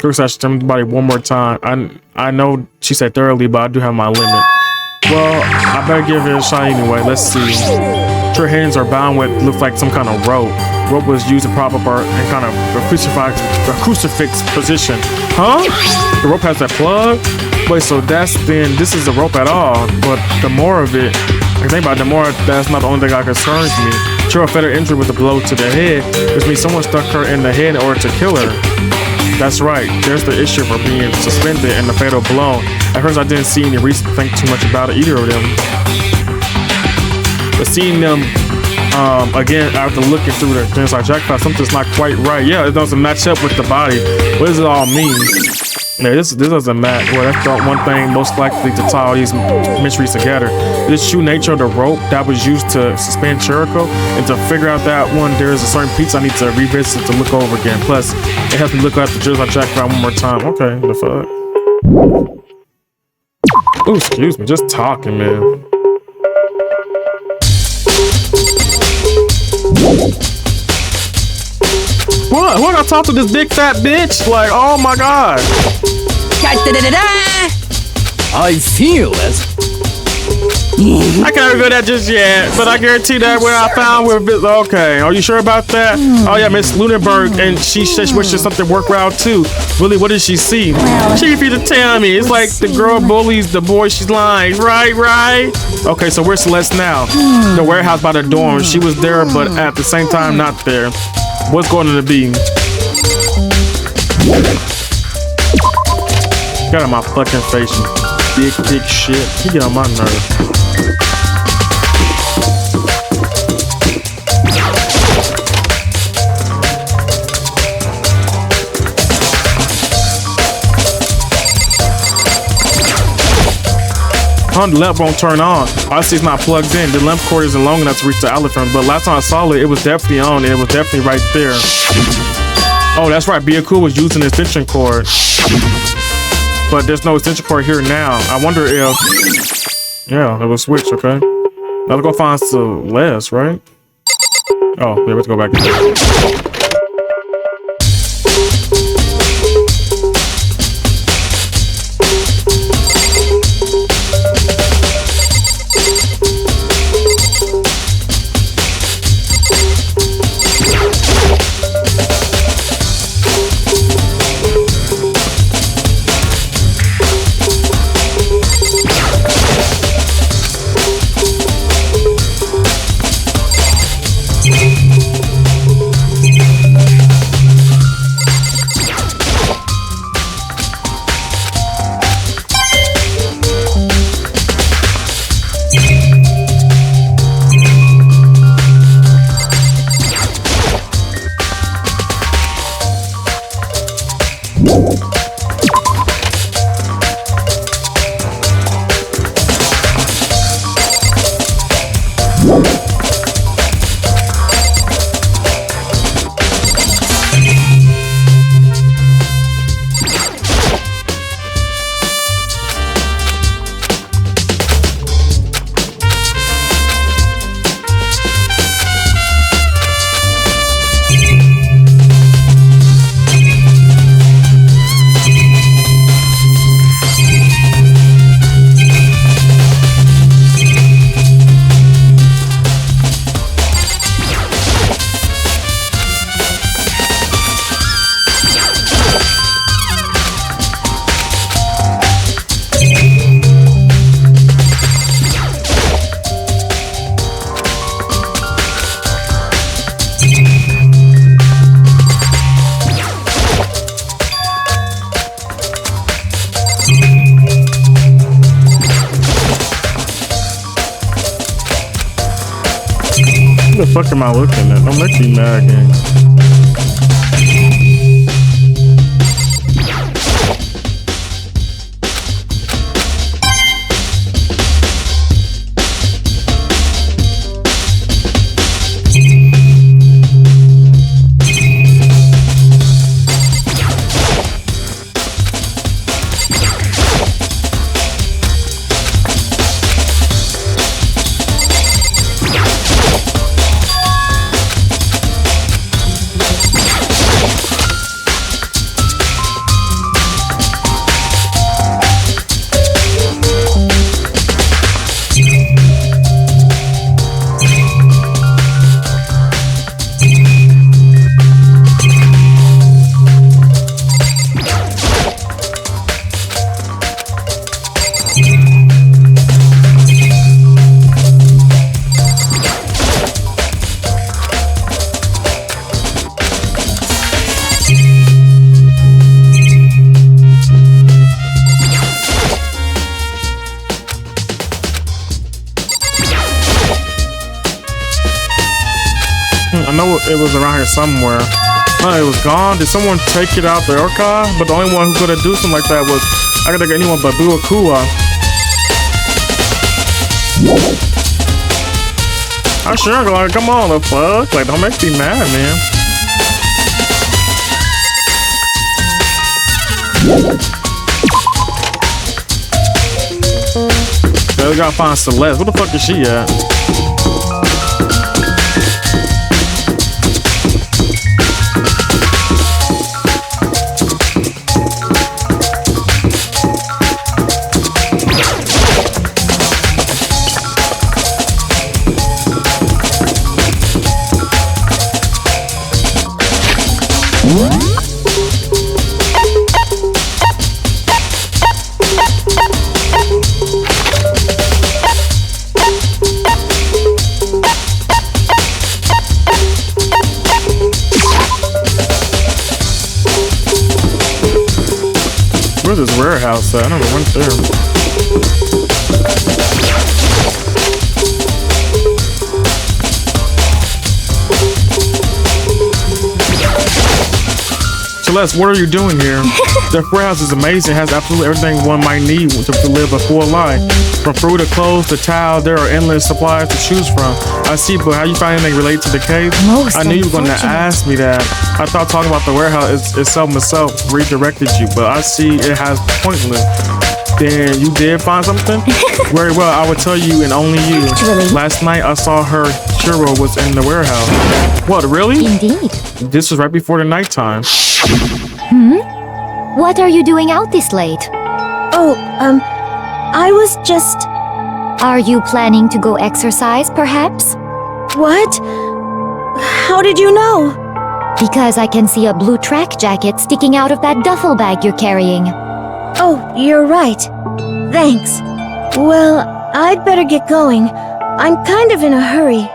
Speaker 4: Looks like I should examine the body one more time. I know she said thoroughly, but I do have my limit. Well, I better give it a shot anyway. Let's see. Her hands are bound with looks like some kind of rope. Rope was used to prop up her in kind of a crucifix position. Huh? The rope has that plug? Wait, so this is the rope at all. But the more of it, I think about it, the more that's not the only thing that concerns me. Cheryl fed her injury with a blow to the head, which means someone stuck her in the head in order to kill her. That's right, there's the issue for being suspended and the fatal blow. At first I didn't see any reason to think too much about either of them. But seeing them again after looking through the inside jackpot, something's not quite right. Yeah, it doesn't match up with the body. What does it all mean? Yeah, this doesn't match. Well, that's the one thing most likely to tie all these mysteries together. This true nature of the rope that was used to suspend Jericho, and to figure out that one, there is a certain piece I need to revisit to look over again. Plus, it helps me look at the Jersey jackpot one more time. Okay, the fuck. Oh, excuse me, just talking, man. What? What? I talk to this big fat bitch? Like, oh my god.
Speaker 9: I feel it.
Speaker 4: I can't reveal that just yet, but I guarantee that where I found where. Okay, are you sure about that? Oh yeah, Miss Lunenburg, and she wishes something worked out too. Really, what did she see? She refused to tell me. It's like the girl bullies the boy she's lying. Right. Okay, so where's Celeste now? The warehouse by the dorm. She was there, but at the same time not there. What's going to be? Get out of my fucking face, you big shit. You get on my nerves. The lamp won't turn on. I see it's not plugged in. The lamp cord isn't long enough to reach the outlet from, but last time I saw it, it was definitely on and it was definitely right there. Oh, that's right. Byaku was using the extension cord. But there's no extension cord here now. I wonder if... Yeah, it was switched, okay. Now let's go find Celeste, right? Oh, yeah, let's go back. What the fuck am I looking at? Don't make me mad again. it was around here somewhere. It was gone. Did someone take it out the archive? But the only one who could have do something like that was, I could think of anyone but Buakua. I sure like, come on, the fuck? Like, don't make me mad, man. Yeah, we gotta find Celeste. Where the fuck is she at? Where's this warehouse at? I never went there. Celeste, what are you doing here? The warehouse is amazing. It has absolutely everything one might need to live a full life. From food to clothes to tile, there are endless supplies to choose from. I see, but how you find anything related to the cave? I knew you were going to ask me that. I thought talking about the warehouse itself redirected you, but I see it has pointless. Then you did find something? Very well, I would tell you and only you.
Speaker 6: Actually.
Speaker 4: Last night I saw her Shiro was in the warehouse. What, really?
Speaker 6: Indeed.
Speaker 4: This was right before the nighttime.
Speaker 6: What are you doing out this late?
Speaker 10: Oh, I was just...
Speaker 6: Are you planning to go exercise, perhaps?
Speaker 10: What? How did you know?
Speaker 6: Because I can see a blue track jacket sticking out of that duffel bag you're carrying.
Speaker 10: Oh, you're right. Thanks. Well, I'd better get going. I'm kind of in a hurry.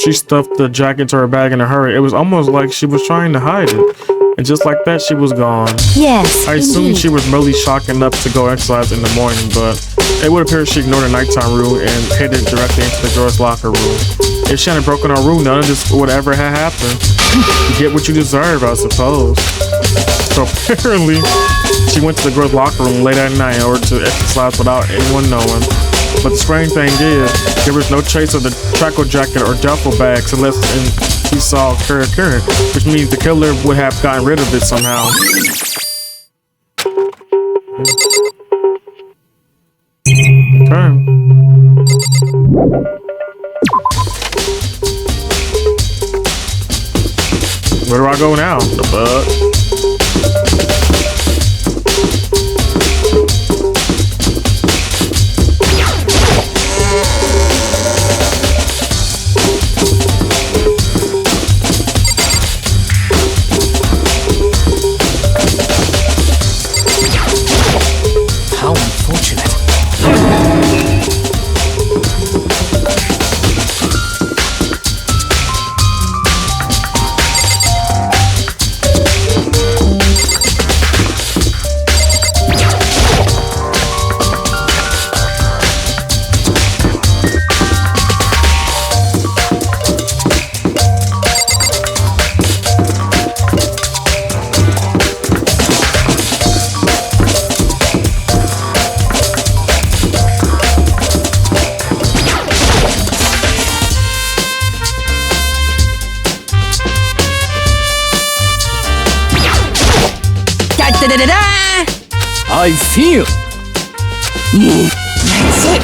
Speaker 4: She stuffed the jacket into her bag in a hurry. It was almost like she was trying to hide it. And just like that, she was gone.
Speaker 6: Yes,
Speaker 4: I assumed
Speaker 6: indeed.
Speaker 4: she was really shocked enough to go exercise in the morning, but it would appear she ignored the nighttime rule and headed directly into the girls' locker room. If she hadn't broken her rule, none of this would ever have happened. You get what you deserve, I suppose. So apparently, she went to the girls' locker room late at night in order to exercise without anyone knowing. But the strange thing is, there was no trace of the tracker jacket or duffel bag unless he saw Current, which means the killer would have gotten rid of it somehow. Okay. Where do I go now? The fuck?
Speaker 9: How unfortunate. I feel.
Speaker 1: That's it.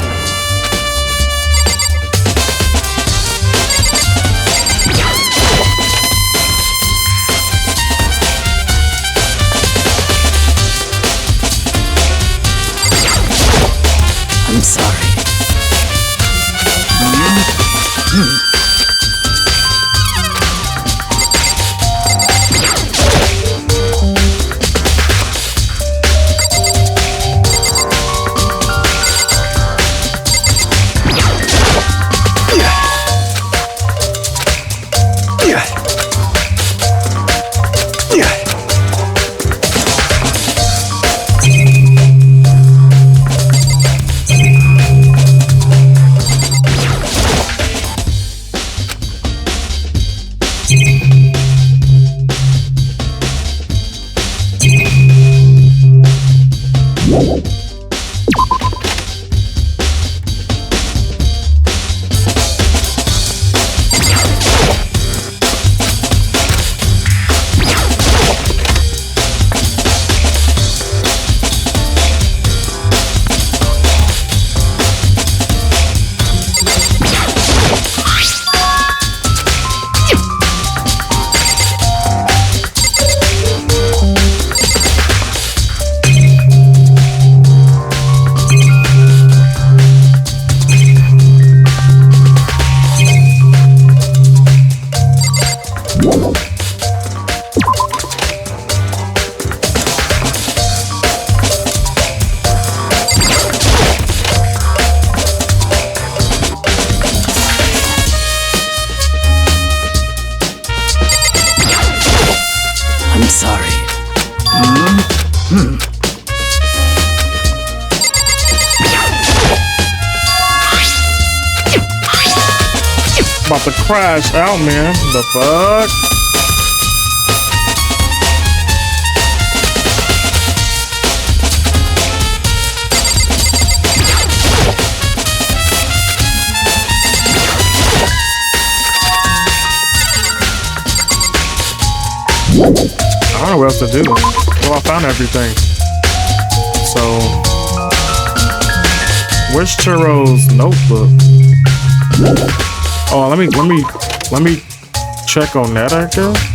Speaker 9: I'm sorry.
Speaker 4: About to crash out, man. The fuck? I don't know what else to do. Well, I found everything. So, where's Churro's notebook? Oh, let me check on that, I guess.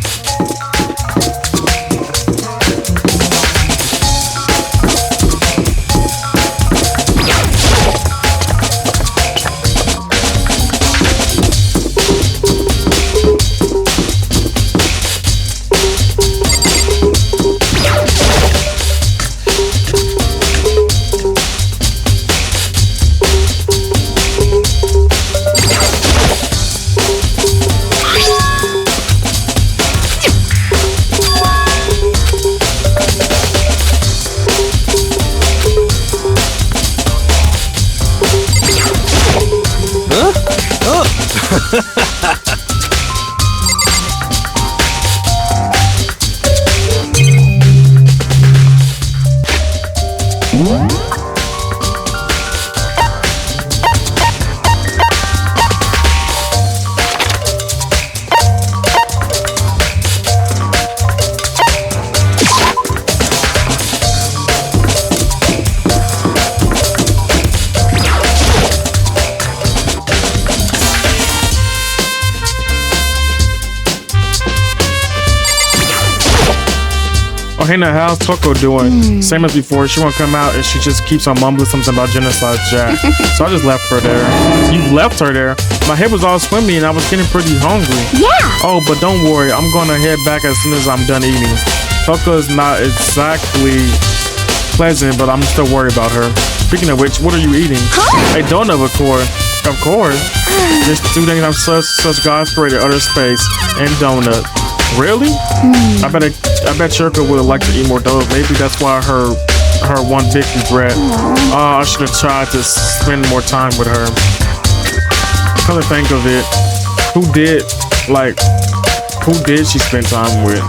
Speaker 4: Hey, now, how's Toko doing? Same as before, she won't come out and she just keeps on mumbling something about Genocide Jack. So I just left her there. You left her there? My head was all swimmy and I was getting pretty hungry.
Speaker 6: Yeah.
Speaker 4: Oh, but don't worry, I'm gonna head back as soon as I'm done eating. Toko's not exactly pleasant, but I'm still worried about her. Speaking of which, what are you eating? A donut, of course. Of course. There's two things I'm such God-created, utter space and donut. Really? I bet Shirko would have liked to eat more donuts. Maybe that's why her one big regret. I should have tried to spend more time with her. Come to think of it, who did she spend time with?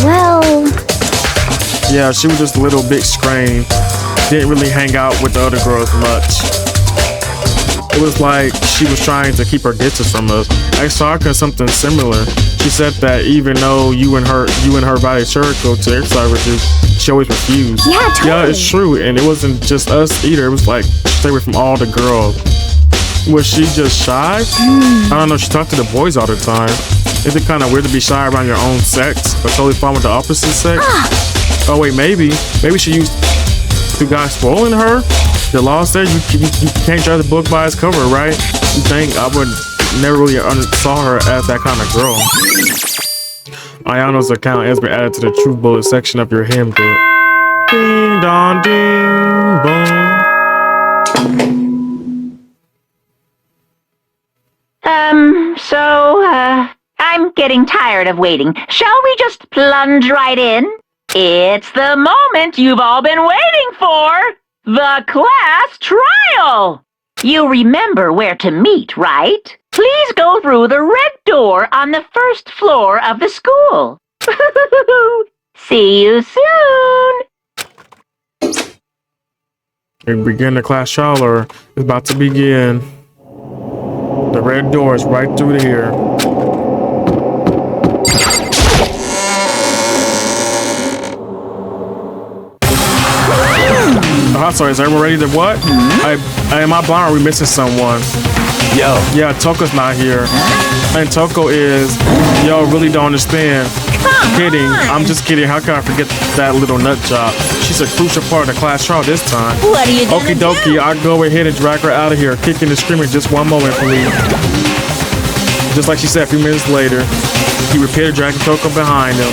Speaker 10: Well,
Speaker 4: yeah, she was just a little big screen. Didn't really hang out with the other girls much. It was like she was trying to keep her distance from us. I saw her something similar. She said that even though you and her invited Shirko to exercise with you, she always refused.
Speaker 10: yeah, totally.
Speaker 4: Yeah, it's true, and it wasn't just us either. It was like stay away from all the girls. Was she just shy? I don't know. She talked to the boys all the time. Is it kind of weird to be shy around your own sex, but totally fine with the opposite sex? Oh wait, maybe she used the guy spoiling her. The law said you can't judge a book by its cover, right? You think I would never really saw her as that kind of girl. Ayano's account has been added to the True Bullet section of your hymn book. Ding dong ding boom.
Speaker 7: I'm getting tired of waiting. Shall we just plunge right in? It's the moment you've all been waiting for! The class trial! You remember where to meet, right? Please go through the red door on the first floor of the school. See you soon!
Speaker 4: We begin the class trial, or it's about to begin. The red door is right through here. Sorry, is everyone ready to what? Am I blind or are we missing someone?
Speaker 3: Yo.
Speaker 4: Yeah, Toko's not here. And Toko is, yo, really don't understand. Kidding. I'm just kidding. How can I forget that little nut job? She's a crucial part of the class trial this time.
Speaker 1: What are you gonna
Speaker 4: Okie dokie,
Speaker 1: do?
Speaker 4: I'll go ahead and drag her out of here, kicking and screaming. Just one moment, please. Just like she said a few minutes later, he repeated dragging Toko behind him.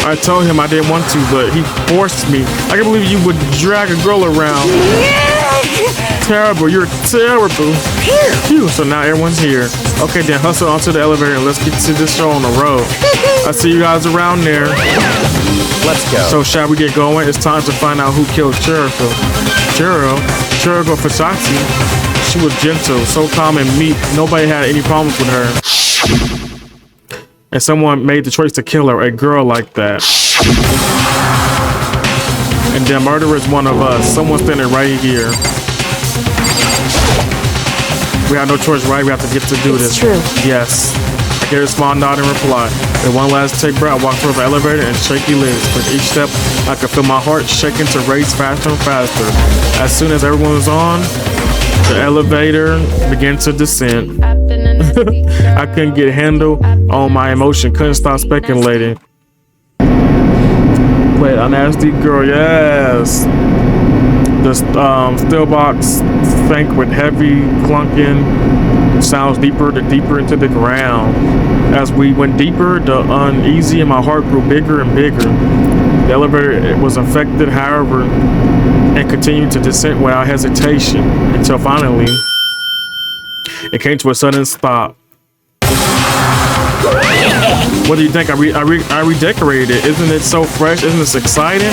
Speaker 4: I told him I didn't want to, but he forced me. I can't believe you would drag a girl around. Terrible, you're terrible.
Speaker 1: here.
Speaker 4: Phew, so now everyone's here. Okay, then hustle onto the elevator and let's get to this show on the road. I see you guys around there.
Speaker 3: Let's go.
Speaker 4: So shall we get going? It's time to find out who killed Chirico. Chirico Fasati. She was gentle, so calm and meek. Nobody had any problems with her. And someone made the choice to kill her, a girl like that. And the murderer is one of us. Someone standing right here. We have no choice, right? We have to get to do this.
Speaker 6: It's true.
Speaker 4: Yes. I gave a small nod in reply. With one last take breath, I walked toward the elevator and shaky lids. With each step, I could feel my heart shaking to race faster and faster. As soon as everyone was on, the elevator began to descend. I couldn't get a handle on my emotion, couldn't stop speculating. Wait, a nasty girl, yes. The steel box sank with heavy clunking sounds deeper into the ground. As we went deeper, the uneasy in my heart grew bigger and bigger. The elevator was affected, however, and continued to descend without hesitation until finally it came to a sudden stop. What do you think? I redecorated it. Isn't it so fresh? Isn't this exciting?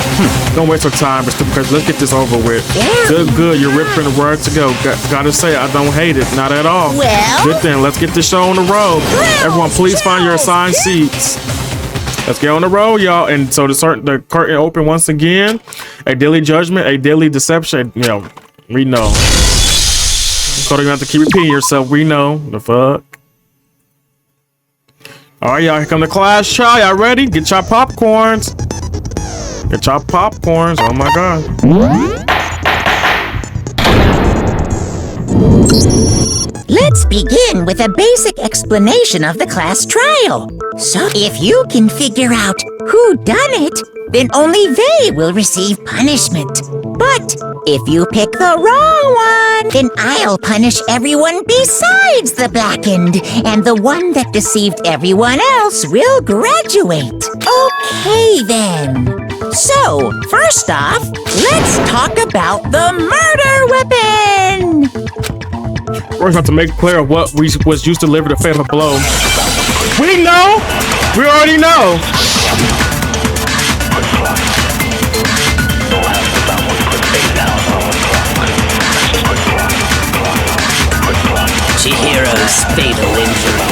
Speaker 4: Don't waste your time, Mr. President. Let's get this over with. Good. You're ripping the word to go. Gotta say, I don't hate it. Not at all.
Speaker 1: Well?
Speaker 4: Good then. Let's get this show on the road. Everyone, please find your assigned seats. Let's get on the road, y'all. And so the curtain open once again. A daily judgment, a daily deception. You know, we know. So you have to keep repeating yourself. We know. The fuck. All right, y'all, here come the class show. Y'all ready? Get your popcorns. Get your popcorns. Oh my God.
Speaker 1: Let's begin with a basic explanation of the class trial. So if you can figure out who done it, then only they will receive punishment. But if you pick the wrong one, then I'll punish everyone besides the blackened, and the one that deceived everyone else will graduate. Okay then. So, first off, let's talk about the murder weapon.
Speaker 4: We're going to make clear what was used to deliver the fatal blow. We know! We already know!
Speaker 11: Chihiro's fatal injury.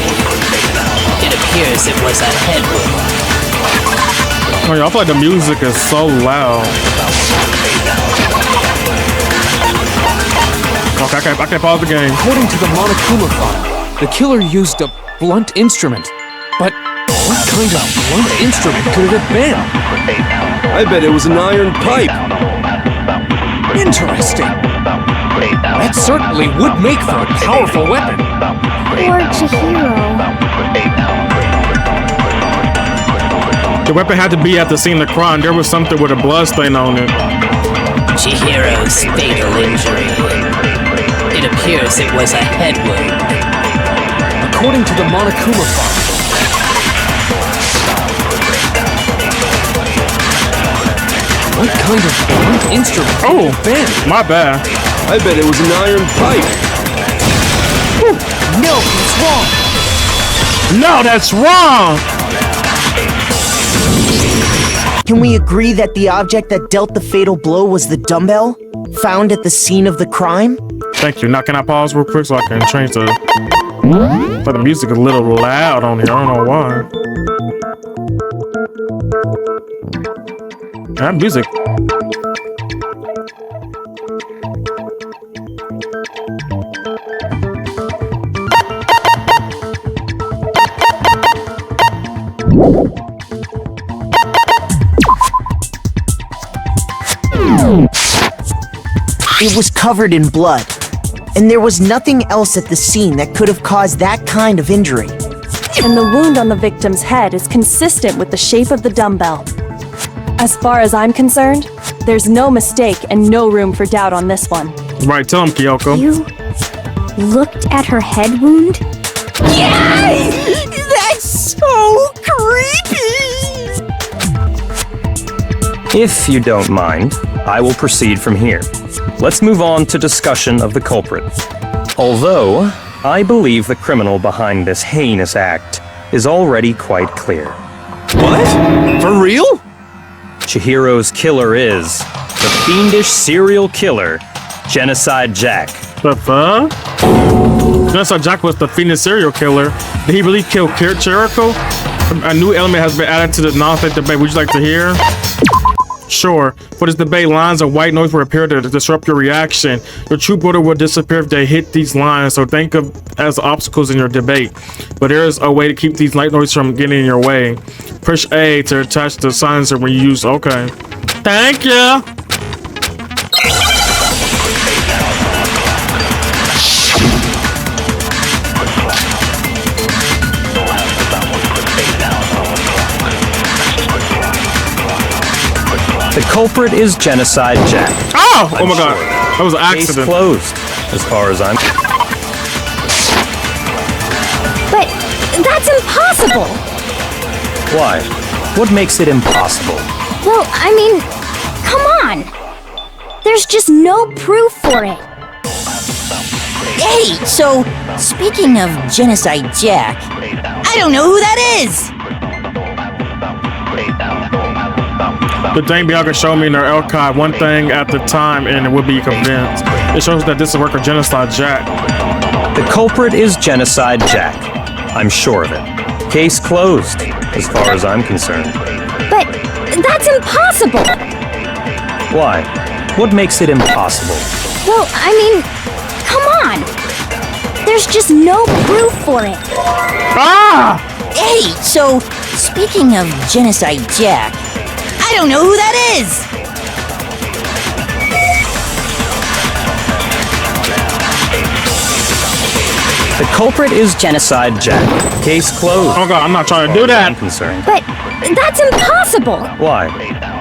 Speaker 11: It appears it was a head wound.
Speaker 4: Oh, y'all feel like the music is so loud. Okay, I can't pause the game.
Speaker 9: According to the Monokuma file, the killer used a blunt instrument. But what kind of blunt instrument could it have been?
Speaker 2: I bet it was an iron pipe.
Speaker 9: Interesting. That certainly would make for a powerful weapon.
Speaker 10: Poor Chihiro.
Speaker 4: The weapon had to be at the scene of the crime. There was something with a blood stain on it.
Speaker 11: Chihiro's fatal injury. It appears it was a head wound.
Speaker 9: According to the Monokuma file. What kind of blunt instrument could it have been?
Speaker 4: My bad.
Speaker 2: I bet it was an iron pipe.
Speaker 9: No, it's wrong.
Speaker 4: No, that's wrong.
Speaker 8: Can we agree that the object that dealt the fatal blow was the dumbbell found at the scene of the crime?
Speaker 4: Thank you. Now, can I pause real quick so I can change the... But the music is a little loud on here. I don't know why. That music.
Speaker 8: It was covered in blood, and there was nothing else at the scene that could have caused that kind of injury.
Speaker 6: And the wound on the victim's head is consistent with the shape of the dumbbell. As far as I'm concerned, there's no mistake and no room for doubt on this one.
Speaker 4: Right, tell him, Kyoko.
Speaker 10: You looked at her head wound?
Speaker 1: Yay! That's so creepy!
Speaker 3: If you don't mind, I will proceed from here. Let's move on to discussion of the culprit. Although, I believe the criminal behind this heinous act is already quite clear.
Speaker 9: What? For real?
Speaker 3: Chihiro's killer is the fiendish serial killer, Genocide Jack.
Speaker 4: The fuck? Genocide Jack was the fiendish serial killer. Did he really kill Chirico? A new element has been added to the non-state debate. Would you like to hear? Sure. For this debate, lines of white noise will appear to disrupt your reaction. Your true border will disappear if they hit these lines, so think of as obstacles in your debate. But there is a way to keep these light noise from getting in your way. Push A to attach the silencer when you use. Okay. Thank you.
Speaker 3: The culprit is Genocide Jack.
Speaker 4: Oh! Oh my god. That was an
Speaker 3: Case
Speaker 4: accident.
Speaker 3: closed, as far as I'm...
Speaker 10: But that's impossible!
Speaker 3: Why? What makes it impossible?
Speaker 10: Well, I mean, come on! There's just no proof for it.
Speaker 1: Hey, so, speaking of Genocide Jack, I don't know who that is!
Speaker 4: The thing Bianca showed me in her archive one thing at the time and it would be convinced. It shows that this is work of Genocide Jack.
Speaker 3: The culprit is Genocide Jack. I'm sure of it. Case closed, as far as I'm concerned.
Speaker 10: But that's impossible!
Speaker 3: Why? What makes it impossible?
Speaker 10: Well, I mean, come on! There's just no proof for it.
Speaker 4: Ah!
Speaker 1: Hey, so, speaking of Genocide Jack, I don't know who that is!
Speaker 3: The culprit is Genocide Jack. Case closed.
Speaker 4: Oh god, I'm not trying to do that.
Speaker 3: I'm concerned.
Speaker 10: But that's impossible!
Speaker 3: Why?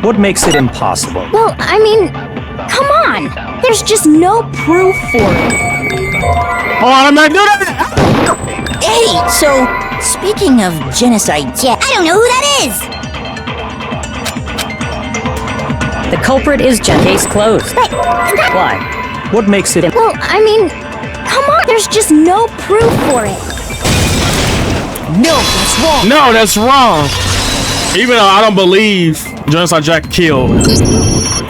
Speaker 3: What makes it impossible?
Speaker 10: Well, I mean, come on! There's just no proof for it.
Speaker 4: Oh, I'm not doing that!
Speaker 1: Hey, so, speaking of Genocide Jack, I don't know who that is!
Speaker 12: The culprit is Case closed.
Speaker 10: But
Speaker 12: Why?
Speaker 3: What makes it
Speaker 10: well, I mean, come on! There's just no proof for it.
Speaker 1: No, that's wrong!
Speaker 4: No, that's wrong! Even though I don't believe Genocide Jack killed.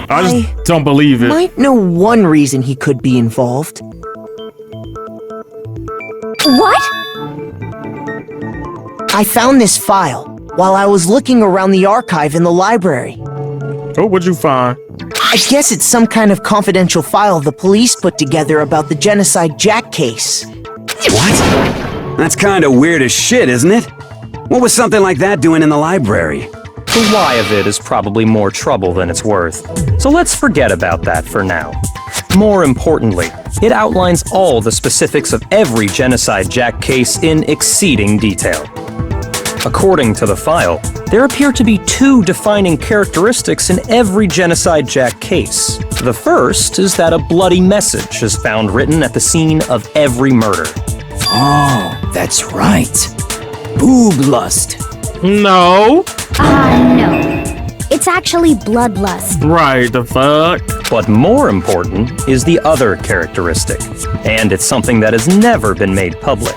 Speaker 4: I just don't believe it.
Speaker 8: Might know one reason he could be involved.
Speaker 10: What?
Speaker 8: I found this file while I was looking around the archive in the library.
Speaker 4: Oh, what'd you find?
Speaker 8: I guess it's some kind of confidential file the police put together about the Genocide Jack case.
Speaker 2: What? That's kind of weird as shit, isn't it? What was something like that doing in the library?
Speaker 3: The why of it is probably more trouble than it's worth. So let's forget about that for now. More importantly, it outlines all the specifics of every Genocide Jack case in exceeding detail. According to the file, there appear to be two defining characteristics in every Genocide Jack case. The first is that a bloody message is found written at the scene of every murder.
Speaker 11: Oh, that's right. Boob lust.
Speaker 4: No.
Speaker 10: No. It's actually bloodlust.
Speaker 4: Right, the fuck?
Speaker 3: But more important is the other characteristic, and it's something that has never been made public.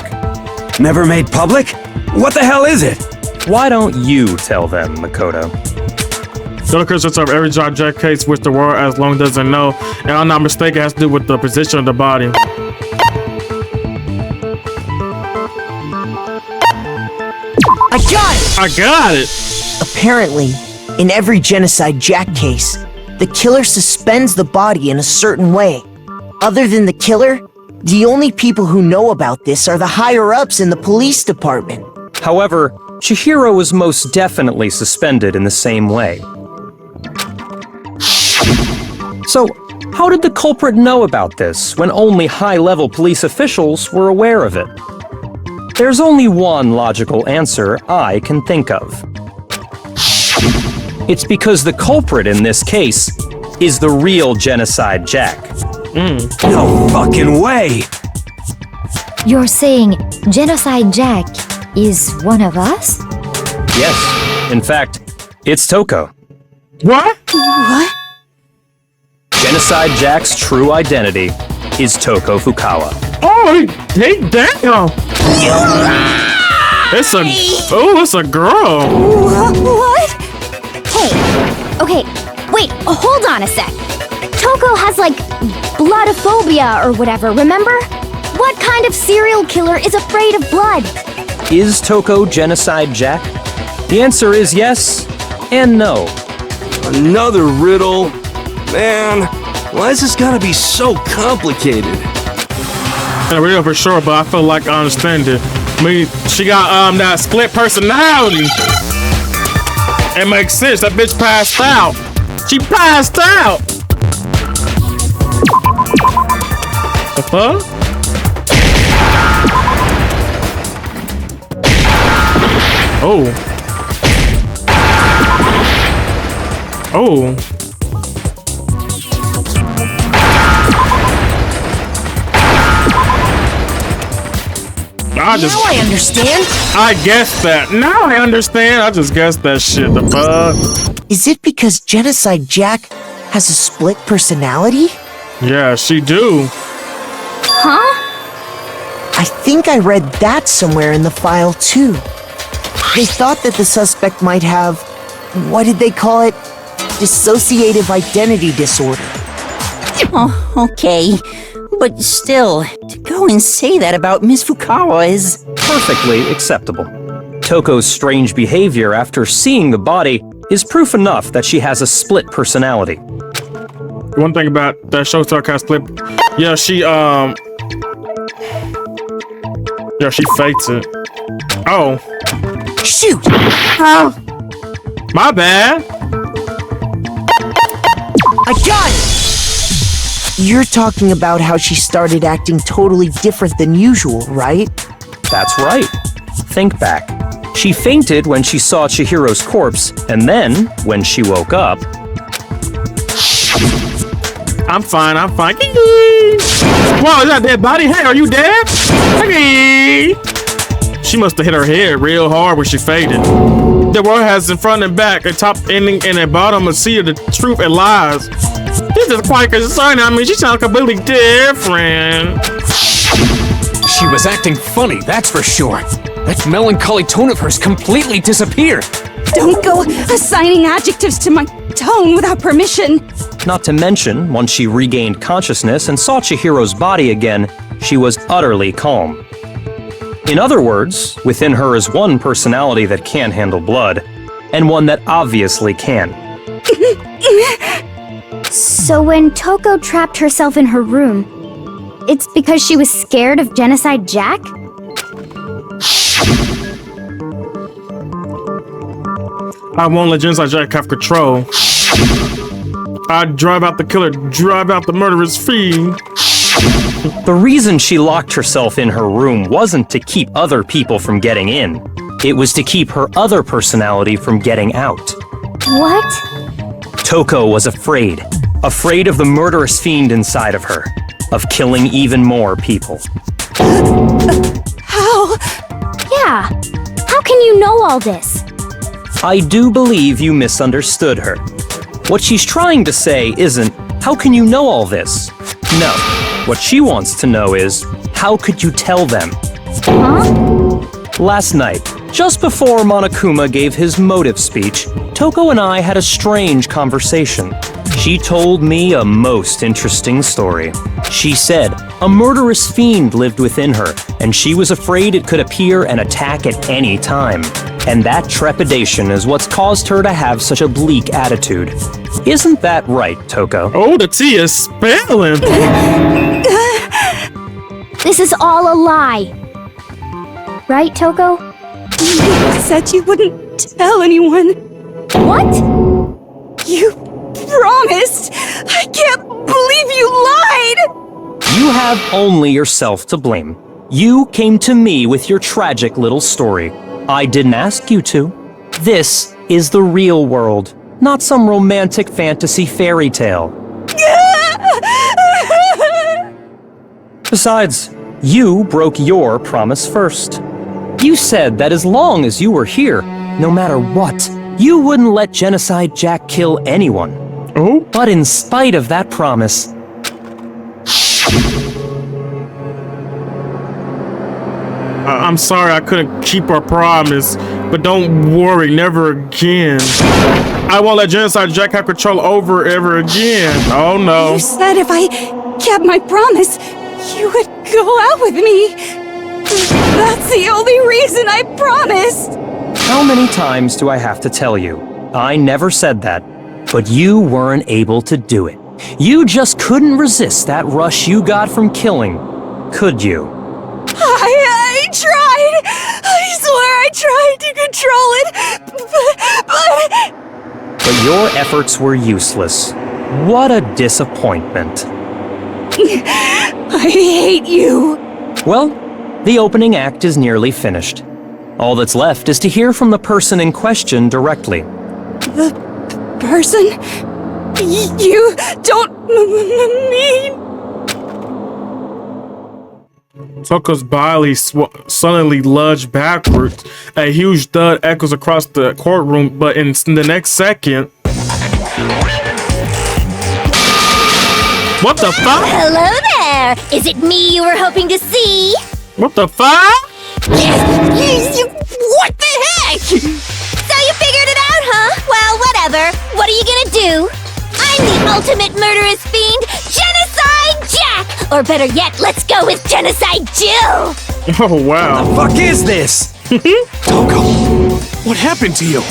Speaker 2: Never made public? What the hell is it?
Speaker 3: Why don't you tell them, Makoto?
Speaker 4: The other characteristics of every Genocide Jack case which the world as long doesn't know, and I'm not mistaken, it has to do with the position of the body.
Speaker 8: I got it!
Speaker 4: I got it!
Speaker 8: Apparently, in every Genocide Jack case, the killer suspends the body in a certain way. Other than the killer, the only people who know about this are the higher-ups in the police department.
Speaker 3: However, Chihiro was most definitely suspended in the same way. So, how did the culprit know about this when only high-level police officials were aware of it? There's only one logical answer I can think of. It's because the culprit in this case is the real Genocide Jack.
Speaker 2: No fucking way!
Speaker 10: You're saying Genocide Jack is one of us?
Speaker 3: Yes, in fact, it's Toko.
Speaker 4: What?
Speaker 1: What?
Speaker 3: Genocide Jack's true identity is Toko Fukawa.
Speaker 4: Oh, he damn. It's a girl.
Speaker 13: What? Hey, okay, wait, hold on a sec. Toko has like bloodophobia or whatever, remember? What kind of serial killer is afraid of blood?
Speaker 3: Is Toko Genocide Jack? The answer is yes and no.
Speaker 9: Another riddle? Man, why is this gotta be so complicated?
Speaker 4: I don't know for sure, but I feel like I understand it. I mean, she got that split personality. It makes sense. That bitch passed out. She passed out. The fuck? Oh. Oh.
Speaker 1: Now I understand.
Speaker 4: I guessed that. Now I understand. I just guessed that shit. The fuck?
Speaker 8: Is it because Genocide Jack has a split personality?
Speaker 4: Yeah, she do.
Speaker 13: Huh?
Speaker 8: I think I read that somewhere in the file too. They thought that the suspect might have, what did they call it? Dissociative identity disorder.
Speaker 1: Oh, okay. But still, to go and say that about Miss Fukawa is...
Speaker 3: Perfectly acceptable. Toko's strange behavior after seeing the body is proof enough that she has a split personality.
Speaker 4: One thing about that show Toko has split, yeah, she fakes it. Oh.
Speaker 8: Shoot!
Speaker 4: My bad.
Speaker 8: I got it! You're talking about how she started acting totally different than usual, right?
Speaker 3: That's right. Think back. She fainted when she saw Chihiro's corpse, and then, when she woke up...
Speaker 4: I'm fine. Wow, is that dead body? Hey, are you dead? Hey! She must have hit her head real hard when she faded. The world has in front and back, a top ending and a bottom, a sea of the truth and lies. This is quite concerning. I mean, she sounds completely different.
Speaker 9: She was acting funny, that's for sure. That melancholy tone of hers completely disappeared.
Speaker 10: Don't go assigning adjectives to my tone without permission.
Speaker 3: Not to mention, once she regained consciousness and saw Chihiro's body again, she was utterly calm. In other words, within her is one personality that can handle blood, and one that obviously can.
Speaker 13: So when Toko trapped herself in her room, it's because she was scared of Genocide Jack?
Speaker 4: I won't let Genocide Jack have control. I'd drive out the killer, drive out the murderous fiend.
Speaker 3: The reason she locked herself in her room wasn't to keep other people from getting in. It was to keep her other personality from getting out.
Speaker 13: What?
Speaker 3: Toko was afraid of the murderous fiend inside of her, of killing even more people.
Speaker 10: How?
Speaker 13: Yeah. How can you know all this?
Speaker 3: I do believe you misunderstood her. What she's trying to say isn't, how can you know all this? No. What she wants to know is, how could you tell them?
Speaker 13: Huh?
Speaker 3: Last night, just before Monokuma gave his motive speech, Toko and I had a strange conversation. She told me a most interesting story. She said a murderous fiend lived within her, and she was afraid it could appear and attack at any time. And that trepidation is what's caused her to have such a bleak attitude. Isn't that right, Toko?
Speaker 4: Oh, the tea is spilling.
Speaker 13: This is all a lie. Right, Toko?
Speaker 10: You said you wouldn't tell anyone.
Speaker 13: What?
Speaker 10: You promised! I can't believe you lied!
Speaker 3: You have only yourself to blame. You came to me with your tragic little story. I didn't ask you to. This is the real world, not some romantic fantasy fairy tale. Besides, you broke your promise first. You said that as long as you were here, no matter what, you wouldn't let Genocide Jack kill anyone.
Speaker 4: Oh?
Speaker 3: But in spite of that promise,
Speaker 4: I'm sorry I couldn't keep our promise, but don't worry, never again. I won't let Genocide Jack have control over ever again. Oh no.
Speaker 14: You said if I kept my promise, you would go out with me. That's the only reason I promised.
Speaker 3: How many times do I have to tell you? I never said that, but you weren't able to do it. You just couldn't resist that rush you got from killing, could you?
Speaker 14: I tried. I swear I tried to control it,
Speaker 3: But your efforts were useless. What a disappointment.
Speaker 14: I hate you.
Speaker 3: Well, the opening act is nearly finished. All that's left is to hear from the person in question directly.
Speaker 14: The person? You don't mean...
Speaker 4: Toko's body suddenly lunged backwards. A huge thud echoes across the courtroom, but in the next second... What the fuck?
Speaker 13: Hello there! Is it me you were hoping to see?
Speaker 4: What the fuck?
Speaker 13: What the heck? So you figured it out, huh? Well, whatever. What are you gonna do? I'm the ultimate murderous fiend, Genocide Jack! Or better yet, let's go with Genocide Jill!
Speaker 4: Oh, wow.
Speaker 2: What the fuck is this?
Speaker 9: Toko, what happened to you?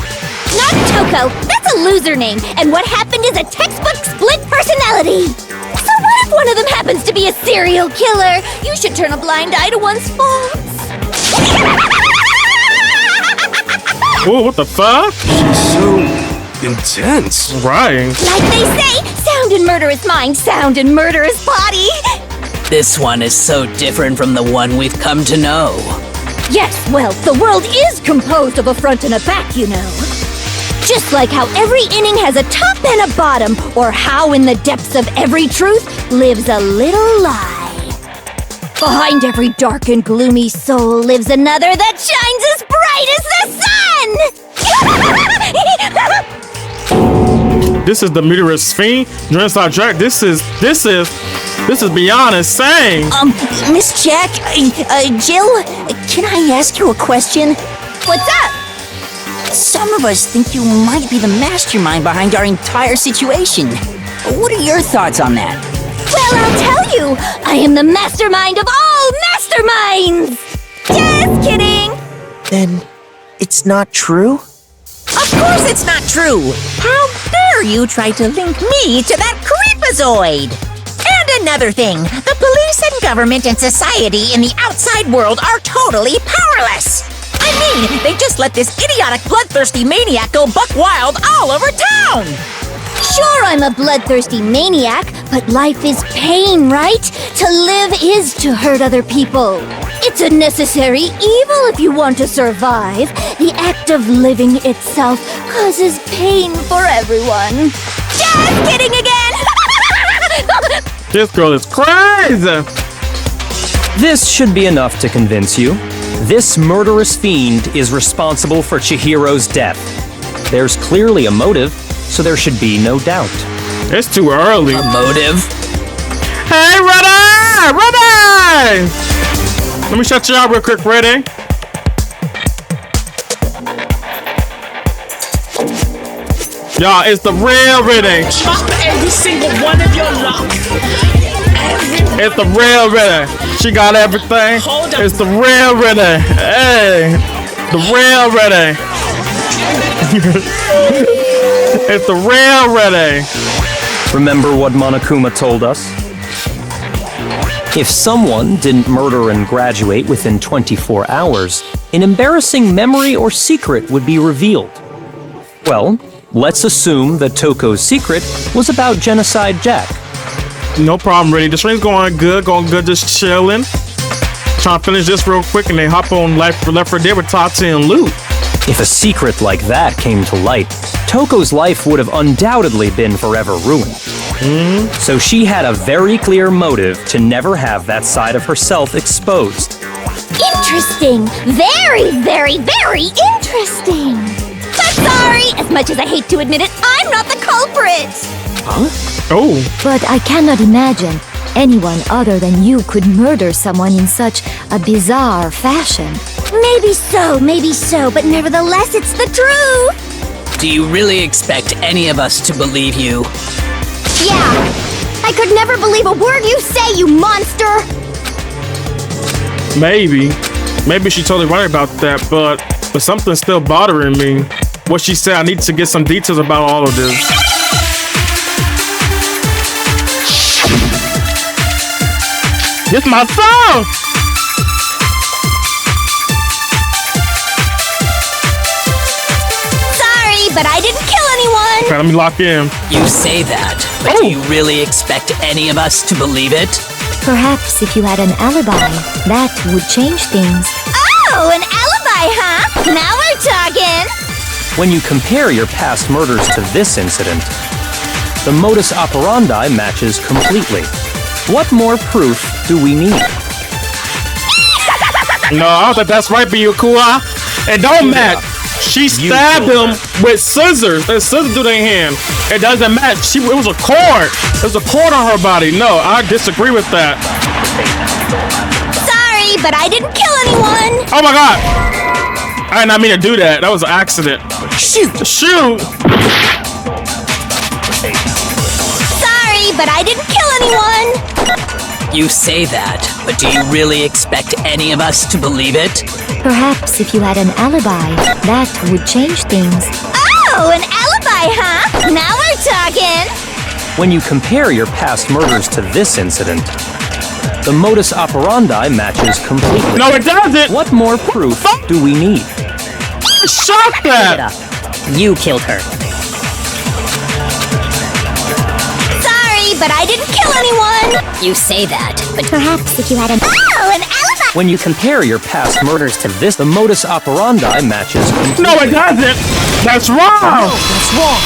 Speaker 13: Not Toko, that's a loser name, and what happened is a textbook split personality! So what if one of them happens to be a serial killer? You should turn a blind eye to one's faults.
Speaker 4: Whoa, what the fuck?
Speaker 9: So intense.
Speaker 4: Right.
Speaker 13: Like they say, sound in murderous mind, sound in murderous body.
Speaker 11: This one is so different from the one we've come to know.
Speaker 13: Yes, well, the world is composed of a front and a back, you know. Just like how every inning has a top and a bottom, or how in the depths of every truth lives a little lie. Behind every dark and gloomy soul lives another that shines as bright as the sun!
Speaker 4: This is the murderous fiend, Genocide Jack. This is beyond insane.
Speaker 1: Miss Jack, Jill, can I ask you a question?
Speaker 13: What's up?
Speaker 1: Some of us think you might be the mastermind behind our entire situation. What are your thoughts on that?
Speaker 13: Well, I'll tell you, I am the mastermind of all masterminds! Just kidding!
Speaker 8: Then it's not true?
Speaker 1: Of course it's not true! How dare you try to link me to that creepazoid! And another thing, the police and government and society in the outside world are totally powerless! I mean, they just let this idiotic bloodthirsty maniac go buck wild all over town!
Speaker 13: Sure, I'm a bloodthirsty maniac, but life is pain, right? To live is to hurt other people. It's a necessary evil if you want to survive. The act of living itself causes pain for everyone. Just kidding again!
Speaker 4: This girl is crazy!
Speaker 3: This should be enough to convince you. This murderous fiend is responsible for Chihiro's death. There's clearly a motive, so there should be no doubt.
Speaker 4: It's too early.
Speaker 11: A motive?
Speaker 4: Hey, Ready! Ready! Let me shut you out real quick, Ready. Y'all, it's the real Ready.
Speaker 15: Chop every single one of your luck.
Speaker 4: It's the real Ready. She got everything.
Speaker 15: Hold up.
Speaker 4: It's the real Ready. Hey, the real Ready. It's the real Ready.
Speaker 3: Remember what Monokuma told us? If someone didn't murder and graduate within 24 hours, an embarrassing memory or secret would be revealed. Well, let's assume that Toko's secret was about Genocide Jack.
Speaker 4: No problem, Ready. The stream's going good, just chilling. Trying to finish this real quick and then hop on Left 4 Dead with Tati and Loot.
Speaker 3: If a secret like that came to light, Toko's life would have undoubtedly been forever ruined. So she had a very clear motive to never have that side of herself exposed.
Speaker 13: Interesting. Very, very, very interesting. But sorry, as much as I hate to admit it, I'm not the culprit.
Speaker 4: Huh? Oh.
Speaker 10: But I cannot imagine anyone other than you could murder someone in such a bizarre fashion.
Speaker 13: Maybe so, but nevertheless, it's the truth.
Speaker 11: Do you really expect any of us to believe you?
Speaker 13: Yeah. I could never believe a word you say, you monster!
Speaker 4: Maybe she's totally right about that, but something's still bothering me. What she said, I need to get some details about all of this. It's my phone!
Speaker 13: Sorry, but I didn't kill anyone!
Speaker 4: Okay, let me lock in.
Speaker 11: You say that, but do you really expect any of us to believe it?
Speaker 10: Perhaps if you had an alibi, that would change things.
Speaker 13: Oh, an alibi, huh? Now we're talking!
Speaker 3: When you compare your past murders to this incident, the modus operandi matches completely. What more proof do we need?
Speaker 4: No, I don't think that's right, Biyukua. It don't match. She stabbed him with scissors. There's scissors through their hand. It doesn't match. It was a cord. There's a cord on her body. No, I disagree with that.
Speaker 13: Sorry, but I didn't kill anyone.
Speaker 4: Oh my god. I did not mean to do that. That was an accident.
Speaker 8: Shoot.
Speaker 4: Shoot.
Speaker 13: Sorry, but I didn't kill anyone.
Speaker 11: You say that, but do you really expect any of us to believe it?
Speaker 10: Perhaps if you had an alibi, that would change things.
Speaker 13: Oh, an alibi, huh? Now we're talking!
Speaker 3: When you compare your past murders to this incident, the modus operandi matches completely.
Speaker 4: No, it doesn't!
Speaker 3: What more proof do we need?
Speaker 4: Shut that!
Speaker 12: You killed her.
Speaker 13: Sorry, but I didn't kill anyone!
Speaker 11: You say that, but
Speaker 10: perhaps if you had an...
Speaker 13: Oh, an alibi!
Speaker 3: When you compare your past murders to this, the modus operandi matches completely.
Speaker 4: No, it doesn't! That's wrong!
Speaker 8: No, that's wrong.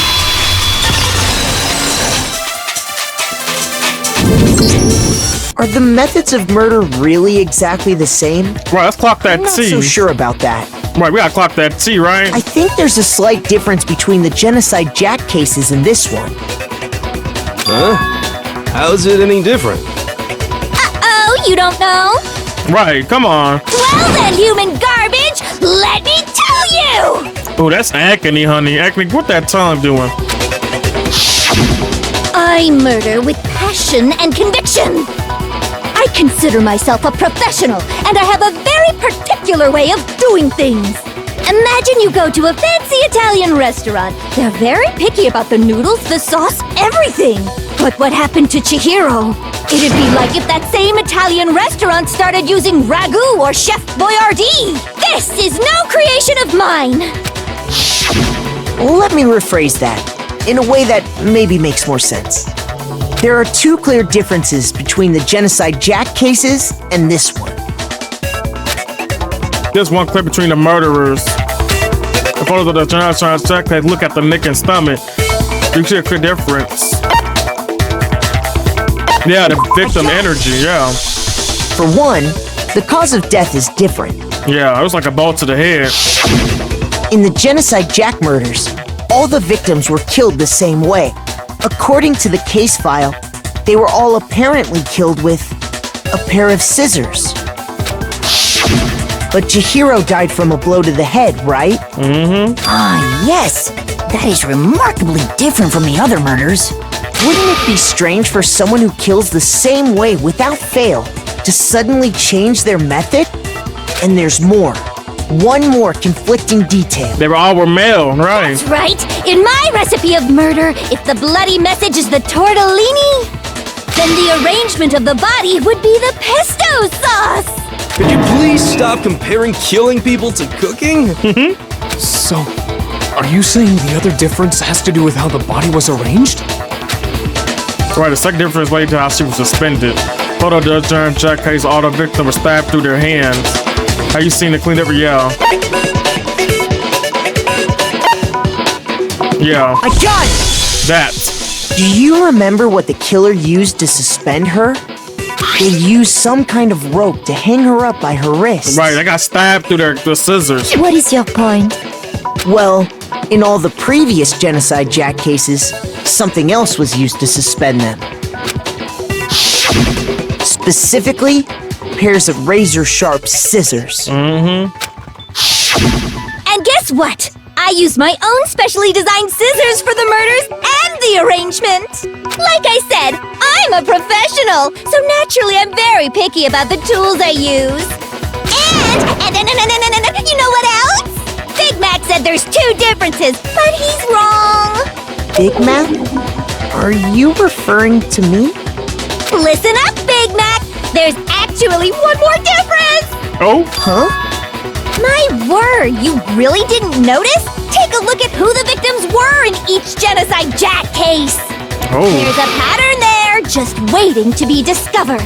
Speaker 8: Are the methods of murder really exactly the same?
Speaker 4: Right, let's clock that
Speaker 8: I'm not
Speaker 4: T.
Speaker 8: so sure about that.
Speaker 4: Right, we gotta clock that T, right?
Speaker 8: I think there's a slight difference between the Genocide Jack cases and this one.
Speaker 2: Huh? How's it any different?
Speaker 13: Uh-oh, you don't know?
Speaker 4: Right, come on.
Speaker 13: Well then, human garbage, let me tell you!
Speaker 4: Oh, that's acne, honey. Acne, what that tongue doing?
Speaker 10: I murder with passion and conviction. I consider myself a professional, and I have a very particular way of doing things. Imagine you go to a fancy Italian restaurant. They're very picky about the noodles, the sauce, everything. But what happened to Chihiro? It'd be like if that same Italian restaurant started using ragu or Chef Boyardee. This is no creation of mine.
Speaker 8: Let me rephrase that in a way that maybe makes more sense. There are two clear differences between the Genocide Jack cases and this one.
Speaker 4: There's one clip between the murderers. The photos of the Genocide Jack case, look at the neck and stomach. You see a clear difference. Yeah, the victim energy, yeah.
Speaker 8: For one, the cause of death is different.
Speaker 4: Yeah, it was like a bolt to the head.
Speaker 8: In the Genocide Jack murders, all the victims were killed the same way. According to the case file, they were all apparently killed with a pair of scissors. But Chihiro died from a blow to the head, right?
Speaker 4: Mm-hmm.
Speaker 1: Ah, yes. That is remarkably different from the other murders.
Speaker 8: Wouldn't it be strange for someone who kills the same way without fail to suddenly change their method? And there's more. One more conflicting detail.
Speaker 4: They all were male, right?
Speaker 10: That's right. In my recipe of murder, if the bloody message is the tortellini, then the arrangement of the body would be the pesto sauce.
Speaker 2: Could you please stop comparing killing people to cooking?
Speaker 9: So, are you saying the other difference has to do with how the body was arranged?
Speaker 4: Right, the second difference later to how she was suspended. Photo does John Jack case, all the victims were stabbed through their hands. Have you seen the clean every yeah? Yeah.
Speaker 8: I got it!
Speaker 4: That.
Speaker 8: Do you remember what the killer used to suspend her? They used some kind of rope to hang her up by her wrists.
Speaker 4: Right, they got stabbed through the scissors.
Speaker 10: What is your point?
Speaker 8: Well, in all the previous Genocide Jack cases, something else was used to suspend them. Specifically, pairs of razor-sharp scissors.
Speaker 4: Mm-hmm.
Speaker 10: And guess what? I used my own specially designed scissors for the murders and the arrangement. Like I said, I'm a professional, so naturally I'm very picky about the tools I use. And you know what else? Big Mac said there's 2 differences, but he's wrong.
Speaker 8: Big Mac? Are you referring to me?
Speaker 10: Listen up, Big Mac. There's actually one more difference.
Speaker 4: Oh?
Speaker 8: Huh?
Speaker 10: My word, you really didn't notice? Take a look at who the victims were in each Genocide Jack case.
Speaker 4: Oh.
Speaker 10: There's a pattern there, just waiting to be discovered.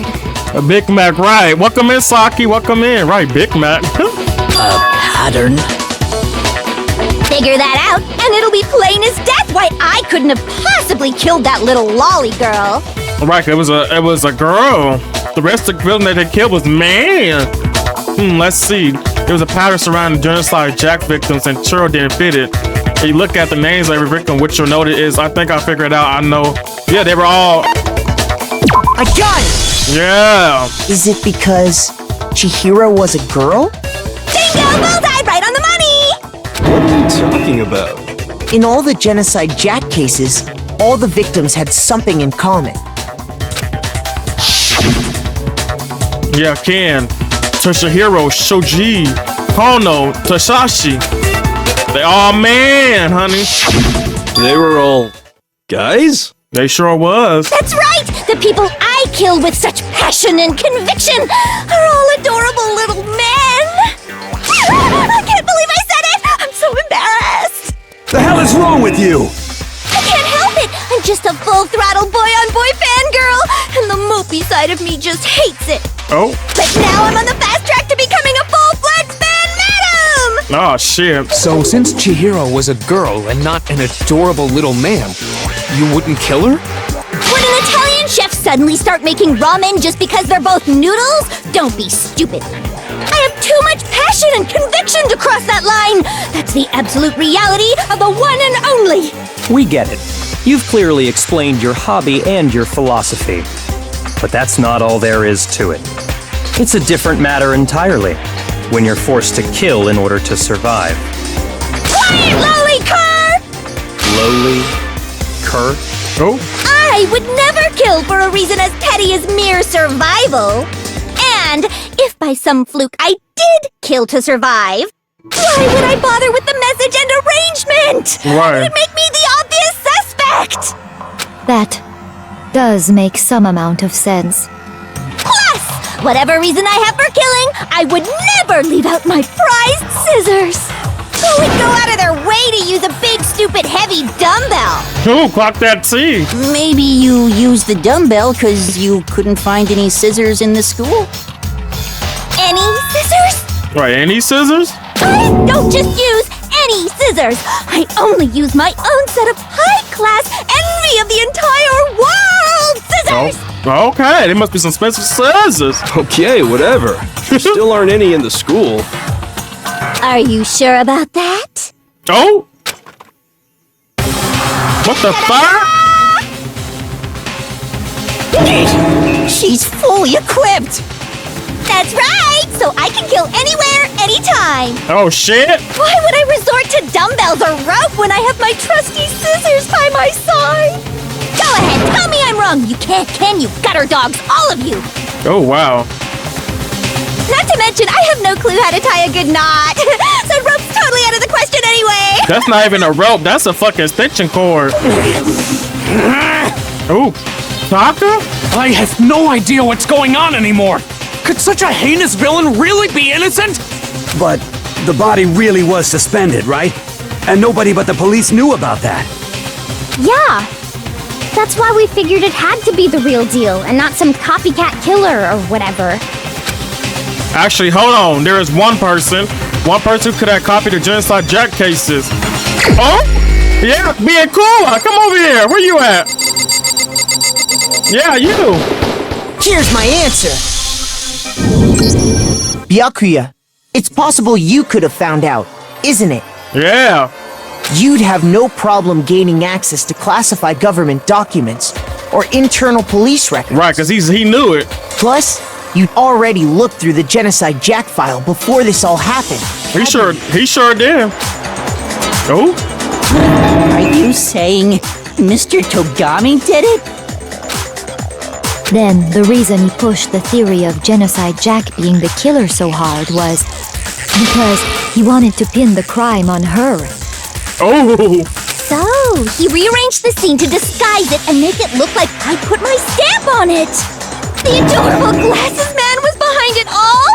Speaker 4: A Big Mac, right. Welcome in, Saki. Welcome in. Right, Big Mac.
Speaker 11: Pattern?
Speaker 10: Figure that out, and it'll be plain as death why I couldn't have possibly killed that little lolly girl.
Speaker 4: Right, it was a girl. The rest of the villain that they killed was man. Let's see. There was a pattern surrounding Genocide Jack victims, and Churro didn't fit it. If you look at the names of every victim, what you'll notice is, I think I figured it out. I know. Yeah, they were all.
Speaker 8: I got it!
Speaker 4: Yeah.
Speaker 8: Is it because Chihiro was a girl?
Speaker 10: Bingo! Bullseye! Right on the money!
Speaker 2: What are you talking about?
Speaker 8: In all the Genocide Jack cases, all the victims had something in common.
Speaker 4: Yeah, Ken, Toshihiro, Shoji, Kono, Tashashi. They all man, honey.
Speaker 2: They were all guys?
Speaker 4: They sure was.
Speaker 10: That's right! The people I killed with such passion and conviction are all adorable little men! I can't believe I said it! I'm so embarrassed!
Speaker 2: The hell is wrong with you?
Speaker 10: I can't help it! I'm just a full-throttle boy-on-boy fangirl, and the mopey side of me just hates it.
Speaker 4: Oh.
Speaker 10: But now I'm on the fast track to becoming a full-fledged fan madam!
Speaker 4: Oh, shit.
Speaker 9: So since Chihiro was a girl and not an adorable little man, you wouldn't kill her?
Speaker 10: Would an Italian chef suddenly start making ramen just because they're both noodles? Don't be stupid. I have too much passion and conviction to cross that line. That's the absolute reality of the one and only.
Speaker 3: We get it. You've clearly explained your hobby and your philosophy. But that's not all there is to it. It's a different matter entirely, when you're forced to kill in order to survive.
Speaker 10: Quiet, lowly cur!
Speaker 3: Lowly? Cur?
Speaker 4: Oh?
Speaker 10: I would never kill for a reason as petty as mere survival. And if by some fluke I did kill to survive, why would I bother with the message and arrangement?
Speaker 4: Right.
Speaker 10: It would make me the obvious suspect.
Speaker 13: That does make some amount of sense.
Speaker 10: Plus, whatever reason I have for killing, I would never leave out my prized scissors. Who would go out of their way to use a big, stupid, heavy dumbbell?
Speaker 4: Ooh, clock that T.
Speaker 1: Maybe you used the dumbbell because you couldn't find any scissors in the school?
Speaker 10: Any scissors?
Speaker 4: Right, any scissors?
Speaker 10: I don't just use any scissors. I only use my own set of high-class envy of the entire world scissors.
Speaker 4: Oh, okay, there must be some special scissors.
Speaker 2: Okay, whatever. There still aren't any in the school.
Speaker 10: Are you sure about that?
Speaker 4: Oh? What the fuck?
Speaker 1: She's fully equipped!
Speaker 10: That's right! So I can kill anywhere, anytime!
Speaker 4: Oh, shit!
Speaker 10: Why would I resort to dumbbells or rope when I have my trusty scissors by my side? Go ahead, tell me I'm wrong! You can't, can you, gutter dogs, all of you!
Speaker 4: Oh, wow.
Speaker 10: Not to mention, I have no clue how to tie a good knot! So rope's totally out of the question anyway!
Speaker 4: That's not even a rope, that's a fucking extension cord. Ooh, Taka?
Speaker 9: I have no idea what's going on anymore! Could such a heinous villain really be innocent?
Speaker 2: But the body really was suspended, right? And nobody but the police knew about that.
Speaker 13: Yeah. That's why we figured it had to be the real deal and not some copycat killer or whatever.
Speaker 4: Actually, hold on. There is one person who could have copied the Genocide Jack cases. Oh? Yeah, being cool. Come over here. Where you at? Yeah, you.
Speaker 8: Here's my answer. Byakuya, it's possible you could have found out, isn't it?
Speaker 4: Yeah.
Speaker 8: You'd have no problem gaining access to classified government documents. or internal police records.
Speaker 4: Right, because he knew it.
Speaker 8: Plus, you'd already looked through the Genocide Jack file before this all happened.
Speaker 4: He sure did. Oh?
Speaker 1: Are you saying Mr. Togami did it?
Speaker 10: Then, the reason he pushed the theory of Genocide Jack being the killer so hard was because he wanted to pin the crime on her.
Speaker 4: Oh!
Speaker 10: So, he rearranged the scene to disguise it and make it look like I put my stamp on it! The adorable glasses man was behind it all!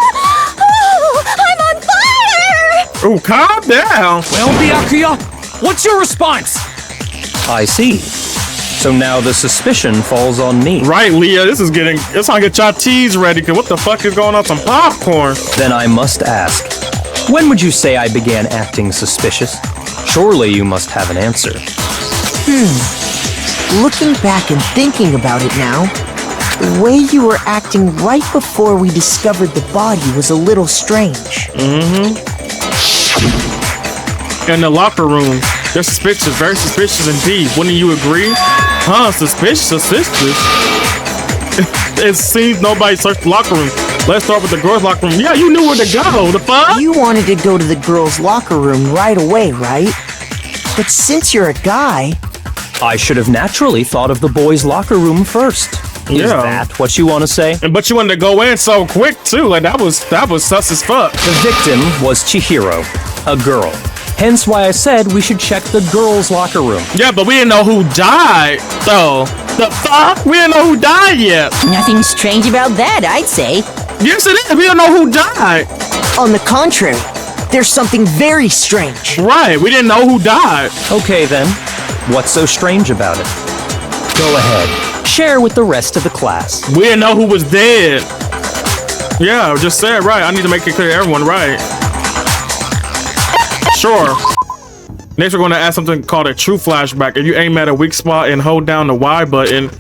Speaker 10: Oh, I'm on fire!
Speaker 4: Oh, calm down!
Speaker 9: Well, Byakuya, what's your response?
Speaker 3: I see. So now the suspicion falls on me.
Speaker 4: Right, Leah, it's time to get y'all teas ready, because what the fuck is going on? Some popcorn.
Speaker 3: Then I must ask, when would you say I began acting suspicious? Surely you must have an answer.
Speaker 8: Looking back and thinking about it now, the way you were acting right before we discovered the body was a little strange.
Speaker 4: In the locker room, they're suspicious, very suspicious indeed. Wouldn't you agree? Huh, suspicious. It seems nobody searched the locker room. Let's start with the girls' locker room. Yeah, you knew where to go, the fuck?
Speaker 8: You wanted to go to the girls' locker room right away, right? But since you're a guy...
Speaker 3: I should have naturally thought of the boys' locker room first. Is that what you want to say?
Speaker 4: But you wanted to go in so quick, too. Like, that was sus as fuck.
Speaker 3: The victim was Chihiro, a girl. Hence why I said we should check the girls' locker room.
Speaker 4: Yeah, but we didn't know who died, though. The fuck? We didn't know who died yet.
Speaker 1: Nothing strange about that, I'd say.
Speaker 4: Yes, it is. We don't know who died.
Speaker 8: On the contrary, there's something very strange.
Speaker 4: Right, we didn't know who died.
Speaker 3: Okay, then. What's so strange about it? Go ahead. Share with the rest of the class.
Speaker 4: We didn't know who was dead. Yeah, just say it right. I need to make it clear to everyone, right? Sure. Next, we're going to add something called a true flashback. If you aim at a weak spot and hold down the Y button,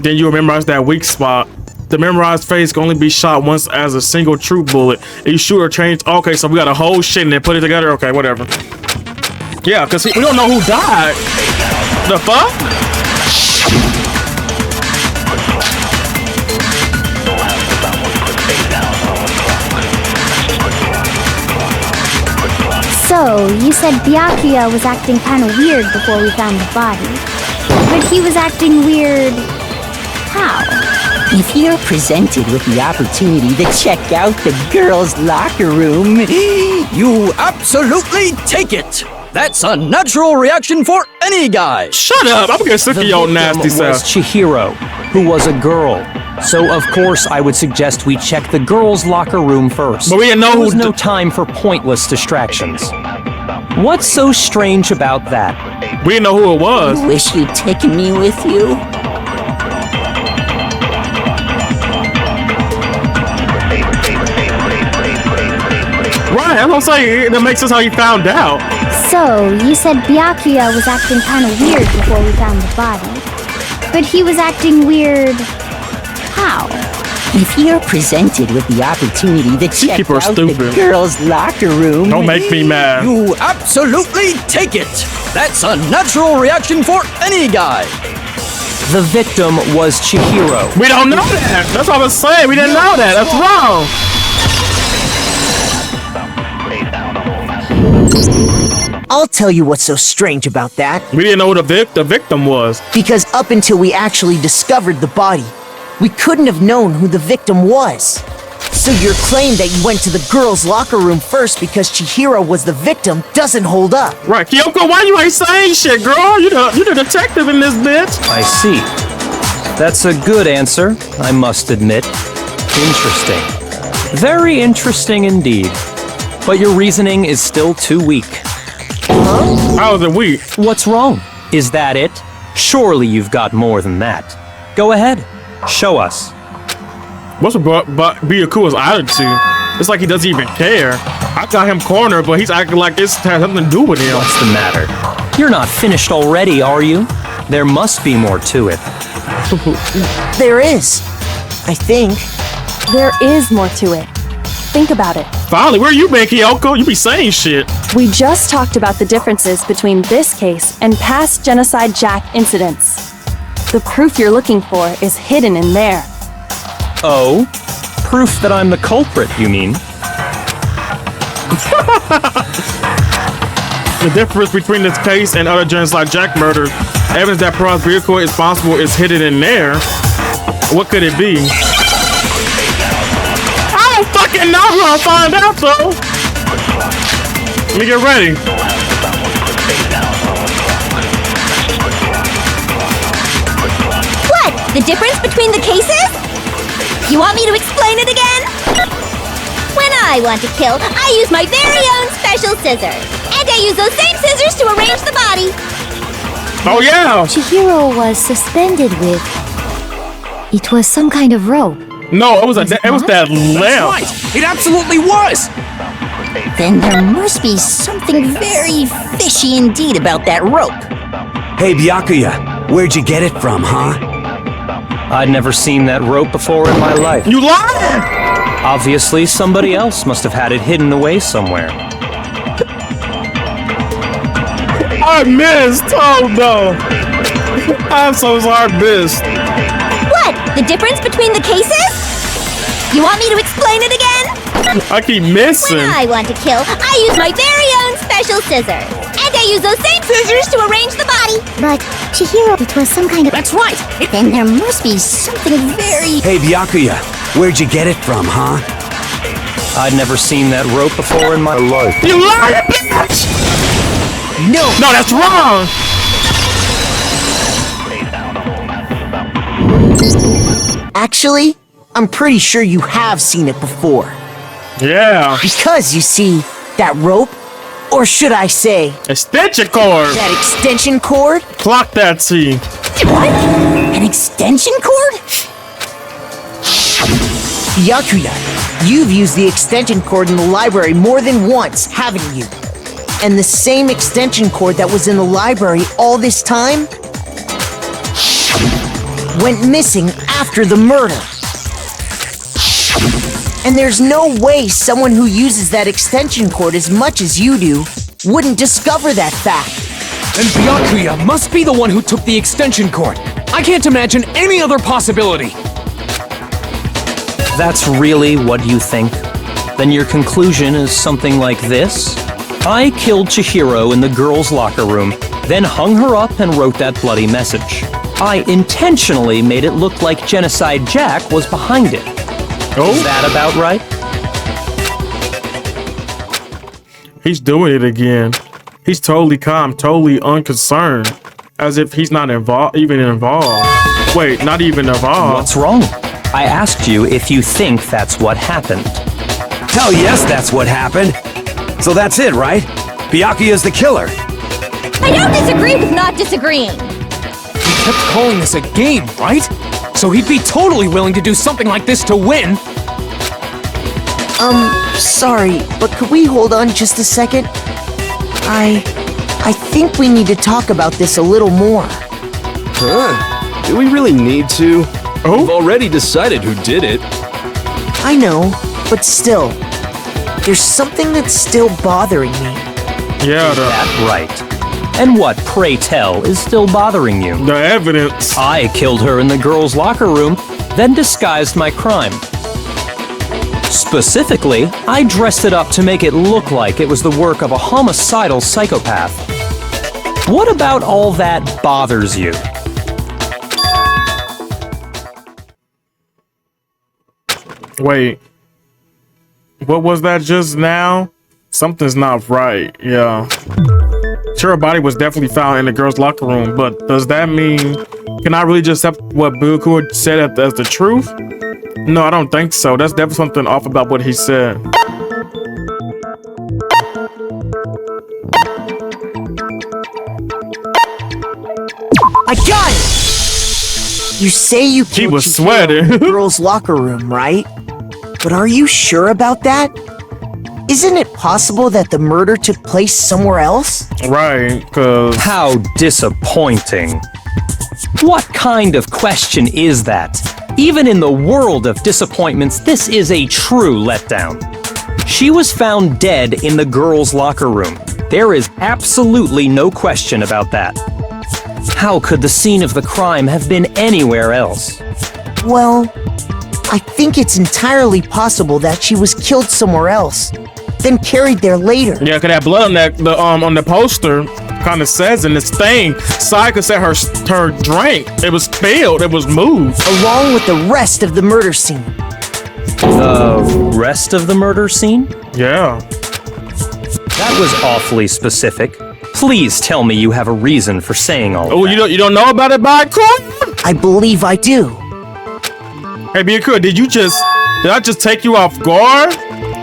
Speaker 4: then you memorize that weak spot. The memorized phase can only be shot once as a single true bullet. If you shoot or change, okay, so we got a whole shit and then put it together. Okay, whatever. Yeah, because we don't know who died. The fuck?
Speaker 13: So, you said Byakuya was acting kind of weird before we found the body. But he was acting weird... how?
Speaker 1: If you're presented with the opportunity to check out the girls' locker room,
Speaker 11: You absolutely take it! That's a natural reaction for any guy!
Speaker 4: Shut up! I'm gonna sick of your nasty
Speaker 3: The victim was
Speaker 4: self.
Speaker 3: Chihiro, who was a girl. So of course I would suggest we check the girls' locker room first.
Speaker 4: But we didn't know
Speaker 3: There
Speaker 4: who
Speaker 3: was no time for pointless distractions. What's so strange about that?
Speaker 4: We didn't know who it was.
Speaker 1: wish you'd taken me with you.
Speaker 4: Right, that's what I'm saying. That makes sense how you found out.
Speaker 13: So, you said Byakuya was acting kind of weird before we found the body. But he was acting weird... how?
Speaker 1: If you're presented with the opportunity to check
Speaker 4: people are
Speaker 1: out the
Speaker 4: stupid.
Speaker 1: girls' locker room,
Speaker 4: Don't make me mad.
Speaker 11: You absolutely take it! That's a natural reaction for any guy!
Speaker 3: The victim was Chihiro.
Speaker 4: We don't know that. That's what I was saying. We didn't know that. That's wrong.
Speaker 8: I'll tell you what's so strange about that.
Speaker 4: We didn't know who the victim was.
Speaker 8: Because up until we actually discovered the body, we couldn't have known who the victim was. So your claim that you went to the girls' locker room first because Chihiro was the victim doesn't hold up.
Speaker 4: Right, Kyoko, why you ain't saying shit, girl? You the detective in this bitch.
Speaker 3: I see. That's a good answer, I must admit. Interesting. Very interesting indeed. But your reasoning is still too weak.
Speaker 4: How is it weak?
Speaker 3: What's wrong? Is that it? Surely you've got more than that. Go ahead. Show us.
Speaker 4: What's with Byakuya's attitude? It's like he doesn't even care. I got him cornered, but he's acting like this has something to do with him.
Speaker 3: What's the matter? You're not finished already, are you? There must be more to it.
Speaker 8: There is. I think.
Speaker 6: There is more to it. Think about it.
Speaker 4: Finally, where you been, Kyoko? You be saying shit.
Speaker 6: We just talked about the differences between this case and past Genocide Jack incidents. The proof you're looking for is hidden in there.
Speaker 3: Oh? Proof that I'm the culprit, you mean?
Speaker 4: The difference between this case and other genocide Jack murders, evidence that Peral's vehicle is responsible is hidden in there. What could it be? I don't fucking know. I'm gonna find out though. Let me get ready.
Speaker 10: What? The difference between the cases? You want me to explain it again? When I want to kill, I use my very own special scissors. And I use those same scissors to arrange the body.
Speaker 4: Oh yeah!
Speaker 13: Chihiro was suspended with... It was some kind of rope.
Speaker 4: No, it was that lamp.
Speaker 9: That's right! It absolutely was!
Speaker 1: Then there must be something very fishy indeed about that rope.
Speaker 2: Hey, Byakuya, where'd you get it from, huh?
Speaker 3: I'd never seen that rope before in my life.
Speaker 4: You lied!
Speaker 3: Obviously, somebody else must have had it hidden away somewhere.
Speaker 4: I missed! Oh no! I'm so sorry, I missed.
Speaker 10: What? The difference between the cases? You want me to explain it again?
Speaker 4: I keep missing.
Speaker 10: When I want to kill, I use my very own special scissors. And I use those same scissors to arrange the body.
Speaker 13: But, Chihiro, it was some kind of...
Speaker 1: That's right! Then there must be something very...
Speaker 2: Hey, Byakuya, where'd you get it from, huh?
Speaker 3: I'd never seen that rope before in my life.
Speaker 4: You lied, bitch!
Speaker 1: No!
Speaker 4: No, that's wrong!
Speaker 8: Actually, I'm pretty sure you have seen it before.
Speaker 4: Yeah.
Speaker 8: Because, you see, that rope, or should I say...
Speaker 4: Extension cord!
Speaker 8: That extension cord?
Speaker 4: Clock that T.
Speaker 1: What? An extension cord?
Speaker 8: Byakuya, you've used the extension cord in the library more than once, haven't you? And the same extension cord that was in the library all this time went missing after the murder. And there's no way someone who uses that extension cord as much as you do wouldn't discover that fact.
Speaker 9: And Byakuya must be the one who took the extension cord. I can't imagine any other possibility.
Speaker 3: That's really what you think? Then your conclusion is something like this? I killed Chihiro in the girls' locker room, then hung her up and wrote that bloody message. I intentionally made it look like Genocide Jack was behind it.
Speaker 4: Oh?
Speaker 3: Is that about right?
Speaker 4: He's doing it again. He's totally calm, totally unconcerned. As if he's not even involved. Wait, not even involved.
Speaker 3: What's wrong? I asked you if you think that's what happened.
Speaker 2: Hell yes, that's what happened. So that's it, right? Byakuya's the killer.
Speaker 10: I don't disagree with not disagreeing.
Speaker 9: He kept calling this a game, right? So he'd be totally willing to do something like this to win.
Speaker 8: Sorry, but could we hold on just a second? I think we need to talk about this a little more.
Speaker 16: Huh? Do we really need to?
Speaker 4: Oh?
Speaker 16: We've already decided who did it.
Speaker 8: I know, but still, there's something that's still bothering me.
Speaker 4: Yeah,
Speaker 3: Is that right? And what, pray tell, is still bothering you?
Speaker 4: The evidence.
Speaker 3: I killed her in the girls' locker room, then disguised my crime. Specifically, I dressed it up to make it look like it was the work of a homicidal psychopath. What about all that bothers you?
Speaker 4: Wait. What was that just now? Something's not right, yeah. Sure, her body was definitely found in the girls' locker room, but does that mean... Can I really just accept what Byakuya said as the truth? No, I don't think so. That's definitely something off about what he said.
Speaker 8: I got it! You say you killed
Speaker 4: was
Speaker 8: Chihiro
Speaker 4: sweating.
Speaker 8: in the girls' locker room, right? But are you sure about that? Isn't it possible that the murder took place somewhere else?
Speaker 4: Right, cause...
Speaker 3: How disappointing. What kind of question is that? Even in the world of disappointments, this is a true letdown. She was found dead in the girls' locker room. There is absolutely no question about that. How could the scene of the crime have been anywhere else?
Speaker 8: Well, I think it's entirely possible that she was killed somewhere else, then carried there later.
Speaker 4: Yeah, cause that blood on the poster kind of says in this thing, Sayaka said her drink, it was spilled, it was moved.
Speaker 8: Along with the rest of the murder scene.
Speaker 3: The rest of the murder scene?
Speaker 4: Yeah.
Speaker 3: That was awfully specific. Please tell me you have a reason for saying all
Speaker 4: that. Oh, you don't know about it, Byakuya?
Speaker 8: I believe I do.
Speaker 4: Hey, Byakuya, did I just take you off guard?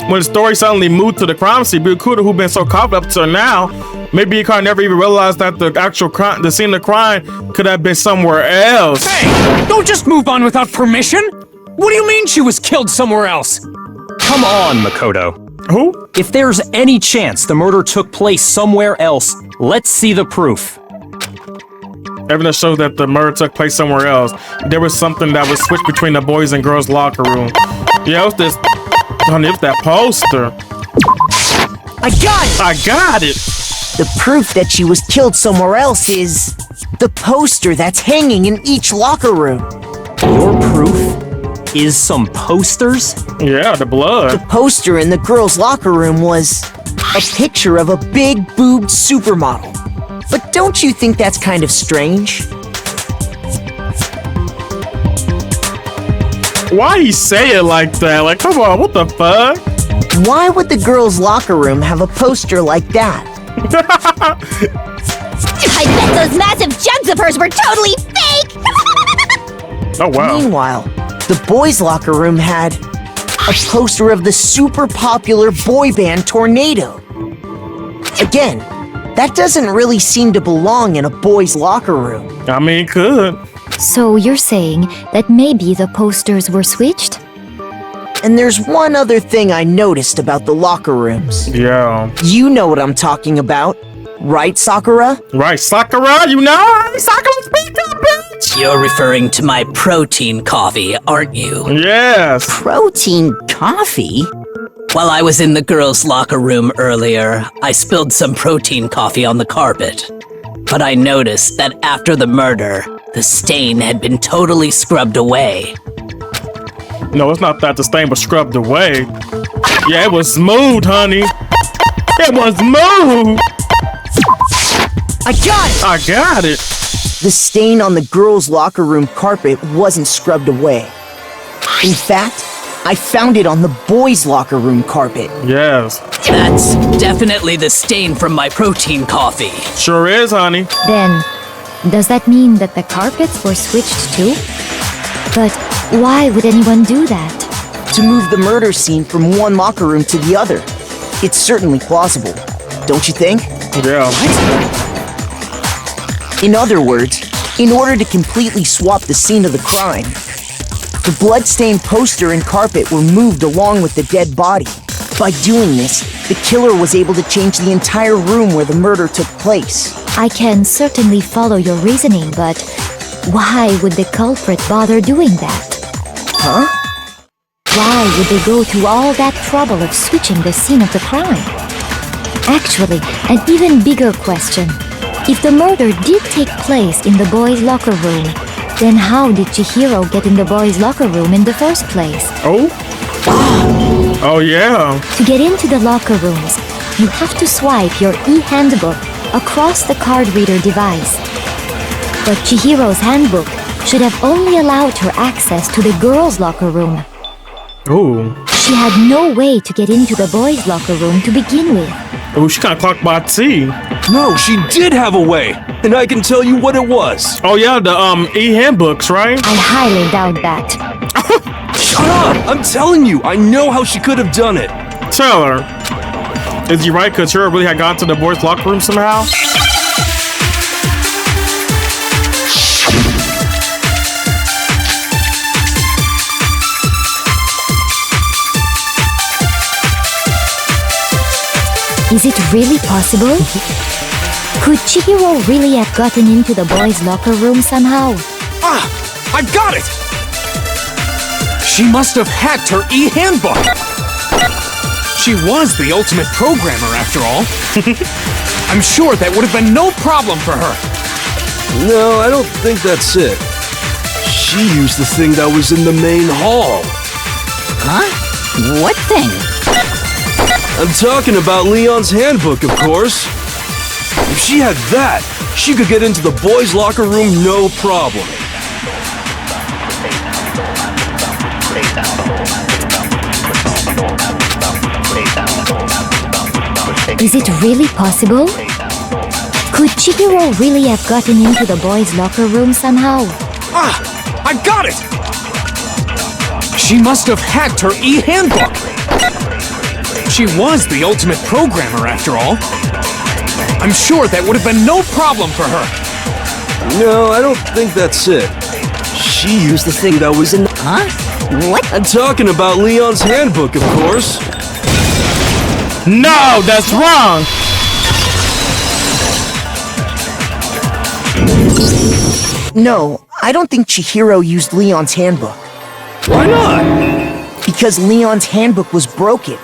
Speaker 4: When the story suddenly moved to the crime scene, Byakuya, who've been so caught up to now, maybe you can't never even realize that the actual crime, the scene of the crime, could have been somewhere else.
Speaker 9: Hey, don't just move on without permission. What do you mean she was killed somewhere else?
Speaker 3: Come on, Makoto.
Speaker 4: Who?
Speaker 3: If there's any chance the murder took place somewhere else, let's see the proof.
Speaker 4: Evidence shows that the murder took place somewhere else. There was something that was switched between the boys and girls' locker room. Yeah, it was this. Honey, it was that poster.
Speaker 8: I got it!
Speaker 4: I got it!
Speaker 8: The proof that she was killed somewhere else is the poster that's hanging in each locker room.
Speaker 3: Your proof is some posters?
Speaker 4: Yeah, the blood.
Speaker 8: The poster in the girls' locker room was a picture of a big-boobed supermodel. But don't you think that's kind of strange?
Speaker 4: Why he say it like that? Like, come on, what the fuck?
Speaker 8: Why would the girls' locker room have a poster like that?
Speaker 10: I bet those massive jugs of hers were totally fake!
Speaker 4: Oh, wow.
Speaker 8: Meanwhile, the boys' locker room had a poster of the super popular boy band Tornado. Again, that doesn't really seem to belong in a boys' locker room.
Speaker 4: I mean, it could.
Speaker 13: So you're saying that maybe the posters were switched?
Speaker 8: And there's one other thing I noticed about the locker rooms.
Speaker 4: Yeah.
Speaker 8: You know what I'm talking about, right, Sakura?
Speaker 4: Right, Sakura, you know? Sakura, speak up, bitch!
Speaker 11: You're referring to my protein coffee, aren't you?
Speaker 4: Yes.
Speaker 1: Protein coffee?
Speaker 11: While I was in the girls' locker room earlier, I spilled some protein coffee on the carpet. But I noticed that after the murder, the stain had been totally scrubbed away.
Speaker 4: No, it's not that the stain was scrubbed away. Yeah, it was smooth, honey. It was smooth.
Speaker 8: I got it!
Speaker 4: I got it.
Speaker 8: The stain on the girls' locker room carpet wasn't scrubbed away. In fact, I found it on the boys' locker room carpet.
Speaker 4: Yes.
Speaker 11: That's definitely the stain from my protein coffee.
Speaker 4: Sure is, honey.
Speaker 13: Then, does that mean that the carpets were switched too? But why would anyone do that?
Speaker 8: To move the murder scene from one locker room to the other. It's certainly plausible, don't you think?
Speaker 4: Yeah.
Speaker 8: In other words, in order to completely swap the scene of the crime, the blood-stained poster and carpet were moved along with the dead body. By doing this, the killer was able to change the entire room where the murder took place.
Speaker 13: I can certainly follow your reasoning, but why would the culprit bother doing that?
Speaker 8: Huh?
Speaker 13: Why would they go to all that trouble of switching the scene of the crime? Actually, an even bigger question. If the murder did take place in the boys' locker room, then how did Chihiro get in the boys' locker room in the first place?
Speaker 4: Oh? Oh, yeah.
Speaker 13: To get into the locker rooms, you have to swipe your e-handbook across the card reader device. But Chihiro's handbook should have only allowed her access to the girls' locker room.
Speaker 4: Ooh.
Speaker 13: She had no way to get into the boys' locker room to begin with.
Speaker 4: Oh, she got clocked by T.
Speaker 16: No, she did have a way, and I can tell you what it was.
Speaker 4: Oh yeah, the e-handbooks, right?
Speaker 13: I highly doubt that.
Speaker 16: Shut up! I'm telling you, I know how she could have done it.
Speaker 4: Tell her. Is he right? Because Chihiro really had gone to the boys' locker room somehow?
Speaker 13: Is it really possible? Could Chihiro really have gotten into the boys' locker room somehow?
Speaker 9: Ah! I've got it! She must have hacked her e-handbook! She was the ultimate programmer, after all. I'm sure that would have been no problem for her.
Speaker 16: No, I don't think that's it. She used the thing that was in the main hall.
Speaker 1: Huh? What thing?
Speaker 16: I'm talking about Leon's handbook, of course. If she had that, she could get into the boys' locker room no problem.
Speaker 10: Is it really possible? Could Chihiro really have gotten into the boys' locker room somehow?
Speaker 9: Ah! I got it! She must have hacked her e-handbook! She was the ultimate programmer, after all. I'm sure that would have been no problem for her.
Speaker 16: No, I don't think that's it. She used the thing that was in the...
Speaker 1: Huh? What?
Speaker 16: I'm talking about Leon's handbook, of course.
Speaker 4: No, that's wrong!
Speaker 8: No, I don't think Chihiro used Leon's handbook.
Speaker 16: Why not?
Speaker 8: Because Leon's handbook was broken.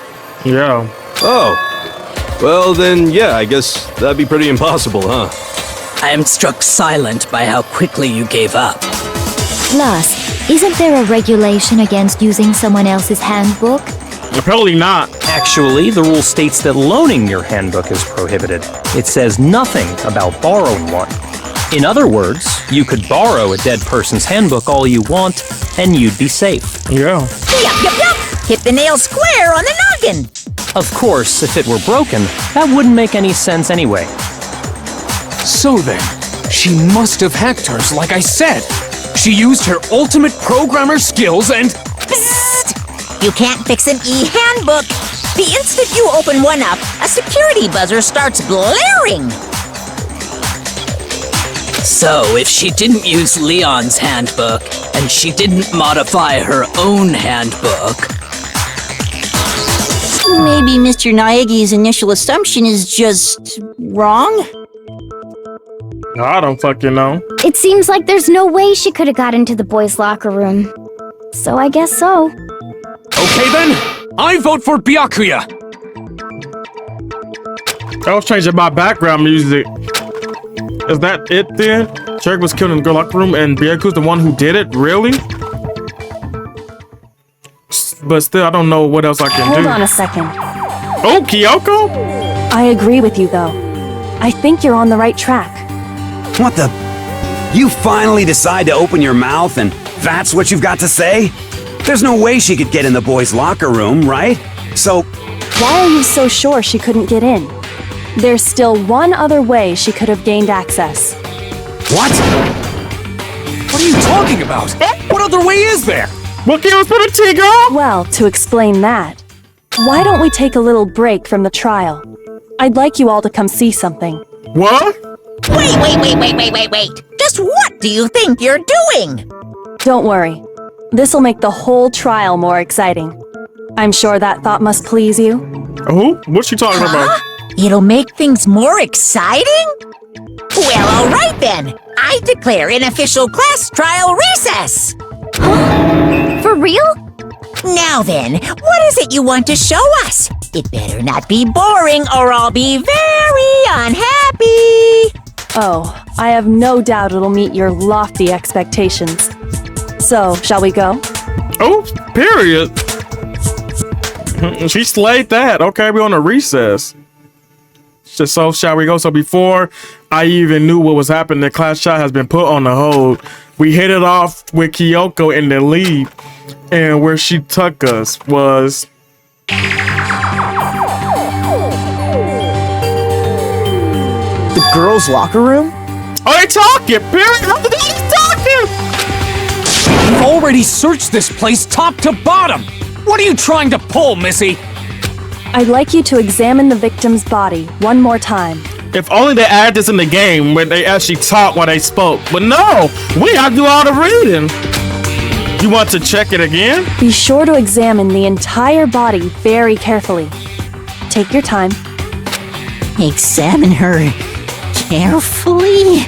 Speaker 4: Yeah.
Speaker 16: Oh. Well, then, yeah, I guess that'd be pretty impossible, huh?
Speaker 11: I am struck silent by how quickly you gave up.
Speaker 10: Plus, isn't there a regulation against using someone else's handbook?
Speaker 4: Probably not.
Speaker 3: Actually, the rule states that loaning your handbook is prohibited. It says nothing about borrowing one. In other words, you could borrow a dead person's handbook all you want, and you'd be safe.
Speaker 4: Yeah.
Speaker 1: Yup. Hit the nail square on the noggin.
Speaker 3: Of course, if it were broken, that wouldn't make any sense anyway.
Speaker 9: So then, she must have hacked hers, like I said. She used her ultimate programmer skills and...
Speaker 1: Psst! You can't fix an e-handbook. The instant you open one up, a security buzzer starts blaring.
Speaker 11: So, if she didn't use Leon's handbook, and she didn't modify her own handbook...
Speaker 17: Maybe Mr. Naegi's initial assumption is just wrong?
Speaker 4: I don't fucking know.
Speaker 13: It seems like there's no way she could have got into the boys' locker room. So I guess so.
Speaker 9: Okay then, I vote for Byakuya.
Speaker 4: I was changing my background music. Is that it then? Cherry was killed in the girl locker room and Byaku's the one who did it? Really? But still, I don't know what else I can do.
Speaker 6: Hold on a second.
Speaker 4: Oh, Kyoko?
Speaker 6: I agree with you, though. I think you're on the right track.
Speaker 2: What the? You finally decide to open your mouth and that's what you've got to say? There's no way she could get in the boys' locker room, right? So...
Speaker 6: Why are you so sure she couldn't get in? There's still one other way she could have gained access.
Speaker 2: What?
Speaker 9: What are you talking about? What other way is there?
Speaker 6: Well, to explain that, why don't we take a little break from the trial? I'd like you all to come see something.
Speaker 4: What?
Speaker 1: Wait. Just what do you think you're doing?
Speaker 6: Don't worry. This'll make the whole trial more exciting. I'm sure that thought must please you.
Speaker 4: Who? What's she talking about?
Speaker 1: It'll make things more exciting? Well, all right then. I declare an official class trial recess.
Speaker 13: For real?
Speaker 1: Now then, what is it you want to show us? It better not be boring or I'll be very unhappy.
Speaker 6: Oh, I have no doubt it'll meet your lofty expectations. So, shall we go?
Speaker 4: Oh, period. She slayed that. Okay, we're on a recess. So, shall we go? So, before I even knew what was happening, the class shot has been put on the hold. We hit it off with Kyoko in the lead, and where she took us was...
Speaker 8: The girls' locker room?
Speaker 4: Oh, they talking, period. How the hell talking?
Speaker 9: You've already searched this place top to bottom. What are you trying to pull, Missy?
Speaker 6: I'd like you to examine the victim's body one more time.
Speaker 4: If only they add this in the game where they actually talk while they spoke. But no, we have to do all the reading. You want to check it again?
Speaker 6: Be sure to examine the entire body very carefully. Take your time.
Speaker 17: Examine her carefully?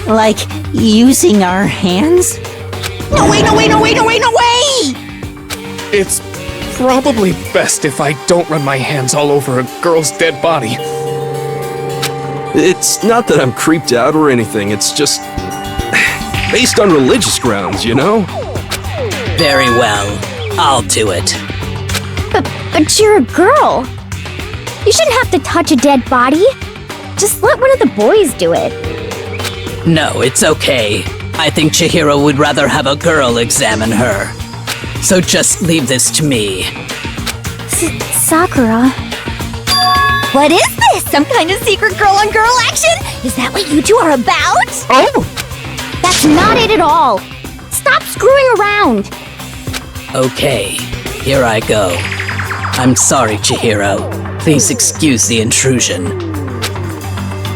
Speaker 17: Like using our hands?
Speaker 15: No way!
Speaker 9: It's probably best if I don't run my hands all over a girl's dead body.
Speaker 16: It's not that I'm creeped out or anything, it's just... Based on religious grounds, you know?
Speaker 11: Very well. I'll do it.
Speaker 13: But you're a girl. You shouldn't have to touch a dead body. Just let one of the boys do it.
Speaker 11: No, it's okay. I think Chihiro would rather have a girl examine her. So just leave this to me.
Speaker 13: Sakura. What is this? Some kind of secret girl-on-girl action? Is that what you two are about?
Speaker 4: Oh!
Speaker 13: That's not it at all. Stop screwing around.
Speaker 11: Okay, here I go. I'm sorry, Chihiro. Please excuse the intrusion.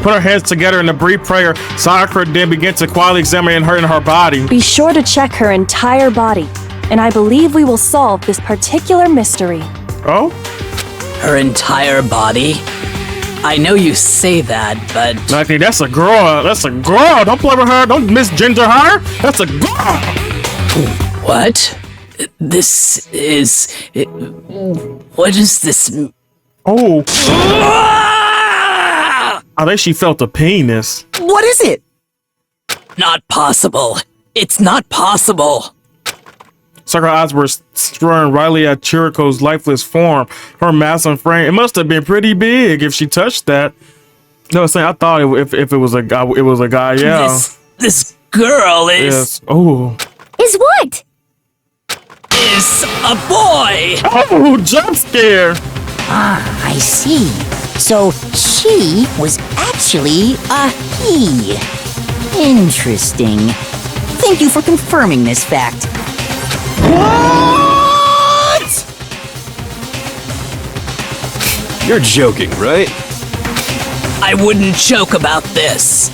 Speaker 4: Put her hands together in a brief prayer. Sakura then begins to quietly examine her in her body.
Speaker 6: Be sure to check her entire body, and I believe we will solve this particular mystery.
Speaker 4: Oh?
Speaker 11: Her entire body? I know you say that, but...
Speaker 4: Nike, that's a girl. That's a girl. Don't play with her. Don't misgender her. That's a girl.
Speaker 11: What? This is... What is this?
Speaker 4: Oh. I think she felt a penis.
Speaker 8: What is it?
Speaker 11: Not possible. It's not possible.
Speaker 4: Sakura's eyes were staring rightly at Chihiko's lifeless form. Her massive frame. It must have been pretty big if she touched that. No, I'm saying I thought if it was a guy, it was a guy. Yeah.
Speaker 11: This girl is...
Speaker 4: Yes. Oh.
Speaker 13: Is what?
Speaker 11: Is a boy.
Speaker 4: Oh, jump scare.
Speaker 1: Ah, I see. So she was actually a he. Interesting. Thank you for confirming this fact.
Speaker 8: What?
Speaker 16: You're joking, right?
Speaker 11: I wouldn't joke about this.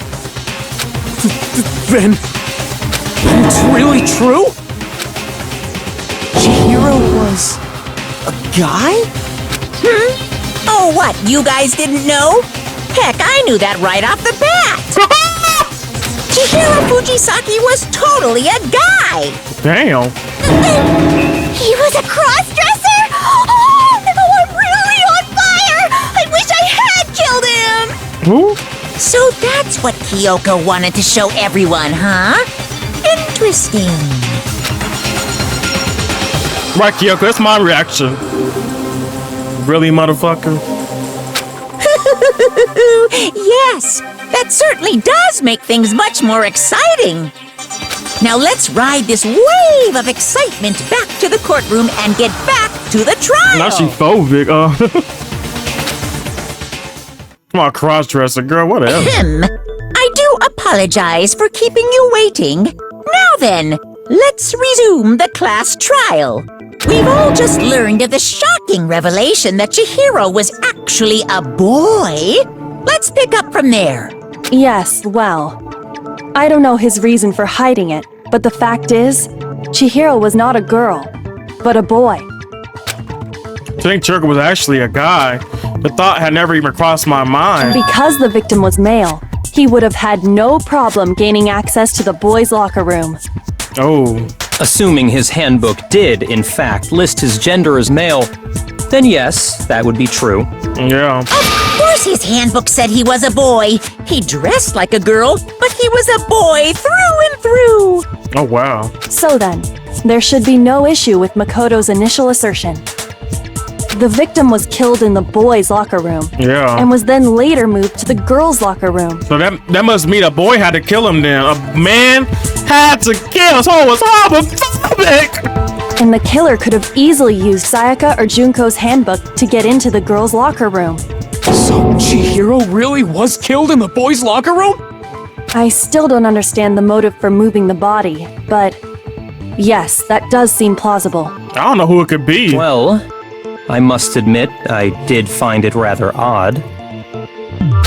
Speaker 9: Then it's really true?
Speaker 8: Chihiro was a guy?
Speaker 1: Oh, what? You guys didn't know? Heck, I knew that right off the bat. Chihiro Fujisaki was totally a guy.
Speaker 4: Damn.
Speaker 13: He was a cross-dresser? Oh, I'm really on fire! I wish I had killed him!
Speaker 4: Who?
Speaker 1: So that's what Kyoko wanted to show everyone, huh? Interesting.
Speaker 4: Right, Kyoko, that's my reaction. Really, motherfucker?
Speaker 1: Yes, that certainly does make things much more exciting. Now let's ride this wave of excitement back to the courtroom and get back to the trial.
Speaker 4: Now she phobic. Come on, cross-dresser, girl, whatever.
Speaker 1: I do apologize for keeping you waiting. Now then, let's resume the class trial. We've all just learned of the shocking revelation that Chihiro was actually a boy. Let's pick up from there.
Speaker 6: Yes, well, I don't know his reason for hiding it, but the fact is, Chihiro was not a girl, but a boy.
Speaker 4: I think Chihiro was actually a guy. The thought had never even crossed my mind.
Speaker 6: Because the victim was male, he would have had no problem gaining access to the boys' locker room.
Speaker 4: Oh.
Speaker 3: Assuming his handbook did, in fact, list his gender as male, then yes, that would be true.
Speaker 4: Yeah.
Speaker 1: Of course his handbook said he was a boy. He dressed like a girl, but he was a boy through and through.
Speaker 4: Oh, wow.
Speaker 6: So then, there should be no issue with Makoto's initial assertion. The victim was killed in the boys' locker room.
Speaker 4: Yeah.
Speaker 6: And was then later moved to the girls' locker room.
Speaker 4: So that must mean a boy had to kill him then. A man had to kill. So it was homophobic.
Speaker 6: And the killer could have easily used Sayaka or Junko's handbook to get into the girls' locker room.
Speaker 9: So Chihiro really was killed in the boys' locker room?
Speaker 6: I still don't understand the motive for moving the body, but yes, that does seem plausible.
Speaker 4: I don't know who it could be.
Speaker 3: Well, I must admit, I did find it rather odd.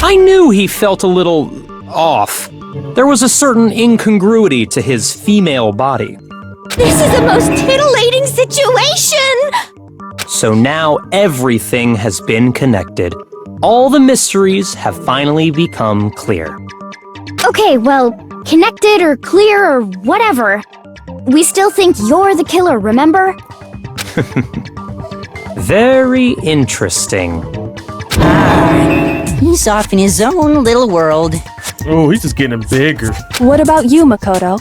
Speaker 3: I knew he felt a little off. There was a certain incongruity to his female body.
Speaker 13: This is the most titillating situation!
Speaker 3: So now everything has been connected. All the mysteries have finally become clear.
Speaker 13: Okay, well, connected or clear or whatever. We still think you're the killer, remember?
Speaker 3: Very interesting.
Speaker 17: He's off in his own little world.
Speaker 4: Oh, he's just getting bigger.
Speaker 6: What about you, Makoto?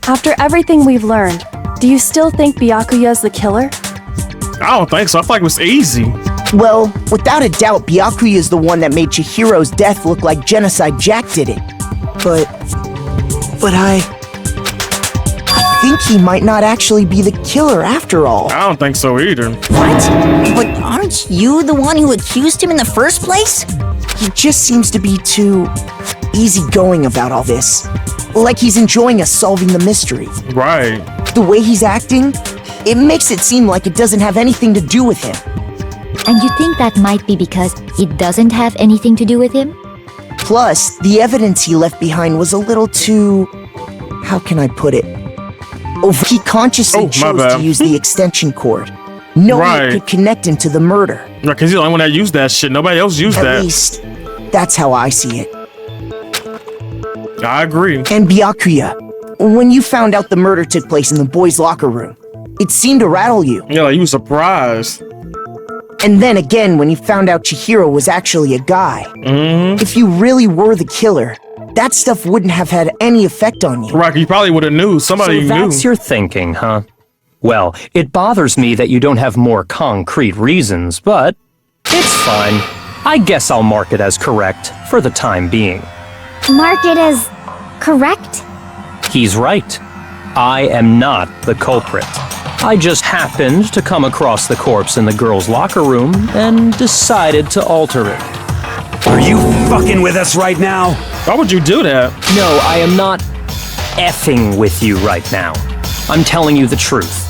Speaker 6: After everything we've learned, do you still think Byakuya's the killer?
Speaker 4: I don't think so. I feel like it was easy.
Speaker 8: Well, without a doubt, Byakuya is the one that made Chihiro's death look like Genocide Jack did it. But I think he might not actually be the killer after all.
Speaker 4: I don't think so either.
Speaker 17: What? But aren't you the one who accused him in the first place?
Speaker 8: He just seems to be too easygoing about all this. Like he's enjoying us solving the mystery.
Speaker 4: Right.
Speaker 8: The way he's acting, it makes it seem like it doesn't have anything to do with him.
Speaker 10: And you think that might be because it doesn't have anything to do with him?
Speaker 8: Plus, the evidence he left behind was a little too... how can I put it? He consciously chose to use the extension cord. No one could connect him to the murder.
Speaker 4: Right, because he's the only one that used that shit. Nobody else used that.
Speaker 8: At least, that's how I see it.
Speaker 4: I agree.
Speaker 8: And Byakuya, when you found out the murder took place in the boys' locker room, it seemed to rattle you.
Speaker 4: Yeah, like you were surprised.
Speaker 8: And then again, when you found out Chihiro was actually a guy. If you really were the killer, that stuff wouldn't have had any effect on you.
Speaker 4: Right, you probably would have knew. Somebody knew.
Speaker 3: So that's your thinking, huh? Well, it bothers me that you don't have more concrete reasons, but it's fine. I guess I'll mark it as correct for the time being.
Speaker 13: Mark it as correct?
Speaker 3: He's right. I am not the culprit. I just happened to come across the corpse in the girls' locker room and decided to alter it.
Speaker 2: Are you fucking with us right now?
Speaker 4: Why would you do that?
Speaker 3: No, I am not effing with you right now. I'm telling you the truth.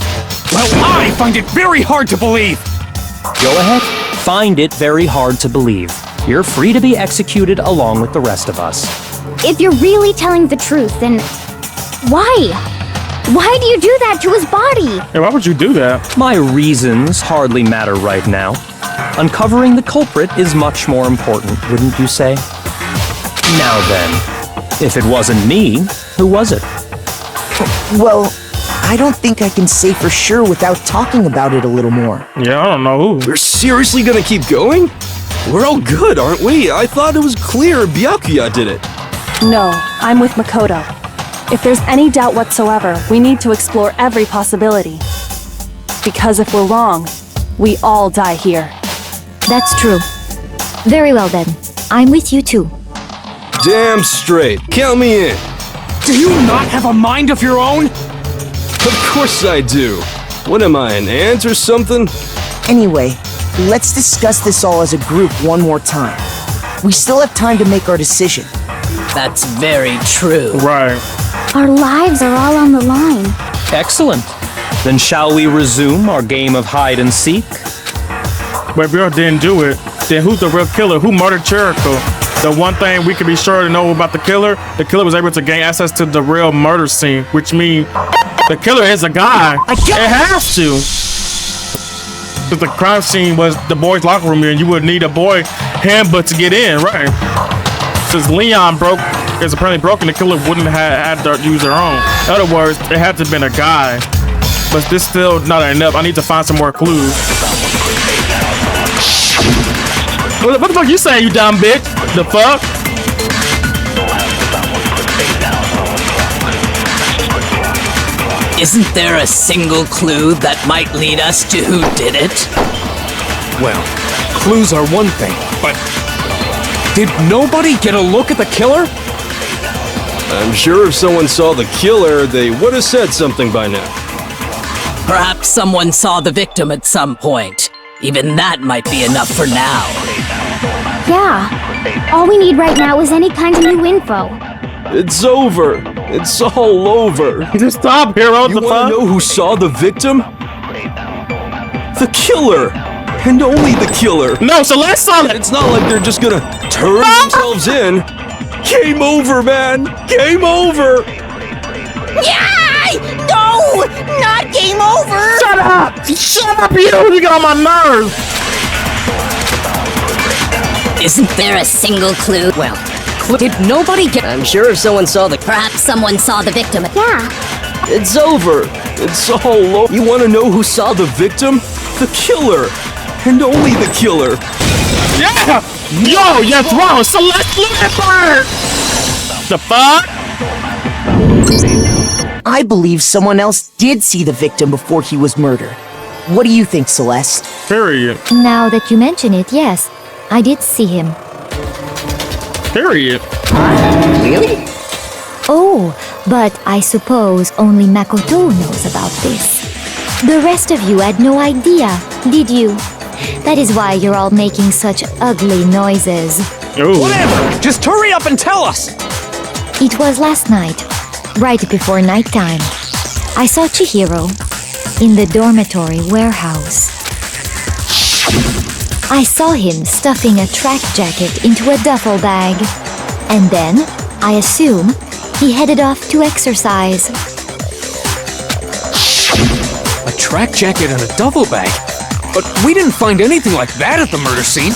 Speaker 9: Well, I find it very hard to believe.
Speaker 3: Go ahead. Find it very hard to believe. You're free to be executed along with the rest of us.
Speaker 13: If you're really telling the truth, then why? Why do you do that to his body?
Speaker 4: Hey, why would you do that?
Speaker 3: My reasons hardly matter right now. Uncovering the culprit is much more important, wouldn't you say? Now then, if it wasn't me, who was it?
Speaker 8: Well, I don't think I can say for sure without talking about it a little more.
Speaker 4: Yeah, I don't know who.
Speaker 16: We're seriously gonna keep going? We're all good, aren't we? I thought it was clear Byakuya did it.
Speaker 6: No, I'm with Makoto. If there's any doubt whatsoever, we need to explore every possibility. Because if we're wrong, we all die here.
Speaker 10: That's true. Very well then. I'm with you too.
Speaker 16: Damn straight. Count me in.
Speaker 9: Do you not have a mind of your own?
Speaker 16: Of course I do. What am I, an ant or something?
Speaker 8: Anyway, let's discuss this all as a group one more time. We still have time to make our decision.
Speaker 11: That's very true.
Speaker 4: Right.
Speaker 13: Our lives are all on the line.
Speaker 3: Excellent. Then shall we resume our game of hide and seek?
Speaker 4: But if y'all didn't do it, then who's the real killer? Who murdered Chirico? The one thing we can be sure to know about the killer was able to gain access to the real murder scene, which means the killer is a guy. It has to. Because the crime scene was the boys' locker room here, and you would need a boy handbook to get in, right? Since Leon is apparently broken, the killer wouldn't have had to use their own. In other words, it had to have been a guy. But this still not enough. I need to find some more clues. What the fuck you saying, you dumb bitch? The fuck?
Speaker 11: Isn't there a single clue that might lead us to who did it?
Speaker 9: Well, clues are one thing, but did nobody get a look at the killer?
Speaker 16: I'm sure if someone saw the killer, they would have said something by now.
Speaker 11: Perhaps someone saw the victim at some point. Even that might be enough for now.
Speaker 13: Yeah. All we need right now is any kind of new info.
Speaker 16: It's over. It's all over.
Speaker 4: Just stop, hero.
Speaker 16: You want to know who saw the victim? The killer. And only the killer.
Speaker 4: No, so let's saw it.
Speaker 16: It's not like they're just gonna turn themselves in. Game over, man. Game over.
Speaker 17: Yay! No! Not game over!
Speaker 4: Shut up! Shut up, you! You get on my nerves!
Speaker 10: Isn't there a single clue? Well,
Speaker 9: did nobody get...
Speaker 17: I'm sure if someone saw the...
Speaker 10: Perhaps someone saw the victim.
Speaker 13: Yeah.
Speaker 16: It's over. It's all over. You want to know who saw the victim? The killer. And only the killer.
Speaker 4: Yeah! Yo, that's wrong! So let's look at her! The fuck?
Speaker 8: I believe someone else did see the victim before he was murdered. What do you think, Celeste?
Speaker 4: Period.
Speaker 10: Now that you mention it, yes, I did see him.
Speaker 4: Period.
Speaker 8: Really?
Speaker 10: Oh, but I suppose only Makoto knows about this. The rest of you had no idea, did you? That is why you're all making such ugly noises.
Speaker 4: Ooh.
Speaker 9: Whatever! Just hurry up and tell us!
Speaker 10: It was last night, right before nighttime. I saw Chihiro in the dormitory warehouse. I saw him stuffing a track jacket into a duffel bag. And then, I assume, he headed off to exercise.
Speaker 9: A track jacket and a duffel bag? But we didn't find anything like that at the murder scene.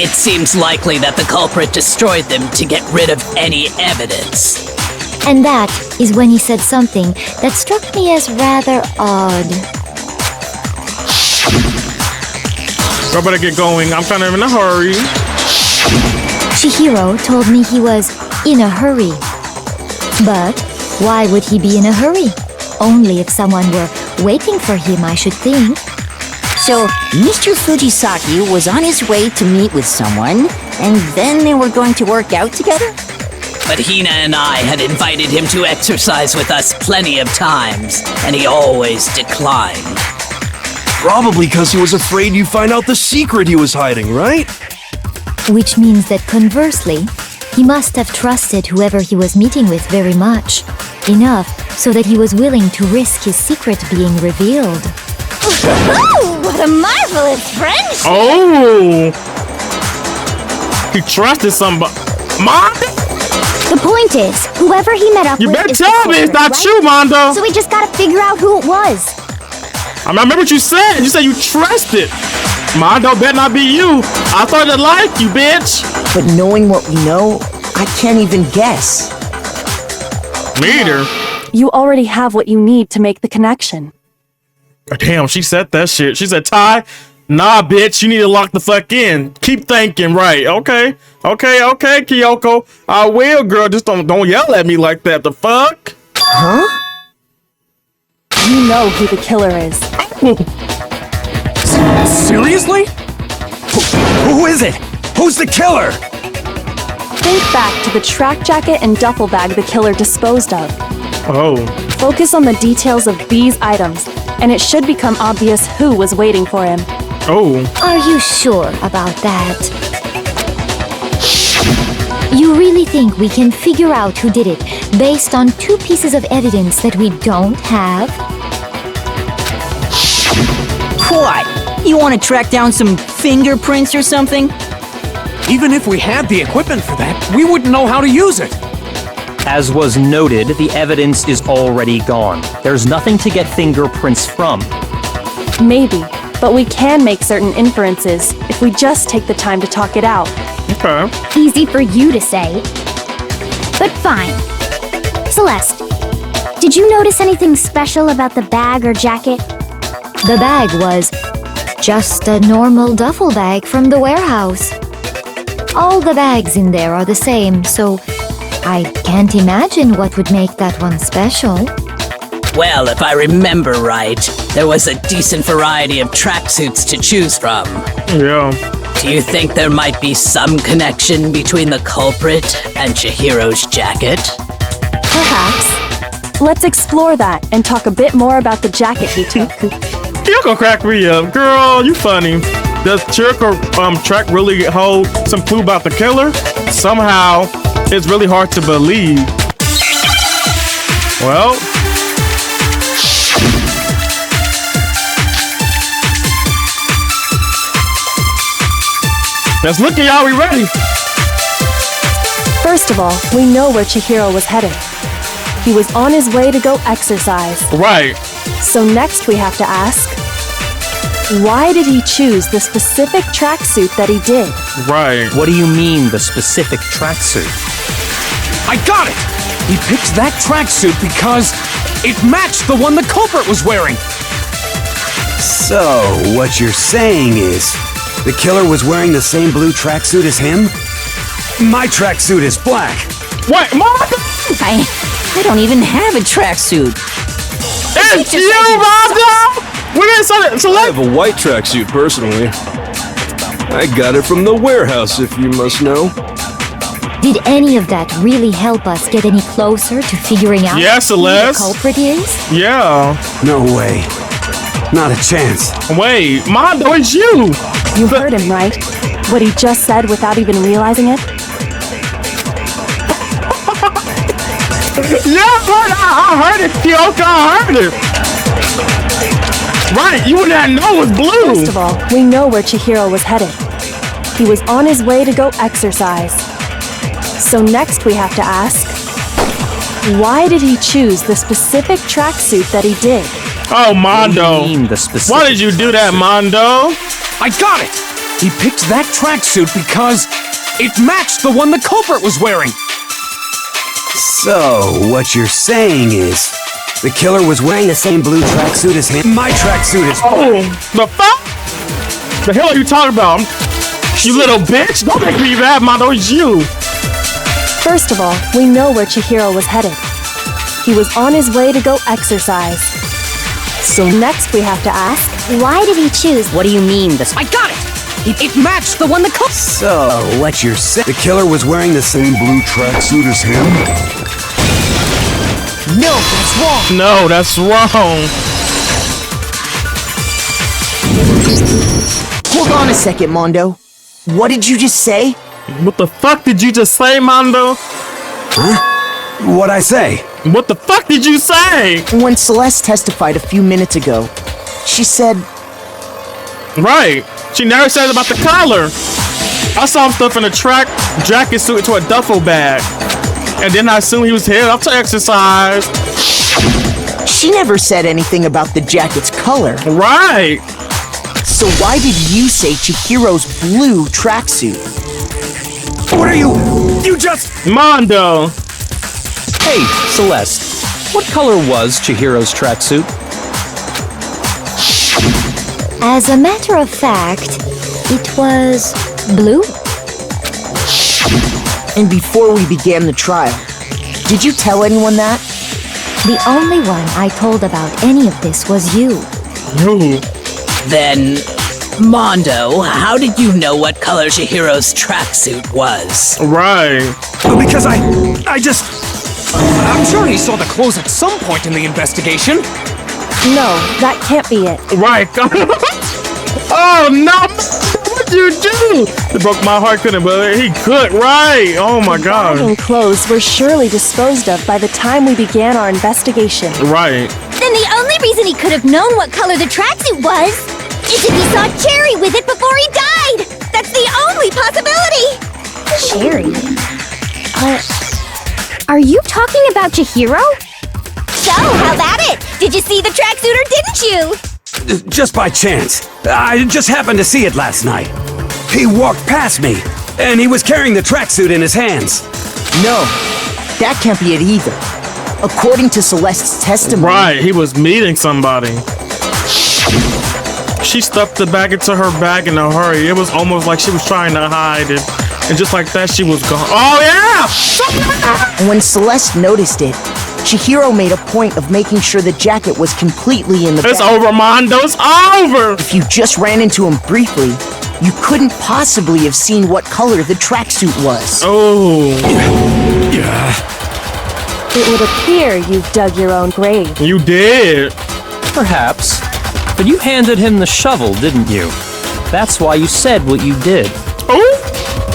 Speaker 11: It seems likely that the culprit destroyed them to get rid of any evidence.
Speaker 10: And that is when he said something that struck me as rather odd.
Speaker 4: I better get going. I'm kind of in a hurry.
Speaker 10: Chihiro told me he was in a hurry. But why would he be in a hurry? Only if someone were waiting for him, I should think.
Speaker 17: So, Mr. Fujisaki was on his way to meet with someone, and then they were going to work out together?
Speaker 11: But Hina and I had invited him to exercise with us plenty of times, and he always declined.
Speaker 16: Probably because he was afraid you'd find out the secret he was hiding, right?
Speaker 10: Which means that conversely, he must have trusted whoever he was meeting with very much. Enough so that he was willing to risk his secret being revealed.
Speaker 13: Oh, what a marvelous friendship!
Speaker 4: Oh! He trusted somebody. Mom?
Speaker 13: The point is, whoever he met up
Speaker 4: You
Speaker 13: with
Speaker 4: better
Speaker 13: is
Speaker 4: tell
Speaker 13: the
Speaker 4: me it's
Speaker 13: culprit,
Speaker 4: not
Speaker 13: right?
Speaker 4: you, Mondo!
Speaker 13: So we just gotta figure out who it was.
Speaker 4: I remember what you said. You said you trusted. Mondo better not be you. I started to like you, bitch.
Speaker 8: But knowing what we know, I can't even guess.
Speaker 4: Me either.
Speaker 6: You already have what you need to make the connection.
Speaker 4: Damn, she said that shit. She said, Ty, nah, bitch, you need to lock the fuck in. Keep thinking, right? Okay, Kyoko. I will, girl. Just don't yell at me like that. The fuck?
Speaker 8: Huh?
Speaker 6: You know who the killer is.
Speaker 9: Seriously?
Speaker 2: Who is it? Who's the killer?
Speaker 6: Think back to the track jacket and duffel bag the killer disposed of.
Speaker 4: Oh.
Speaker 6: Focus on the details of these items, and it should become obvious who was waiting for him.
Speaker 4: Oh.
Speaker 10: Are you sure about that? You really think we can figure out who did it based on two pieces of evidence that we don't have?
Speaker 17: What? You want to track down some fingerprints or something?
Speaker 9: Even if we had the equipment for that, we wouldn't know how to use it.
Speaker 3: As was noted, the evidence is already gone. There's nothing to get fingerprints from.
Speaker 6: Maybe, but we can make certain inferences if we just take the time to talk it out.
Speaker 4: Okay.
Speaker 13: Easy for you to say. But fine. Celeste, did you notice anything special about the bag or jacket?
Speaker 10: The bag was just a normal duffel bag from the warehouse. All the bags in there are the same, so I can't imagine what would make that one special.
Speaker 11: Well, if I remember right, there was a decent variety of tracksuits to choose from.
Speaker 4: Yeah.
Speaker 11: Do you think there might be some connection between the culprit and Chihiro's jacket?
Speaker 6: Perhaps. Let's explore that and talk a bit more about the jacket he took.
Speaker 4: You're gonna crack me up. Girl, you funny. Does Chirko track really hold some clue about the killer? Somehow, it's really hard to believe. Well. Let's look at y'all, we ready?
Speaker 6: First of all, we know where Chihiro was headed. He was on his way to go exercise.
Speaker 4: Right.
Speaker 6: So next we have to ask, why did he choose the specific tracksuit that he did?
Speaker 4: Right.
Speaker 3: What do you mean, the specific tracksuit?
Speaker 9: I got it! He picked that tracksuit because it matched the one the culprit was wearing.
Speaker 2: So, what you're saying is, the killer was wearing the same blue tracksuit as him? My tracksuit is black.
Speaker 4: What?
Speaker 17: I don't even have a tracksuit.
Speaker 4: It's you, Mondo!
Speaker 16: I have a white tracksuit, personally. I got it from the warehouse, if you must know.
Speaker 10: Did any of that really help us get any closer to figuring out
Speaker 4: Yeah,
Speaker 10: who the
Speaker 4: Celeste.
Speaker 10: culprit is?
Speaker 4: Yeah.
Speaker 2: No way. Not a chance.
Speaker 4: Wait, Mondo, it's you!
Speaker 6: You heard him, right? What he just said without even realizing it?
Speaker 4: Yeah, I heard it, Kyoko, I heard it! Right, you would not know it was blue!
Speaker 6: First of all, we know where Chihiro was headed. He was on his way to go exercise. So next we have to ask, why did he choose the specific tracksuit that he did?
Speaker 4: Oh, Mondo.
Speaker 3: The
Speaker 4: Why did you do that, Mondo?
Speaker 9: I got it! He picked that tracksuit because it matched the one the culprit was wearing.
Speaker 2: So, what you're saying is, the killer was wearing the same blue tracksuit as him? My tracksuit is...
Speaker 4: Oh, the fuck? The hell are you talking about? You little bitch! Don't make me mad, Mondo, it's you!
Speaker 6: First of all, we know where Chihiro was headed. He was on his way to go exercise. So next we have to ask,
Speaker 10: why did he choose?
Speaker 12: What do you mean?
Speaker 9: I got it! It matched the one the culprit...
Speaker 2: So, what you're saying... The killer was wearing the same blue tracksuit as him?
Speaker 8: No, that's wrong.
Speaker 4: No, that's wrong.
Speaker 8: Hold on a second, Mondo. What did you just say?
Speaker 4: What the fuck did you just say, Mondo?
Speaker 2: Huh? What'd I say?
Speaker 4: What the fuck did you say?
Speaker 8: When Celeste testified a few minutes ago, she said...
Speaker 4: Right. She never said about the collar. I saw him stuff in a jacket suit into a duffel bag. And then I assumed he was headed up to exercise.
Speaker 8: She never said anything about the jacket's color.
Speaker 4: Right.
Speaker 8: So why did you say Chihiro's blue tracksuit?
Speaker 2: What are you? You just...
Speaker 4: Mondo.
Speaker 3: Hey, Celeste. What color was Chihiro's tracksuit?
Speaker 10: As a matter of fact, it was blue.
Speaker 8: And before we began the trial, did you tell anyone that?
Speaker 10: The only one I told about any of this was you.
Speaker 11: Then, Mondo, how did you know what color Chihiro's tracksuit was?
Speaker 4: Right.
Speaker 2: Because
Speaker 9: I'm sure he saw the clothes at some point in the investigation.
Speaker 6: no, that can't be it.
Speaker 4: Right. Oh, no! What'd you do? It broke my heart, couldn't it? But he could, right? Oh my god.
Speaker 6: The clothes were surely disposed of by the time we began our investigation.
Speaker 4: Right.
Speaker 10: Then the only reason he could have known what color the tracksuit was is if he saw Cherry with it before he died! That's the only possibility!
Speaker 13: Cherry? Are you talking about Chihiro?
Speaker 10: So, how about it? Did you see the tracksuit or didn't you?
Speaker 2: just by chance. I just happened to see it last night. He walked past me, and he was carrying the tracksuit in his hands.
Speaker 8: No, that can't be it either. According to Celeste's testimony...
Speaker 4: Right, he was meeting somebody. She stuffed the bag into her bag in a hurry. It was almost like she was trying to hide it. And just like that, she was gone. Oh, yeah!
Speaker 8: When Celeste noticed it, Chihiro made a point of making sure the jacket was completely in the bag.
Speaker 4: It's over, Mondo. It's over!
Speaker 8: If you just ran into him briefly, you couldn't possibly have seen what color the tracksuit was.
Speaker 4: Oh.
Speaker 2: Yeah.
Speaker 6: It would appear you've dug your own grave.
Speaker 4: You did.
Speaker 3: Perhaps. But you handed him the shovel, didn't you? That's why you said what you did.
Speaker 4: Oh!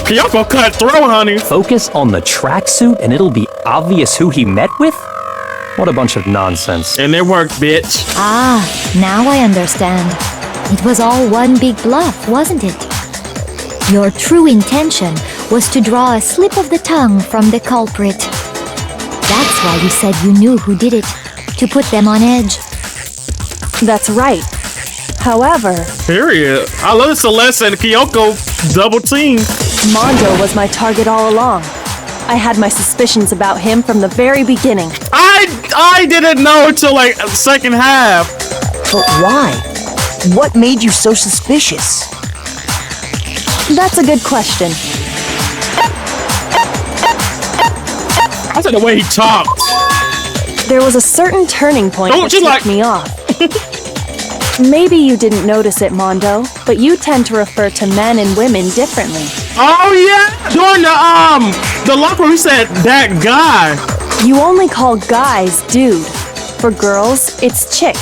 Speaker 4: Kyoko cut through, honey.
Speaker 3: Focus on the tracksuit and it'll be obvious who he met with? What a bunch of nonsense.
Speaker 4: And it worked, bitch.
Speaker 10: Ah, now I understand. It was all one big bluff, wasn't it? Your true intention was to draw a slip of the tongue from the culprit. That's why you said you knew who did it, to put them on edge.
Speaker 6: That's right. However...
Speaker 4: Period. I love that Celeste and Kyoko double team.
Speaker 6: Mondo was my target all along. I had my suspicions about him from the very beginning.
Speaker 4: I didn't know until like the second half.
Speaker 8: But why? What made you so suspicious?
Speaker 6: That's a good question.
Speaker 4: I said the way he talked.
Speaker 6: There was a certain turning point that
Speaker 4: she
Speaker 6: tipped me off. Maybe you didn't notice it, Mondo, but you tend to refer to men and women differently.
Speaker 4: Oh yeah, during the locker room, he said that guy.
Speaker 6: You only call guys dude. For girls, it's chick.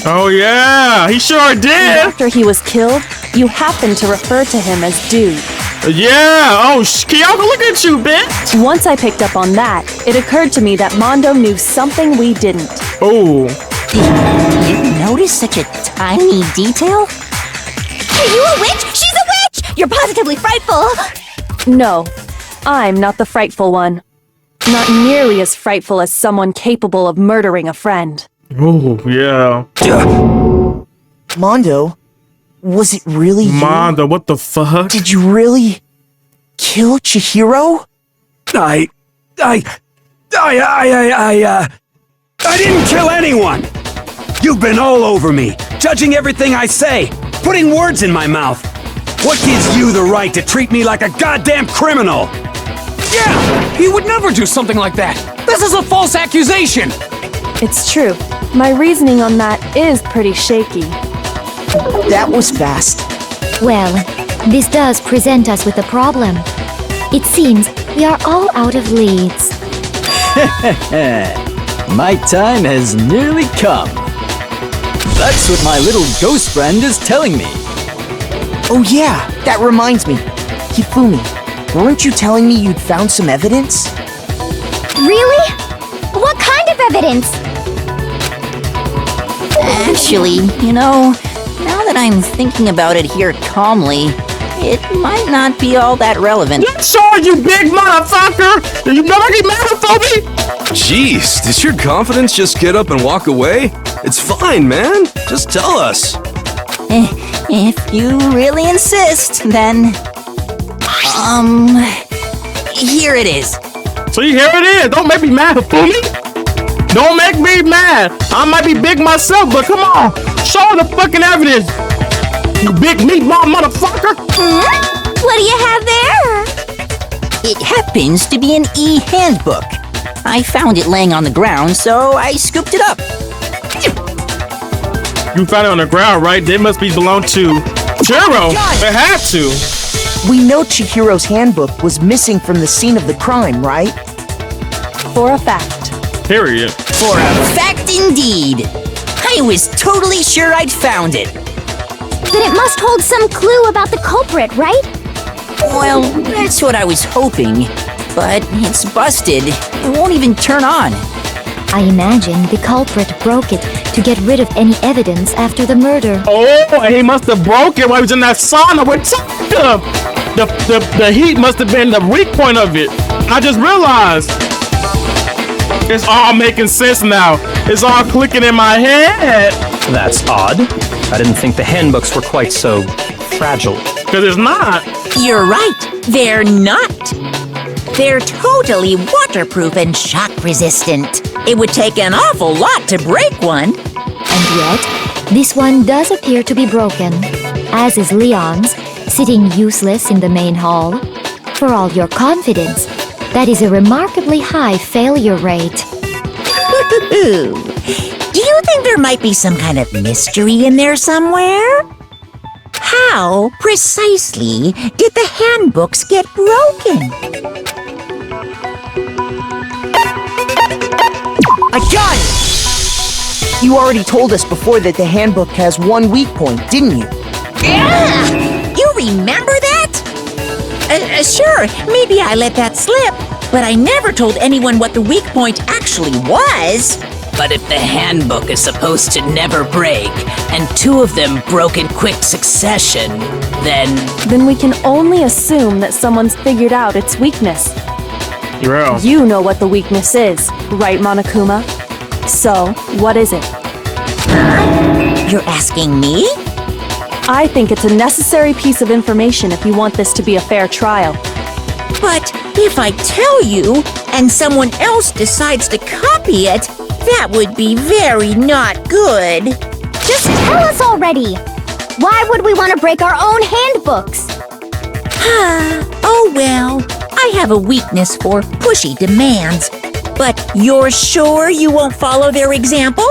Speaker 4: Oh yeah, he sure did.
Speaker 6: And after he was killed, you happened to refer to him as dude.
Speaker 4: Yeah, oh, Kyoko, look at you, bitch.
Speaker 6: Once I picked up on that, it occurred to me that Mondo knew something we didn't.
Speaker 4: Oh.
Speaker 17: Did you notice such a tiny detail?
Speaker 10: Are you a witch? She's a witch! You're positively frightful!
Speaker 6: No, I'm not the frightful one. Not nearly as frightful as someone capable of murdering a friend.
Speaker 4: Oh, yeah.
Speaker 8: Mondo, was it really you?
Speaker 4: Mondo, what the fuck?
Speaker 8: Did you really kill Chihiro?
Speaker 2: I didn't kill anyone! You've been all over me, judging everything I say, putting words in my mouth. What gives you the right to treat me like a goddamn criminal?
Speaker 9: Yeah! He would never do something like that! This is a false accusation!
Speaker 6: It's true. My reasoning on that is pretty shaky.
Speaker 8: That was fast.
Speaker 10: Well, this does present us with a problem. It seems we are all out of leads.
Speaker 18: My time has nearly come. That's what my little ghost friend is telling me.
Speaker 8: Oh yeah, that reminds me. Hifumi, weren't you telling me you'd found some evidence?
Speaker 13: Really? What kind of evidence?
Speaker 17: Actually, you know, now that I'm thinking about it here calmly, it might not be all that relevant.
Speaker 4: Sure, you big motherfucker! You know I get mad at me?
Speaker 16: Jeez, did your confidence just get up and walk away? It's fine, man. Just tell us.
Speaker 17: If you really insist, then... Here it is.
Speaker 4: See, here it is. Don't make me mad, Hifumi. Don't make me mad. I might be big myself, but come on. Show the fucking evidence. You big meatball motherfucker.
Speaker 10: What do you have there?
Speaker 17: It happens to be an e-handbook. I found it laying on the ground, so I scooped it up.
Speaker 4: You found it on the ground, right? They must be belong to Chihiro. They had to.
Speaker 8: We know Chihiro's handbook was missing from the scene of the crime, right?
Speaker 6: For a fact.
Speaker 4: Period.
Speaker 17: For a fact indeed. I was totally sure I'd found it.
Speaker 13: Then it must hold some clue about the culprit, right?
Speaker 17: Well, that's what I was hoping. But it's busted. It won't even turn on.
Speaker 10: I imagine the culprit broke it to get rid of any evidence after the murder.
Speaker 4: Oh, he must have broke it while he was in that sauna with Taka. The heat must have been the weak point of it. I just realized. It's all making sense now. It's all clicking in my head.
Speaker 3: That's odd. I didn't think the handbooks were quite so fragile.
Speaker 4: Because it's not.
Speaker 1: You're right. They're not. They're totally waterproof and shock resistant. It would take an awful lot to break one.
Speaker 10: And yet, this one does appear to be broken, as is Leon's, sitting useless in the main hall. For all your confidence, that is a remarkably high failure rate.
Speaker 1: Do you think there might be some kind of mystery in there somewhere? How precisely did the handbooks get broken?
Speaker 8: I got it! You already told us before that the handbook has one weak point, didn't you?
Speaker 1: Yeah! You remember that? Sure, maybe I let that slip, but I never told anyone what the weak point actually was.
Speaker 11: But if the handbook is supposed to never break, and two of them broke in quick succession, then
Speaker 6: we can only assume that someone's figured out its weakness.
Speaker 4: Yeah.
Speaker 6: You know what the weakness is, right, Monokuma? So, what is it?
Speaker 1: You're asking me?
Speaker 6: I think it's a necessary piece of information if you want this to be a fair trial.
Speaker 1: But if I tell you, and someone else decides to copy it, that would be very not good.
Speaker 13: Just tell us already! Why would we want to break our own handbooks?
Speaker 1: Oh well, I have a weakness for pushy demands, But you're sure you won't follow their example?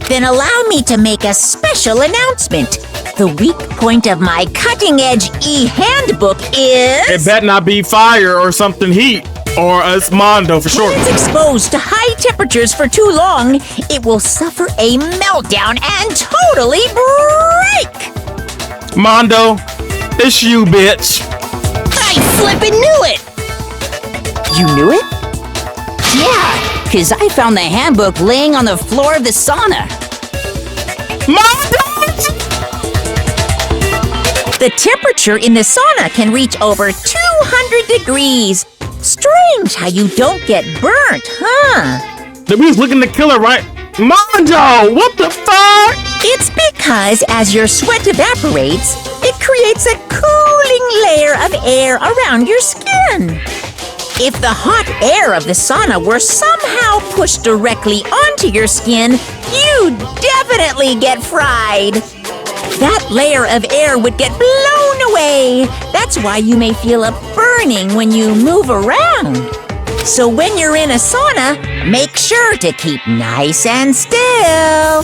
Speaker 1: Then allow me to make a special announcement. The weak point of my cutting-edge e-handbook is...
Speaker 4: It better not be fire or something heat. Or it's Mondo for sure.
Speaker 1: When it's exposed to high temperatures for too long, it will suffer a meltdown and totally break!
Speaker 4: Mondo, it's you, bitch.
Speaker 17: I flippin' knew it!
Speaker 8: You knew it?
Speaker 17: Yeah, because I found the handbook laying on the floor of the sauna.
Speaker 1: The temperature in the sauna can reach over 200 degrees. Strange how you don't get burnt, huh?
Speaker 4: We was looking to kill her, right? Mondo, what the fuck?
Speaker 1: It's because as your sweat evaporates, it creates a cooling layer of air around your skin. If the hot air of the sauna were somehow pushed directly onto your skin, you'd definitely get fried. That layer of air would get blown away. That's why you may feel a burning when you move around. So when you're in a sauna, make sure to keep nice and still.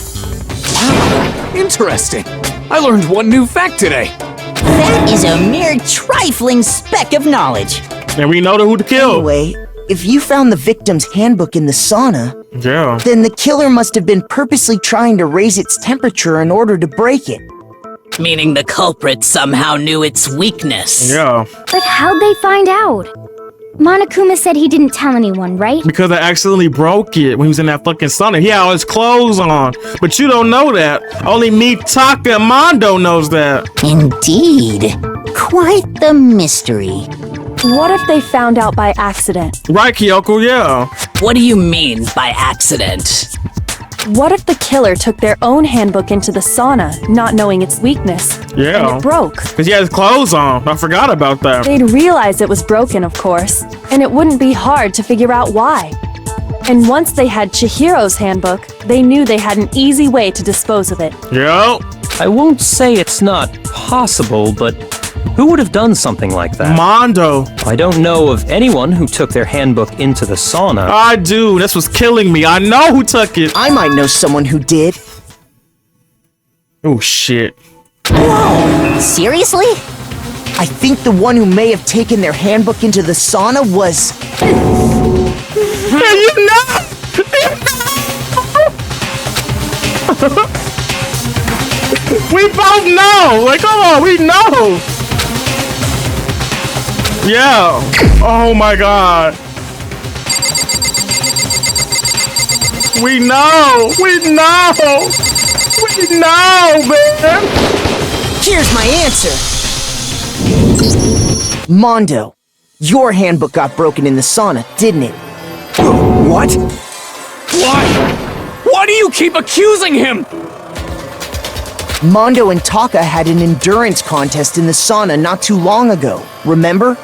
Speaker 9: Wow, interesting. I learned one new fact today.
Speaker 17: That is a mere trifling speck of knowledge.
Speaker 4: And we know who to kill.
Speaker 8: Anyway, if you found the victim's handbook in the sauna,
Speaker 4: yeah,
Speaker 8: then the killer must have been purposely trying to raise its temperature in order to break it.
Speaker 11: Meaning the culprit somehow knew its weakness.
Speaker 4: Yeah.
Speaker 13: But how'd they find out? Monokuma said he didn't tell anyone, right?
Speaker 4: Because I accidentally broke it when he was in that fucking sauna. He had all his clothes on. But you don't know that. Only me, Taka, and Mondo knows that.
Speaker 17: Indeed. Quite the mystery.
Speaker 6: What if they found out by accident?
Speaker 4: Right, Kyoko, yeah.
Speaker 11: What do you mean by accident?
Speaker 6: What if the killer took their own handbook into the sauna, not knowing its weakness?
Speaker 4: Yeah.
Speaker 6: And it broke.
Speaker 4: Because he had his clothes on. I forgot about that.
Speaker 6: They'd realize it was broken, of course, and it wouldn't be hard to figure out why. And once they had Chihiro's handbook, they knew they had an easy way to dispose of it.
Speaker 4: Yep.
Speaker 3: I won't say it's not possible, but who would have done something like that?
Speaker 4: Mondo.
Speaker 3: I don't know of anyone who took their handbook into the sauna.
Speaker 4: I do. This was killing me. I know who took it.
Speaker 8: I might know someone who did.
Speaker 4: Oh, shit.
Speaker 17: Whoa! Seriously?
Speaker 8: I think the one who may have taken their handbook into the sauna was...
Speaker 4: Hey, you know! We both know! Like, come on, we know! Yeah. Oh my god. We know! We know! We know, man!
Speaker 8: Here's my answer. Mondo, your handbook got broken in the sauna, didn't it?
Speaker 9: What? Why? Why do you keep accusing him?
Speaker 8: Mondo and Taka had an endurance contest in the sauna not too long ago, remember?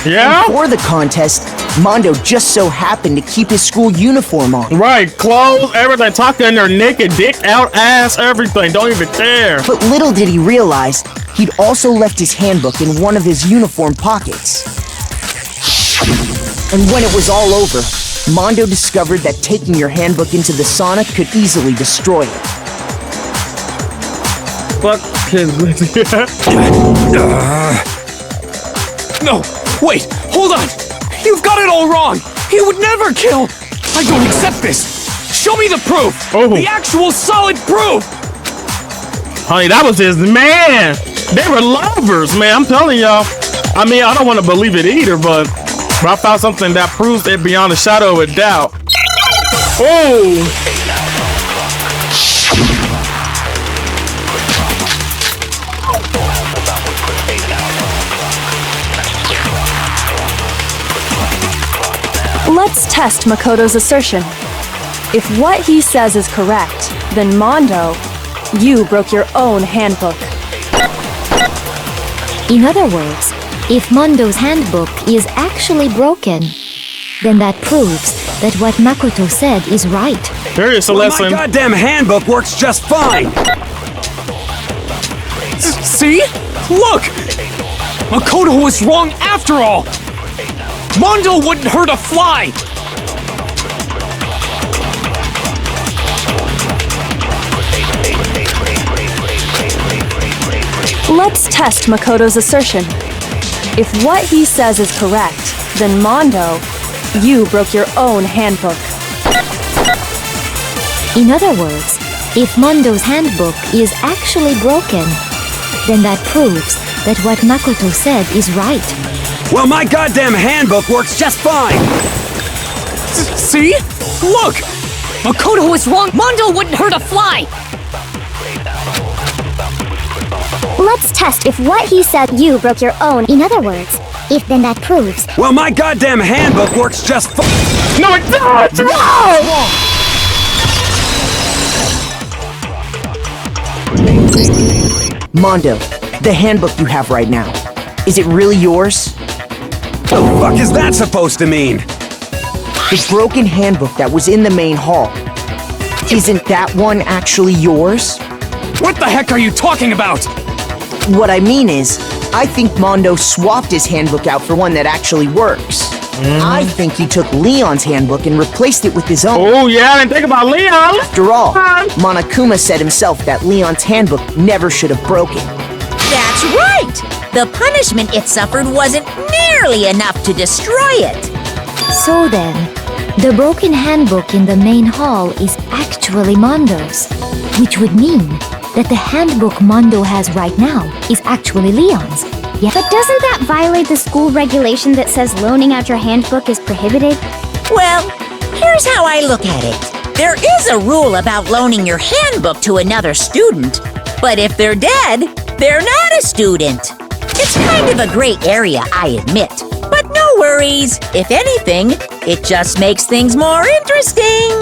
Speaker 4: Yeah?
Speaker 8: And for the contest, Mondo just so happened to keep his school uniform on.
Speaker 4: Right, clothes, everything, Taka in there naked, dick out, ass, everything, don't even care.
Speaker 8: But little did he realize, he'd also left his handbook in one of his uniform pockets. And when it was all over, Mondo discovered that taking your handbook into the sauna could easily destroy it.
Speaker 4: Fuck his...
Speaker 9: No, wait, hold on! You've got it all wrong! He would never kill! I don't accept this! Show me the proof!
Speaker 4: Oh.
Speaker 9: The actual solid proof!
Speaker 4: Honey, that was his man! They were lovers, man, I'm telling y'all. I mean, I don't want to believe it either, but I found something that proves it beyond a shadow of a doubt. Oh!
Speaker 6: Let's test Makoto's assertion. If what he says is correct, then Mondo, you broke your own handbook.
Speaker 10: In other words, if Mondo's handbook is actually broken, then that proves that what Makoto said is right.
Speaker 4: There is a lesson.
Speaker 2: My goddamn handbook works just fine!
Speaker 9: See? Look! Makoto was wrong after all! Mondo wouldn't hurt a fly!
Speaker 6: Let's test Makoto's assertion. If what he says is correct, then Mondo, you broke your own handbook.
Speaker 10: In other words, if Mondo's handbook is actually broken, then that proves that what Makoto said is right.
Speaker 2: Well, my goddamn handbook works just fine!
Speaker 9: See? Look!
Speaker 15: Makoto was wrong! Mondo wouldn't hurt a fly!
Speaker 13: Let's test if what he said you broke your own. In other words, if then that proves.
Speaker 2: Well, my goddamn handbook works just fine!
Speaker 9: No, it doesn't! No!
Speaker 8: Mondo, the handbook you have right now, is it really yours?
Speaker 2: The fuck is that supposed to mean?
Speaker 8: The broken handbook that was in the main hall. Isn't that one actually yours?
Speaker 9: What the heck are you talking about?
Speaker 8: What I mean is, I think Mondo swapped his handbook out for one that actually works. I think he took Leon's handbook and replaced it with his own.
Speaker 4: Oh yeah, I didn't think about Leon!
Speaker 8: After all, Monokuma said himself that Leon's handbook never should have broken.
Speaker 1: That's right! The punishment it suffered wasn't nearly enough to destroy it.
Speaker 10: So then, the broken handbook in the main hall is actually Mondo's, which would mean that the handbook Mondo has right now is actually Leon's. Yeah.
Speaker 13: But doesn't that violate the school regulation that says loaning out your handbook is prohibited?
Speaker 1: Well, here's how I look at it. There is a rule about loaning your handbook to another student, but if they're dead, they're not a student. It's kind of a gray area, I admit. But no worries. If anything, it just makes things more interesting.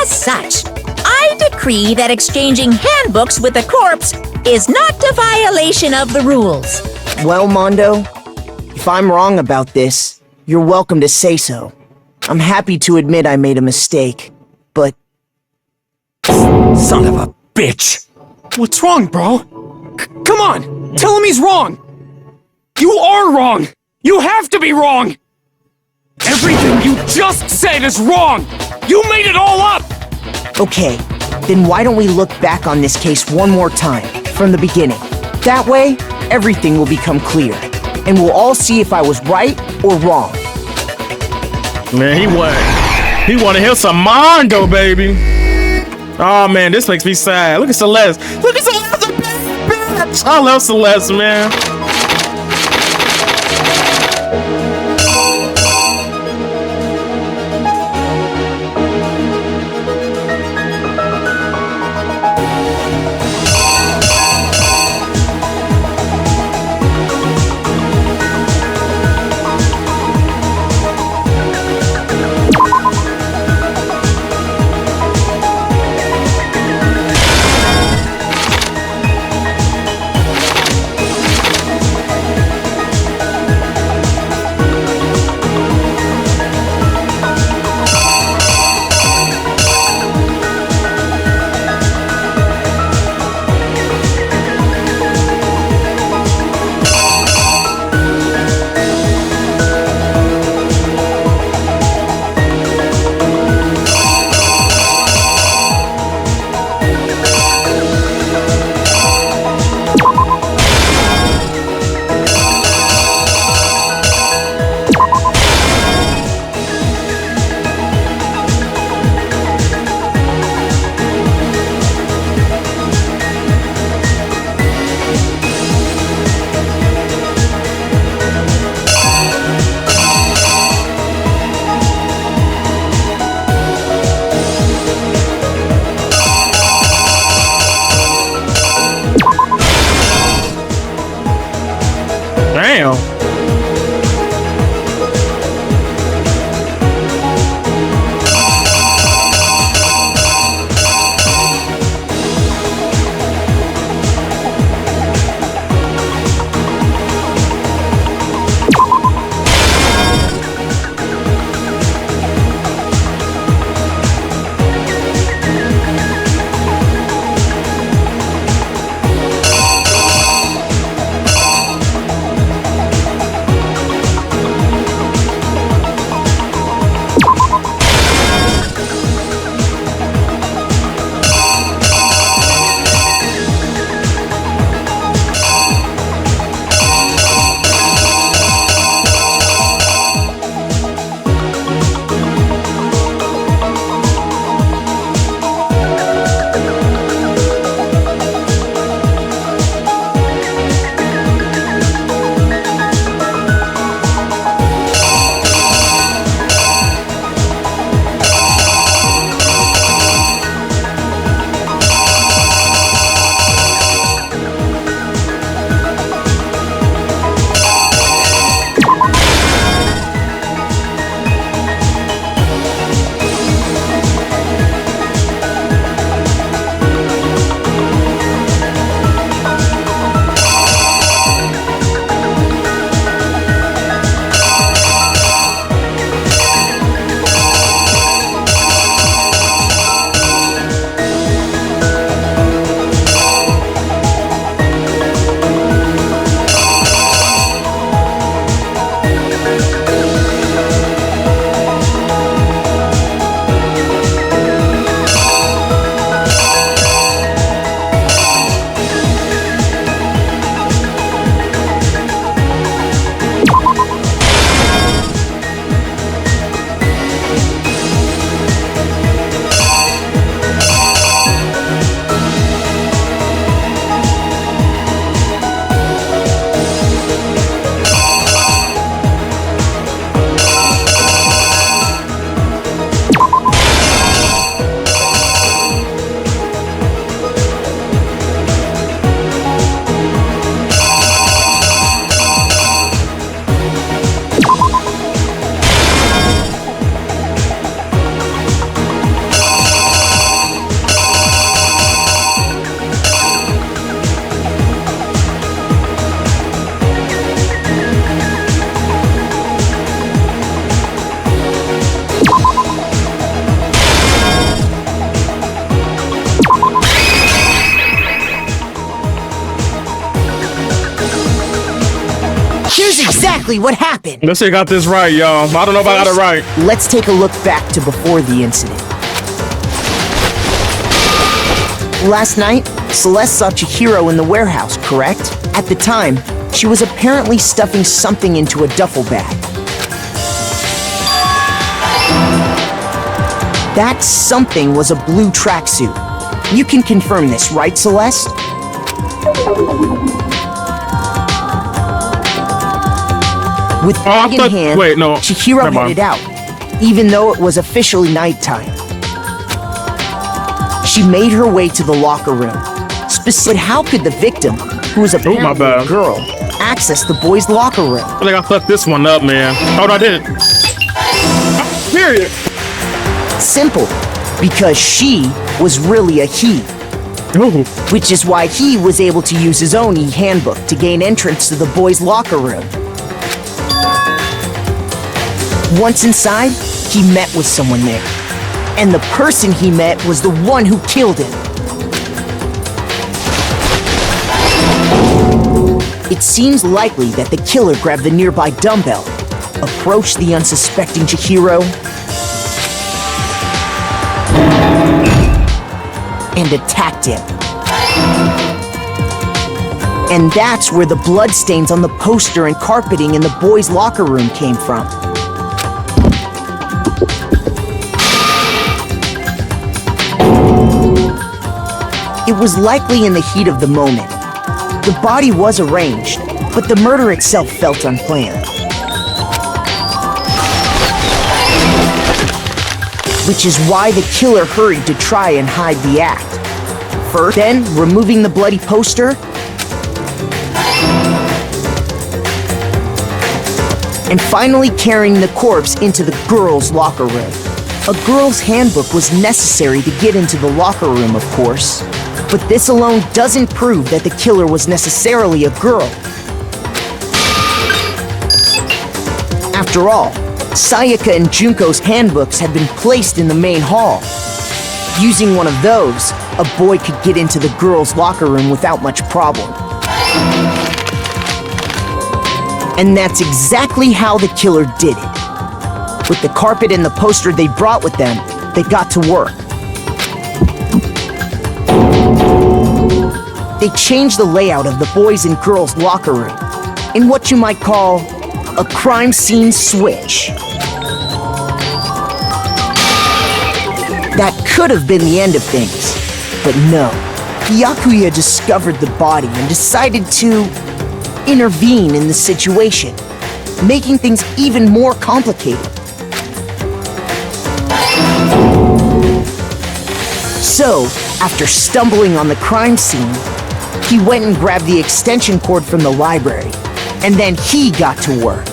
Speaker 1: As such, I decree that exchanging handbooks with a corpse is not a violation of the rules.
Speaker 8: Well, Mondo, if I'm wrong about this, you're welcome to say so. I'm happy to admit I made a mistake, but...
Speaker 2: Son of a bitch!
Speaker 9: What's wrong, bro? Come on! Tell him he's wrong! You are wrong! You have to be wrong! Everything you just said is wrong! You made it all up!
Speaker 8: Okay, then why don't we look back on this case one more time, from the beginning? That way, everything will become clear, and we'll all see if I was right or wrong.
Speaker 4: Man, he want to hear some Mondo, baby. Oh man, this makes me sad. Look at Celeste. Look at Celeste, bitch. I love Celeste, man.
Speaker 8: exactly what happened.
Speaker 4: Let's see, I got this right, y'all. I don't know if I got it right.
Speaker 8: Let's take a look back to before the incident. Last night, Celeste saw Chihiro in the warehouse, correct? At the time, she was apparently stuffing something into a duffel bag. That something was a blue tracksuit. You can confirm this, right, Celeste? With bag in hand, Chihiro headed out, even though it was officially nighttime. She made her way to the locker room. But how could the victim, who was apparently a girl, access the boys' locker room?
Speaker 4: I think I fucked this one up, man. Oh, I didn't. Period.
Speaker 8: Simple. Because she was really a he.
Speaker 4: Ooh.
Speaker 8: Which is why he was able to use his own e-handbook to gain entrance to the boys' locker room. Once inside, he met with someone there. And the person he met was the one who killed him. It seems likely that the killer grabbed the nearby dumbbell, approached the unsuspecting Chihiro, and attacked him. And that's where the bloodstains on the poster and carpeting in the boys' locker room came from. It was likely in the heat of the moment. The body was arranged, but the murder itself felt unplanned. Which is why the killer hurried to try and hide the act. First, then removing the bloody poster, and finally carrying the corpse into the girls' locker room. A girl's handbook was necessary to get into the locker room, of course. But this alone doesn't prove that the killer was necessarily a girl. After all, Sayaka and Junko's handbooks had been placed in the main hall. Using one of those, a boy could get into the girls' locker room without much problem. And that's exactly how the killer did it. With the carpet and the poster they brought with them, they got to work. They changed the layout of the boys' and girls' locker room in what you might call a crime scene switch. That could have been the end of things, but no. Byakuya discovered the body and decided to intervene in the situation, making things even more complicated. So, after stumbling on the crime scene, he went and grabbed the extension cord from the library, and then he got to work.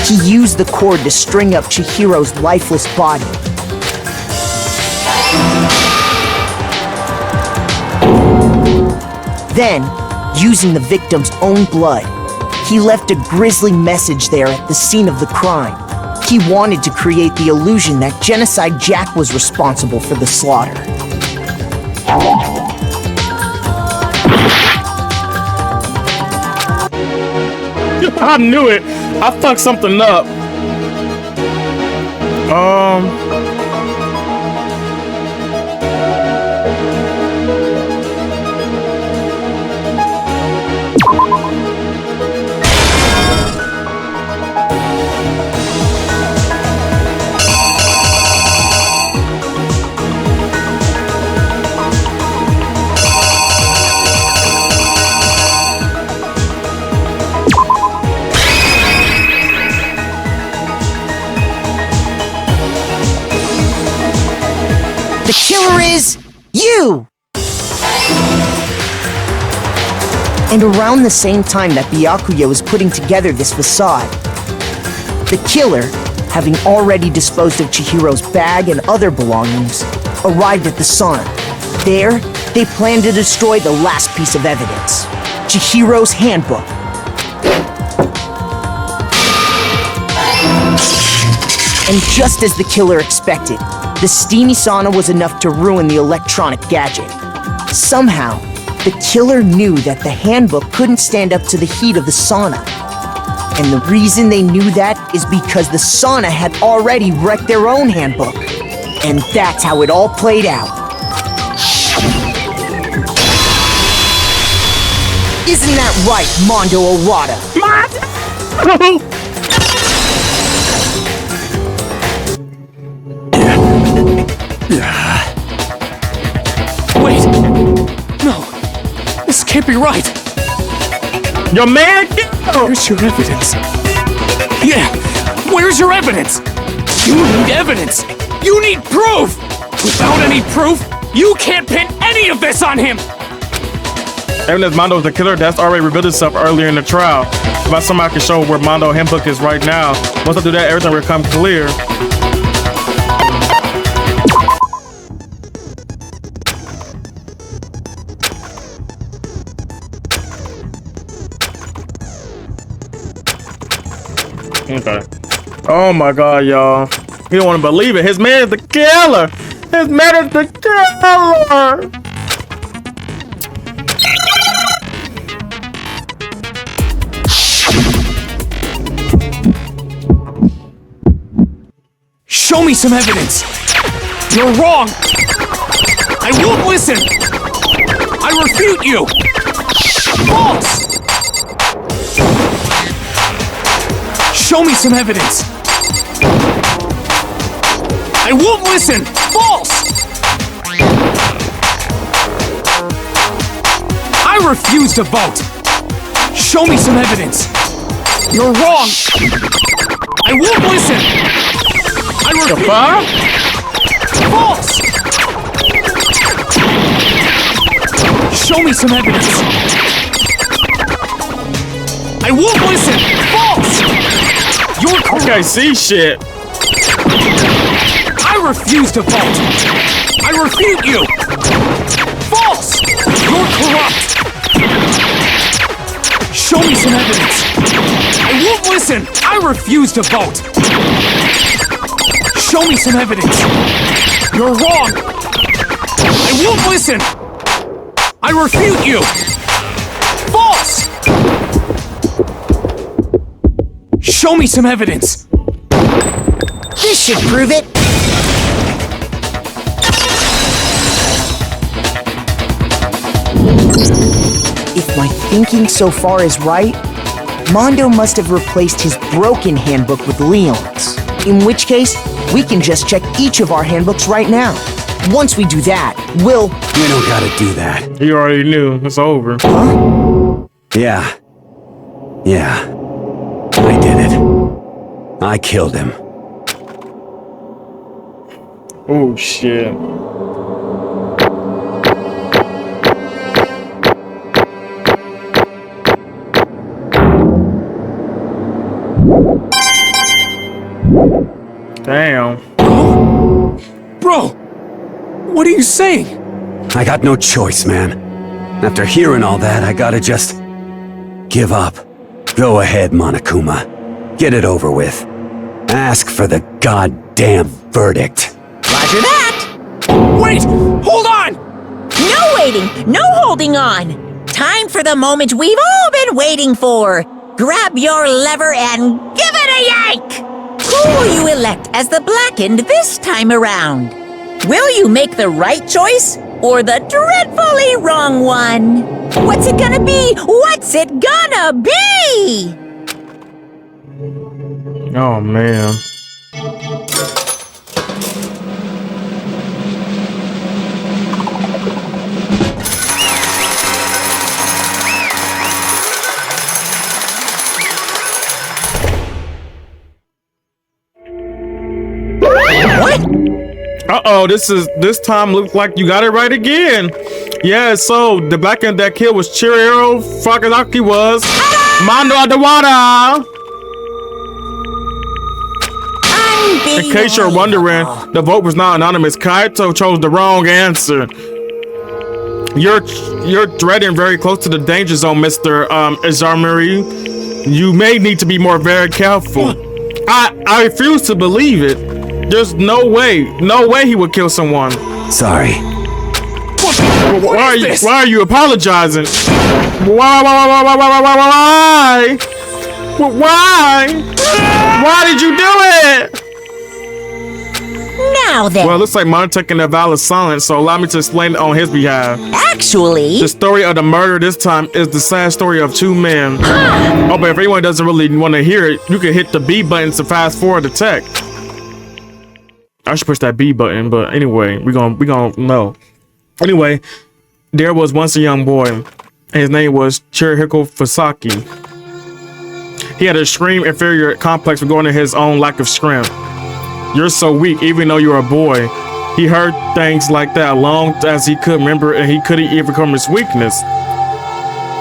Speaker 8: He used the cord to string up Chihiro's lifeless body. Then, using the victim's own blood, he left a grisly message there at the scene of the crime. He wanted to create the illusion that Genocide Jack was responsible for the slaughter.
Speaker 4: I knew it. I fucked something up.
Speaker 8: The killer is you! And around the same time that Byakuya was putting together this facade, the killer, having already disposed of Chihiro's bag and other belongings, arrived at the sauna. There, they planned to destroy the last piece of evidence, Chihiro's handbook. And just as the killer expected, the steamy sauna was enough to ruin the electronic gadget. Somehow, The killer knew that the handbook couldn't stand up to the heat of the sauna. And the reason they knew that is because the sauna had already wrecked their own handbook. And that's how it all played out. Isn't that right, Mondo Owada?
Speaker 9: Wait! No! This can't be right!
Speaker 4: Your man!
Speaker 9: Where's your evidence? Yeah! Where's your evidence? You need evidence! You need proof! Without any proof, you can't pin any of this on him!
Speaker 4: Evidence Mondo is the killer, that's already revealed itself earlier in the trial. If I somehow can show where Mondo handbook is right now, once I do that, everything will become clear. Okay. Oh my god, y'all. You don't want to believe it. His man is the killer! His man is the killer!
Speaker 9: Show me some evidence! You're wrong! I won't listen! I refute you! False! Show me some evidence! I won't listen! False! I refuse to vote! Show me some evidence! You're wrong! I won't listen! I refuse! False! Show me some evidence! I won't listen! False! You're corrupt!
Speaker 4: Okay, see shit!
Speaker 9: I refuse to vote! I refute you! False! You're corrupt! Show me some evidence! I won't listen! I refuse to vote! Show me some evidence! You're wrong! I won't listen! I refute you! False! Show me some evidence!
Speaker 8: This should prove it! If my thinking so far is right, Mondo must have replaced his broken handbook with Leon's. In which case, we can just check each of our handbooks right now. Once we do that, we'll...
Speaker 2: We don't gotta do that.
Speaker 4: You already knew. It's over.
Speaker 8: Huh?
Speaker 2: Yeah. Yeah. I did it. I killed him.
Speaker 4: Oh, shit. Damn.
Speaker 9: Bro! What are you saying?
Speaker 2: I got no choice, man. After hearing all that, I gotta just... give up. Go ahead, Monokuma. Get it over with. Ask for the goddamn verdict.
Speaker 1: Roger that!
Speaker 9: Wait! Hold on!
Speaker 1: No waiting! No holding on! Time for the moment we've all been waiting for! Grab your lever and give it a yank! Who will you elect as the Blackened this time around? Will you make the right choice or the dreadfully wrong one? What's it gonna be? What's it gonna be?
Speaker 4: Oh, man.
Speaker 1: What?
Speaker 4: Uh-oh, this time looks like you got it right again. Yeah, so the Blackened that killed was Chihiro Fukanaki was Mondo Owada. In case you're wondering, the vote was not anonymous. Kaito chose the wrong answer. You're treading very close to the danger zone, Mr. Izamuri. You may need to be very careful. I refuse to believe it. There's no way he would kill someone.
Speaker 2: Sorry.
Speaker 9: What
Speaker 4: Why are you apologizing? Why? Why did you do it?
Speaker 1: Now then.
Speaker 4: Well, it looks like Mondo taking a vow of silence, so allow me to explain it on his behalf.
Speaker 1: Actually,
Speaker 4: the story of the murder this time is the sad story of two men. Oh, but if anyone doesn't really want to hear it, you can hit the B button to fast forward the text. I should push that B button, but anyway, we gonna know. Anyway, there was once a young boy, and his name was Chirihiko Fusaki. He had a extreme inferior complex regarding his own lack of strength. You're so weak, even though you're a boy. He heard things like that long as he could remember, and he couldn't even overcome his weakness.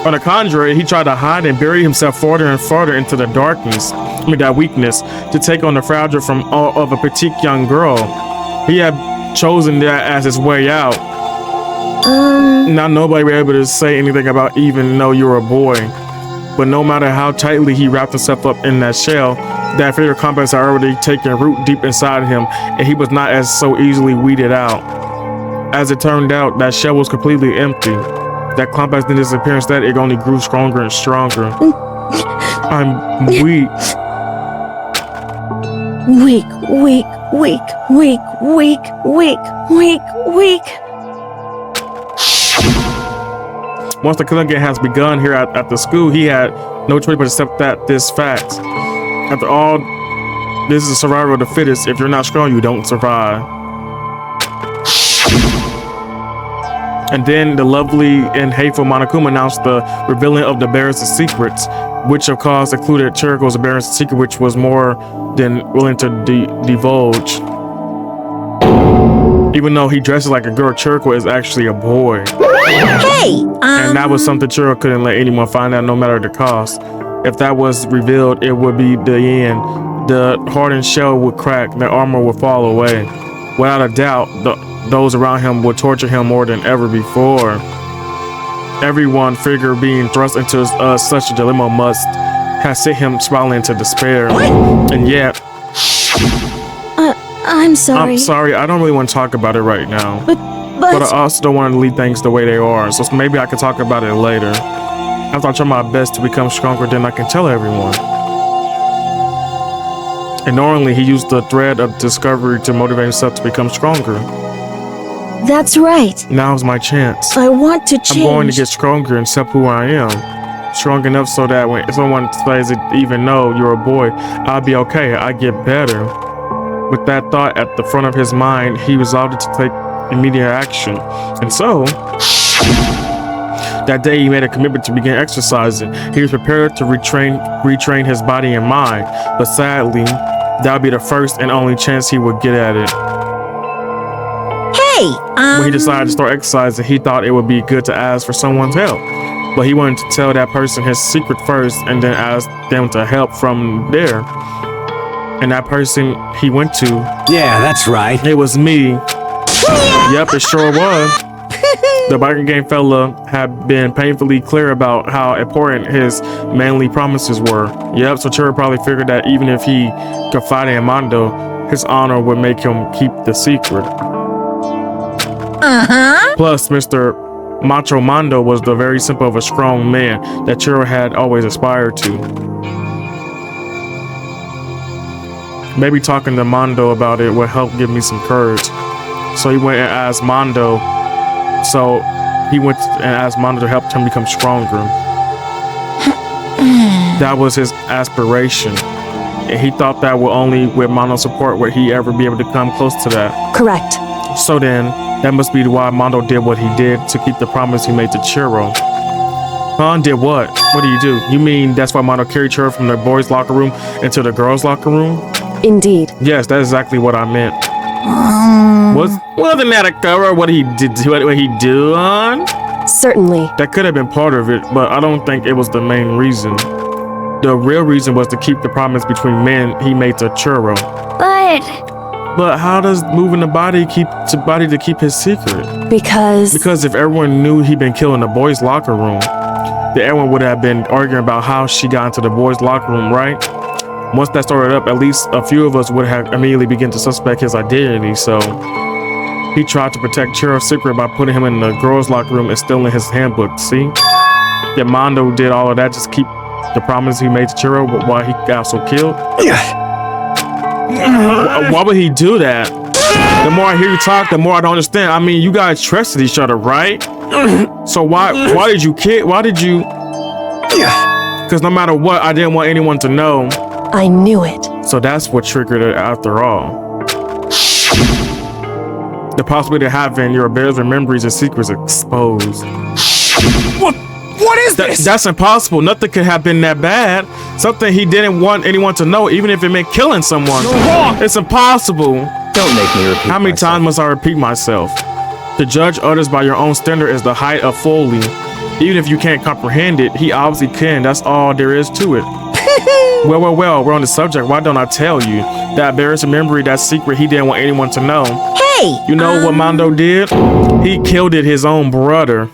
Speaker 4: On the contrary, he tried to hide and bury himself farther and farther into the darkness, that weakness, to take on the fragile from all of a petite young girl. He had chosen that as his way out. Now nobody was able to say anything about even though you're a boy. But no matter how tightly he wrapped himself up in that shell, that fear complex had already taken root deep inside him, and he was not as so easily weeded out. As it turned out, that shell was completely empty. That complex didn't disappear, instead it only grew stronger and stronger. I'm weak.
Speaker 6: Weak.
Speaker 4: Once the killing has begun here at the school, he had no choice but to accept this fact. After all, this is a survival of the fittest. If you're not strong, you don't survive. And then the lovely and hateful Monokuma announced the revealing of the Baron's secrets, which of course included Chiriko's Baron's secret, which was more than willing to divulge. Even though he dresses like a girl, Chiriko is actually a boy.
Speaker 1: Hey,
Speaker 4: and that was something Chiriko couldn't let anyone find out, no matter the cost. If that was revealed, it would be the end. The hardened shell would crack, the armor would fall away. Without a doubt, those around him would torture him more than ever before. Everyone figure being thrust into such a dilemma must have sent him spiraling into despair. And yet,
Speaker 6: I'm sorry.
Speaker 4: I'm sorry, I don't really want to talk about it right now. But I also don't want to leave things the way they are, so maybe I can talk about it later. After I try my best to become stronger, then I can tell everyone. And normally he used the thread of discovery to motivate himself to become stronger.
Speaker 6: That's right.
Speaker 4: Now's my chance.
Speaker 6: I want to change.
Speaker 4: I'm going to get stronger and accept who I am. Strong enough so that when someone says it, even though you're a boy, I'll be okay. I get better. With that thought at the front of his mind, he resolved to take immediate action. And so, that day he made a commitment to begin exercising. He was prepared to retrain his body and mind, but sadly, that would be the first and only chance he would get at it.
Speaker 1: Hey,
Speaker 4: When he decided to start exercising, he thought it would be good to ask for someone's help. But he wanted to tell that person his secret first and then ask them to help from there. And that person he went to...
Speaker 2: Yeah, that's right.
Speaker 4: It was me. Yep, it sure was. The biker gang fella had been painfully clear about how important his manly promises were. Yep, so Chiro probably figured that even if he confided in Mondo, his honor would make him keep the secret. Plus, Mr. Macho Mondo was the very simple of a strong man that Chiro had always aspired to. Maybe talking to Mondo about it would help give me some courage. So he went and asked Mondo. To help him become stronger. That was his aspiration. And he thought that only with Mondo's support would he ever be able to come close to that.
Speaker 6: Correct.
Speaker 4: So then, that must be why Mondo did what he did to keep the promise he made to Chiro. Huh? Did what? What do you do? You mean that's why Mondo carried Chiro from the boys' locker room into the girls' locker room?
Speaker 6: Indeed.
Speaker 4: Yes, that's exactly what I meant. Wasn't that a cover? What he did? What he do on?
Speaker 6: Certainly.
Speaker 4: That could have been part of it, but I don't think it was the main reason. The real reason was to keep the promise between men he made to Churro. But how does moving the body to keep his secret?
Speaker 6: Because
Speaker 4: if everyone knew he'd been killed in the boys' locker room, then everyone would have been arguing about how she got into the boys' locker room, right? Once that started up, at least a few of us would have immediately begun to suspect his identity, so He tried to protect Chiro's secret by putting him in the girls' locker room and stealing his handbook. See? That Mondo did all of that just keep the promise he made to Chiro while he got so killed. Why would he do that? The more I hear you talk, the more I don't understand. I mean, you guys trusted each other, right? So why did you kill? Why did you? Because no matter what, I didn't want anyone to know.
Speaker 6: I knew it.
Speaker 4: So that's what triggered it after all. The possibility of having your embarrassing memories and secrets exposed.
Speaker 9: What is this?
Speaker 4: That's impossible. Nothing could have been that bad. Something he didn't want anyone to know, even if it meant killing someone.
Speaker 9: You're wrong.
Speaker 4: It's impossible.
Speaker 3: Don't make me repeat
Speaker 4: How many
Speaker 3: myself.
Speaker 4: times must I repeat myself? To judge others by your own standard is the height of folly. Even if you can't comprehend it, he obviously can. That's all there is to it. Well, we're on the subject. Why don't I tell you? That embarrassing memory, that secret he didn't want anyone to know.
Speaker 1: Hey!
Speaker 4: You know what Mondo did? He killed his own brother.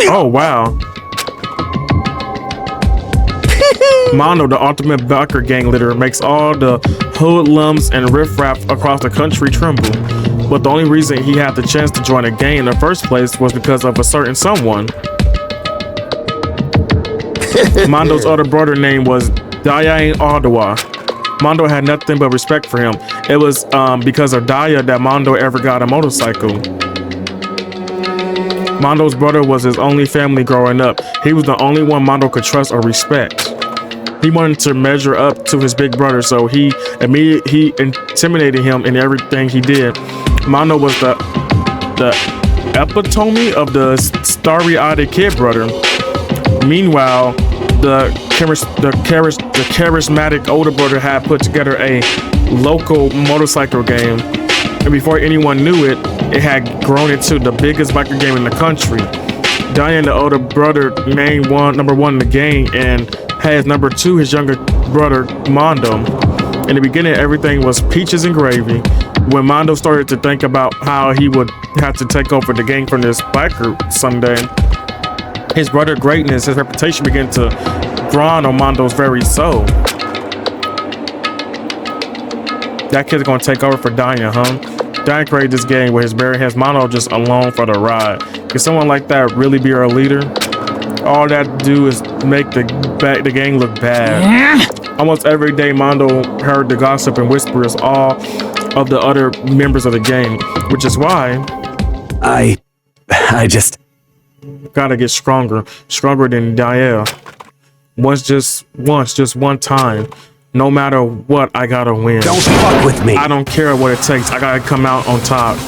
Speaker 4: Oh, wow. Mondo, the ultimate biker gang leader, makes all the hoodlums and riffraff across the country tremble. But the only reason he had the chance to join a gang in the first place was because of a certain someone. Mondo's other brother name was Daya Aldawa. Mondo had nothing but respect for him. It was because of Daya that Mondo ever got a motorcycle. Mondo's brother was his only family growing up. He was the only one Mondo could trust or respect. He wanted to measure up to his big brother, so he intimidated him in everything he did. Mondo was the epitome of the starry-eyed kid brother. Meanwhile, the charismatic older brother had put together a local motorcycle game, and before anyone knew it, it had grown into the biggest biker game in the country. Diane, the older brother, named number one in the game, and has number two, his younger brother, Mondo. In the beginning, everything was peaches and gravy. When Mondo started to think about how he would have to take over the gang from this biker someday, his brother's greatness, his reputation began to grind on Mondo's very soul. That kid's gonna take over for Diane, huh? Diane created this game with his bare hands, Mondo just along for the ride. Can someone like that really be our leader? All that do is make the gang look bad. Almost every day, Mondo heard the gossip and whispers all of the other members of the gang, which is why
Speaker 2: I just
Speaker 4: gotta get stronger than Diane. Just one time. No matter what, I gotta win.
Speaker 2: Don't fuck with me.
Speaker 4: I don't care what it takes. I gotta come out on top.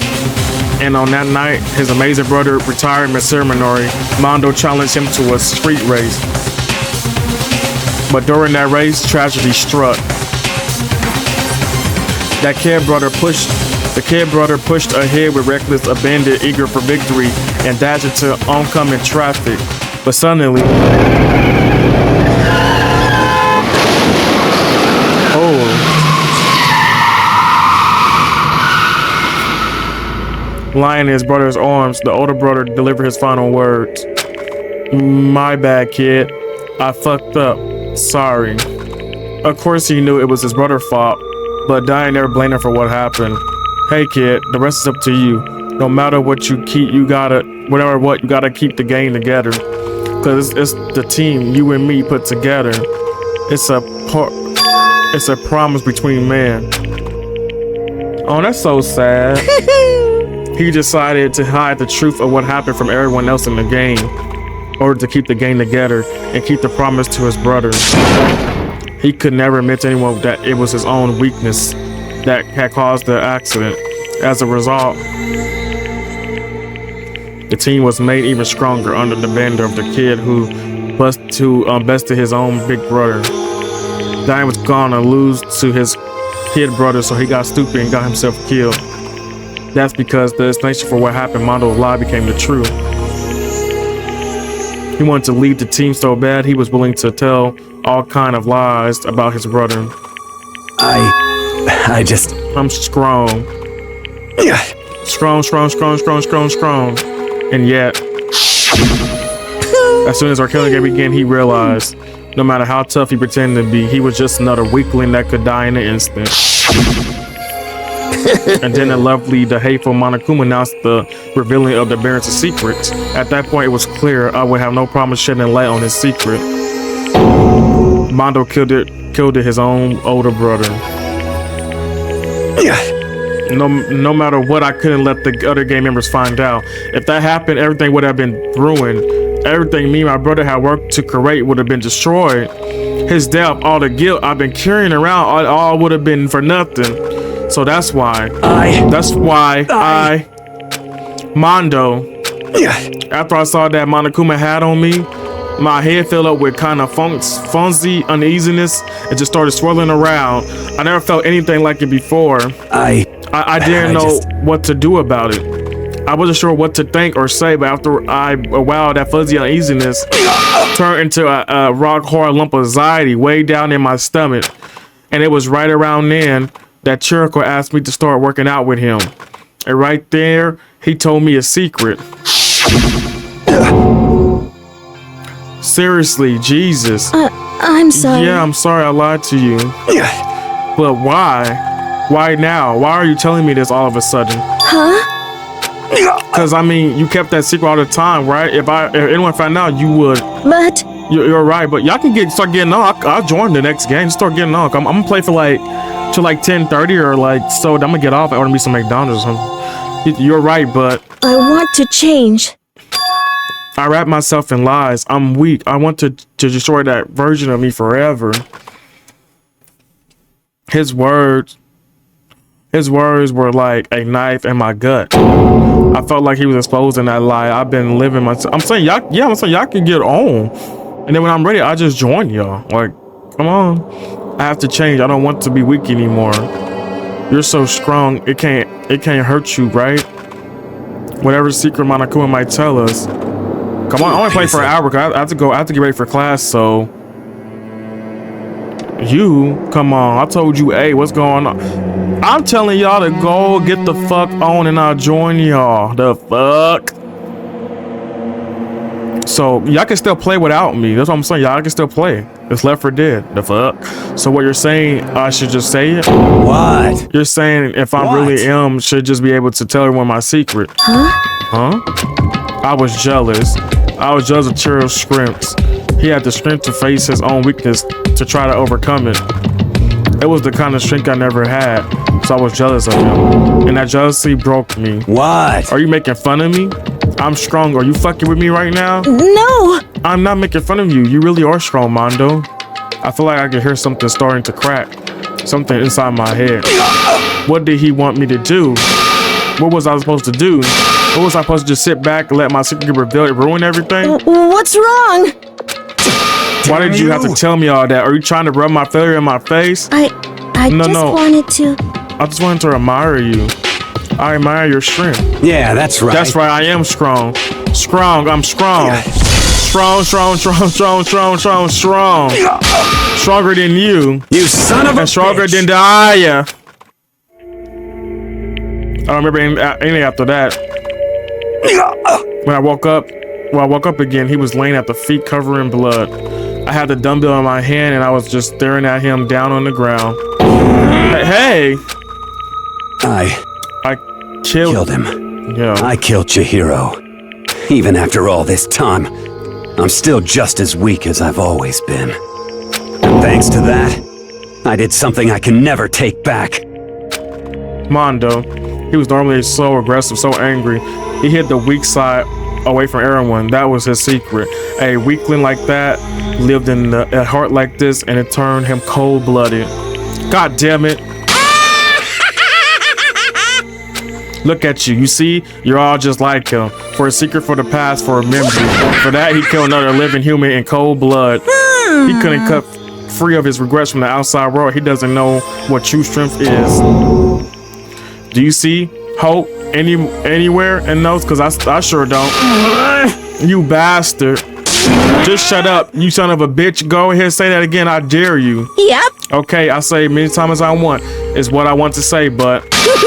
Speaker 4: And on that night, his amazing brother retirement ceremony, Mondo challenged him to a street race. But during that race, tragedy struck. The kid brother pushed ahead with reckless abandon, eager for victory, and dashed into oncoming traffic. But suddenly, lying in his brother's arms, the older brother delivered his final words. My bad, kid. I fucked up. Sorry. Of course he knew it was his brother's fault, but Diane never blamed him for what happened. Hey kid, the rest is up to you. No matter what you keep, you gotta keep the gang together. Cause it's the team, you and me put together. It's a promise between men. Oh, that's so sad. He decided to hide the truth of what happened from everyone else in the gang, in order to keep the gang together and keep the promise to his brother. He could never admit to anyone that it was his own weakness that had caused the accident. As a result, the team was made even stronger under the banner of the kid who bested his own big brother. Diane was gonna lose to his kid brother, so he got stupid and got himself killed. That's because the explanation for what happened, Mondo's lie became the truth. He wanted to lead the team so bad, he was willing to tell all kind of lies about his brother. I'm strong. Strong. And yet, as soon as our killing game began, he realized, no matter how tough he pretended to be, he was just another weakling that could die in an instant. And then the hateful Monokuma announced the revealing of the Baron's secrets. At that point, it was clear I would have no problem shedding light on his secret. Mondo killed his own older brother. No matter what, I couldn't let the other gang members find out. If that happened, everything would have been ruined. Everything me and my brother had worked to create would have been destroyed. His death, all the guilt I've been carrying around, all would have been for nothing. So that's why Mondo, after I saw that Monokuma had on me, my head filled up with kind of fuzzy uneasiness and just started swirling around. I never felt anything like it before. I didn't know what to do about it. I wasn't sure what to think or say, but after a while, that fuzzy uneasiness turned into a rock hard lump of anxiety way down in my stomach. And it was right around then that Chiriko asked me to start working out with him. And right there, he told me a secret. Seriously, Jesus.
Speaker 6: I'm sorry.
Speaker 4: Yeah, I'm sorry I lied to you. But why? Why now? Why are you telling me this all of a sudden?
Speaker 6: Huh?
Speaker 4: Because, I mean, you kept that secret all the time, right? If anyone found out, you would.
Speaker 6: But...
Speaker 4: You're right, but y'all can start getting on. I'll join the next game. Start getting on. I'm gonna play for till 10:30 or so. I'm gonna get off and order me some McDonald's or something. You're right, but...
Speaker 6: I want to change.
Speaker 4: I wrap myself in lies. I'm weak. I want to destroy that version of me forever. His words were like a knife in my gut. I felt like he was exposing that lie. I've been living myself. I'm saying y'all can get on. And then when I'm ready, I just join y'all. Like, come on. I have to change. I don't want to be weak anymore. You're so strong. It can't hurt you, right? Whatever secret Monokuma might tell us. Come on, I only play for an hour. I have to get ready for class, so. Come on. I told you, hey, what's going on? I'm telling y'all to go get the fuck on and I'll join y'all. The fuck? So, y'all can still play without me. That's what I'm saying. Y'all can still play. It's Left 4 Dead. The fuck? So what you're saying, I should just say it?
Speaker 2: What?
Speaker 4: You're saying if I really am, should just be able to tell everyone my secret. Huh? I was jealous. I was jealous of Chiro's strengths. He had the strength to face his own weakness to try to overcome it. It was the kind of strength I never had, so I was jealous of him. And that jealousy broke me.
Speaker 2: What?
Speaker 4: Are you making fun of me? I'm strong. Are you fucking with me right now?
Speaker 6: No!
Speaker 4: I'm not making fun of you. You really are strong, Mondo. I feel like I can hear something starting to crack. Something inside my head. What did he want me to do? What was I supposed to do? What was I supposed to just sit back and let my secret get revealed and ruin everything?
Speaker 6: What's wrong?
Speaker 4: Why did you have to tell me all that? Are you trying to rub my failure in my face?
Speaker 6: I wanted to...
Speaker 4: I just wanted to admire you. I admire your strength.
Speaker 2: Yeah, that's right.
Speaker 4: That's right, I am strong. Strong, I'm strong. Strong. Stronger than you.
Speaker 2: You son of a
Speaker 4: And stronger
Speaker 2: bitch.
Speaker 4: than Daya. I don't remember anything after that. When I woke up again, he was laying at the feet covered in blood. I had the dumbbell in my hand and I was just staring at him down on the ground. Hey! I killed
Speaker 2: him.
Speaker 4: Yeah.
Speaker 2: I killed Chihiro. Even after all this time, I'm still just as weak as I've always been. And thanks to that, I did something I can never take back.
Speaker 4: Mondo, he was normally so aggressive, so angry. He hid the weak side away from everyone. That was his secret. A weakling like that lived in a heart like this, and it turned him cold-blooded. God damn it. Look at you. You see? You're all just like him. For a secret, for the past, for a memory. For that, he killed another living human in cold blood. He couldn't cut free of his regrets from the outside world. He doesn't know what true strength is. Do you see hope anywhere in those? Because I sure don't. You bastard. Just shut up, you son of a bitch. Go ahead and say that again. I dare you.
Speaker 1: Yep.
Speaker 4: Okay, I say many times as I want is what I want to say, but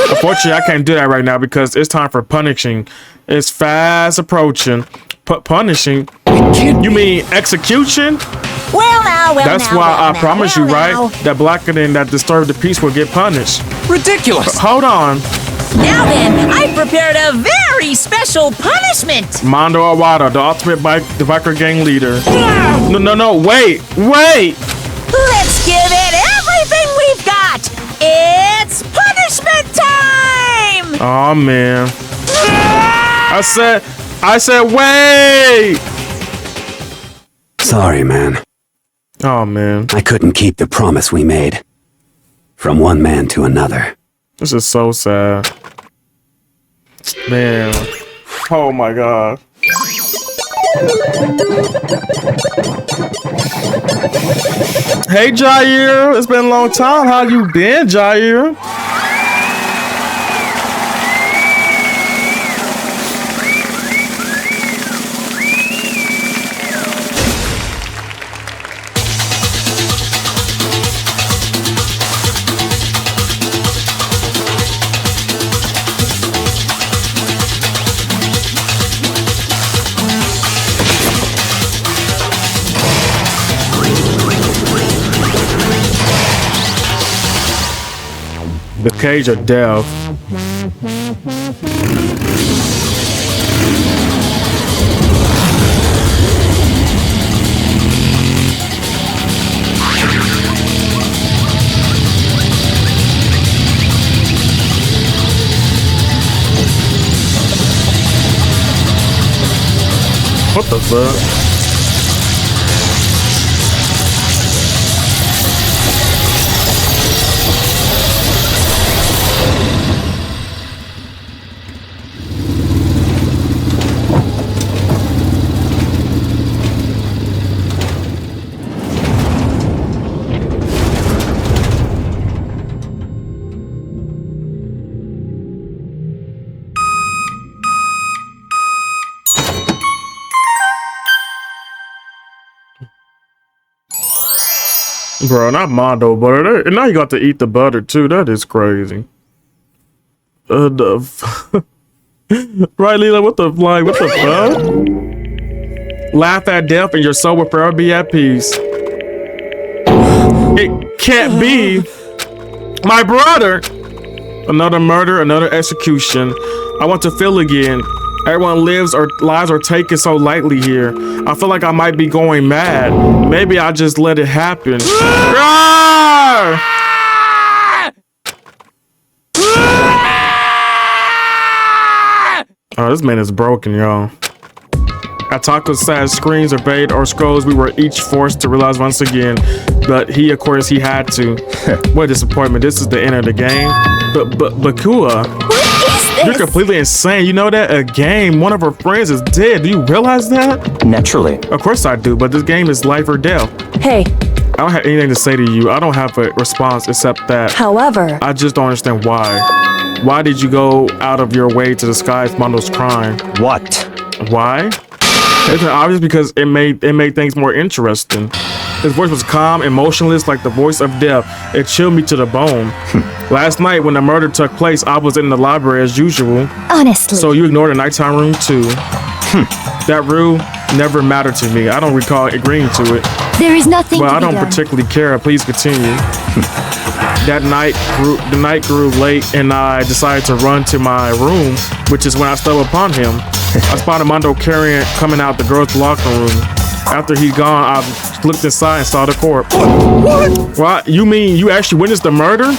Speaker 4: unfortunately I can't do that right now because it's time for punishing. It's fast approaching. Punishing? You mean execution?
Speaker 1: Well, now, well
Speaker 4: That's
Speaker 1: now,
Speaker 4: why
Speaker 1: well
Speaker 4: I
Speaker 1: now,
Speaker 4: promise
Speaker 1: well
Speaker 4: you, right?
Speaker 1: now.
Speaker 4: That blacker than that disturbed the peace will get punished.
Speaker 9: Ridiculous!
Speaker 4: Hold on.
Speaker 1: Now then, I prepared a very special punishment.
Speaker 4: Mondo Awada, the ultimate the biker gang leader. No, wait.
Speaker 1: Let's give it everything we've got. It's punishment time.
Speaker 4: Oh man. I said wait.
Speaker 2: Sorry, man.
Speaker 4: Oh man.
Speaker 2: I couldn't keep the promise we made. From one man to another.
Speaker 4: This is so sad. Man. Oh my god. Hey Jair, it's been a long time. How you been, Jair? The Cage of Death. What the fuck? Bro, not Mondo butter. And now you got to eat the butter too. That is crazy. Right, Leela? What the fuck? Laugh at death and your soul will forever be at peace. It can't be. My brother. Another murder, another execution. I want to feel again. Everyone lives or lives are taken so lightly here. I feel like I might be going mad. Maybe I just let it happen. Oh, this man is broken, y'all. At Taco's sad screams or bait or scrolls, we were each forced to realize once again. But he, of course, he had to. What a disappointment. This is the end of the game. But Bakua, you're completely insane. You know that? A game, one of her friends is dead. Do you realize that?
Speaker 3: Naturally.
Speaker 4: Of course I do, but this game is life or death.
Speaker 6: Hey.
Speaker 4: I don't have anything to say to you. I don't have a response except that.
Speaker 6: However,
Speaker 4: I just don't understand why. Why did you go out of your way to disguise Mondo's crime?
Speaker 3: What? Why?
Speaker 4: It's obvious because it made things more interesting. His voice was calm, emotionless, like the voice of death. It chilled me to the bone. Last night, when the murder took place, I was in the library as usual.
Speaker 10: Honestly.
Speaker 4: So you ignored the nighttime room too. That room never mattered to me. I don't recall agreeing to it.
Speaker 10: There is nothing.
Speaker 4: Well,
Speaker 10: to
Speaker 4: I don't
Speaker 10: be done.
Speaker 4: particularly care. Please continue. The night grew late, and I decided to run to my room, which is when I stumbled upon him. I spotted Mondo coming out the girls' locker room. After he'd gone, I looked inside and saw the corpse. What? You mean you actually witnessed the murder?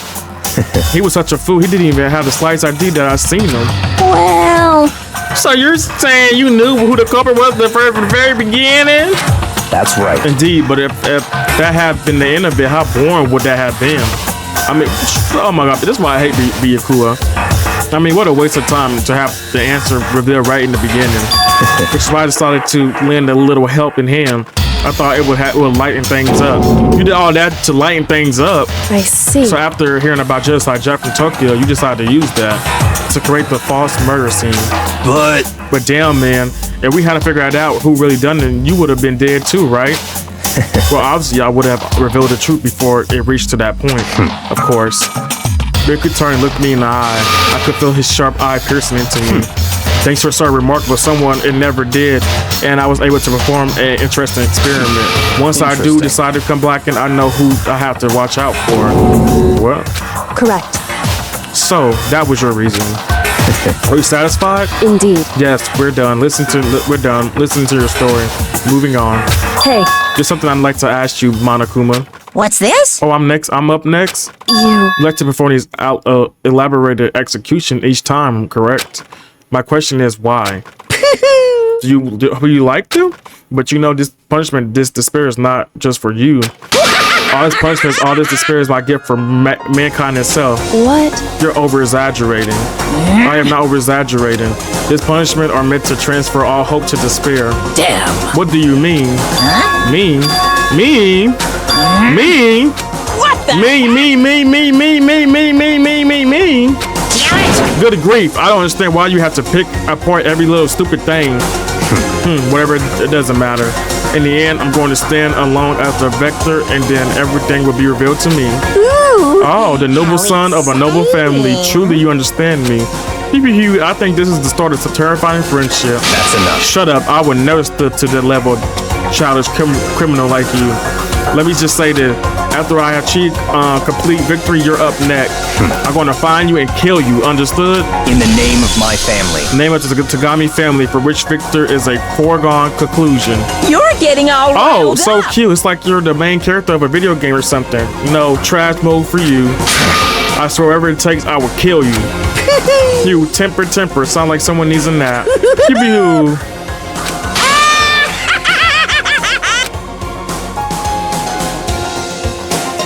Speaker 4: He was such a fool. He didn't even have the slightest idea that I seen him.
Speaker 10: Well.
Speaker 4: So you're saying you knew who the culprit was from the very beginning?
Speaker 3: That's right.
Speaker 4: Indeed, but if that had been the end of it, how boring would that have been? I mean, oh my god, this is why I hate Byakuya. I mean, what a waste of time to have the answer revealed right in the beginning. Which is why I decided to lend a little helping hand. I thought it would lighten things up. You did all that to lighten things up.
Speaker 6: I see.
Speaker 4: So after hearing about Genocide Jack from Tokyo, you decided to use that to create the false murder scene. But damn, man, if we hadn't figured out who really done it, you would have been dead too, right? Well, obviously, I would have revealed the truth before it reached to that point, of course. Rick could turn and look me in the eye. I could feel his sharp eye piercing into me. Thanks for starting remarkable someone it never did, and I was able to perform an interesting experiment. Once I do decide to come black, and I know who I have to watch out for. Well,
Speaker 6: Correct.
Speaker 4: so that was your reason. Are you satisfied?
Speaker 6: Indeed.
Speaker 4: Yes, we're done. We're done. Listen to your story. Moving on.
Speaker 6: Hey,
Speaker 4: There's something I'd like to ask you, Monokuma.
Speaker 1: What's this?
Speaker 4: Oh, I'm next. I'm up next.
Speaker 6: you.
Speaker 4: You like to perform these elaborated execution each time, correct? My question is why? do you like to? But you know this punishment, this despair is not just for you. All this punishment, all this despair is my gift for mankind itself.
Speaker 6: What?
Speaker 4: You're over-exaggerating. I am not over-exaggerating. This punishment are meant to transfer all hope to despair.
Speaker 11: Damn.
Speaker 4: What do you mean?
Speaker 1: Huh?
Speaker 4: Me?
Speaker 1: What the?
Speaker 4: Me.
Speaker 1: Damn it!
Speaker 4: Good grief, I don't understand why you have to pick apart every little stupid thing. Whatever, it doesn't matter. In the end, I'm going to stand alone as the vector, and then everything will be revealed to me.
Speaker 1: Ooh,
Speaker 4: Oh, the noble son of a noble family. Truly, you understand me. I think this is the start of a terrifying friendship.
Speaker 3: That's enough.
Speaker 4: Shut up, I would never stood to the level of childish criminal like you. Let me just say this. After I achieve complete victory, you're up next. I'm going to find you and kill you, understood?
Speaker 3: In the name of my family.
Speaker 4: Name of the Tagami family, for which victor is a foregone conclusion.
Speaker 1: you're getting all
Speaker 4: Oh,
Speaker 1: riled
Speaker 4: so
Speaker 1: up.
Speaker 4: cute. It's like you're the main character of a video game or something. No, trash mode for you. I swear, whatever it takes, I will kill you. You temper. Sound like someone needs a nap. Pew-pew.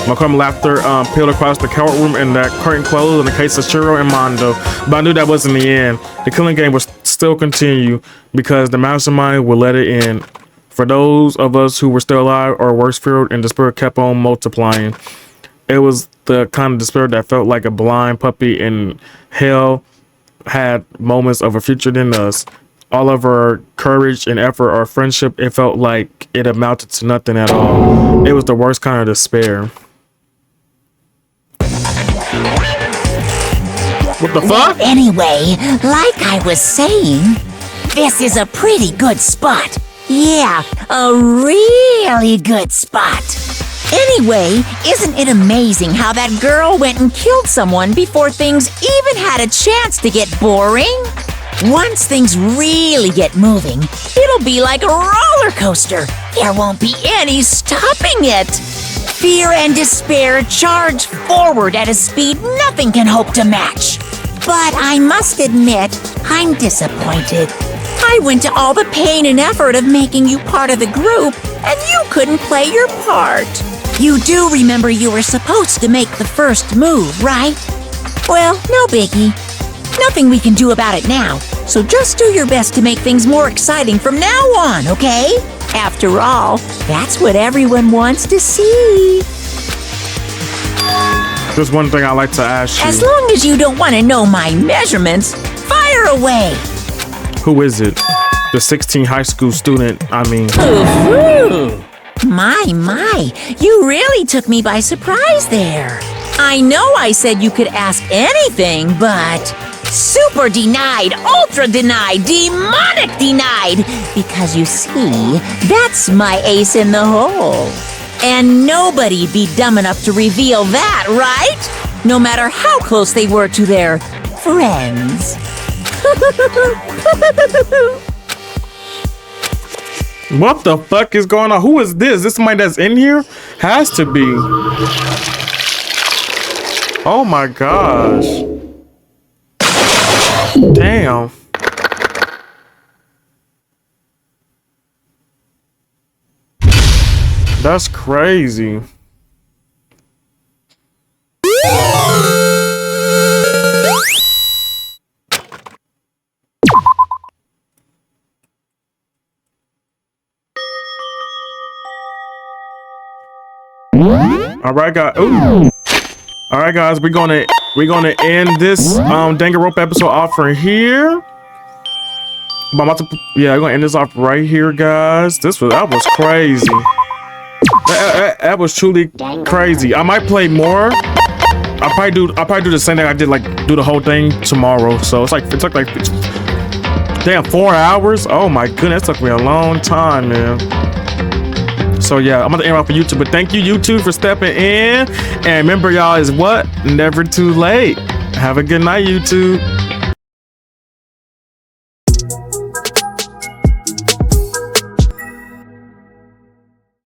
Speaker 4: Macomb laughter peeled across the courtroom, and that curtain closed in the case of Shiro and Mondo. But I knew that wasn't the end. The killing game would still continue because the mastermind would let it end. For those of us who were still alive, our worst fear and despair kept on multiplying. It was the kind of despair that felt like a blind puppy in hell had moments of a future than us. All of our courage and effort, our friendship, it felt like it amounted to nothing at all. It was the worst kind of despair. What the fuck?
Speaker 1: Anyway, like I was saying, this is a pretty good spot. Yeah, a really good spot. Anyway, isn't it amazing how that girl went and killed someone before things even had a chance to get boring? Once things really get moving, it'll be like a roller coaster. There won't be any stopping it. Fear and despair charge forward at a speed nothing can hope to match. But I must admit, I'm disappointed. I went to all the pain and effort of making you part of the group, and you couldn't play your part. You do remember you were supposed to make the first move, right? Well, no biggie. Nothing we can do about it now, so just do your best to make things more exciting from now on, okay? After all, that's what everyone wants to see.
Speaker 4: There's one thing I'd like to ask you.
Speaker 1: As long as you don't want to know my measurements, fire away.
Speaker 4: Who is it? The 16 high school student, I mean.
Speaker 1: Ooh. My, you really took me by surprise there. I know I said you could ask anything, but super denied, ultra denied, demonic denied, because you see, that's my ace in the hole. And nobody'd be dumb enough to reveal that, right? No matter how close they were to their friends.
Speaker 4: What the fuck is going on? Who is this? This somebody that's in here? Has to be. Oh my gosh. Damn. That's crazy. All right, guys, we're gonna end this Danganronpa episode off right here. I'm about to, yeah, I'm gonna end this off right here, guys. That was crazy. That was truly crazy. I might play more. I'll probably do the same thing I did, like do the whole thing tomorrow. So it took like Damn, 4 hours? Oh my goodness, that took me a long time, man. So yeah, I'm gonna end off for YouTube, but thank you, YouTube, for stepping in. And remember, y'all, is what? Never too late. Have a good night, YouTube.